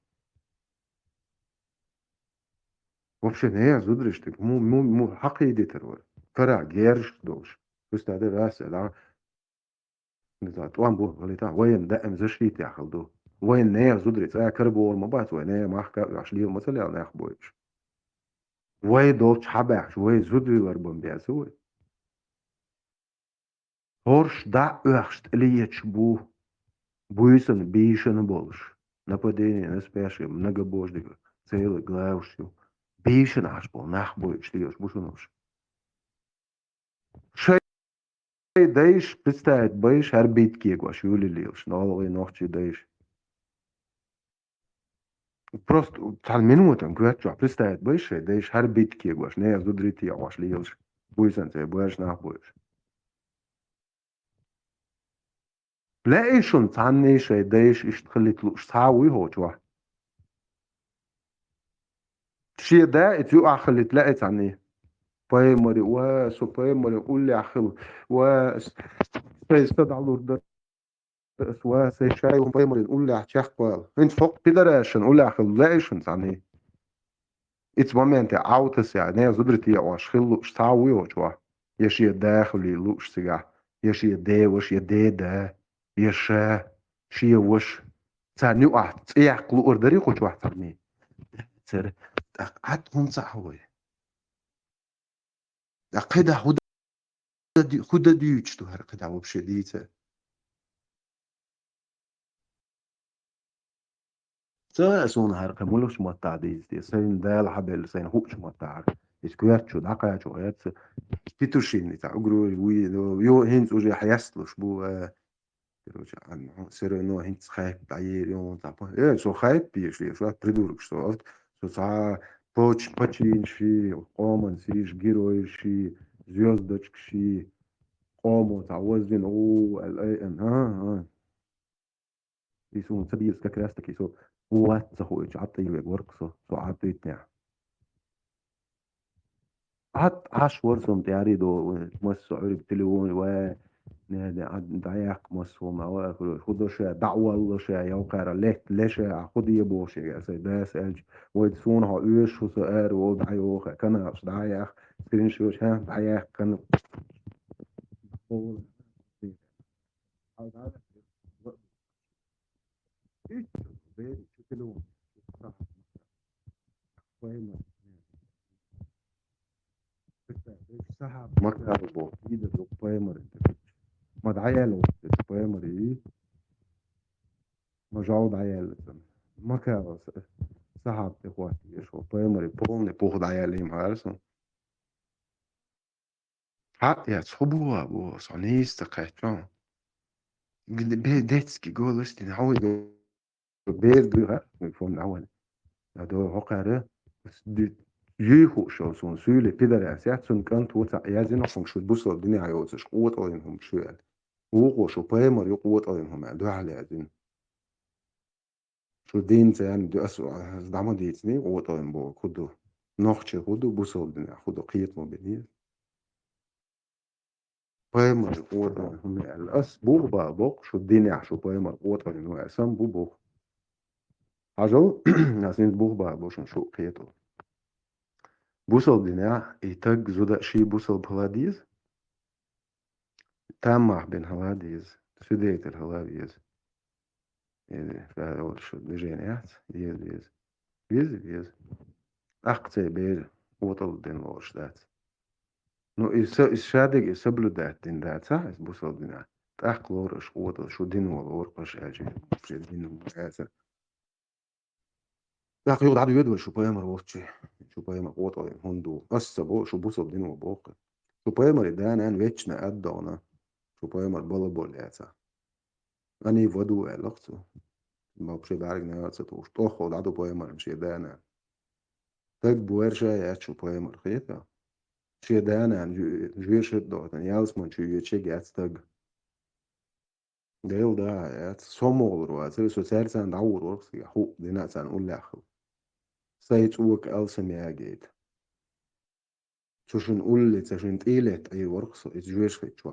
вообще не зудриш ты му حقيقي ترور فرع جيرش دوش بس هذا راس لا نزات وان بو غليتا وين دائم زشيت يا خلدو وين نيا زودريت كربو ما بات وين نيا ما حكا عشليه مثلا لا يخبوش وي دوتش حباش وي زودري وربن بيسوي هورش دا أخشت ليتش بو بويسن بيشن بولش нападение на спящие многобожника целый главшью бишен аж был нахбой шлиёш бушунош шей дайш представить байш арбитки гваш юли лилш новый ночи дайш просто цал минутам гвачу представить байш дайш арбитки гваш не зудрити гваш лилш буйсен це буяш нахбойш لا شون تعني شيء دايش اشتخلت له اشتاوي هو جوا شيء ده اتيو اخلت لا تعني باي مري و سو باي مري قول لي اخل و استدعى له و سي شاي باي مري قول لي احتياخ قال انت فوق بيدراشن قول لي اخل لا شون تعني اتس مومنت اوتس يعني زدرتي او اشخل اشتاوي هو جوا يشي داخلي لوش سيغا يشي دي وش يدي ده يشا شي وش تاني واحد يعقل اوردري خوش واحد تاني تر قعد هم صح هو قيدا خود ديوش تو هر قيدا وبشي ديته سون هر قمولوش مطع ديز سين دال حبل سين هوش مطع اسكويرت شو دقا شو هيت تيتوشين تاع اغرو يو هينز وجي حيسلوش بو سير انه هنت خايب بعير يوم طبعا سو خايب بيش شو придурок что со почин شي قومن سيش герой شي звездочек شي قومو تعوزن او الاي ان ها يسون سبيل سكراستك يسو هو تسخو عطي ورقصو سو عطيتنا عاش ورسم تعري دو مسو عرب تليفون و دعيق مسهم أو خدوش دعوة لش يوقع لش خد يبوش يا سيداس أج ويدسونها إيش وسؤال وضعيوخ كنا دعيق سكرين شوش ها دعيق كان سحب مكاربو إيده لقبايمر ما دعيالو لقبايمر إيه ما جاود عيال ما كان سحب إخواتي إيش لقبايمر بولني بوخ دعيالهم هارسون حق يا صحبوها بو صنيس تقيتون بيدتسكي جولستي نعوي بير دوها فون أول هذا هقرة بس يخو شو سون سولي بيدر أسيات سون كانت وتا يازينا فنشو بوصل الدنيا عيوزش قوة أولينهم شو يعني وقو شو بايمر يقوة أولينهم عندو على يازين شو دين يعني دو أسوأ دعما ديتني قوة أولين بو خدو نوخشي خدو بوصل الدنيا خدو قيت مبينية بايمر قوة أولينهم الأس بوغ با بوغ شو الدنيا شو بايمر قوة أولينهم أسام بو بوغ حاجو ناسين بوغ با بوشن شو قيتو بوصل دينا يتق زودا شي بوصل بهلاديز تامح بين هلاديز سديت الهلاديز يعني فأول شو بيجينيات يز أقتي بير وطل دين لوش دات نو إشادق يسبلو دات دين دات صح بوصل دينا أقلورش وطل شو دين ورقش أجي شو دين وقاسة لكن يقعد يدور شو بايمر واتشي شو بايمر قوة هندو أسبو شو بوصل دين وبوق شو بايمر دانا أن ويتشنا أدونا شو بايمر بلبول ياتا أني ودو ألقتو ما بشي بعرق نياتو وش طوخو دعدو بايمر مشي دانا تك بويرشا ياتشو بايمر خيتا شي دانا جوير دوت يالس من شو يتشي جات تك ديل دا يات سومول رواتل سوسير سان داور ورس يحو دينا سان أولاخل سايت وك ألسم ياجيت شوشن أولي تشن تيلت أي ورقص إتجويش خيتشوا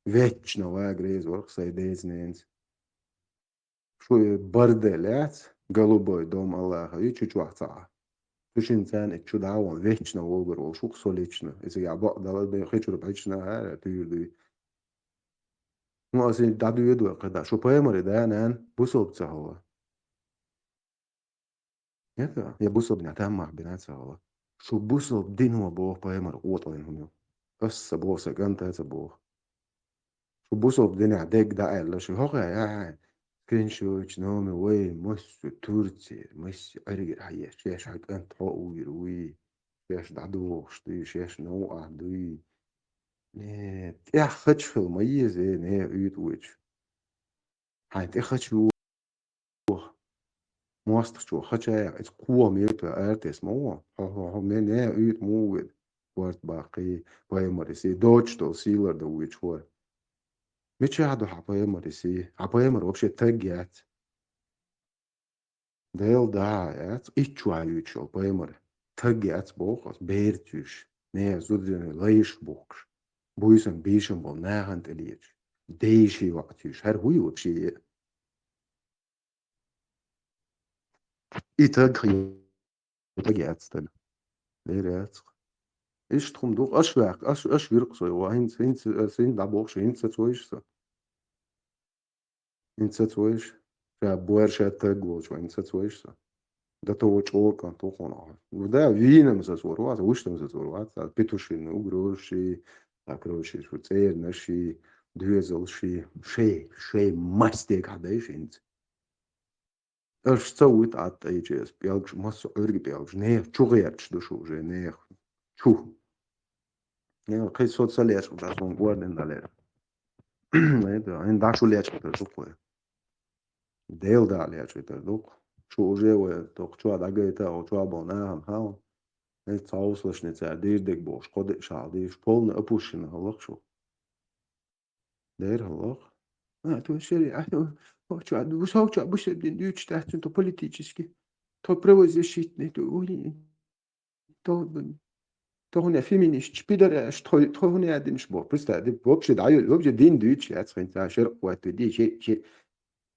ويتشنا واجريز ورقص أي ديز نينز شو بردلات голубой дом Аллаха и чуть-чуть цаа شوشن سان اتشو داون ويتشنا ووبر وشوك سوليتشنا إذا يعبق دلال بي خيتشو بحيتشنا هارا تيودي مو أسي دادو يدو قدا شو بايمر دانان بوسوب تسهوا يا بوسوب نعتام مع بنات سهوا شو بوسوب دين هو بوه بايمر قوطين هنو بس بوه سكنت هذا بوه شو بوسوب دين عديك دا إلا شو هوغا يا كنشوش نومي وي مس تورتي مس أرجع هيا شيش حق أنت هو وي شيش دعدو شتي شيش نو عدوي نه يا خدش في الميز نه يد وجه هاي تخدش موست شو خدش قوة ميتا أرتس مو هو من نه يد موجود وقت باقي بايمرسي دوتش تو سيلر دو ويش هو مش هادو حبايمرسي حبايمر وبشي تجات ديل داعت إيش وايوتشو بايمر تجات بوخس بيرتش نه زودن ليش بوخش بويسن بيشن بول ناهند إليش ديشي وقتش هر هوي وبشي إتاجي تجات تل ليرات إيش تخم دوق أشواك أش ويرقصي وهين دعبوخش هين تسويش هين تسويش فبوير تجوش وهين تسويش ده تو چوكا تو خونه وده وينا مساسور واسه وش مساسور واسه بيتوشين وغروشي تاكروشي شو تير نشي دوزلشي شي ماستيك هدايش انت اش سويت عت اي جي اس بيالج مس اورغي بيالج نه چوغيرچ دو شو جي نه چو نه قي صوت ساليش وباسون غوردن دالر نه ده ان داشو ليش بتر شو ديل داليش بتر دوك شو جوا توك شو داغيتا او شو بونا هاو نيت صاوصلش نتعدير ديك بوش قد شعديش بولن ابوشن هلق شو دير هلق تو شري هو شو عد وش هو شو بوش بدين ديوش تحت تو политически то превозящитный то هنا феминист شبيدر то هنا один شبو просто вообще даю вообще дин дюч я центра шер вот дي شيء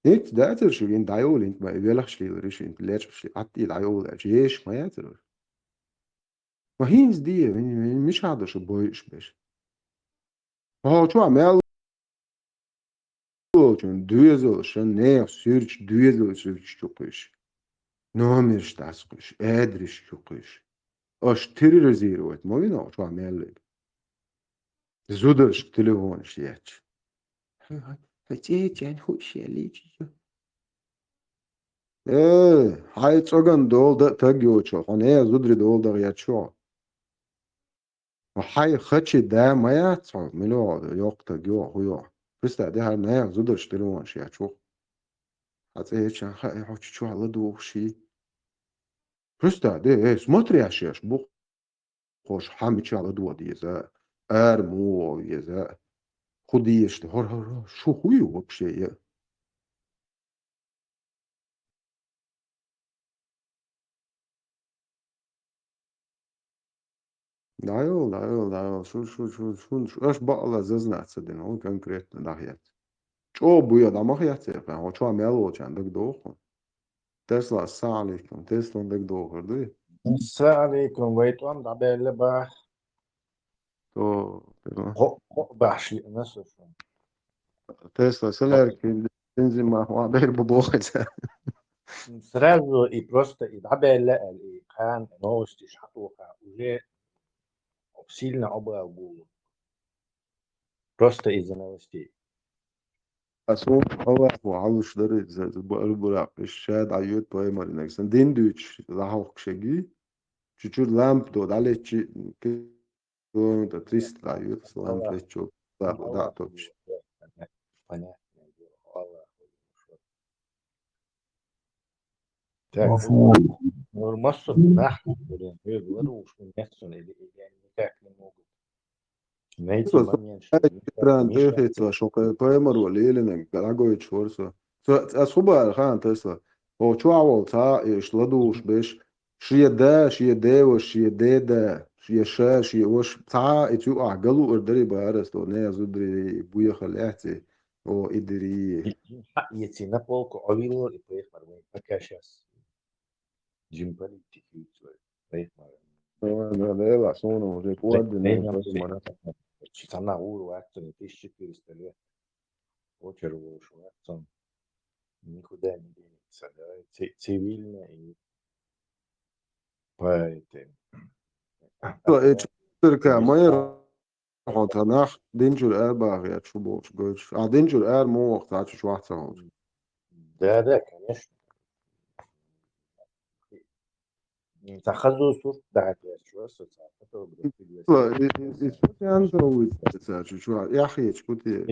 نيت داتر شو ين دايول انت ما يبلغش لي ريش انت ليش شي عطي دايول جيش ما ياتر ما هينز دي مش هذا شو بويش بيش ها شو عمل چون دوزلشن نه سيرش دوزلش چوقش نامش دستقش ادرش چوقش اش تری رزيروت ما بينا شو عمل زودش تليفونش ياتش هتيجي خوش يليجي هاي تصغن دول ده تاجيوچو خونه زودري دول ده ياتشو وهاي خدشي ده ما ياتشو ملو يوق تاجيو هو بس ده هر نه زودش تليفونش ياتشو هتيجي هاي هوچو على دوشي Просто да, смотрящий бог хош хамичала дуодиеза, армуеза, худеешь, шо хую вообще я. Да, шо, аж бала зазнаться, да, он конкретно нахят. Чо буя да махят, а чо мело чандак дохо. Тесла саликом, Тесла дак дохо, да. السلام عليكم ويتوان دابا با То, هو باشي نسف Тесла селерки, бензима, вабер бубохца. сразу и просто и дабеле и кан новости шатуха уже сильно облагу просто из-за новостей. Asum Allah وعلوش در براق الشاد عيوت باي ماري نكسن دين دوش لحوق شجي چچور لامپ دو داله چي كون تا تريست عيوت لامپ لچو دا توش Понятно. Massa nähtävyyden hyödyllä ruusun jätsön eli täknen muut. Neitsi banyan تران تيخي شوكا بايمر وليلنا قلاقويتش فرصة أصوبة خان تسلا هو شو عوال تا يشلدوش بيش شيا دا شيا دا وشيا دا شيا شا شيا وش تا اتيو أعقلو اردري بارس تو نيا زدري بويا خلعتي او إدري يتي نبولكو عويلو إبريخ مرمي بكاشاس جيمبالي تيكيوتو إبريخ مرمي لا sono ricordi ci stanno a uro azioni pesci per očerovo šuacom nikuda jedinica civilne i pajete. Tyrkä majer hotanach dinjur bagiat شو boš goč. A dinjur mo ta šuacom. Да, конечно. تخصص بعد شو يا أخي شكوتي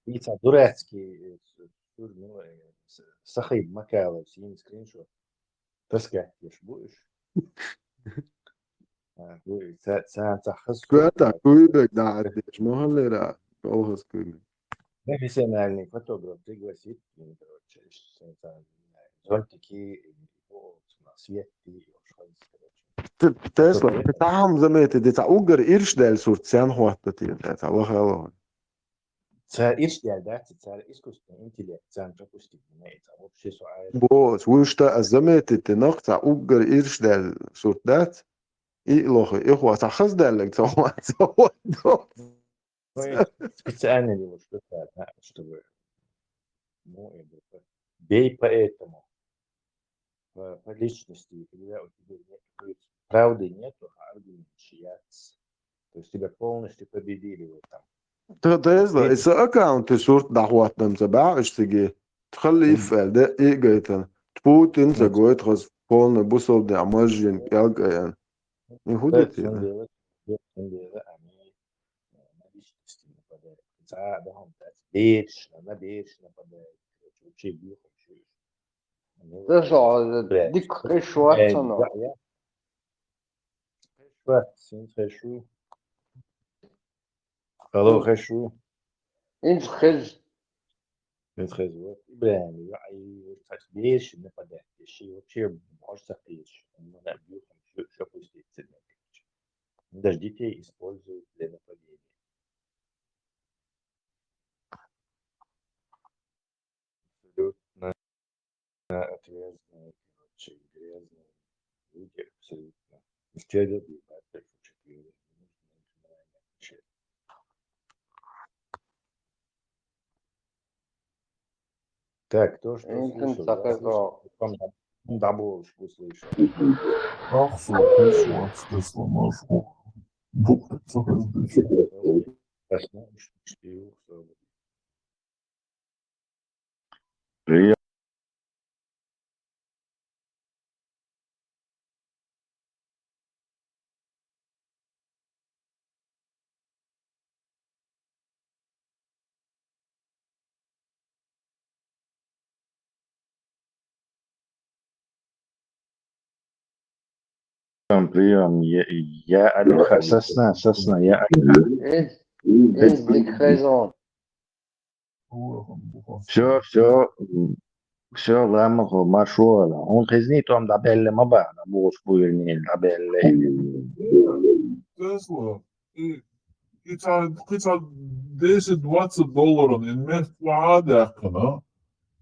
إيتا دوراتكي صخيب مكالة سين سكرين شوت تسكع يشبوش ساعة تخصص كواتا كويبك دعرتش ما هاللي را أوهس كويبك ما في سنالني فوتوغراف تقوى سيت زونتكي سيتي Tesla, tam zamete de ta ugar irsdel surt sen hottati de ta Allah. Царь иrsdel да, царь искусственный интеллект, царь пропустит имеется. Вообще суаль. Бос, وشتا zamete de nacht ta ugar irsdel surt dat. И лохи, и хва та хаздалек та Специально немножко так, чтобы бей поэтому по личности, когда у тебя нет правды нету, а аргумент чияц. То есть тебя полностью победили в этом. Tesla, إذا أكاونت صورة دعوات نمزبع اشتغي تخلي يفعل ده إيه جايتن تبوت إنت جويت خز بولنا بوصل ده عمجين يالك يعني يهودتي يعني личности нападает. Да, вечно нападает. Вообще бьют. Déjà, ديك خشوات صنع. خشوات Alô, Rechu. Em Rechu. Вот. Ibrahim, deixa, né, para deixar o tio, может запечь. Но на бьют, все пустить. Даже детей используют для нападения. Абсолютно отвязные, короче, грязные люди, абсолютно. Все люди, Так, кто что слышал? Даболочку услышал. Ах, слушай, ты сломаешь. Привет. Прием, я Алёха, сосна, я Алёха. Все, ламахо, машуала. Он хизни там дабелле маба, набуш буйрни дабелле. Tesla, قطع $10-20 إنك وعادك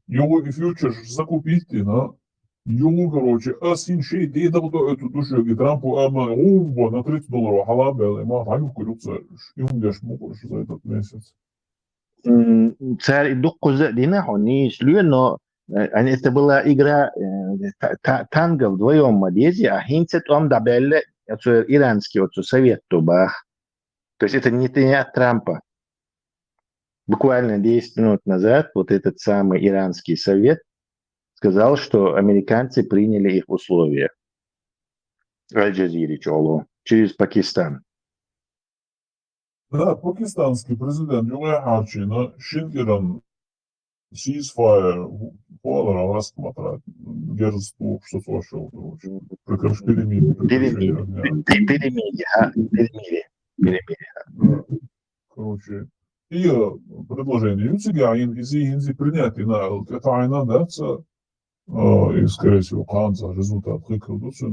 его фьючер закупите, короче, один шей, да это эту душу, и Трампу, на $30 халабел, и мат, а курются, и умдешь мукурш за этот месяц. Царь дукку дина хониш, но это была игра танго вдвоем Мадези, а хинцет он дабелле, это иранский, вот совет тубах. То есть это не от Трампа. Буквально 10 минут назад вот этот самый иранский совет сказал, что американцы приняли их условия. Аль-Джазире чоло через Пакистан. Да, пакистанский президент Юлай Харчина, Шин Иран ceasefire, полара рассмотреть, герцог, что слышал, короче, прекращение огня. Перемирие. Короче, и предложение инзи принять на Катайна, да, и, скорее всего, Канца, результат выкрутился.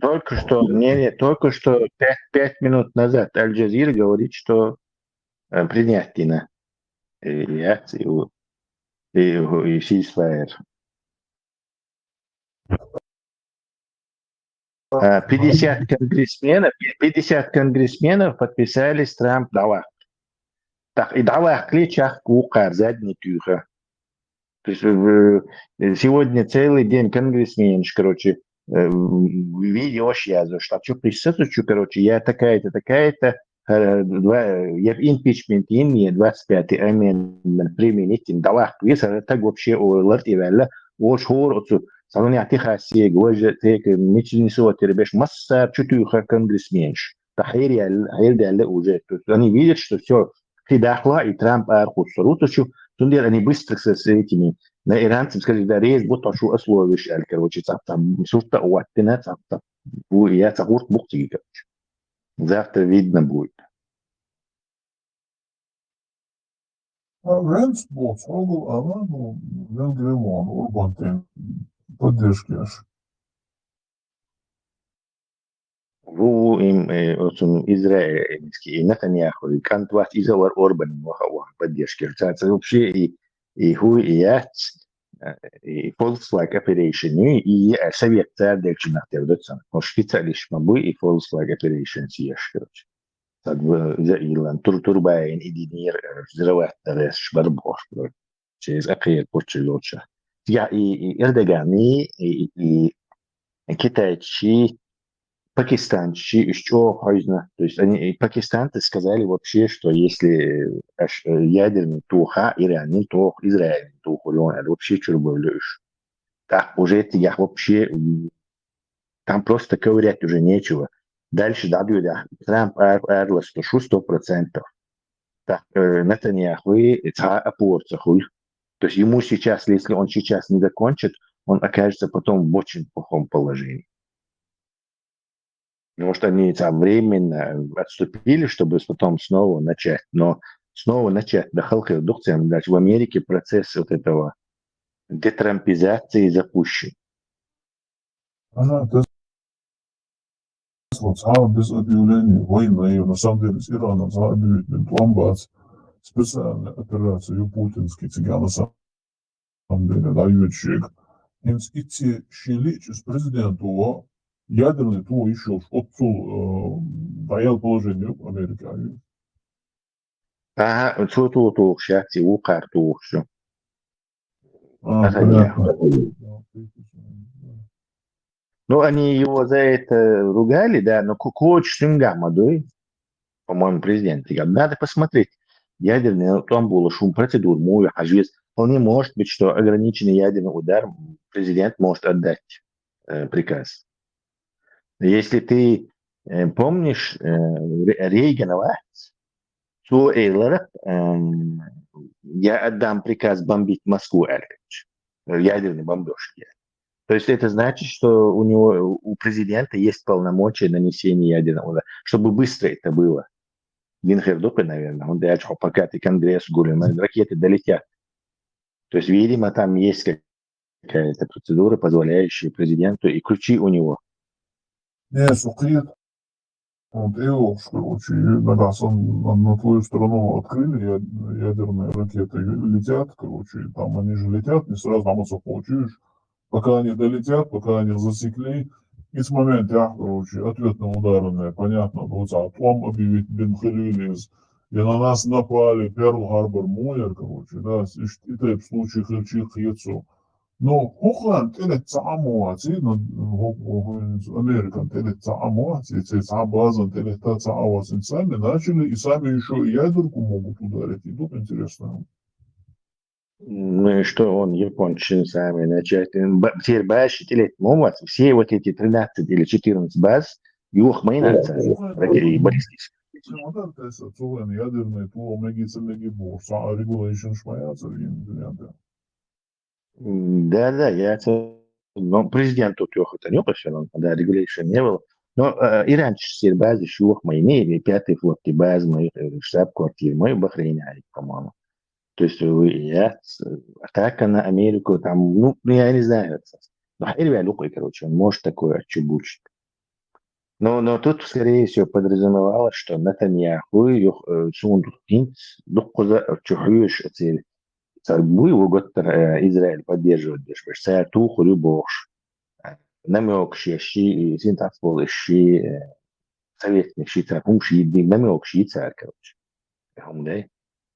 Только что 5 минут назад Аль-Джазира говорит, что принять на реакцию и ceasefire. 50 конгрессменов подписались Трамп дава. Так, и дава кличах кукар задней тюха. То есть сегодня целый день конгрессмен, короче, видео я что присутствую, короче, я такая-то, такая-то, я в импичмент имею 25-й амендмент применить, дава клиса, так вообще ларт и вэлла, وشهور صاروا يعطي خاصية جواج هيك مش نسوى تربيش مصر شو конгрессменш تحيري هيرد على وجهه они видят что все придахло и Трамп архусру то что тундер они быстро с этими на иранцам сказали да рез будто что условишь короче там сухта уаттина там я цагурт бухти короче завтра видно будет. Рэнс был срогал, она, Венгримон, Урбантин, поддержки аж. им израильский Нетаньяху, и Кантват Изауар Орбан, поддержки. Вообще и хуй, и яц, и False-Flag Operation, и совет царь дальше нахтердется. Специалист мабы и False-Flag Operation съешь, короче. За Ирлан турбайн идинир взрывать тареш барбор через акир почти лучше. Я и Эрдоган и китайцы, пакистанцы еще поздно. То есть они пакистанцы сказали вообще, что если ядерный туха иранный тух израильный тух он вообще чурбулюш. Так уже я вообще там просто ковырять уже нечего. Дальше дадут Трамп арло 100%. Так, Нетаньяху опорца хуй. То есть ему сейчас, если он сейчас не закончит, он окажется потом в очень плохом положении. Потому что они там временно отступили, чтобы потом снова начать. Но снова начать до халка духцем, в Америке процесс вот этого детрампизации запущен. Без объявления войны, на самом деле, с Ираном объявить Донбасс, специальная операция путинский, цыган, на самом деле, летчик. Идти щели через президенту, ядерный ту еще отцу даял положение в Америке. Ага, ту сейчас его карту все. Ну, они его за это ругали, да, но коуч Сингамадой, по-моему, президент, надо посмотреть. Ядерный, там было шум процедур, мой ажвиз. Вполне может быть, что ограниченный ядерный удар президент может отдать приказ. Если ты помнишь Рейганова, то я отдам приказ бомбить Москву, ядерной бомбежки. То есть это значит, что у президента есть полномочия нанесения ядерного удара, чтобы быстро это было. Винхердупе, наверное, он дальше пока ты Конгресс говорил, ракеты долетят. То есть, видимо, там есть какая-то процедура, позволяющая президенту, и ключи у него. Не, сукрет. Вот, короче, на твою сторону открыли ядерные ракеты, летят, короче, там они же летят, не сразу там получишь. Пока они долетят, пока они засекли, и с момента, короче, ответные удары, понятно, вот, а потом объявить Бен-Халилис, и на нас напали, Перл-Харбор, Мойер, короче, да, и ты в случае Херчих Яцу. Но Хохланд, телет Цаамуати, Американ, телет Цаамуати, Цаабазан, телет Цаавасин, сами начали, и сами еще и ядерку могут ударить, и тут интересно. Ну и что он, японцы, сами начать. Теперь баши, все вот эти 13 или 14 баз, их мы ракеты баллистические. Да, я но президент тут это не пошел, да, регулейшн не было. Но Иран теперь базы шух мои, не пятый флот, базы моих штаб-квартир, мой Бахрейн, по-моему. То есть атака на Америку, там, ну, я не знаю. Ну, Лукой, короче, он может такое отчебучить. Но тут, скорее всего, подразумевалось, что Нетаньяху сундукинт духкуза чухуешь цель. Буй готтер Израиль поддерживает дешбеш. Саятуху любош. Намек щи, синтаксбол щи, советник щи, هم شي намек щи царь, короче. هم ده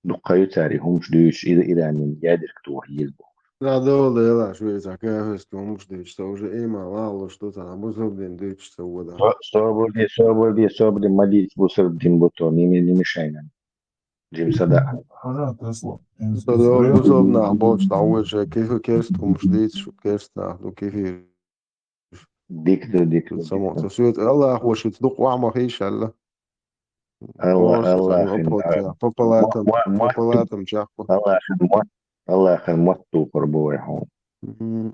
دقايو цари, هم شدوش إيران يادر كتوه يزبو. Да, да, Швейцария, конечно, может, что уже мало, что-то, а может, быть, что вода. Соболди, молить, бусердин бутон, не мешай нам. Джим Сада. Тогда бусердна, больше, там уже, кефир керст, может, что керст, ну, кефир. Дик. Само, то все это, Аллах, хочет, дух вам ахишалла. الله Попалатам чахпа. الله موتو قربوي هون.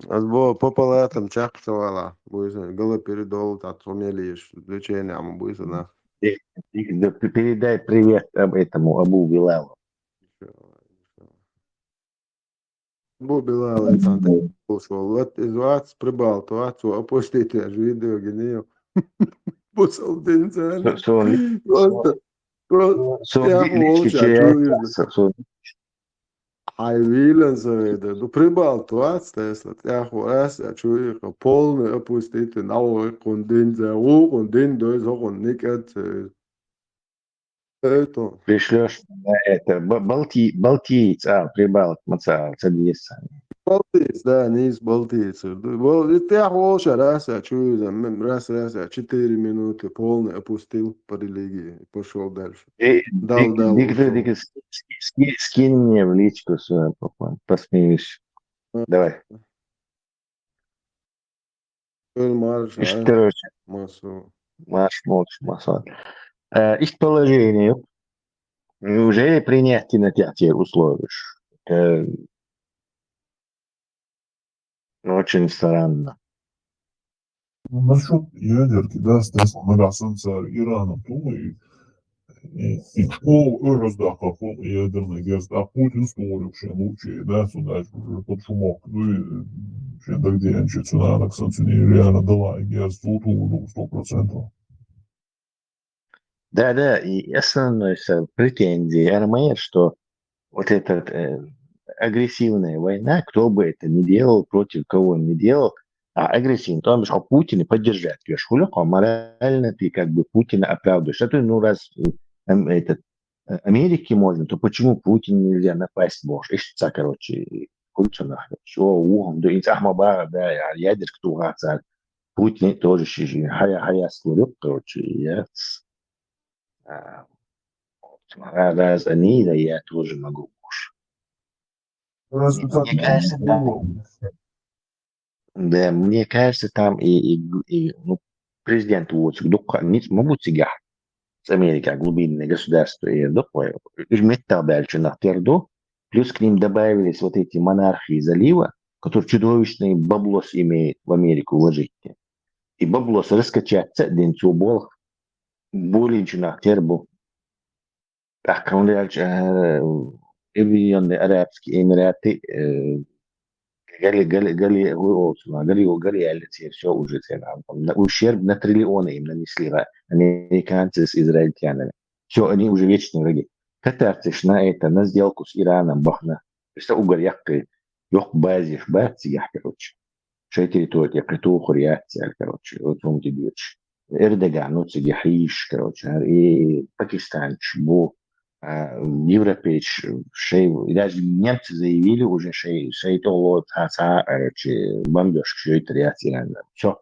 Азбо попалатам чахпа вала. Будет голо передол, так сумелишь, лечение, а мы будет на. Передай привет этому Абу Билалу. Абу Билал, это вот из вас прибал, то отцу опустите, аж видео генею. Посолдин цели. Просто я молча чую. Ай, Вилен заведе. Ну, прибал, то отстесло. Я хворас, я чую, полный опустите, нау кондин за кондин, то есть он никет. Это. Пришлешь на это Балтиец, прибал, маца, цадиеса. Балтиец, да, низ Балтиец. Я хворас, раз, я чую, раз, я 4 минуты полный опустил по религии, пошел дальше. Дал. Скинь мне в личку свою, посмеюсь. Давай. Короче. Массу. Их положение уже принять кинотеатр условишь. Очень странно. Насчет ядерки, да, Стеслом, Иран, Ираном, думаю, и школ раздахал ядерный газ, а Путин столик, что лучше, да, сюда под шумок, ну и что где он цена к санкции реально дала, и газ тут 100%. Да, и основной претензии Армейер, что вот эта агрессивная война, кто бы это ни делал, против кого не делал, а агрессивно, то он что Путина поддержать. Шхуляка морально ты как бы Путина оправдываешь. А то, ну, раз Америке можно, то почему Путину нельзя напасть можешь? Ишца, короче, кульца нахуй. Все, ухом, да, и Ахмабара, да, ядер, кто гацар. Путин тоже щижи. Хая скурюк, короче, я... Раз они, да, я тоже могу. Мне кажется, да, мне кажется, там ну, президент Уотс, не могут себя с Америкой, глубинное государство, и такое, плюс к ним добавились вот эти монархии залива, которые чудовищный баблос имеют в Америку вложить. И баблос раскачаться, день цубол, более чем тербу. Так, он дальше, Объединенные Арабские Эмираты, все уже ущерб на триллионы им нанесли американцы с израильтянами. Все, они уже вечные враги. Катарциш на это, на сделку с Ираном, бахна. Что угор якой, ёх базиш, базиш, короче. Шей территория, притуху реакция, короче, вот он тебе. Эрдоган, ну, цигихиш, короче, и Пакистан, Чбу, Европейч, даже немцы заявили уже, что то бомбеж, что это реакция. Все.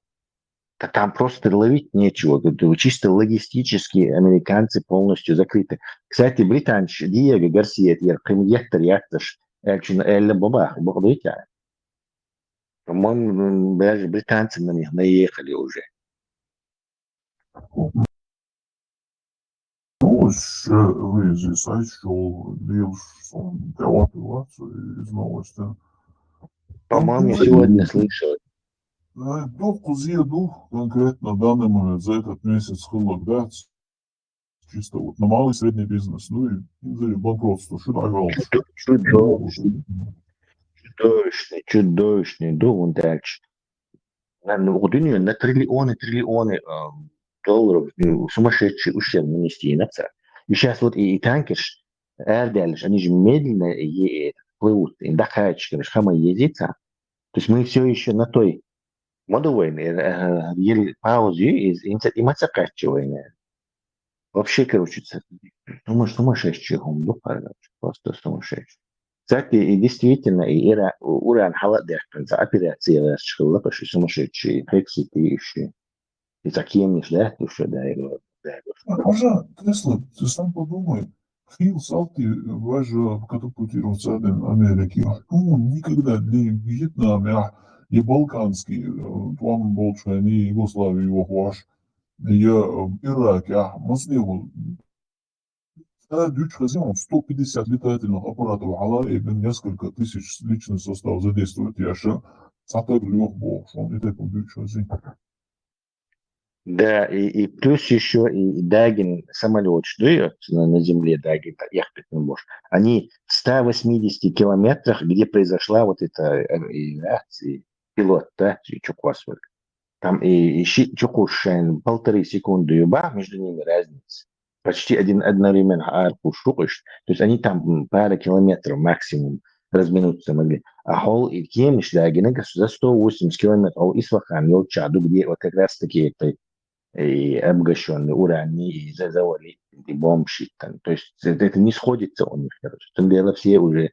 Там просто ловить нечего. Чисто логистически американцы полностью закрыты. Кстати, британец Диего Гарсия, премьер реактор, Эльна Бабах, Богдыка. По-моему, даже британцы на них наехали уже. вы здесь еще из новости. По-моему, сегодня слышал. Довку з'еду конкретно в данный момент за этот месяц хылок, да, чисто вот на малый и средний бизнес, ну и банкротство, что дальше? Чудовищный, думаю, дальше. У дünyanın на триллионы долларов сумасшедший ущерб нанести на царь. И сейчас вот и танкерш, Эрдельш, они же медленно плывут, им докачиваешь, хама ездится. То есть мы все еще на той моду войны, еле паузе, и мы закачиваем. Вообще, короче, сумасшедший гумду, просто сумасшедший. Кстати, и действительно, и уран халат за операция школа, потому что сумасшедший, хекситы еще. И такие не ждать, что да, Пожалуйста, Тесла, ты сам подумай. Хил Салти важно катапультироваться в Америке. Ну, никогда не Вьетнаме, не балканский, план больше, не Югославии его ваш, не Ираке, Моснилу. Дючка хозяин 150 летательных аппаратов Алла и несколько тысяч личный состав задействует. Я же цатак лег был, что он и так дючка хозяин. Да, и плюс еще и Дагин самолет ждет на земле, Дагин, ехать не можешь. Они в 180 километрах, где произошла вот эта пилот, да, Чуквасварь. Там и Чукушайн 1,5 секунды юба, между ними разница. Почти одновременно арку шукаешь. То есть они там пара километров максимум разминуться могли. А Холл и Кемиш Дагина за 180 километров Исфахан, Елчаду, где вот как раз таки это и обогащенный уранний, и завали, и бомбщик. То есть это не сходится у них, короче. Тем более все уже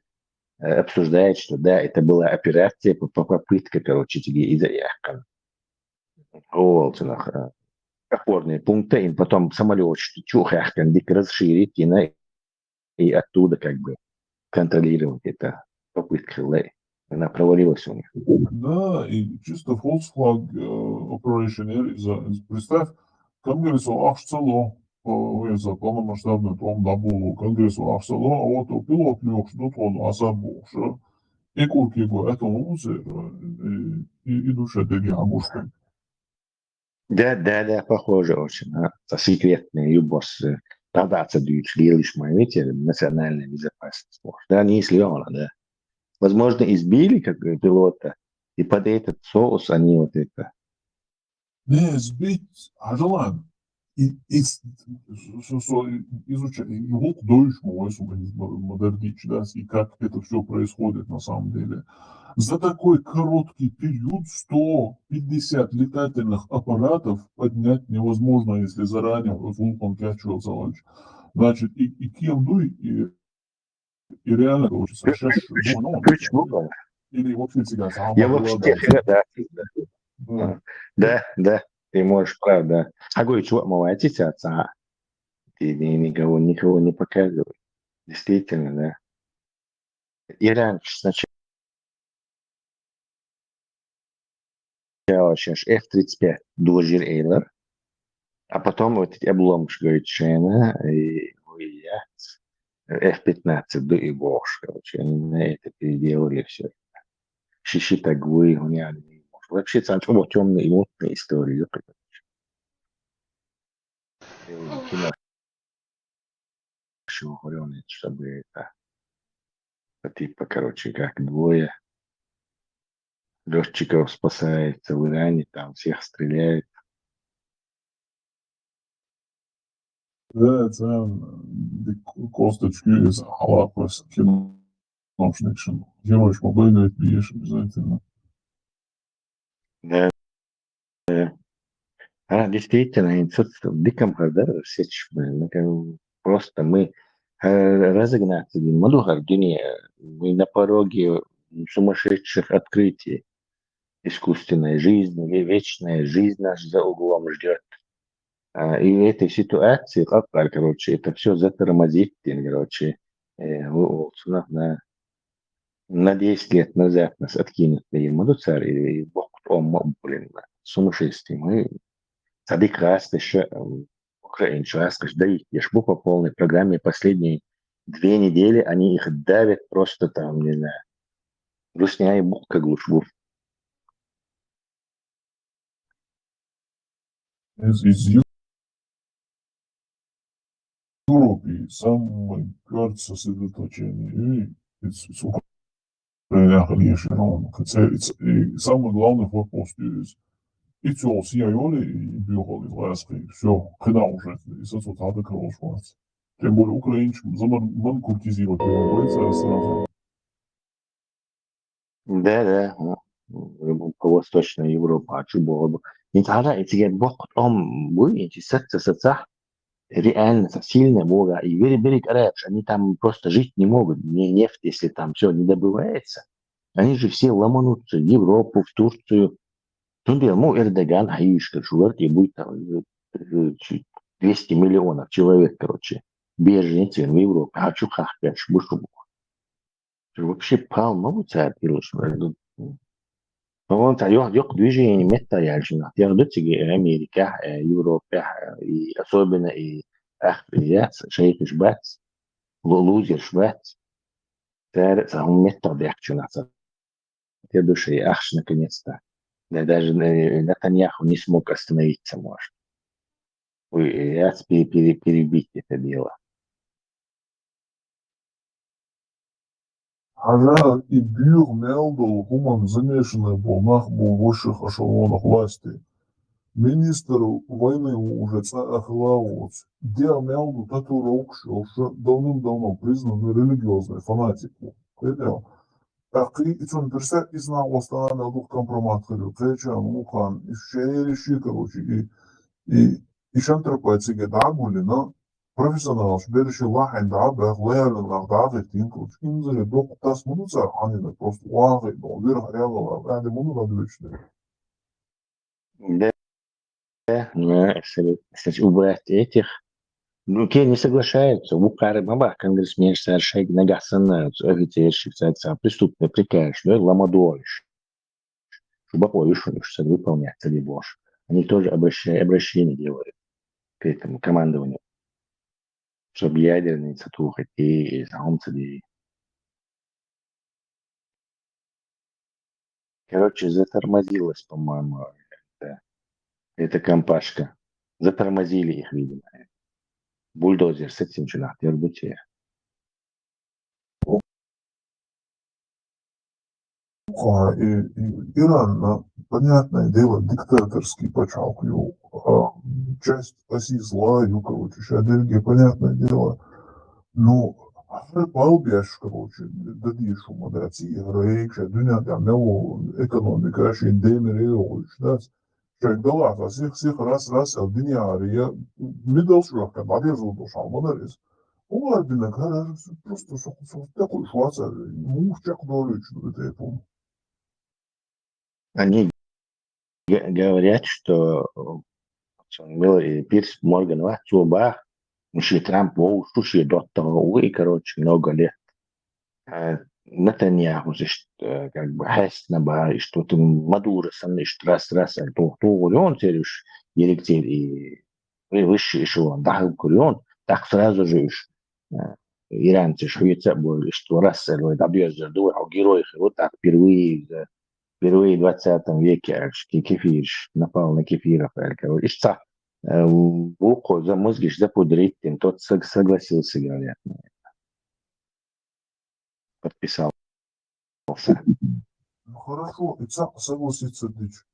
обсуждают, что да, это была операция по попытке, короче, и заехали. Опорные пункты, и потом самолет чухахтан, дик расширить, и оттуда как бы контролировать это попытка. Она провалилась у них. Да, и чисто false flag operation, представь, Конгрессу аж цело, полномасштабный план добыл Конгрессу аж цело, а вот пилот лег, что он особо, и курки его, это лузер, и душа деги амушка. Да, похоже очень. Секретный любовь. Продаться дичь, лишь видите, национальная безопасность. Да, не слева, да. Возможно, избили как пилота, и под этот соус они вот это. Не, сбить, а желание. Изучать его дольше модернич, да, и как это все происходит на самом деле. За такой короткий период 150 летательных аппаратов поднять невозможно, если заранее вулкан качивался. Значит, и кем дуй, и реально, короче, Почему? Или вообще всегда Я вообще, да, ты можешь, правда. А говорю, чего, молодец, отца. Ты никого не показывай. Действительно, да. И раньше сначала сейчас F-35 Dodge Эйлер, а потом вот эти обломки, говорит, Шена и F-15 и Bosch, короче, они на это переделали все. Шиши так выгоняли. Вообще, это вот темные и мутные истории. Кино, чтобы это, типа, короче, как двое летчиков спасается в Иране, там всех стреляют. Да, это косточки из халапас, киношникшин. Герой побегает, бьешь обязательно. Да. Действительно, институт в диком хадар сечь, просто мы разогнаться не могу, мы на пороге сумасшедших открытий. Искусственная жизнь, вечная жизнь нас за углом ждет. И в этой ситуации, короче, это все затормозит, короче, на 10 лет назад нас откинут на царь, и Бог, блин, сумасшествие. Мы Садик Раст еще Украину, сказать, давить. Я ж был по полной программе последние 2 недели, они их давят просто там, не знаю, русня и булка глушбу. Из Европы самое, кажется, сосредоточение из Украины, конечно, хотя и самый главный вопрос есть. И все, сияли и бегали в ласки, все, когда уже, и соцсети кролшварц. Тем более украинцам заман культизировать его бойца сразу. Да, по Восточной Европе, а что было бы? Ведь она эти бог вы эти соцсети реально сильно бога и берег арабш, они там просто жить не могут, не нефть, если там все не добывается. Они же все ломанутся в Европу, в Турцию. Тут Эрдоган, Хаишка, Шуверт, и будет там 200 миллионов человек, короче, беженцы в Европе. А что хахпяш, бушу. Вообще полно царилось. Он yok движение метаяльщина. Я дочери Америка, Европа, и особенно и Ахприят, Шейх Шбац, Лузер Шбац. Это он методякчина. Я души ахш наконец-то. Да даже Натаньяху не смог остановиться, может. Я перебить это дело. Хотя и Бюр Мелдл, Хуман замешанный был в высших эшелонах власти. Министр войны уже Ахлауц, где Мелдл татуировку, что давным-давно признанный религиозный фанатик. Акы он персек и знал останавливал дух компромат, кричал, Мухан, и шериши, короче, и шантропайцы гедагули, но профессионал, берешь лахань дабах, лерн лахдах, тинкл, инзали, док тас мунуца, они просто лахай, но вверх реально, они муну радуешься. Да, но если убрать этих, ну, те не соглашаются. В Укарабаба конгрессмен Саршайг Нагасан, офицер, преступный приказ, да, ламадолиш. Чтобы повышенный, что выполняется ли Бош. Они тоже обращение делают к этому командованию. Чтобы ядерные цатухать и заумцели. Короче, затормозилась, по-моему, эта компашка. Затормозили их, видимо. Бульдозер с этим же нахтербуте. Иран, понятное дело, диктаторский почалк, часть оси зла, короче, шадельги, понятное дело, но Palbiešu, короче, dadīšu moderācija, reikšē, duņā tā melo ekonomika, šī dēmērējoši, tāds, šeit galā tās их раз duņā arī, ja, midalšo, kad atiežūdošā moderīs. Уларбина, кажется, просто такой шваца, муж чак долечу это помню. Они говорят, что был Пирс Морган, Чубах, мужчина Трамп, слушай, доктор, и, короче, много лет. Натаньяху, как бы, Хеснеба, что ты Мадура, сам, что раз, то он терешь, електер, и высший эшелон, да, курион, так сразу же, иранцы, швейцар, что раз, добьется, а герои, вот так, впервые в 20 веке, кефир, напал на кефиров, короче, Буко замозгишь, запудрить, тот согласился, говорят, на это. Подписался. Ну хорошо, и согласится дичь.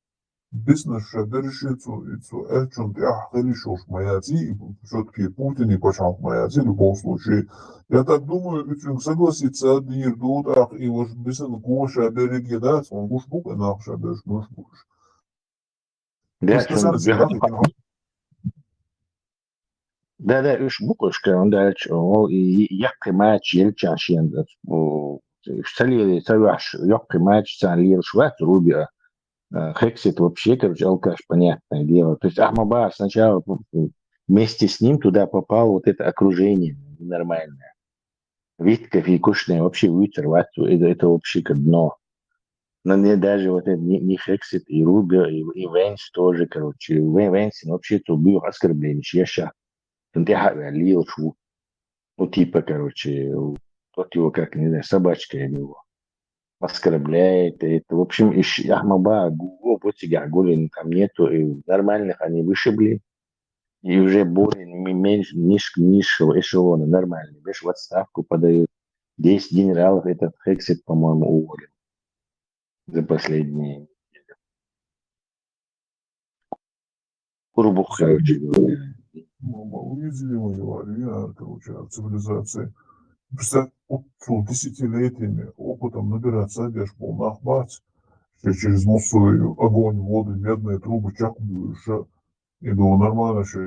Бизнес решится, и чем ты ахтелишешь маяти, все-таки Путин и почал маяти в любом случае. Я так думаю, ведь согласится один дуд, и вот бисен гоша береги дать, он гуш бука нахша берешь, будешь. Да, уж буквушка, он дальше, який матч Ельчашин, Салаш, який матч Салир Шват, Рубио, Хексит вообще, короче, алкаш, понятное дело. То есть Ахмабар сначала вместе с ним туда попал вот это окружение нормальное. Витков и Кушнер вообще вытер, это вообще как дно. Но не даже вот это не Хексит и Рубио, и Венс тоже, короче. Венс вообще-то убил оскорбление. Я сейчас Тентя лил шо. Ну, типа, короче, тот его, как, не знаю, собачка его оскорбляет. Это, в общем, Ахмаба, вот тебя, там нету, и нормальных они вышибли. И уже более меньше, низшего эшелона, нормально. Видишь, в отставку подают. 10 генералов этот Хексит, по-моему, уволил за последние. Грубо, короче говоря. Уязвимые, короче, цивилизации. Представь, десятилетиями опытом набираться одежь полнах бац, что через мусор, огонь, воду, медные трубы, чаку, что и было нормально, что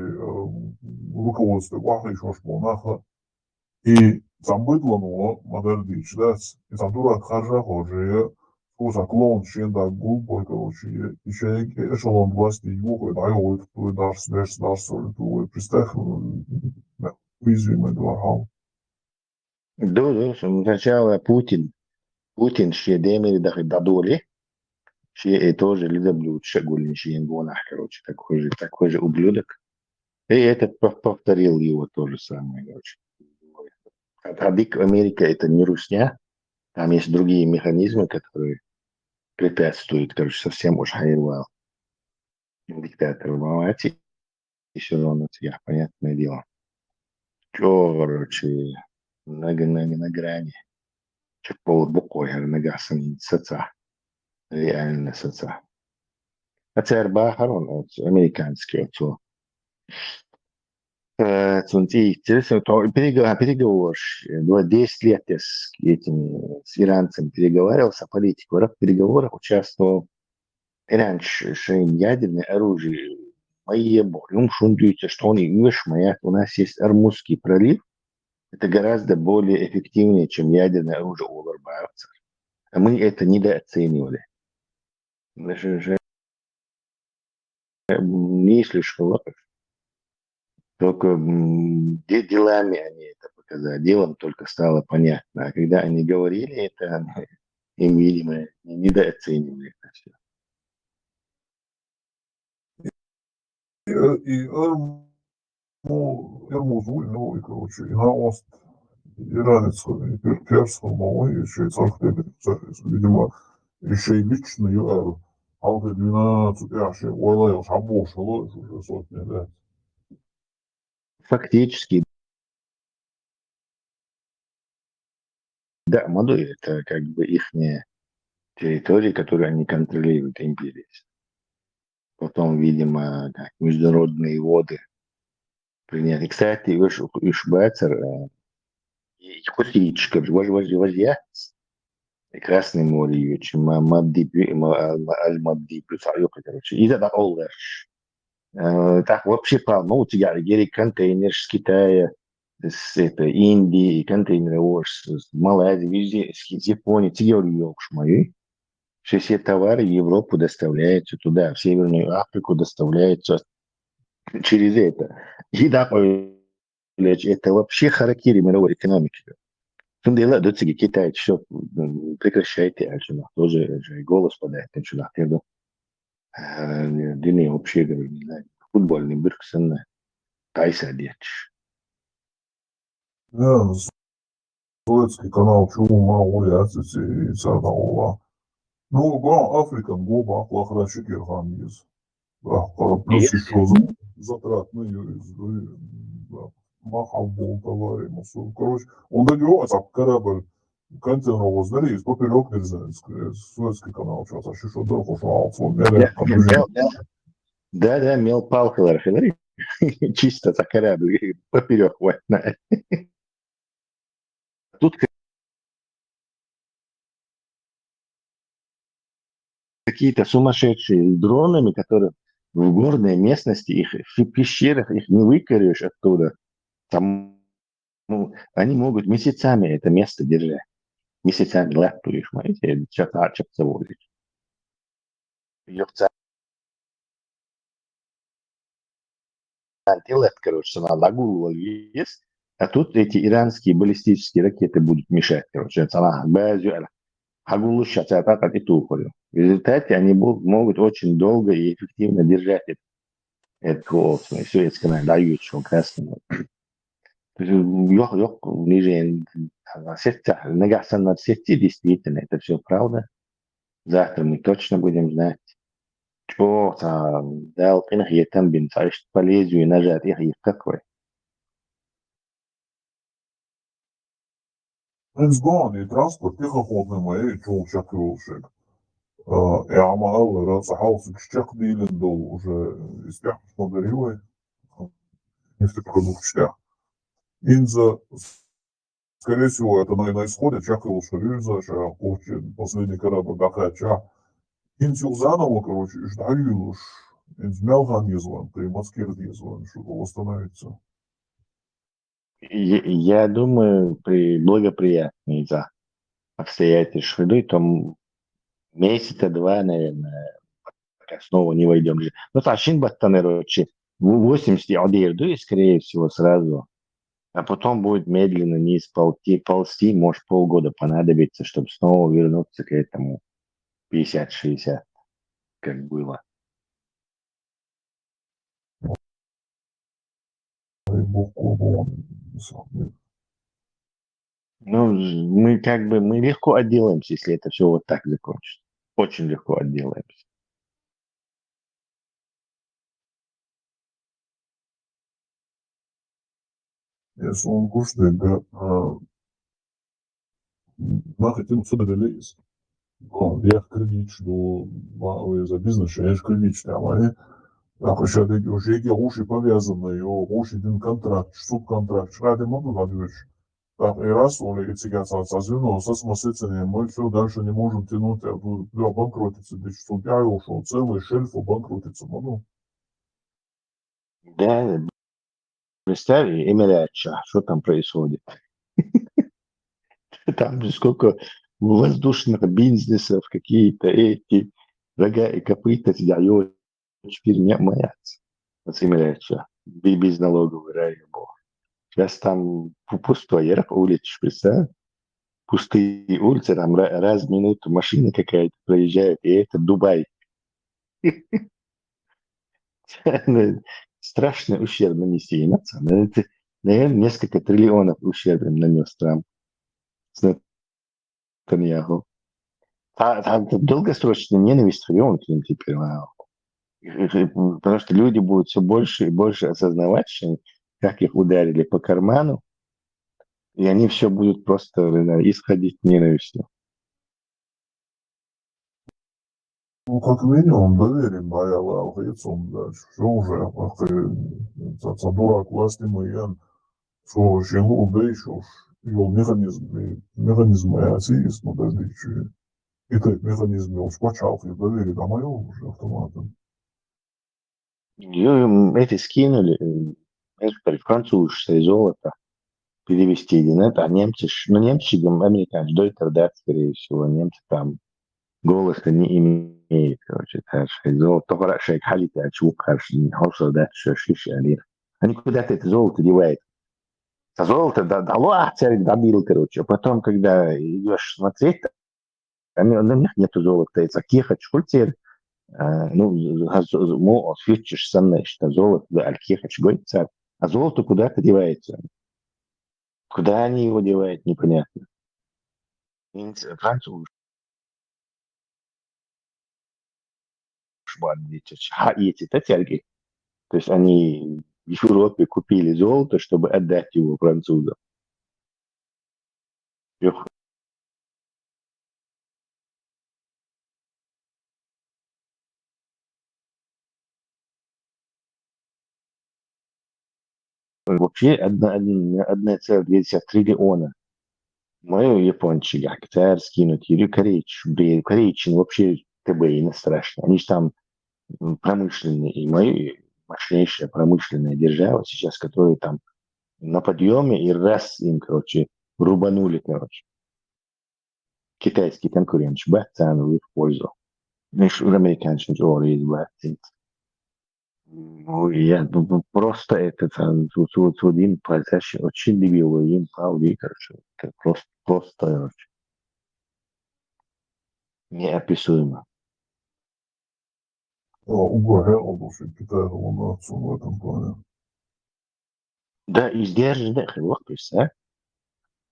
руководство ваха еще полнаха. И там быдло, но модердич, да, и там дурак хажа хожи, слушай, клоун, щенда, глупый, короче, еще эшелон власти, его, да, его, твой дашь, смеш, дашь, соль, твой, представь, уязвимый дворхал. Да, сначала Путин ще демери дадоли, ще тоже лизоблюд, шагульный щенгонах, короче, такой же ублюдок. И этот повторил его то же самое, короче. Адик Америка это не русня, там есть другие механизмы, которые препятствуют, короче, совсем уж хайрвал диктатору Мавати, и все равно это понятное дело. Короче, на грани. Пол буквой нагасан соца. Реально соца. А царь Бахарон, американский отцу. Интересно, переговор. 10 лет я с иранцами переговаривался о политике. В переговорах участвовал раньше ядерное оружие. Мои борьбы, шундуются, что они вышмаят. У нас есть Армузский пролив. Это гораздо более эффективнее, чем ядерное оружие у ларбаевцев. А мы это недооценивали. Не слышал. Только делами они это показали. Делом только стало понятно. А когда они говорили это, им, видимо, недооценивали это все. И Эрмузуль, ну, и, короче, и на ост иранец, персов, малой, еще и царская, видимо, еще и личную, а вот 12 яшей, ой, шабош, уже сотни лет. Фактически, да, Мадуи это как бы их территория, которую они контролируют, империи. Потом, видимо, как международные воды приняли. Кстати, Ишбацер, Хусичка, Вожья, Красное море, Мадди, Аль-Мадди, плюс Айока, короче. И это Олверш. Так вообще полно. У тебя есть контейнер с Китая, с Индии, контейнеры с Малайзии, везде, с Японии, теорию моей. Все товары в Европу доставляются туда, в Северную Африку доставляются через это. И да, это вообще характер мировой экономики. Сундела доцеги Китай все прекращайте, альчина тоже голос подает, альчина теду. Дни вообще говорю, не знаю, футбольный бирксен, тайса дечь. Да, советский канал Чума, Уляцити и Царнаула. Ну, Африкан, Гоба, Ахлахра, Шикерхан есть. Да, плюс еще затратный юрист, да. Махал был товарищ, Масур. Короче, он добивается, корабль, контейнер воздарит, поперек нельзя, советский канал, что-то еще что дорого, что Да, мел палку, чисто за корабль, поперек хватит. Тут какие-то сумасшедшие дронами, которые в горной местности, их в пещерах, их не выкоришь оттуда. Там, они могут месяцами это место держать. Месяцами лапаешь, знаете, чапца водишь. Антилет, короче, на голову есть. А тут эти иранские баллистические ракеты будут мешать, короче. В результате они могут очень долго и эффективно держать это опция, все это когда дают, что красным. Yok ниже сетях, нагасан над сети, действительно, это все правда. Завтра мы точно будем знать, что дал пинах етам бин царишт полезу и нажат их какой. Ensgāni transport iegagotnē e čulčakūšek. Ja ma alla sahausik šķakdīlen dol уже испяхнешь подаривай нефтепродукция. Инза, скорее всего, это на исходе чакал шарюза, последний корабль Гахача. Инзил заново, короче, ждаюш, инз мелхан езван, ты маскир езван, чтобы восстановиться. Я думаю, при благоприятной за обстоятельств шведы, то месяца два, наверное, пока снова не войдем. Ну, ташин баттанерочи, 80 одежду, и, скорее всего, сразу. А потом будет медленно вниз ползти, может, полгода понадобится, чтобы снова вернуться к этому 50-60, как было. Ну, мы легко отделаемся, если это все вот так закончится. Очень легко отделаемся. Если он кушает, да, хотим сюда долезть. Я критич до за бизнес, я критич, а ако ще да ги ожеги уши повязано, и уши един контракт, субконтракт, шради много гадвиш. Так, и раз, оле, и сега са звено, с месецене, мы все дальше не можем тянуть, а тут банкротится, да что я ушел, целый шельф банкротится, ну. Да, представь, Эмиляча, что там происходит. Там же сколько воздушных бизнесов, какие-то эти рога и копыта сдают, теперь не маятся. Эмиляча, без налоговой рай был. Сейчас там пустой улиц, представь. Пустые улицы, там раз в минуту машина какая-то проезжает, и это Дубай. Страшный ущерб нанести нации. Это, наверное, несколько триллионов ущерба нанес Трамп с Нетаньяху. Там долгосрочная ненависть к ним теперь. Потому что люди будут все больше и больше осознавать, как их ударили по карману, и они все будут просто исходить ненавистью. Ну, как минимум, доверим бояла лицом дальше. Что уже, ты дурак власти моян, что щенгу бейшуш, йол механизм ацеист, ну, дождичи. И ты механизм йол спочал, и доверие до моего уже автоматом. Эти скинули, французское золото перевести нет, а немцы, немцы, американцы, Deuter, да, скорее всего, немцы там голоса не имеют, короче, золото, хорошо, халите, очук, хорошо, да, шиши, алир. Они куда-то это золото девают. А золото дало, цель добил, короче, а потом, когда идешь смотреть, на них нету золота, это кеха, чкультер, ну, мо освещишь санное, что золото, да, аль-кеха, чгойца, а золото куда-то девается. Куда они его девают, непонятно. Француз. Эти тельги. То есть они в Европе купили золото, чтобы отдать его французам. Вообще 1,2 триллиона. Мою япончик, актер скинуть, или корейчин вообще ТБ страшно. Они же там промышленные, и мои мощнейшая промышленная держава сейчас, которые там на подъеме, и раз им, короче, рубанули, короче. Китайский конкурент, бацан в их пользу. Американцы тоже есть бацан. Ну, я просто это тут один произошел очень дебилый, им правда, короче, это просто, короче, неописуемо. угорел في Китая нацию в этом плане. Да, и сдержанный хлопок, все.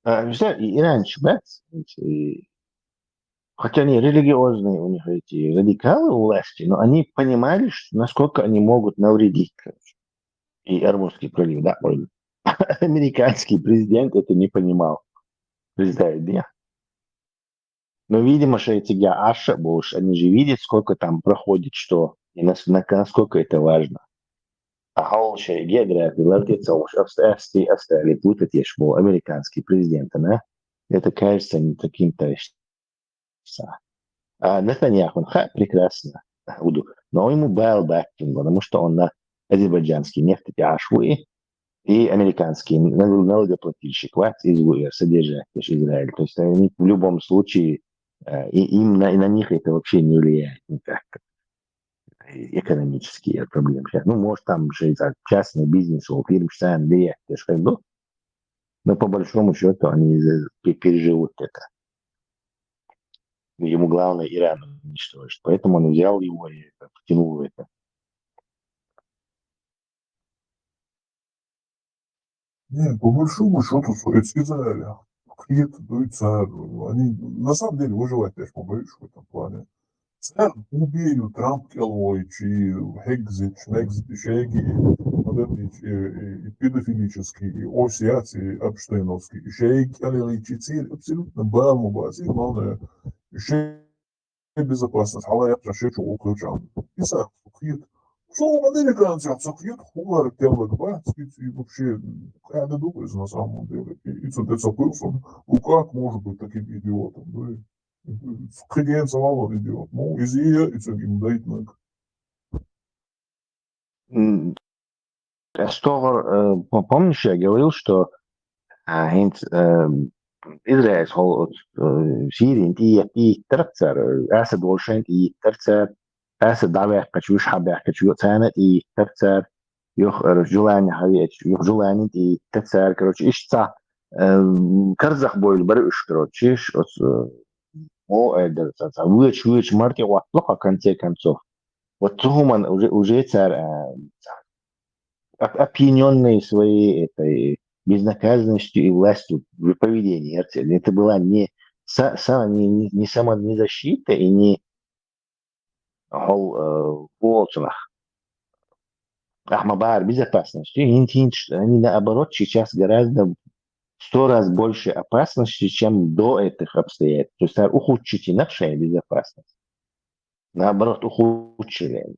И раньше, хотя они религиозные, у них эти радикалы у власти, но они понимали, насколько они могут навредить. И Армузский пролив, да, американский президент это не понимал. Президент, да. Но, видимо, что эти ошибались, они же видят, сколько там проходит, что, и насколько это важно. А Холше география, ларгица, уж остали путать, я был американский президент, да? Это кажется не таким-то. А Нетаньяху, прекрасно, но ему был бэкинг, потому что он на азербайджанский нефтетяжвы и американский налогоплательщик содержать Израиль. То есть они в любом случае, им на них это вообще не влияет никак. Экономические проблемы. Ну, может, там же частный бизнес, у фирм сам влияет, но по большому счету они переживут это. Ему главное Иран уничтожить. Поэтому он взял его и потянул в это. Нет, по большому счету, это Израиля. Какие-то дуются, они на самом деле выживать, я боюсь в этом плане. Убили Трамп Келойчи, Хегзич, Шеги, и педофилический, и Осиац, и Эпштейновский, и Шейк, Алиличи, цель абсолютно баму бази, главное, еще безопасность, халая, прошедший уключан. И сам, какие-то. Что американцы, какие-то хулары, темлок, и вообще, я не думаю, на самом деле. И это запылся, ну как может быть таким идиотом, да? Geen завал идет. Ну, из ее и цегим дейтинг. Что, помнишь, я говорил, что Израиль от Сирии и терцер, Асад Волшент и терцер, Асад Давех, Качуш Хабех, Качуш Цанет и терцер, Юх Жулани Хавич, Юх Жулани и терцер, короче, ищца Карзах Бойль, Барыш, короче, выч марки плохо в конце концов. Вот Тухуман уже царь, опьяненный своей этой безнаказанностью и властью в поведении Герцеля. Это была не самозащита и не волчинах. Ахмабар безопасности. Они наоборот сейчас гораздо 100 раз больше опасности, чем до этих обстоятельств. То есть ухудшить нашу безопасность. Наоборот, ухудшили.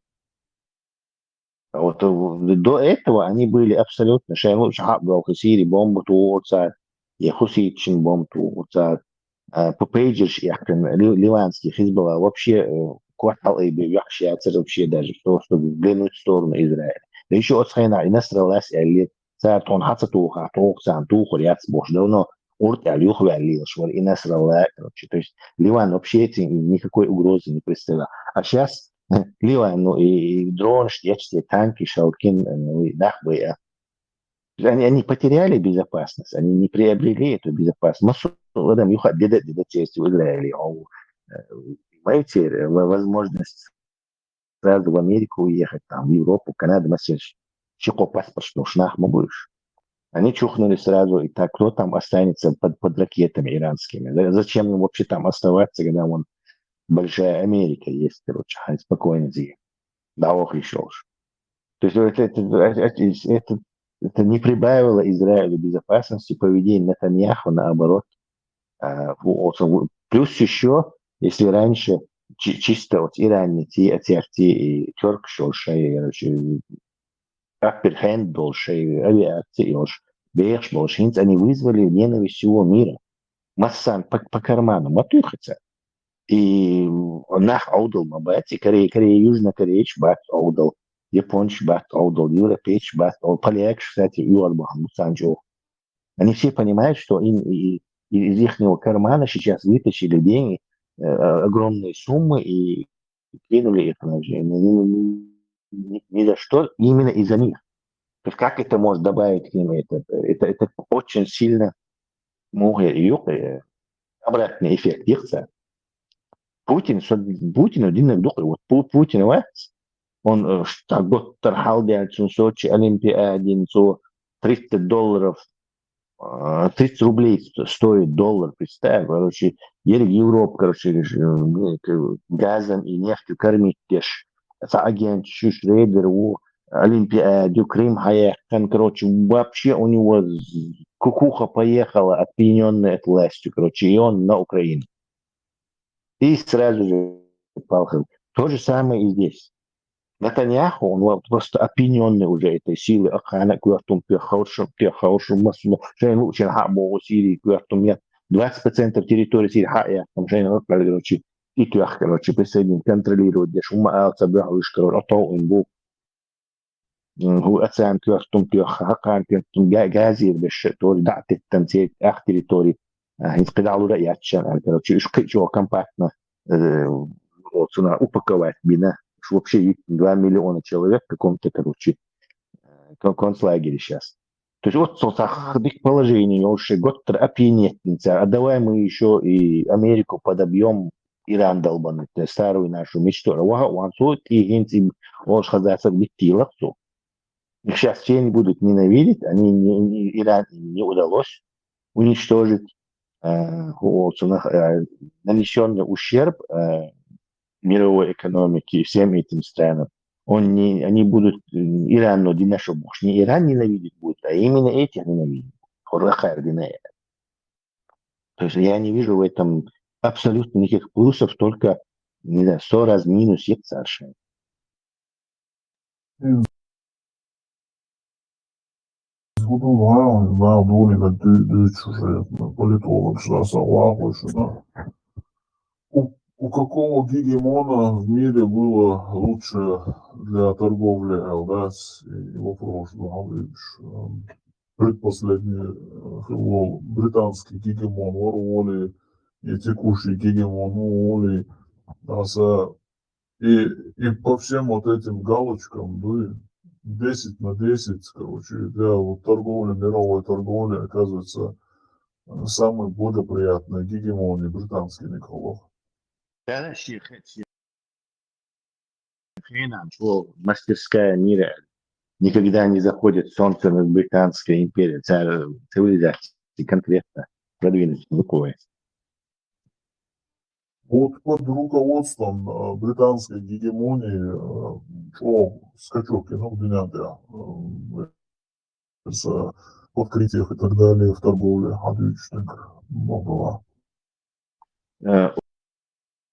А вот до этого они были абсолютно шайну шахаб Сирии бомбу туоцар, и хусичин бомбу туоцар, по пейджерш ливанский Хизбалла вообще квартал и бивяхшиятся вообще даже чтобы взглянуть в сторону Израиля. Да еще от Хайна и настралась или царь тон хацатуха, тохсан, туху, яцбош, давно урт алюх валилш, и насрала, короче. То есть Ливан вообще этим никакой угрозы не представлял. А сейчас Ливан, ну и дрон, штечки, танки, шалкин, ну и нахбы. Они потеряли безопасность, они не приобрели эту безопасность. Массу юхат деда часть в Израиле. Понимаете, возможность сразу в Америку уехать, там, в Европу, Канаду, Массаж, чеко паспорт, ну шнах будешь. Они чухнули сразу, и так, кто там останется под ракетами иранскими? Зачем им вообще там оставаться, когда вон большая Америка есть, короче, спокойно здесь. Да, ох, еще уж. То есть это не прибавило Израилю безопасности, поведение Нетаньяху, наоборот. Плюс еще, если раньше чисто от Ирана, и Тюрк, upper hand большой, авиации, Бейш большой, они вызвали ненависть всего мира. Массан по карману, матухаться. И нах аудал мабати, Корея, Южная Корея, бат аудал, Японч бат аудал, Европейч бат аудал, Поляк, кстати, Юарбах, Мусанджо. Они все понимают, что им из их кармана сейчас вытащили деньги, огромные суммы и кинули их на ни за что, именно из-за них. То есть как это может добавить к ним? Это очень сильно обратный эффект. Путин один вот Путин Он год торхал в Сочи Олимпиадин, so $30, 30 рублей стоит доллар, представь, короче, Европа, короче, газом и нефтью кормить тешь. Агент Шуш Рейдер, Олимпиаду, Крым Хаякан, короче, вообще у него кукуха поехала, отпьяненная от властью, короче, и он на Украину. И сразу же палком. То же самое и здесь. Натаньяху, он вот просто опьяненный уже этой силы. Ахана квартум пехаушим масло. Шейн лучше хабо Сирии квартум я. 20% территории Сирии хая. Там шейн ротали, короче, и тюах, короче, присоединен, контролирует. Деш ума алца бяхуш, короче, отоу инбу. هو أسان كوارتم كوخ هقان كوارتم جازير بش توري دعت التمثيل أخ تريتوري هنفقد على رأي عشان короче إيش جو компактно цена упаковать бина что вообще 2 миллиона человек в каком-то короче концлагере сейчас. То есть вот их положение уже год опьянет, а давай мы еще и Америку подобьем, Иран долбанный, старую нашу мечту. Он и генти он хазаться битилах. Их сейчас все не будут ненавидеть, Иран не удалось уничтожить, нанесенный ущерб мировой экономике и всем этим странам. Они будут Иран, но Динашо Бош, не Иран ненавидеть будет, а именно этих ненавидеть. То есть я не вижу в этом абсолютно никаких плюсов, только не знаю, 100 раз минус есть совершенно. Знаю, довольно чужие политолог, что согласен. У какого гегемона в мире было лучше для торговли ЛДС и вопрос, говоришь, предпоследний британский гегемон воровали и текущий гегемон воровали, и по всем вот этим галочкам, да, 10 на 10, короче, для вот торговли, мировой торговли, оказывается, самый благоприятный гегемоний британский некролог. Да, мастерская мира никогда не заходит солнце над Британской империей, цивилизации конкретно продвинуть такое. Вот под руководством британской гегемонии скачок иногдинятия с открытиях и так далее в торговле отличных много.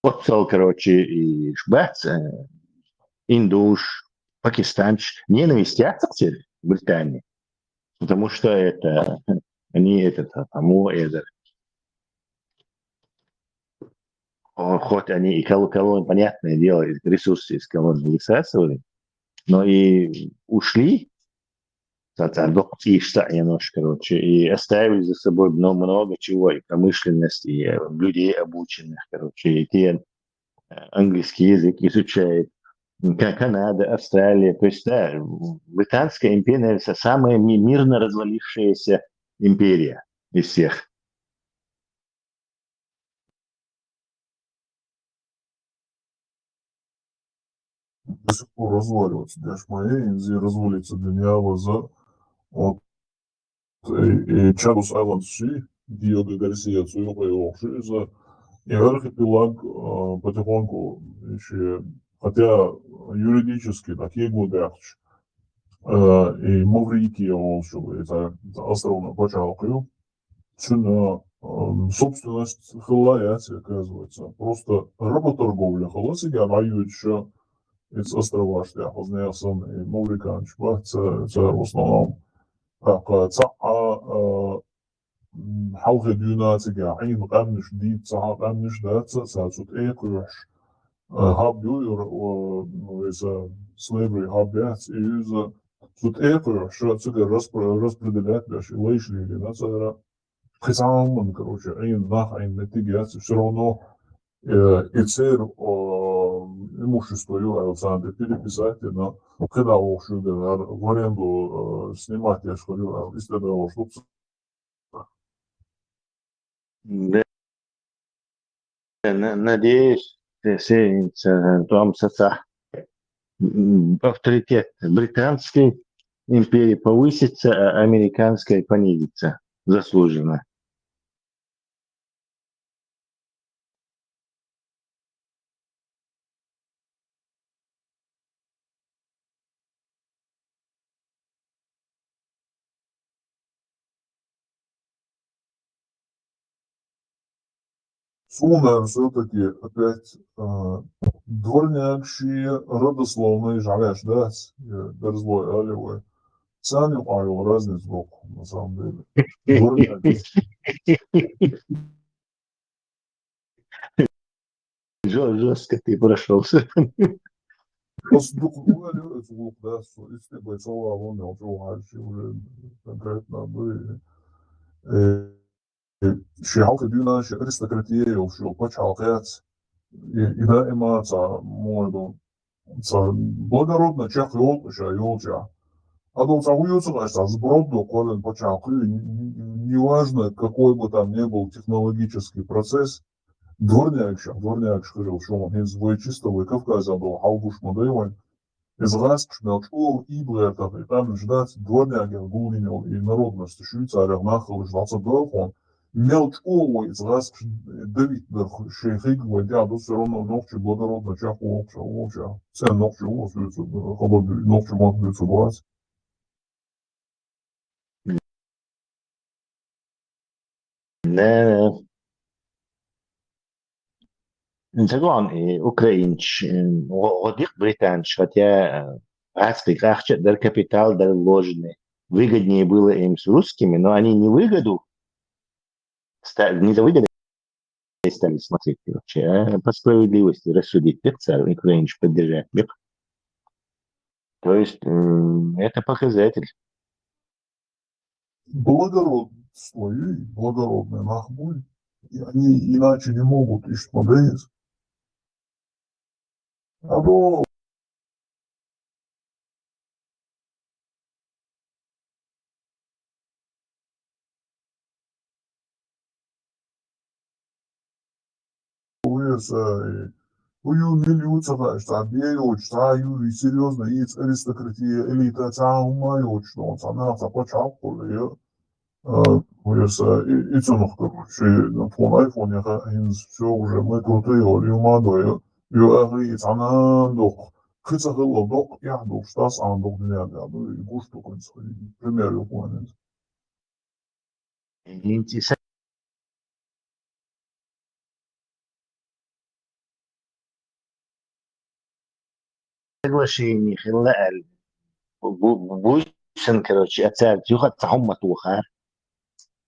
Отцел, короче, и Шбац, Индуш, Пакистанч не навестятся к Британии, потому что это они хоть они и колонии, понятное дело, ресурсы из колонии высасывали, но и ушли, немножко, короче, и оставили за собой много чего, и промышленность, и людей обученных, короче, и те английский язык изучают, Канада, Австралия, то есть, да, Британская империя, наверное, самая мирно развалившаяся империя из всех. До сих пор разваливаться, даже моей Индии развалится для меня за вот и Чагус Айленд Си, Диего Гарсия Цуёва и Охшиза, и архипелаг потихоньку еще, хотя юридически такие годы и Маврикия волшил, это остров на Пачалкаю, собственность Халаяти, оказывается, просто работорговля Халасига, еще из острова Штяхознеясон и Мавриканч, это в основном حلقة ديوناتك عين قمش دي صح قمش ده سالسوت ايكوش هابيو وإذا slavery هابيات إذا سوت ايكوش شو تسكر распределять باش ليش لي ده خسارة короче عين нах عين نتيجة все равно и цель имущество Александр переписать на когда лучше в аренду снимать, я говорю, из того, чтобы надеюсь, там авторитет британской империи повысится, а американской понизится заслуженно. Сумма все-таки опять дворнякшие родословные жаляш, да, дерзлой алевой. Ценим его разницу руку, на самом деле. Дворняки. Жестко ты прошелся. Постдукували звук, да, если бы целого он уже конкретно бы شيعوك دينا شي أرستقراطية وشو باتش حلقات и دائما موضوع благородно чах ёлкаша ёлча. А то уются, сброду, колен почалку, неважно, какой бы там ни был технологический процесс, дворняк шкырил, что он из чистого Кавказа был, халбуш модевой, из Раскш, Мелчков, Иблетов, и там ждать дворняк Гулинил и народности Швейцария, нахал, ждаться Белфон, Мелчкову из Раскш, Давид, Шейхик, Вадяду, все равно ногче благородно чаху, волча, все ногче волча, холодный, ногче могут собрать. لا طبعا Украинч, годик британч, хотя Ацких Ахчет, дар капитал, дар ложный. Выгоднее было им с русскими, но они не за выгодой стали смотреть, короче, а по справедливости рассудить царь Украинч поддержать. То есть это показатель. Благородство и благородный нахмурь, и они иначе не могут ищут модерниз. А то уюмилются, обеют, стаю, и серьезно, и аристократия, элита, умают, что он сама започал, и ценух, короче, фон айфон, все уже, мы крутые, юмадо, и она, док, хыцахыло, док, я, док, штас, а док, для, и гуш, такой, пример, я понял. Соглашение, хилааль. Бусин, короче, отцар тюха цахумма туха.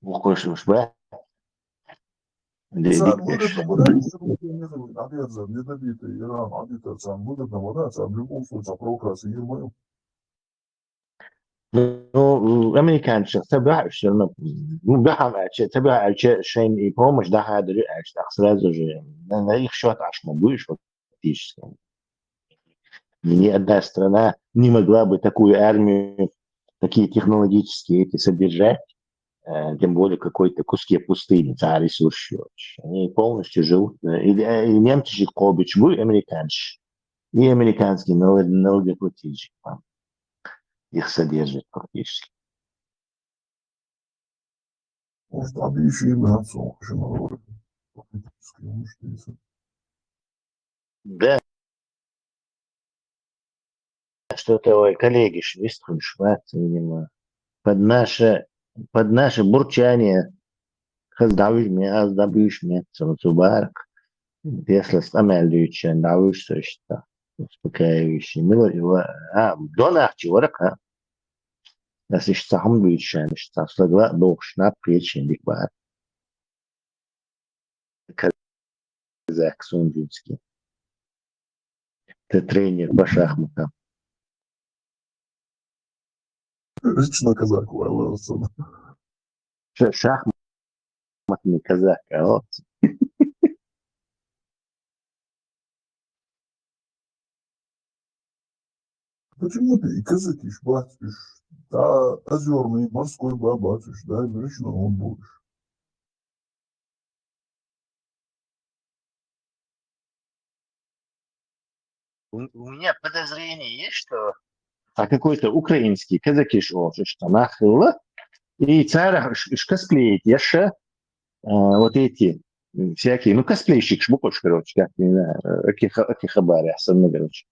Вухош ушба. Выгодно вода, недобитый Иран, выгодно вода, в любом случае, провокация Ермою. Ну, американцы собирают все равно. Ну, да, собирают шейн и помощь, да, так сразу же на их счет аж мы будешь фактически. Ни одна страна не могла бы такую армию, такие технологические эти содержать, тем более какой-то куски пустыни, царь Сурщевич. Они полностью живут. И немцы же кобич, вы американцы. И американские налогоплательщики их содержат практически. Может, обещали имя отцом, политические умышлицы. Да. Что-то, коллеги, Швейцария, видимо, под наше бурчание раздавишь мне Цубарк, если стамелючи, давишь что успокаивающий. Донах чего-то, das ist Zusammenbildschirm, das ist doch schnapp причинник бар. Казах Сундинский. Это тренер по шахматам. Лично казак Вайлерсон. Шахматный казак, вот. Почему ты и казаки батишь, да, озерный, морской батишь, да, лично он будешь. У меня подозрение есть, что какой-то украинский казакиш что нахило, и царь косплеит еще вот эти всякие, ну, косплейщик, шмукош, короче, как, не знаю, акихабари, особенно, короче.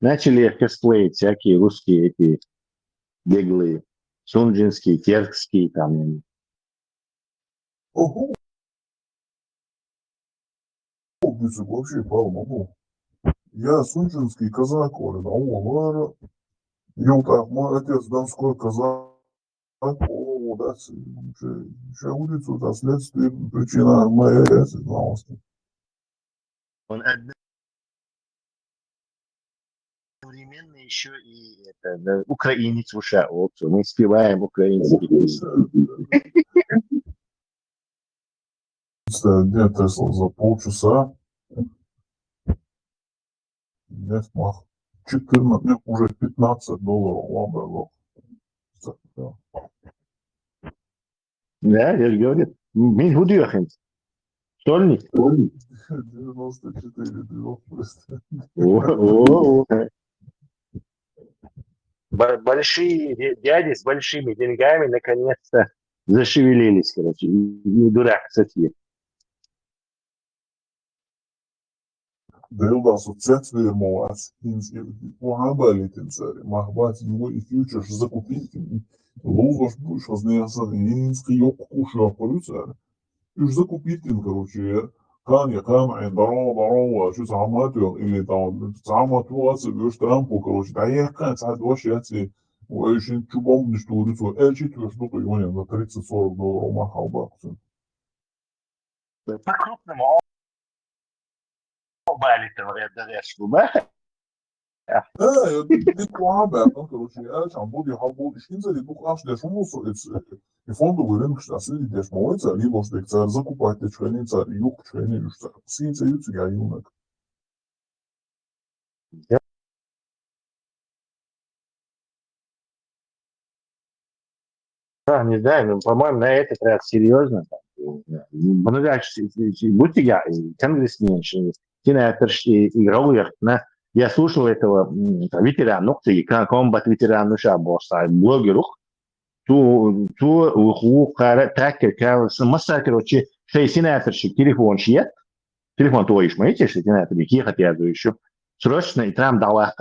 Начали косплеить всякие русские эти беглые, сунжинские, теркские, там. Ого! Вообще по-моему. Я сунжинский казак, Оля, так, мой отец донской казак, да, еще улицу, да, следствие, причина моей новости. Он одновременно еще и это, да, украинец в ушах. Вот, мы спеваем украинские песни. Где Тесла за полчаса? Нет, мах. 14, нет, уже $15 ладно. Да, я же говорю. Мен худеем. Стольник. 94 просто. Большие дяди с большими деньгами наконец-то зашевелились, короче. Не дурак, кстати. Deel asociatiemovac поhabalitim царе, махбать его и фьючер закупить. Лузаш будешь вознесан инский йог кушал полюцар. Уж закупить, короче, Каня, Камайн, здорово, что самотвел, или там, самотвелаться, бьешь трампу, короче, да я как, сад вообще отцы, еще чубом не что улицу, четверть штука, его за $30-40 махал баксов. По-крупному балитом рядом, да? Ja, dit kwam bij, короче, я там буду шинза, и дух аж деш умусу, и фонду вырынок, что если деш моется, либо что царь закупать, ты члены царь, юг члены, южца, синца юцу я юнак. Да, не знаю, но, по-моему, на этот раз серьезно. Ну, дальше, будьте я, конгрессмен, сенатор, играл на... Я слушал этого ветерана, комбат ветеран Шабоса, блогеру, ту так, масса, короче, шей сенаторщик, телефон шьет, телефон твой, шмаете, что сенатор, ехать я еще, срочно, и там дала,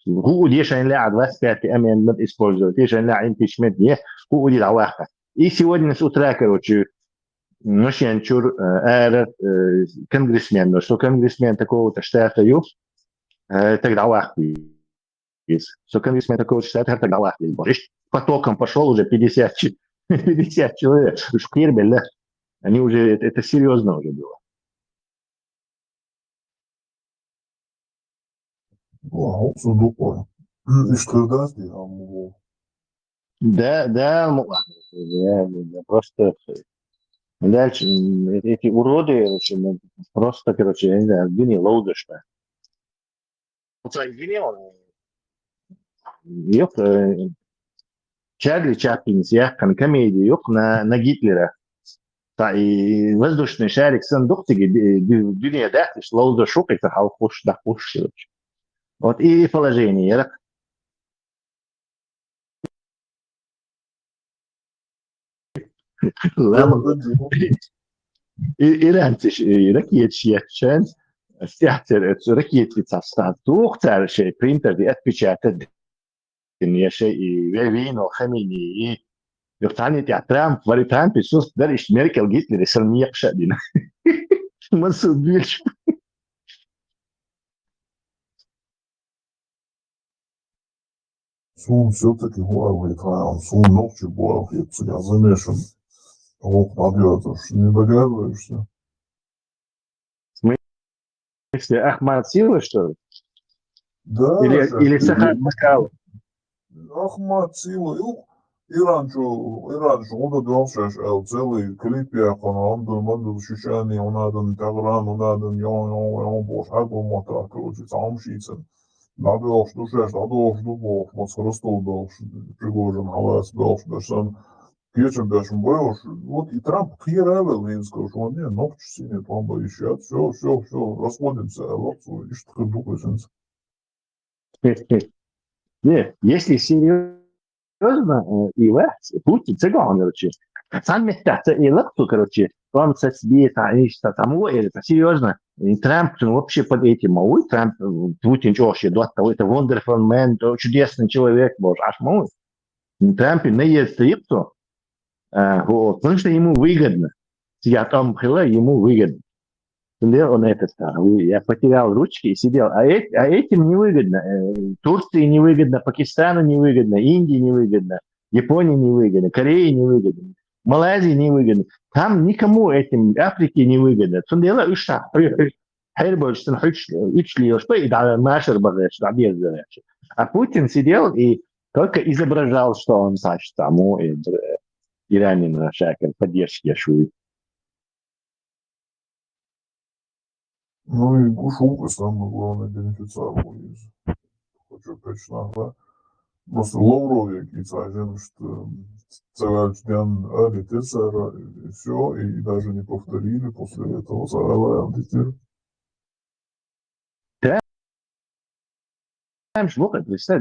هو ليش لا 25 amendment использовать, лишь لا impeachment, не, هو دي дала. И сегодня с утра, короче, ноченчур, конгрессмен, что конгрессмен такого-то штата есть, тогда лахли. Что конгрессмен такого-то штата, тогда лахли. Потоком пошел уже 50 человек. Уж Кирбель, они уже, это серьезно уже было. Вау, судупа. И что даст я могу? Да, просто дальше эти уроды, короче, просто, короче, я не знаю, Винни Лоудышна. Вот Винни, он, Чарли Чаплин, яхкан комедия, на Гитлера. И воздушный шарик сандуктиги, Винни дахтиш, Лоудышук, это халхуш, дахуш, короче. Вот и положение. Iranci ракетчик стяхтер ракетница статух царшей принтер отпечатать неше и вино хамини и يقتني Трамп وري Трамп يسوس درش Меркель Гитлер سلميق شدينا ما صدقش Сун все-таки говорит, он сун ночью говорит, я замешан. Вот, подъедешь, не догадываешься? В смысле, Ахмад Сила, что ли? Да. Или Сахар Макал? Ахмад Сила, иранчу, он дошеш, целый клип, он ощущение, он один тагран, он один он бош, мотор, короче, сам шицен. Надо, что же, надо, что бог, вот Ростов дал, Пригожин, Алас дал, что сам Кечем даже был, вот и Трамп киревел, и сказал, что не, ногти синие, там бы еще, все, расходимся, и что такое думаешь? Нет, если серьезно, и Путин цыган, короче. Сам местах, и лакту, короче, он со света, тому, это серьезно. И Трамп, ну, вообще под этим, мой Трамп, Путин, что вообще, это wonderful man, чудесный человек, боже, аж мой. Трамп не ест рыбку, вот, потому что ему выгодно. Я там хила, ему выгодно. Он это сказал. Я потерял ручки и сидел. А этим невыгодно. Турции невыгодно, Пакистану невыгодно, Индии невыгодно, Японии невыгодно, Корее невыгодно, Малайзии невыгодно. Там никому этим Африке невыгодно. Цундела ушта. А Путин сидел и только изображал, что он, значит, тому иранин шакер поддержки шует. Ну и Гушука самый главный бенефициар был. Хочу точно, да. Просто Лавров якийсь один, что Цагальчдян Алитесара, и все, и даже не повторили после этого Цагала Антитир.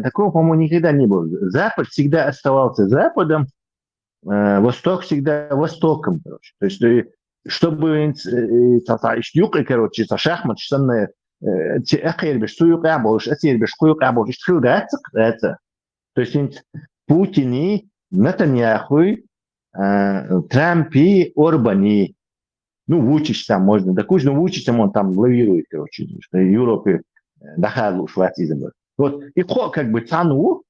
Такого, по-моему, никогда не было. Запад всегда оставался Западом, Восток всегда Востоком, короче. То есть, чтобы юг, короче, шахмат, что أخير بشتوي قابوش أثير بشكوي قابوش تخيل ده. То есть Путин и Нетаньяху, Трамп и Орбан и, ну, Вучич там можно, да кучно Вучичем он там лавирует, короче, что в Европе дохадлу шватизм. Вот, и как бы цану,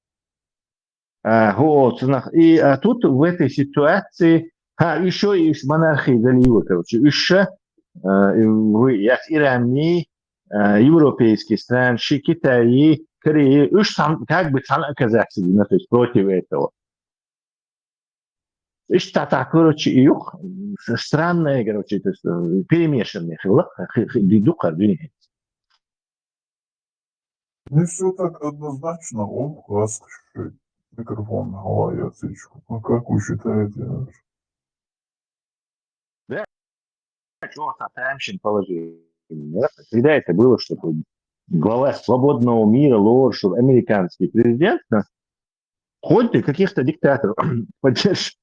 вот, и тут в этой ситуации, еще и монархии заливы, короче, еще в Иране, европейские страны, Китай, Корея, как бы цан оказаться, то есть против этого. Что так, короче, юг, странное, короче, то есть перемешанные, Не все так однозначно, он классный микрофон на голове отсечку. А как вы считаете? Да, что-то там положили. Когда это было, чтобы глава свободного мира, лорд, чтобы американский президент, ходит каких-то диктаторов, поддерживает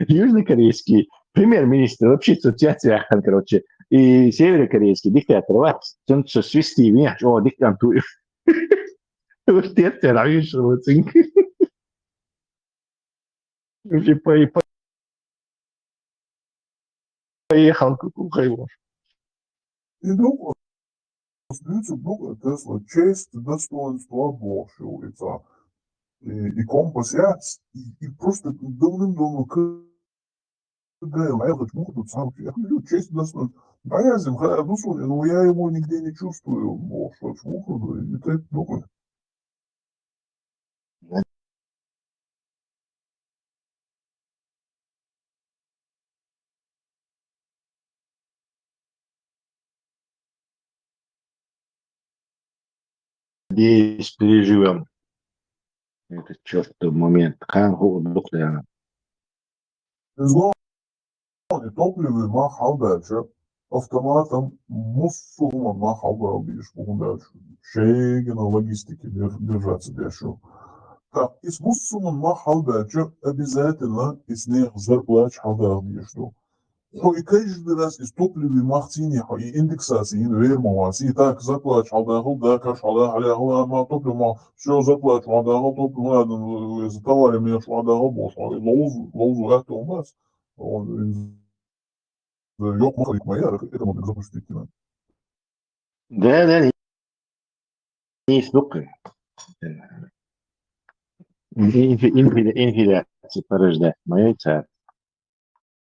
южнокорейский премьер-министр, вообще соцсетях, короче, и северокорейский диктатор, он что, свести меня, о, диктатура. Вот это раньше, вот. Поехал, кукуха его. И долго остается много Тесла, честь, достоинство обошивается. И компас, и просто давным-давно я хочу тут сам, я хочу честь, достоинство. Боязнь, ну я его нигде не чувствую, что чмуху, и ты думаешь. Надеюсь, переживем этот чертов момент. Излом топливы махал дальше. Автоматом муссума махал дальше. Шейгена логистики держаться дальше. Так, и с муссумом махал дальше обязательно и с них зарплач халдар дальше. Ну и каждый раз из топливы махтини и индексации, и вермовации, и так заплач халдар, да, каш халдар, ма топливо, все заплач халдар, топливо, за товарами халдар, босс, лозу это у нас. Yok махалик моя, это можно запустить. Да, не столько. Инфляция порождает. Моя цель.